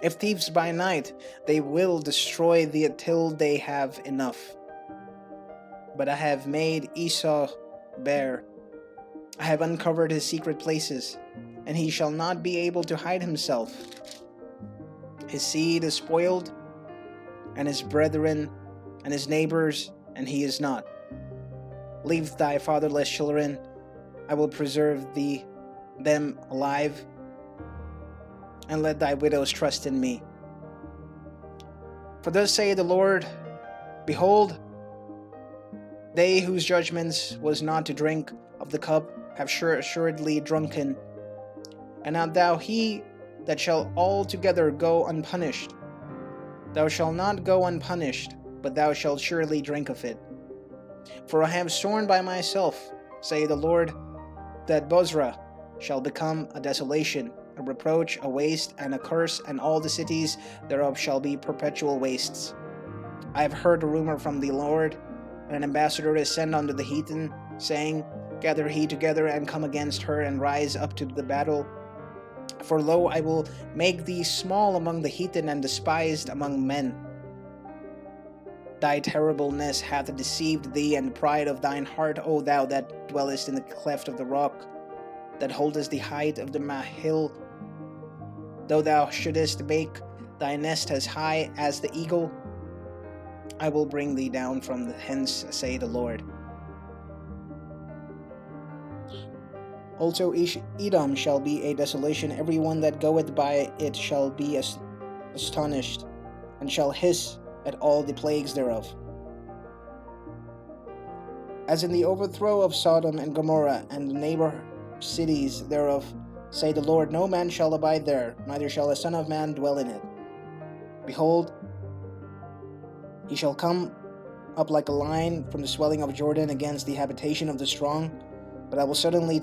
Speaker 2: If thieves by night, they will destroy thee till they have enough. But I have made Esau bare. I have uncovered his secret places, and he shall not be able to hide himself. His seed is spoiled, and his brethren, and his neighbors, and he is not. Leave thy fatherless children, I will preserve them alive, and let thy widows trust in me. For thus saith the Lord, Behold, they whose judgments was not to drink of the cup have assuredly drunken, and not thou he that shall altogether go unpunished. Thou shalt not go unpunished, but thou shalt surely drink of it. For I have sworn by myself, say the Lord, that Bozrah shall become a desolation, a reproach, a waste, and a curse, and all the cities thereof shall be perpetual wastes. I have heard a rumor from the Lord, and an ambassador is sent unto the heathen, saying, Gather he together, and come against her, and rise up to the battle. For lo, I will make thee small among the heathen, and despised among men. Thy terribleness hath deceived thee, and pride of thine heart, O thou that dwellest in the cleft of the rock, that holdest the height of the hill. Though thou shouldest make thy nest as high as the eagle, I will bring thee down from hence, say the Lord. Also Edom shall be a desolation, every one that goeth by it shall be astonished, and shall hiss at all the plagues thereof. As in the overthrow of Sodom and Gomorrah, and the neighbor cities thereof, say the Lord, no man shall abide there, neither shall a son of man dwell in it. Behold, he shall come up like a lion from the swelling of Jordan against the habitation of the strong, but I will suddenly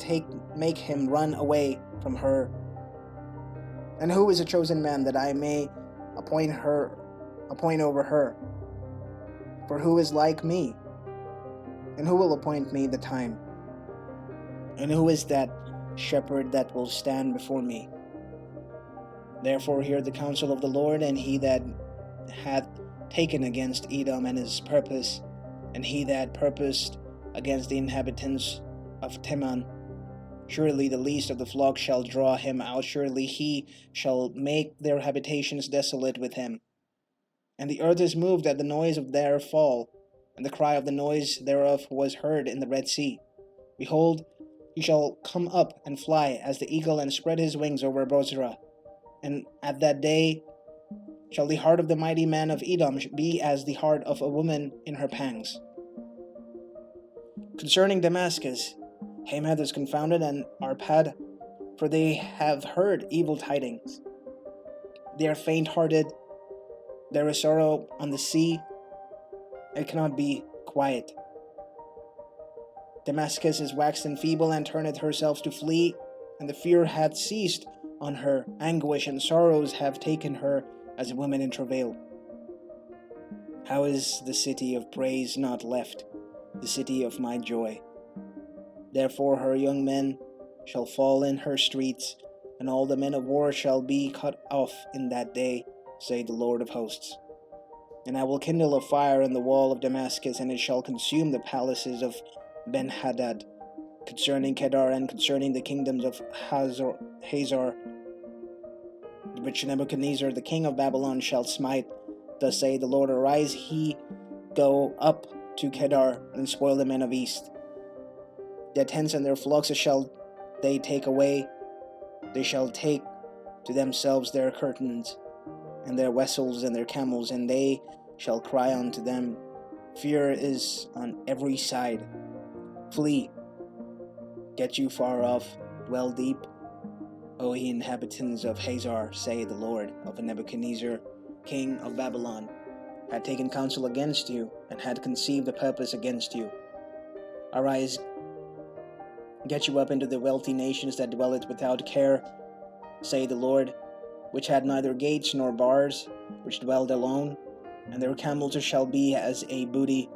Speaker 2: make him run away from her. And who is a chosen man that I may appoint over her? For who is like me? And who will appoint me the time? And who is that shepherd that will stand before me? Therefore hear the counsel of the Lord, and he that hath taken against Edom and his purpose, and he that purposed against the inhabitants of Teman. Surely the least of the flock shall draw him out, surely he shall make their habitations desolate with him. And the earth is moved at the noise of their fall, and the cry of the noise thereof was heard in the Red Sea. Behold, he shall come up and fly as the eagle, and spread his wings over Bozrah. And at that day shall the heart of the mighty man of Edom be as the heart of a woman in her pangs. Concerning Damascus, Hamath is confounded, and Arpad, for they have heard evil tidings. They are faint-hearted, There is sorrow on the sea, it cannot be quiet. Damascus is waxen feeble and turneth herself to flee, and the fear hath ceased on her. Anguish and sorrows have taken her as a woman in travail. How is the city of praise not left, the city of my joy? Therefore her young men shall fall in her streets, and all the men of war shall be cut off in that day, saith the Lord of hosts. And I will kindle a fire in the wall of Damascus, and it shall consume the palaces of Ben-Hadad. Concerning Kedar and concerning the kingdoms of Hazar, which Nebuchadnezzar the king of Babylon shall smite, thus saith the Lord, arise, he go up to Kedar, and spoil the men of east. Their tents and their flocks shall they take away. They shall take to themselves their curtains, and their vessels and their camels, and they shall cry unto them. Fear is on every side. Flee, get you far off, dwell deep, O ye inhabitants of Hazar, say the Lord, of Nebuchadnezzar, king of Babylon, had taken counsel against you, and had conceived a purpose against you. Arise, get you up into the wealthy nations that dwelleth without care, say the Lord, which had neither gates nor bars, which dwelled alone, and their camels shall be as a booty,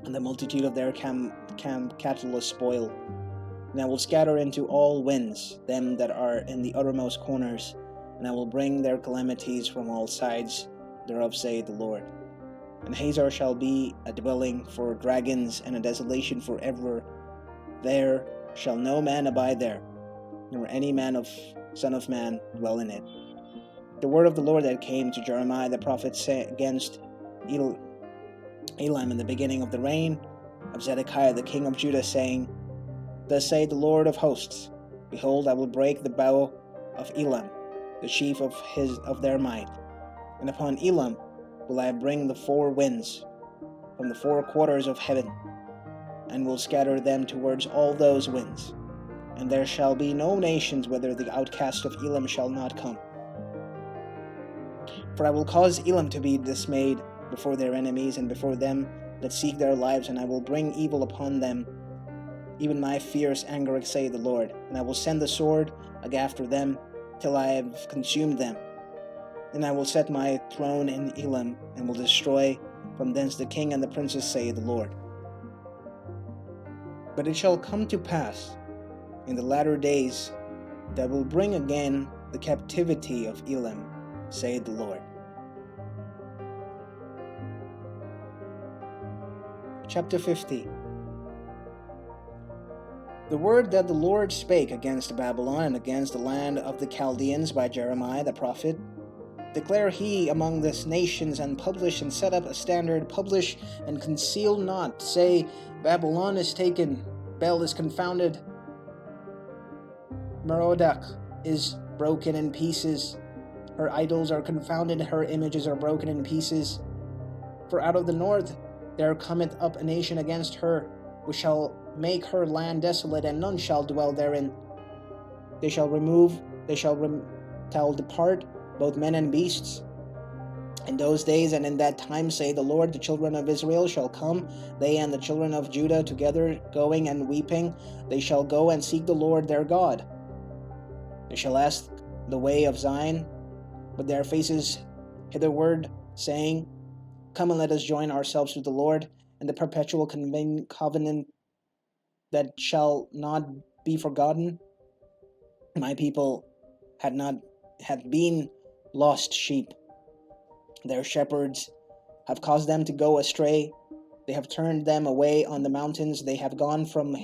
Speaker 2: and the multitude of their cattle a spoil. And I will scatter into all winds them that are in the uttermost corners, and I will bring their calamities from all sides thereof, saith the Lord. And Hazar shall be a dwelling for dragons, and a desolation forever. There shall no man abide there, nor any son of man dwell in it. The word of the Lord that came to Jeremiah the prophet against Elam in the beginning of the reign of Zedekiah the king of Judah, saying, Thus saith the Lord of hosts, Behold, I will break the bow of Elam, the chief of their might, and upon Elam will I bring the four winds from the four quarters of heaven, and will scatter them towards all those winds. And there shall be no nations whither the outcast of Elam shall not come. For I will cause Elam to be dismayed before their enemies, and before them that seek their lives, and I will bring evil upon them, even my fierce anger, saith the Lord. And I will send the sword after them, till I have consumed them. And I will set my throne in Elam, and will destroy from thence the king and the princes, saith the Lord. But it shall come to pass in the latter days that I will bring again the captivity of Elam, saith the Lord. Chapter 50. The word that the Lord spake against Babylon and against the land of the Chaldeans by Jeremiah the prophet, declare he among the nations, and publish and set up a standard, publish and conceal not. Say, Babylon is taken, Bel is confounded, Merodach is broken in pieces, her idols are confounded, her images are broken in pieces. For out of the north there cometh up a nation against her, which shall make her land desolate, and none shall dwell therein. They shall depart, both men and beasts. In those days and in that time, say the Lord, the children of Israel shall come, they and the children of Judah together, going and weeping. They shall go and seek the Lord their God. They shall ask the way of Zion, with their faces hitherward, saying, Come and let us join ourselves with the Lord, and the perpetual covenant that shall not be forgotten. My people had been lost sheep. Their shepherds have caused them to go astray. They have turned them away on the mountains. They have gone from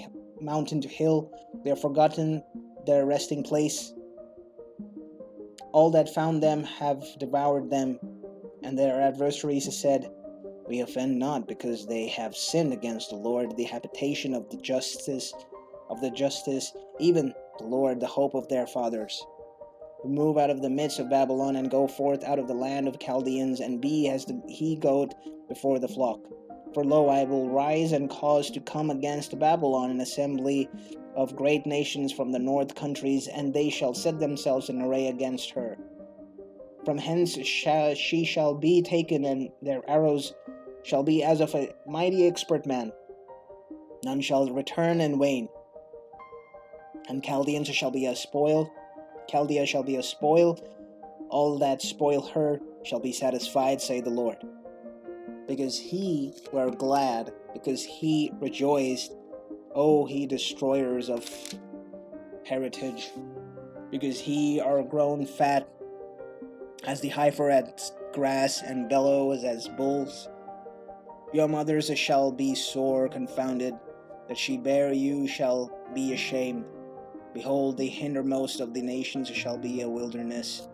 Speaker 2: mountain to hill. They have forgotten their resting place. All that found them have devoured them, and their adversaries said, We offend not, because they have sinned against the Lord, the habitation of the justice, even the Lord, the hope of their fathers. Remove out of the midst of Babylon, and go forth out of the land of Chaldeans, and be as the he-goat before the flock. For lo, I will rise and cause to come against Babylon an assembly of great nations from the north countries, and they shall set themselves in array against her. From hence she shall be taken, and their arrows shall be as of a mighty expert man. None shall return and wane. And Chaldeans shall be a spoil. Chaldea shall be a spoil. All that spoil her shall be satisfied, say the Lord. Because he were glad, because he rejoiced, O ye destroyers of heritage, because ye are grown fat as the heifer at grass, and bellows as bulls. Your mothers shall be sore confounded, that she bare you shall be ashamed. Behold, the hindermost of the nations shall be a wilderness,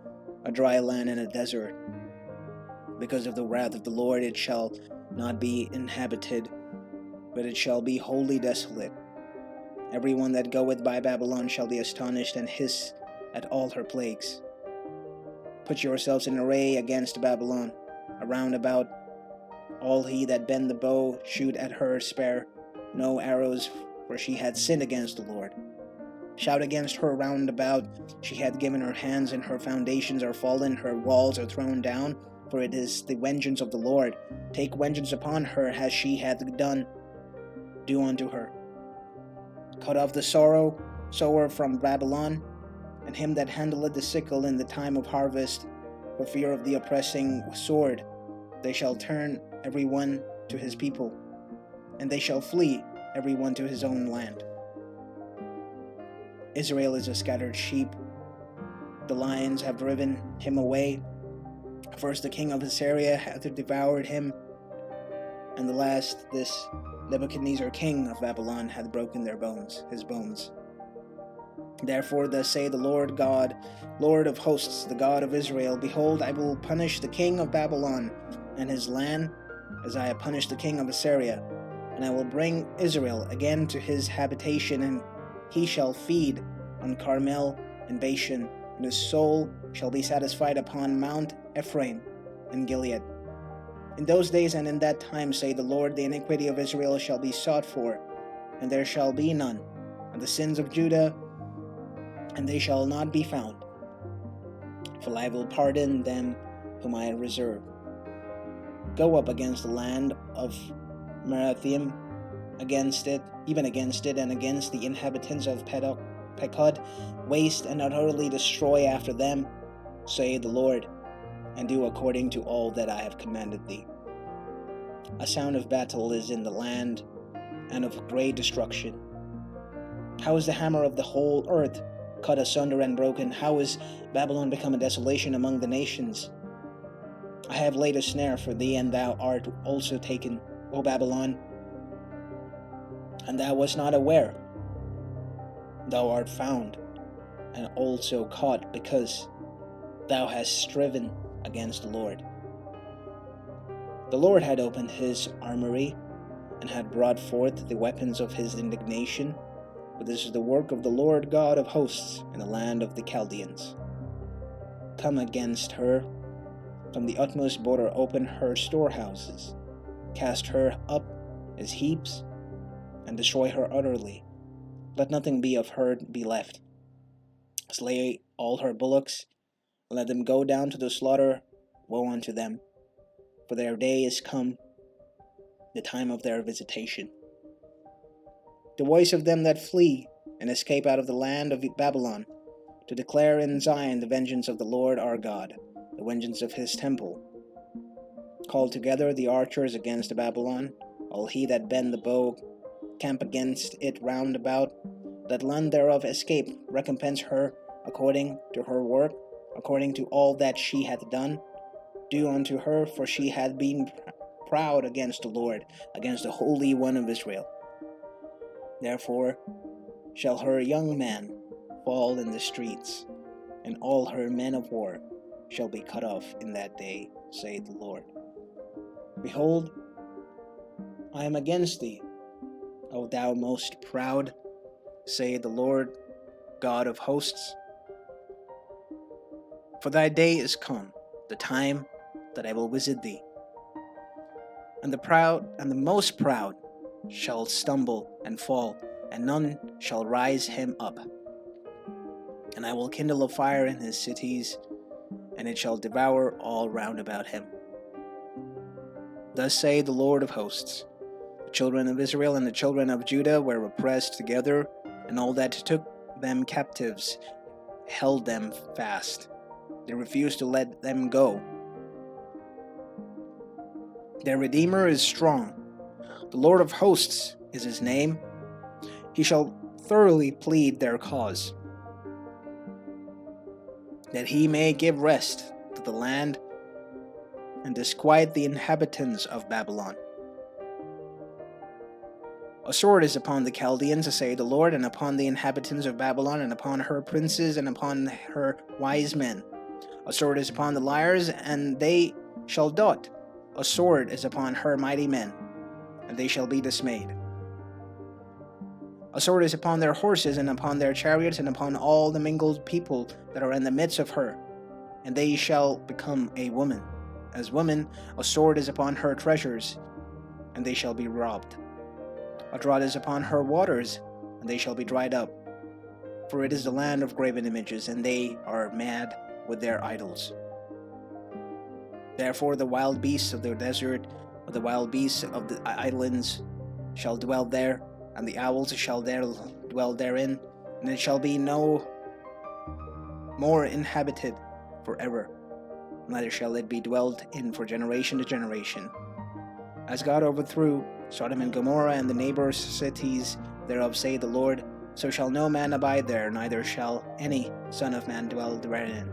Speaker 2: a dry land and a desert. Because of the wrath of the Lord it shall not be inhabited, but it shall be wholly desolate. Every one that goeth by Babylon shall be astonished and hiss at all her plagues. Put yourselves in array against Babylon. Around about all he that bend the bow, shoot at her, spare no arrows, for she had sinned against the Lord. Shout against her round about, she hath given her hands, and her foundations are fallen, her walls are thrown down, for it is the vengeance of the Lord. Take vengeance upon her, as she hath done. Do unto her. Cut off the sower from Babylon, and him that handleth the sickle in the time of harvest, for fear of the oppressing sword. They shall turn every one to his people, and they shall flee every one to his own land. Israel is a scattered sheep. The lions have driven him away. First the king of Assyria hath devoured him, and the last this Nebuchadnezzar king of Babylon hath broken his bones. Therefore thus say the Lord God, Lord of hosts, the God of Israel, Behold, I will punish the king of Babylon and his land, as I have punished the king of Assyria, and I will bring Israel again to his habitation, and he shall feed on Carmel and Bashan, and his soul shall be satisfied upon Mount Ephraim and Gilead. In those days and in that time, say the Lord, the iniquity of Israel shall be sought for, and there shall be none, and the sins of Judah, and they shall not be found. For I will pardon them whom I reserve. Go up against the land of Merathaim, against it, and against the inhabitants of Pekod, waste and utterly destroy after them, say the Lord, and do according to all that I have commanded thee. A sound of battle is in the land, and of great destruction. How is the hammer of the whole earth cut asunder and broken? How is Babylon become a desolation among the nations? I have laid a snare for thee, and thou art also taken, O Babylon, and thou wast not aware. Thou art found, and also caught, because thou hast striven against the Lord. The Lord had opened his armory, and had brought forth the weapons of his indignation, but this is the work of the Lord God of hosts in the land of the Chaldeans. Come against her from the utmost border, open her storehouses, cast her up as heaps, and destroy her utterly. Let nothing be of her be left. Slay all her bullocks, and let them go down to the slaughter. Woe unto them, for their day is come, the time of their visitation. The voice of them that flee and escape out of the land of Babylon, to declare in Zion the vengeance of the Lord our God, the vengeance of his temple. Call together the archers against Babylon, all he that bend the bow, camp against it round about. Let none thereof escape. Recompense her according to her work, according to all that she hath done. Do unto her, for she hath been proud against the Lord, against the Holy One of Israel. Therefore shall her young men fall in the streets, and all her men of war shall be cut off in that day, saith the Lord. Behold, I am against thee, O thou most proud, saith the Lord God of hosts. For thy day is come, the time that I will visit thee. And the proud and the most proud shall stumble and fall, and none shall rise him up. And I will kindle a fire in his cities, and it shall devour all round about him. Thus say the Lord of hosts, the children of Israel and the children of Judah were oppressed together, and all that took them captives held them fast. They refused to let them go. Their Redeemer is strong. The Lord of hosts is his name. He shall thoroughly plead their cause, that he may give rest to the land and disquiet the inhabitants of Babylon. A sword is upon the Chaldeans, say the Lord, and upon the inhabitants of Babylon, and upon her princes, and upon her wise men. A sword is upon the liars, and they shall dot. A sword is upon her mighty men, and they shall be dismayed. A sword is upon their horses, and upon their chariots, and upon all the mingled people that are in the midst of her, and they shall become a woman. As woman, a sword is upon her treasures, and they shall be robbed. A drought is upon her waters, and they shall be dried up. For it is the land of graven images, and they are mad with their idols. Therefore the wild beasts of the desert, or the wild beasts of the islands, shall dwell there, and the owls shall there dwell therein, and it shall be no more inhabited forever, neither shall it be dwelt in for generation to generation. As God overthrew Sodom and Gomorrah and the neighbor cities thereof, say the Lord, so shall no man abide there, neither shall any son of man dwell therein.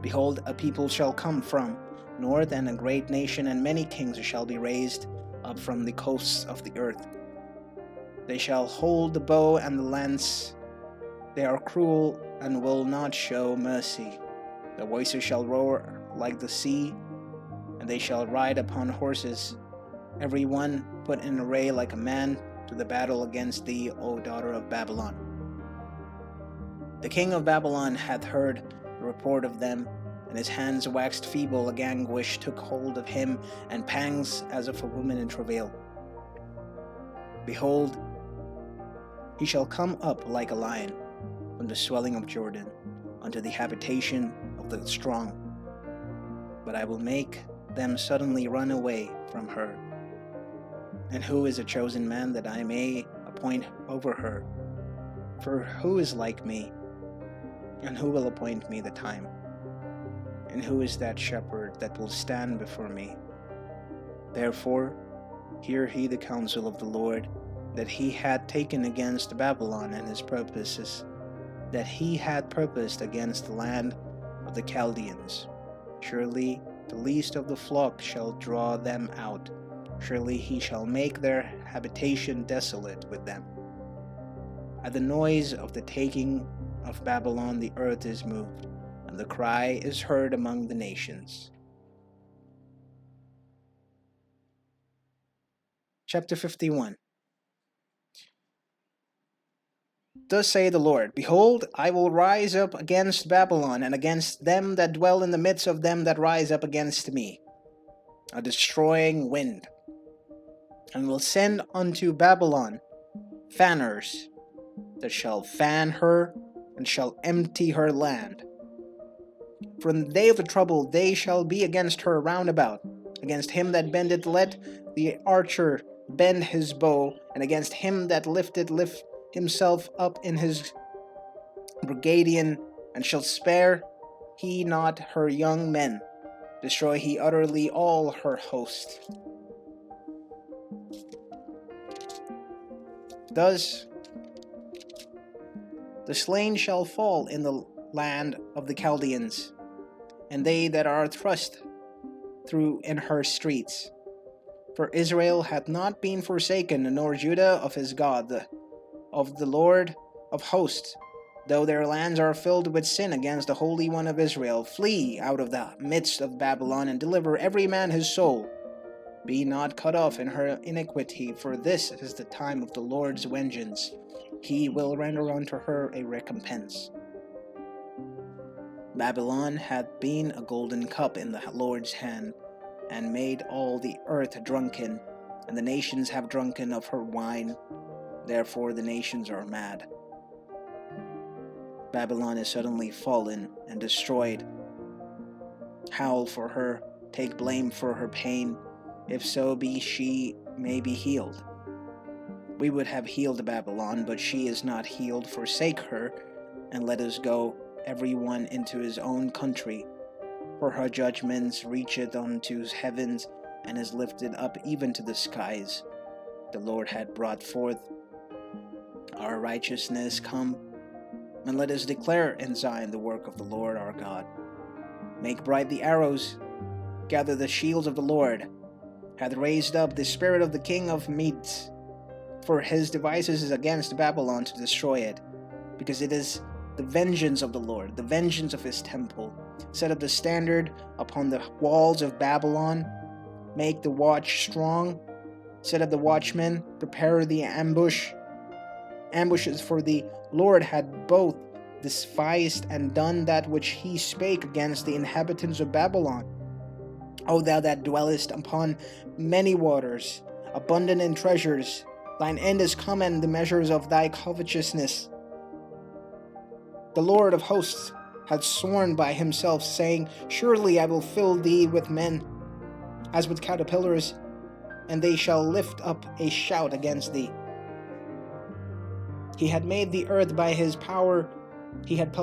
Speaker 2: Behold, a people shall come from north, and a great nation, and many kings shall be raised up from the coasts of the earth. They shall hold the bow and the lance. They are cruel and will not show mercy. Their voices shall roar like the sea, and they shall ride upon horses, every one put in array like a man, to the battle against thee, O daughter of Babylon. The king of Babylon hath heard the report of them, and his hands waxed feeble, a anguish took hold of him, and pangs as of a woman in travail. Behold, he shall come up like a lion from the swelling of Jordan, unto the habitation of the strong. But I will make them suddenly run away from her. And who is a chosen man that I may appoint over her? For who is like me? And who will appoint me the time? And who is that shepherd that will stand before me? Therefore, hear he the counsel of the Lord, that he had taken against Babylon, and his purposes, that he had purposed against the land of the Chaldeans. Surely the least of the flock shall draw them out. Surely he shall make their habitation desolate with them. At the noise of the taking of Babylon, the earth is moved, and the cry is heard among the nations. Chapter 51. Thus say the Lord, Behold, I will rise up against Babylon, and against them that dwell in the midst of them that rise up against me, a destroying wind, and will send unto Babylon fanners that shall fan her, and shall empty her land. For in the day of the trouble they shall be against her round about. Against him that bendeth let the archer bend his bow, and against him that lift himself up in his brigadion, and shall spare he not her young men. Destroy he utterly all her host. Thus the slain shall fall in the land of the Chaldeans, and they that are thrust through in her streets. For Israel hath not been forsaken, nor Judah of his God, of the Lord of hosts, though their lands are filled with sin against the Holy One of Israel. Flee out of the midst of Babylon, and deliver every man his soul. Be not cut off in her iniquity, for this is the time of the Lord's vengeance. He will render unto her a recompense. Babylon hath been a golden cup in the Lord's hand, and made all the earth drunken, and the nations have drunken of her wine. Therefore the nations are mad. Babylon is suddenly fallen and destroyed. Howl for her, take blame for her pain, if so be she may be healed. We would have healed Babylon, but she is not healed. Forsake her, and let us go, every one into his own country. For her judgments reacheth unto heavens, and is lifted up even to the skies. The Lord hath brought forth our righteousness. Come, and let us declare in Zion the work of the Lord our God. Make bright the arrows, gather the shields of the Lord, hath raised up the spirit of the king of Medes. For his devices is against Babylon to destroy it, because it is the vengeance of the Lord, the vengeance of his temple. Set up the standard upon the walls of Babylon, make the watch strong, set up the watchmen, prepare the ambushes, for the Lord had both despised and done that which he spake against the inhabitants of Babylon. O thou that dwellest upon many waters, abundant in treasures, thine end is come, and the measures of thy covetousness. The Lord of hosts hath sworn by himself, saying, Surely I will fill thee with men, as with caterpillars, and they shall lift up a shout against thee. He had made the earth by his power, he had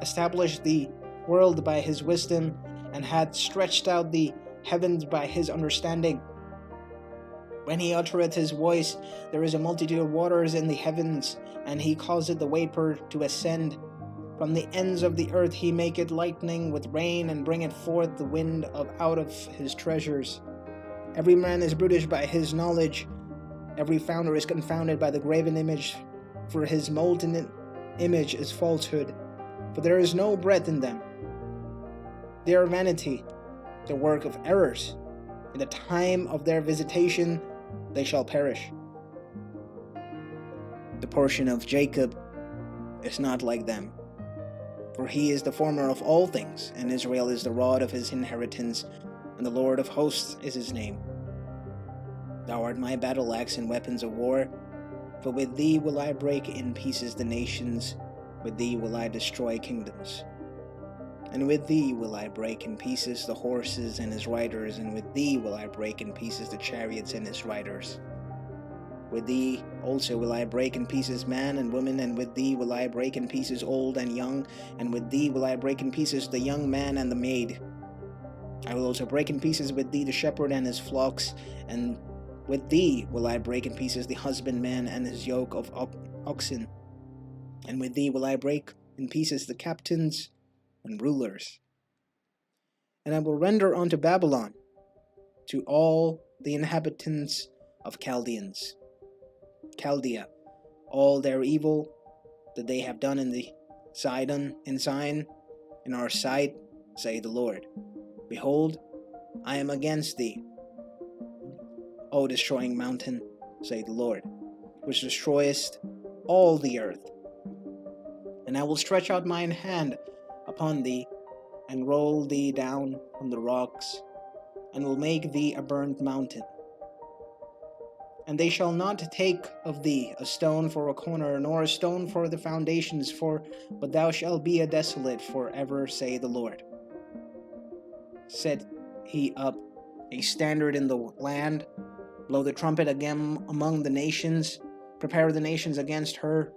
Speaker 2: established the world by his wisdom, and had stretched out the heavens by his understanding. When he uttereth his voice, there is a multitude of waters in the heavens, and he causeth the vapor to ascend. From the ends of the earth he maketh lightning with rain, and bringeth forth the wind out of his treasures. Every man is brutish by his knowledge, every founder is confounded by the graven image, for his molten image is falsehood, for there is no breath in them. They are vanity, the work of errors. In the time of their visitation they shall perish. The portion of Jacob is not like them, for he is the former of all things, and Israel is the rod of his inheritance, and the Lord of hosts is his name. Thou art my battle axe and weapons of war, for with thee will I break in pieces the nations, with thee will I destroy kingdoms. And with thee will I break in pieces the horses and his riders, and with thee will I break in pieces the chariots and his riders. With thee also will I break in pieces man and woman, and with thee will I break in pieces old and young, and with thee will I break in pieces the young man and the maid. I will also break in pieces with thee the shepherd and his flocks, and with thee will I break in pieces the husbandman and his yoke of oxen. And with thee will I break in pieces the captains and rulers. And I will render unto Babylon, to all the inhabitants of Chaldea, all their evil that they have done in Zion, in our sight, say the Lord. Behold, I am against thee, O destroying mountain, say the Lord, which destroyest all the earth. And I will stretch out mine hand upon thee, and roll thee down from the rocks, and will make thee a burnt mountain. And they shall not take of thee a stone for a corner, nor a stone for the foundations, but thou shalt be a desolate forever, say the Lord. Set he up a standard in the land, blow the trumpet again among the nations, prepare the nations against her,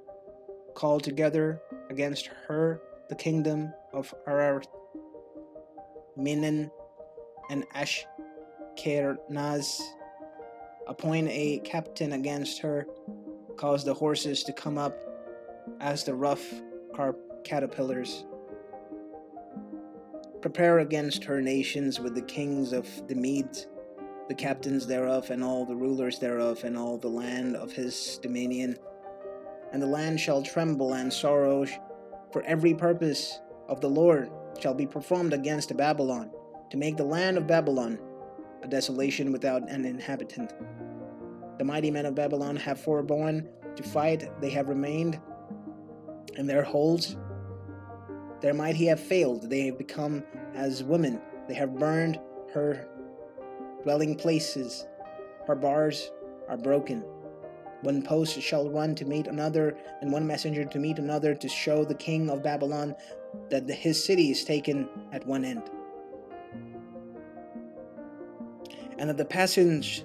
Speaker 2: call together against her the kingdom of Ararat, Minan, and Ashkenaz. Appoint a captain against her, cause the horses to come up as the rough caterpillars. Prepare against her nations with the kings of the Medes, the captains thereof, and all the rulers thereof, and all the land of his dominion. And the land shall tremble and sorrow, for every purpose of the Lord shall be performed against Babylon, to make the land of Babylon a desolation without an inhabitant. The mighty men of Babylon have forborne to fight, they have remained in their holds. Their mighty have failed, they have become as women. They have burned her dwelling places, her bars are broken. One post shall run to meet another, and one messenger to meet another, to show the king of Babylon that his city is taken at one end. and that the passages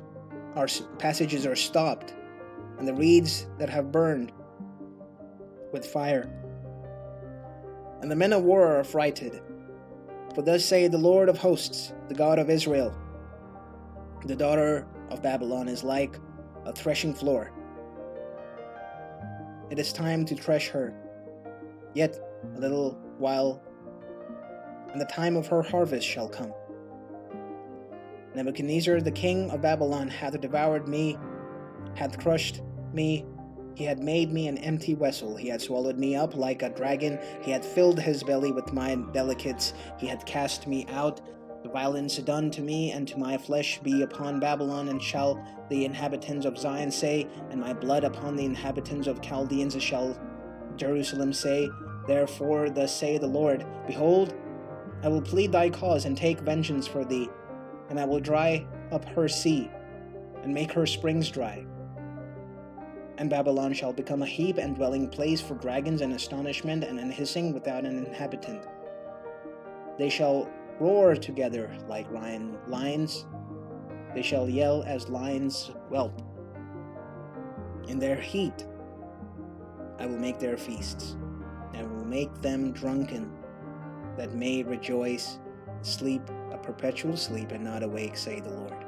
Speaker 2: are stopped, and the reeds that have burned with fire. And the men of war are affrighted. For thus saith the Lord of hosts, the God of Israel, the daughter of Babylon is like a threshing floor. It is time to thresh her, yet a little while, and the time of her harvest shall come. Nebuchadnezzar, the king of Babylon, hath devoured me, hath crushed me. He had made me an empty vessel. He had swallowed me up like a dragon. He had filled his belly with my delicates. He had cast me out. The violence done to me and to my flesh be upon Babylon, and shall the inhabitants of Zion say, and my blood upon the inhabitants of Chaldeans shall Jerusalem say. Therefore thus saith the Lord, Behold, I will plead thy cause and take vengeance for thee, and I will dry up her sea, and make her springs dry. And Babylon shall become a heap and dwelling place for dragons, and astonishment, and an hissing without an inhabitant. They shall roar together like lions. They shall yell as lions whelp. In their heat I will make their feasts, and will make them drunken, that may rejoice, sleep a perpetual sleep, and not awake, saith the Lord.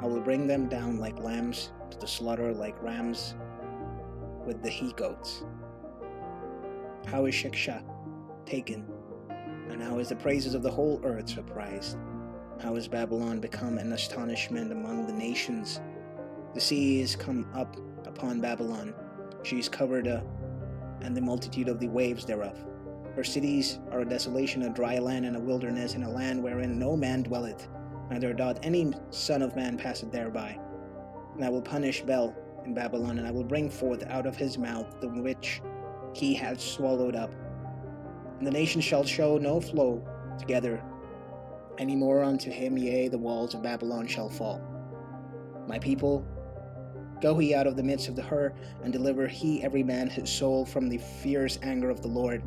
Speaker 2: I will bring them down like lambs to the slaughter, like rams with the he-goats. How is Shekshah taken? And how is the praises of the whole earth surprised? How is Babylon become an astonishment among the nations? The sea is come up upon Babylon. She is covered and the multitude of the waves thereof. Her cities are a desolation, a dry land, and a wilderness, and a land wherein no man dwelleth, neither doth any son of man passeth thereby. And I will punish Bel in Babylon, and I will bring forth out of his mouth the which he hath swallowed up. And the nations shall show no flow together any more unto him, yea, the walls of Babylon shall fall. My people, go ye out of the midst of her, and deliver he every man his soul from the fierce anger of the Lord.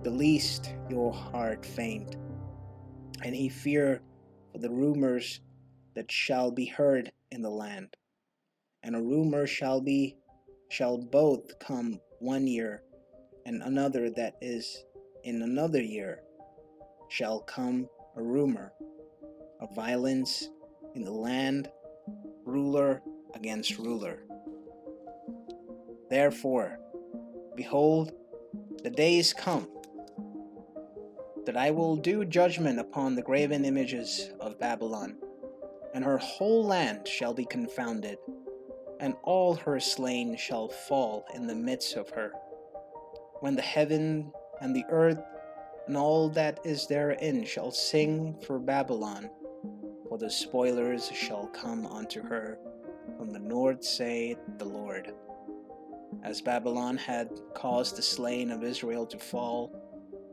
Speaker 2: The least your heart faint, and he fear for the rumors that shall be heard in the land. And a rumor shall both come 1 year, and another that is in another year shall come a rumor of violence in the land, ruler against ruler. Therefore, behold, the days come that I will do judgment upon the graven images of Babylon, and her whole land shall be confounded, and all her slain shall fall in the midst of her. When the heaven and the earth and all that is therein shall sing for Babylon, for the spoilers shall come unto her from the north, saith the Lord. As Babylon had caused the slain of Israel to fall,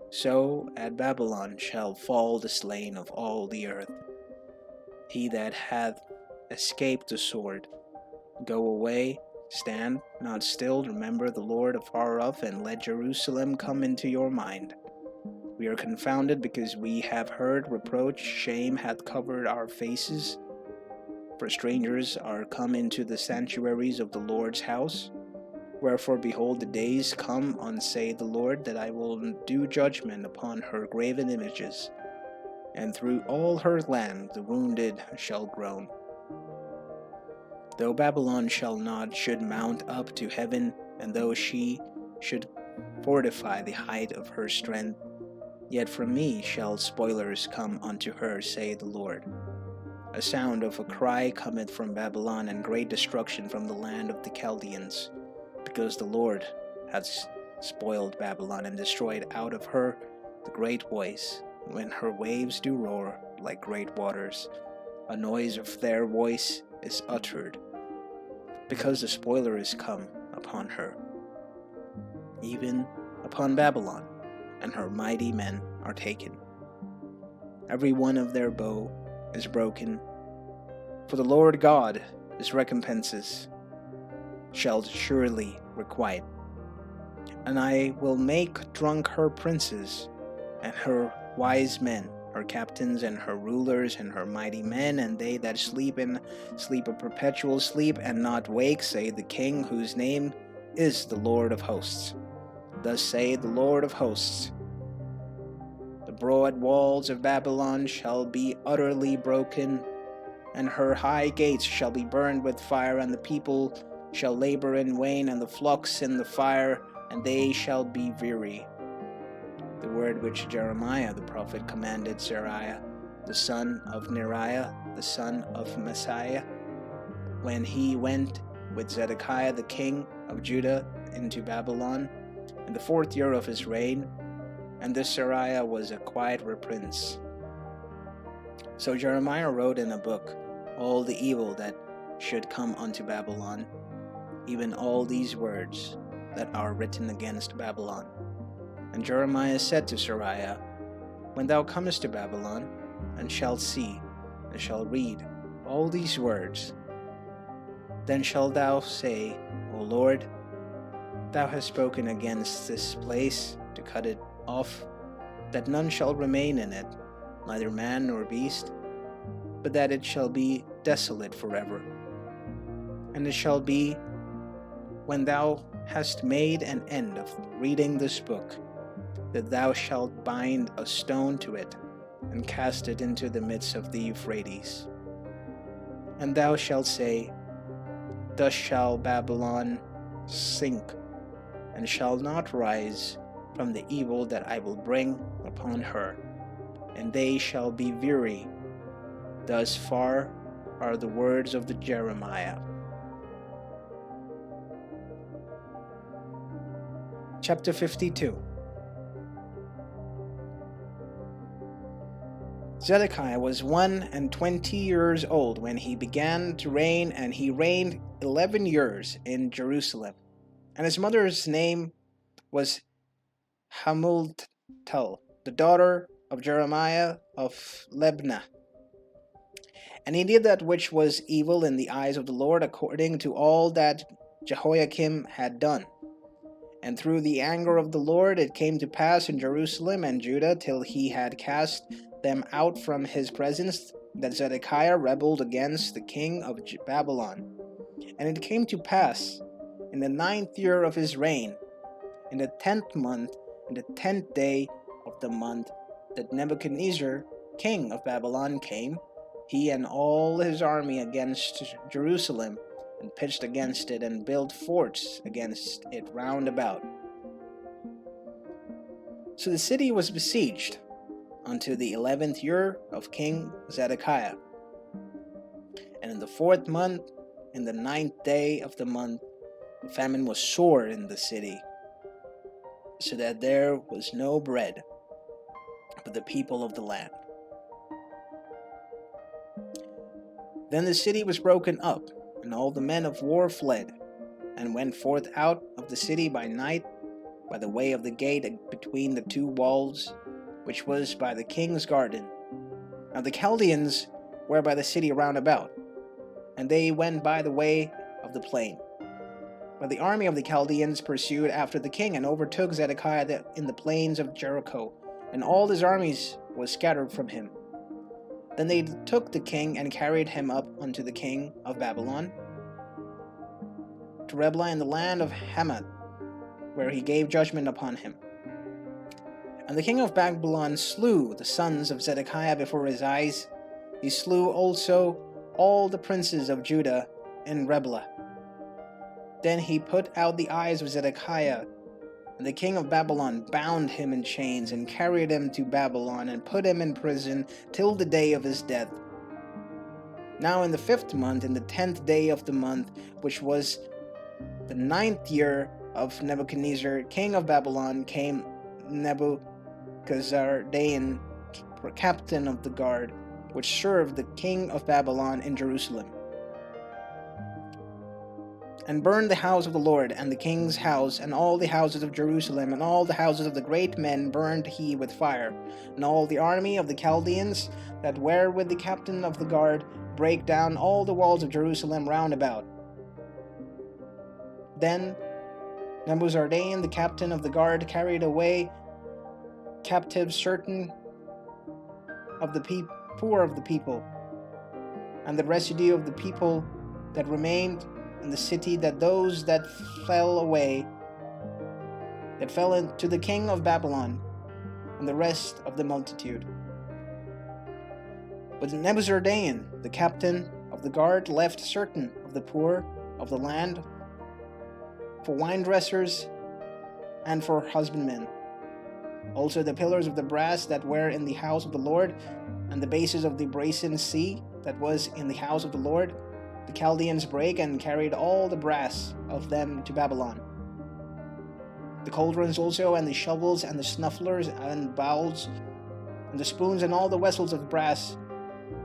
Speaker 2: so at Babylon shall fall the slain of all the earth. He that hath escaped the sword, go away, stand not still, remember the Lord afar off, and let Jerusalem come into your mind. We are confounded because we have heard reproach, shame hath covered our faces. For strangers are come into the sanctuaries of the Lord's house. Wherefore, behold, the days come, on saith the Lord, that I will do judgment upon her graven images, and through all her land the wounded shall groan. Though Babylon should mount up to heaven, and though she should fortify the height of her strength, yet from me shall spoilers come unto her, saith the Lord. A sound of a cry cometh from Babylon, and great destruction from the land of the Chaldeans, because the Lord hath spoiled Babylon, and destroyed out of her the great voice, when her waves do roar like great waters. A noise of their voice is uttered, because the spoiler is come upon her, even upon Babylon, and her mighty men are taken. Every one of their bow is broken, for the Lord God his recompenses shall surely requite. And I will make drunk her princes, and her wise men her captains and her rulers and her mighty men, and they that sleep a perpetual sleep and not wake, say the King, whose name is the Lord of hosts. Thus saith the Lord of hosts, the broad walls of Babylon shall be utterly broken, and her high gates shall be burned with fire, and the people shall labor in vain, and the flocks in the fire, and they shall be weary. The word which Jeremiah the prophet commanded Seraiah, the son of Neriah, the son of Messiah, when he went with Zedekiah the king of Judah into Babylon, in the 4th year of his reign, and this Seraiah was a quiet prince. So Jeremiah wrote in a book all the evil that should come unto Babylon, even all these words that are written against Babylon. And Jeremiah said to Seraiah, when thou comest to Babylon, and shalt see, and shalt read all these words, then shalt thou say, O Lord, thou hast spoken against this place to cut it off, that none shall remain in it, neither man nor beast, but that it shall be desolate forever. And it shall be, when thou hast made an end of reading this book, that thou shalt bind a stone to it, and cast it into the midst of the Euphrates. And thou shalt say, thus shall Babylon sink, and shall not rise from the evil that I will bring upon her, and they shall be weary. Thus far are the words of the Jeremiah. Chapter 52. Zedekiah was 21 years old when he began to reign, and he reigned 11 years in Jerusalem. And his mother's name was Hamultal, the daughter of Jeremiah of Libnah. And he did that which was evil in the eyes of the Lord, according to all that Jehoiakim had done. And through the anger of the Lord it came to pass in Jerusalem and Judah, till he had cast them out from his presence, that Zedekiah rebelled against the king of Babylon. And it came to pass in the 9th year of his reign, in the 10th month, in the 10th day of the month, that Nebuchadnezzar, king of Babylon, came, he and all his army, against Jerusalem, and pitched against it, and built forts against it round about. So the city was besieged unto the 11th year of King Zedekiah. And in the 4th month, in the 9th day of the month, the famine was sore in the city, so that there was no bread for the people of the land. Then the city was broken up, and all the men of war fled, and went forth out of the city by night, by the way of the gate between the 2 walls, which was by the king's garden. Now the Chaldeans were by the city round about, and they went by the way of the plain. But the army of the Chaldeans pursued after the king, and overtook Zedekiah in the plains of Jericho, and all his armies was scattered from him. Then they took the king, and carried him up unto the king of Babylon, to Riblah in the land of Hamath, where he gave judgment upon him. And the king of Babylon slew the sons of Zedekiah before his eyes. He slew also all the princes of Judah in Riblah. Then he put out the eyes of Zedekiah, and the king of Babylon bound him in chains, and carried him to Babylon, and put him in prison till the day of his death. Now in the 5th month, in the 10th day of the month, which was the 9th year of Nebuchadnezzar, king of Babylon, came Nebuzaradan, captain of the guard, which served the king of Babylon in Jerusalem, and burned the house of the Lord, and the king's house, and all the houses of Jerusalem, and all the houses of the great men burned he with fire. And all the army of the Chaldeans that were with the captain of the guard brake down all the walls of Jerusalem round about. Then Nebuzaradan, the captain of the guard, carried away captives certain of the poor of the people, and the residue of the people that remained in the city, that those that fell away, that fell into the king of Babylon, and the rest of the multitude. But Nebuzaradan, the captain of the guard, left certain of the poor of the land for wine dressers and for husbandmen. Also the pillars of the brass that were in the house of the Lord, and the bases of the brazen sea that was in the house of the Lord, the Chaldeans brake and carried all the brass of them to Babylon. The cauldrons also, and the shovels, and the snufflers, and bowls, and the spoons, and all the vessels of brass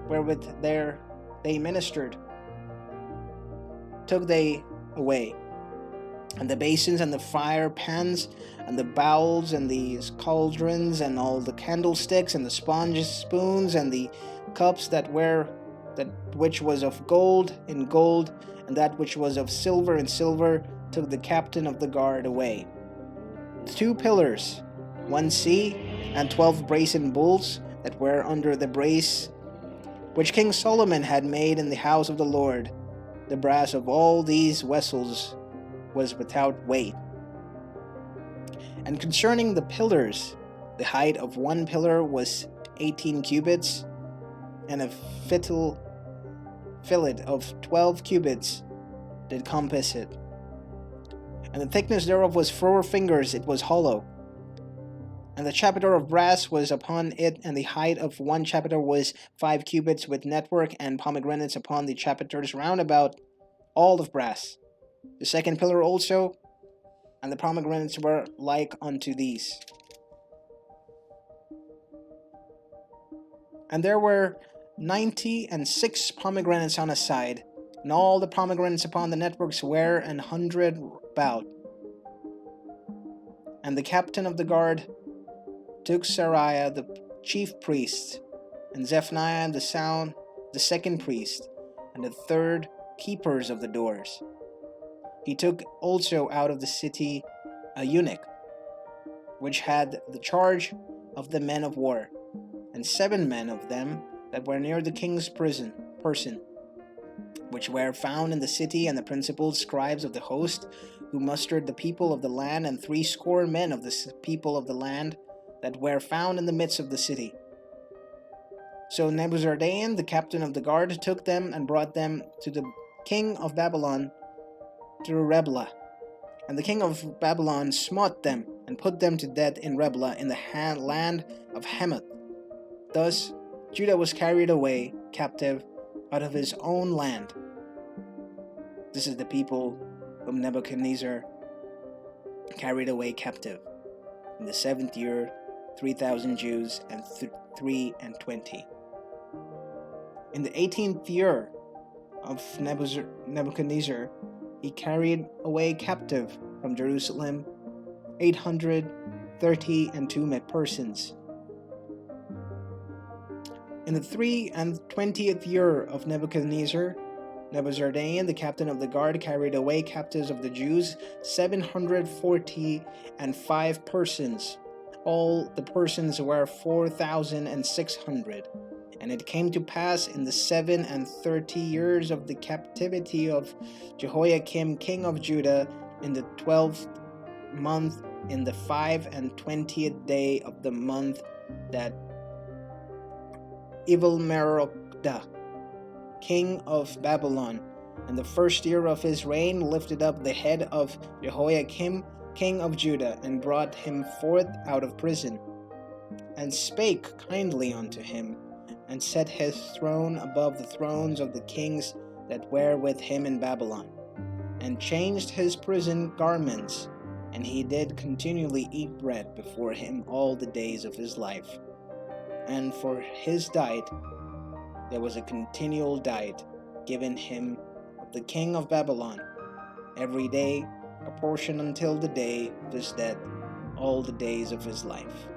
Speaker 2: wherewith they ministered, took they away. And the basins, and the fire pans, and the bowls, and the cauldrons, and all the candlesticks, and the sponges, spoons, and the cups that which was of gold in gold, and that which was of silver in silver, took the captain of the guard away. 2 pillars, 1 sea, and 12 brazen bulls that were under the brace, which King Solomon had made in the house of the Lord. The brass of all these vessels was without weight. And concerning the pillars, the height of one pillar was 18 cubits, and a fillet of 12 cubits did compass it. And the thickness thereof was 4 fingers, it was hollow. And the chapiter of brass was upon it, and the height of one chapiter was 5 cubits, with network and pomegranates upon the chapiters round about, all of brass. The second pillar also, and the pomegranates were like unto these. And there were 96 pomegranates on a side, and all the pomegranates upon the networks were 100 about. And the captain of the guard took Seraiah the chief priest, and Zephaniah the second priest, and the third keepers of the doors. He took also out of the city a eunuch, which had the charge of the men of war, and 7 men of them that were near the king's person, which were found in the city, and the principal scribes of the host, who mustered the people of the land, and 80 men of the people of the land that were found in the midst of the city. So Nebuzaradan, the captain of the guard, took them and brought them to the king of Babylon to Riblah. And the king of Babylon smote them and put them to death in Riblah in the land of Hamath. Thus Judah was carried away captive out of his own land. This is the people whom Nebuchadnezzar carried away captive. In the 7th year, 3,000 Jews and 23. In the 18th year of Nebuchadnezzar, he carried away captive from Jerusalem 832 persons. In the 23rd year of Nebuchadnezzar, Nebuzaradan, the captain of the guard, carried away captives of the Jews 745 persons. All the persons were 4,600. And it came to pass in the 37 years of the captivity of Jehoiakim king of Judah, in the 12th month, in the 25th day of the month, that Evil-Merodach, king of Babylon, in the 1st year of his reign, lifted up the head of Jehoiakim king of Judah, and brought him forth out of prison, and spake kindly unto him, and set his throne above the thrones of the kings that were with him in Babylon, and changed his prison garments, and he did continually eat bread before him all the days of his life. And for his diet there was a continual diet given him of the king of Babylon, every day a portion until the day of his death, all the days of his life.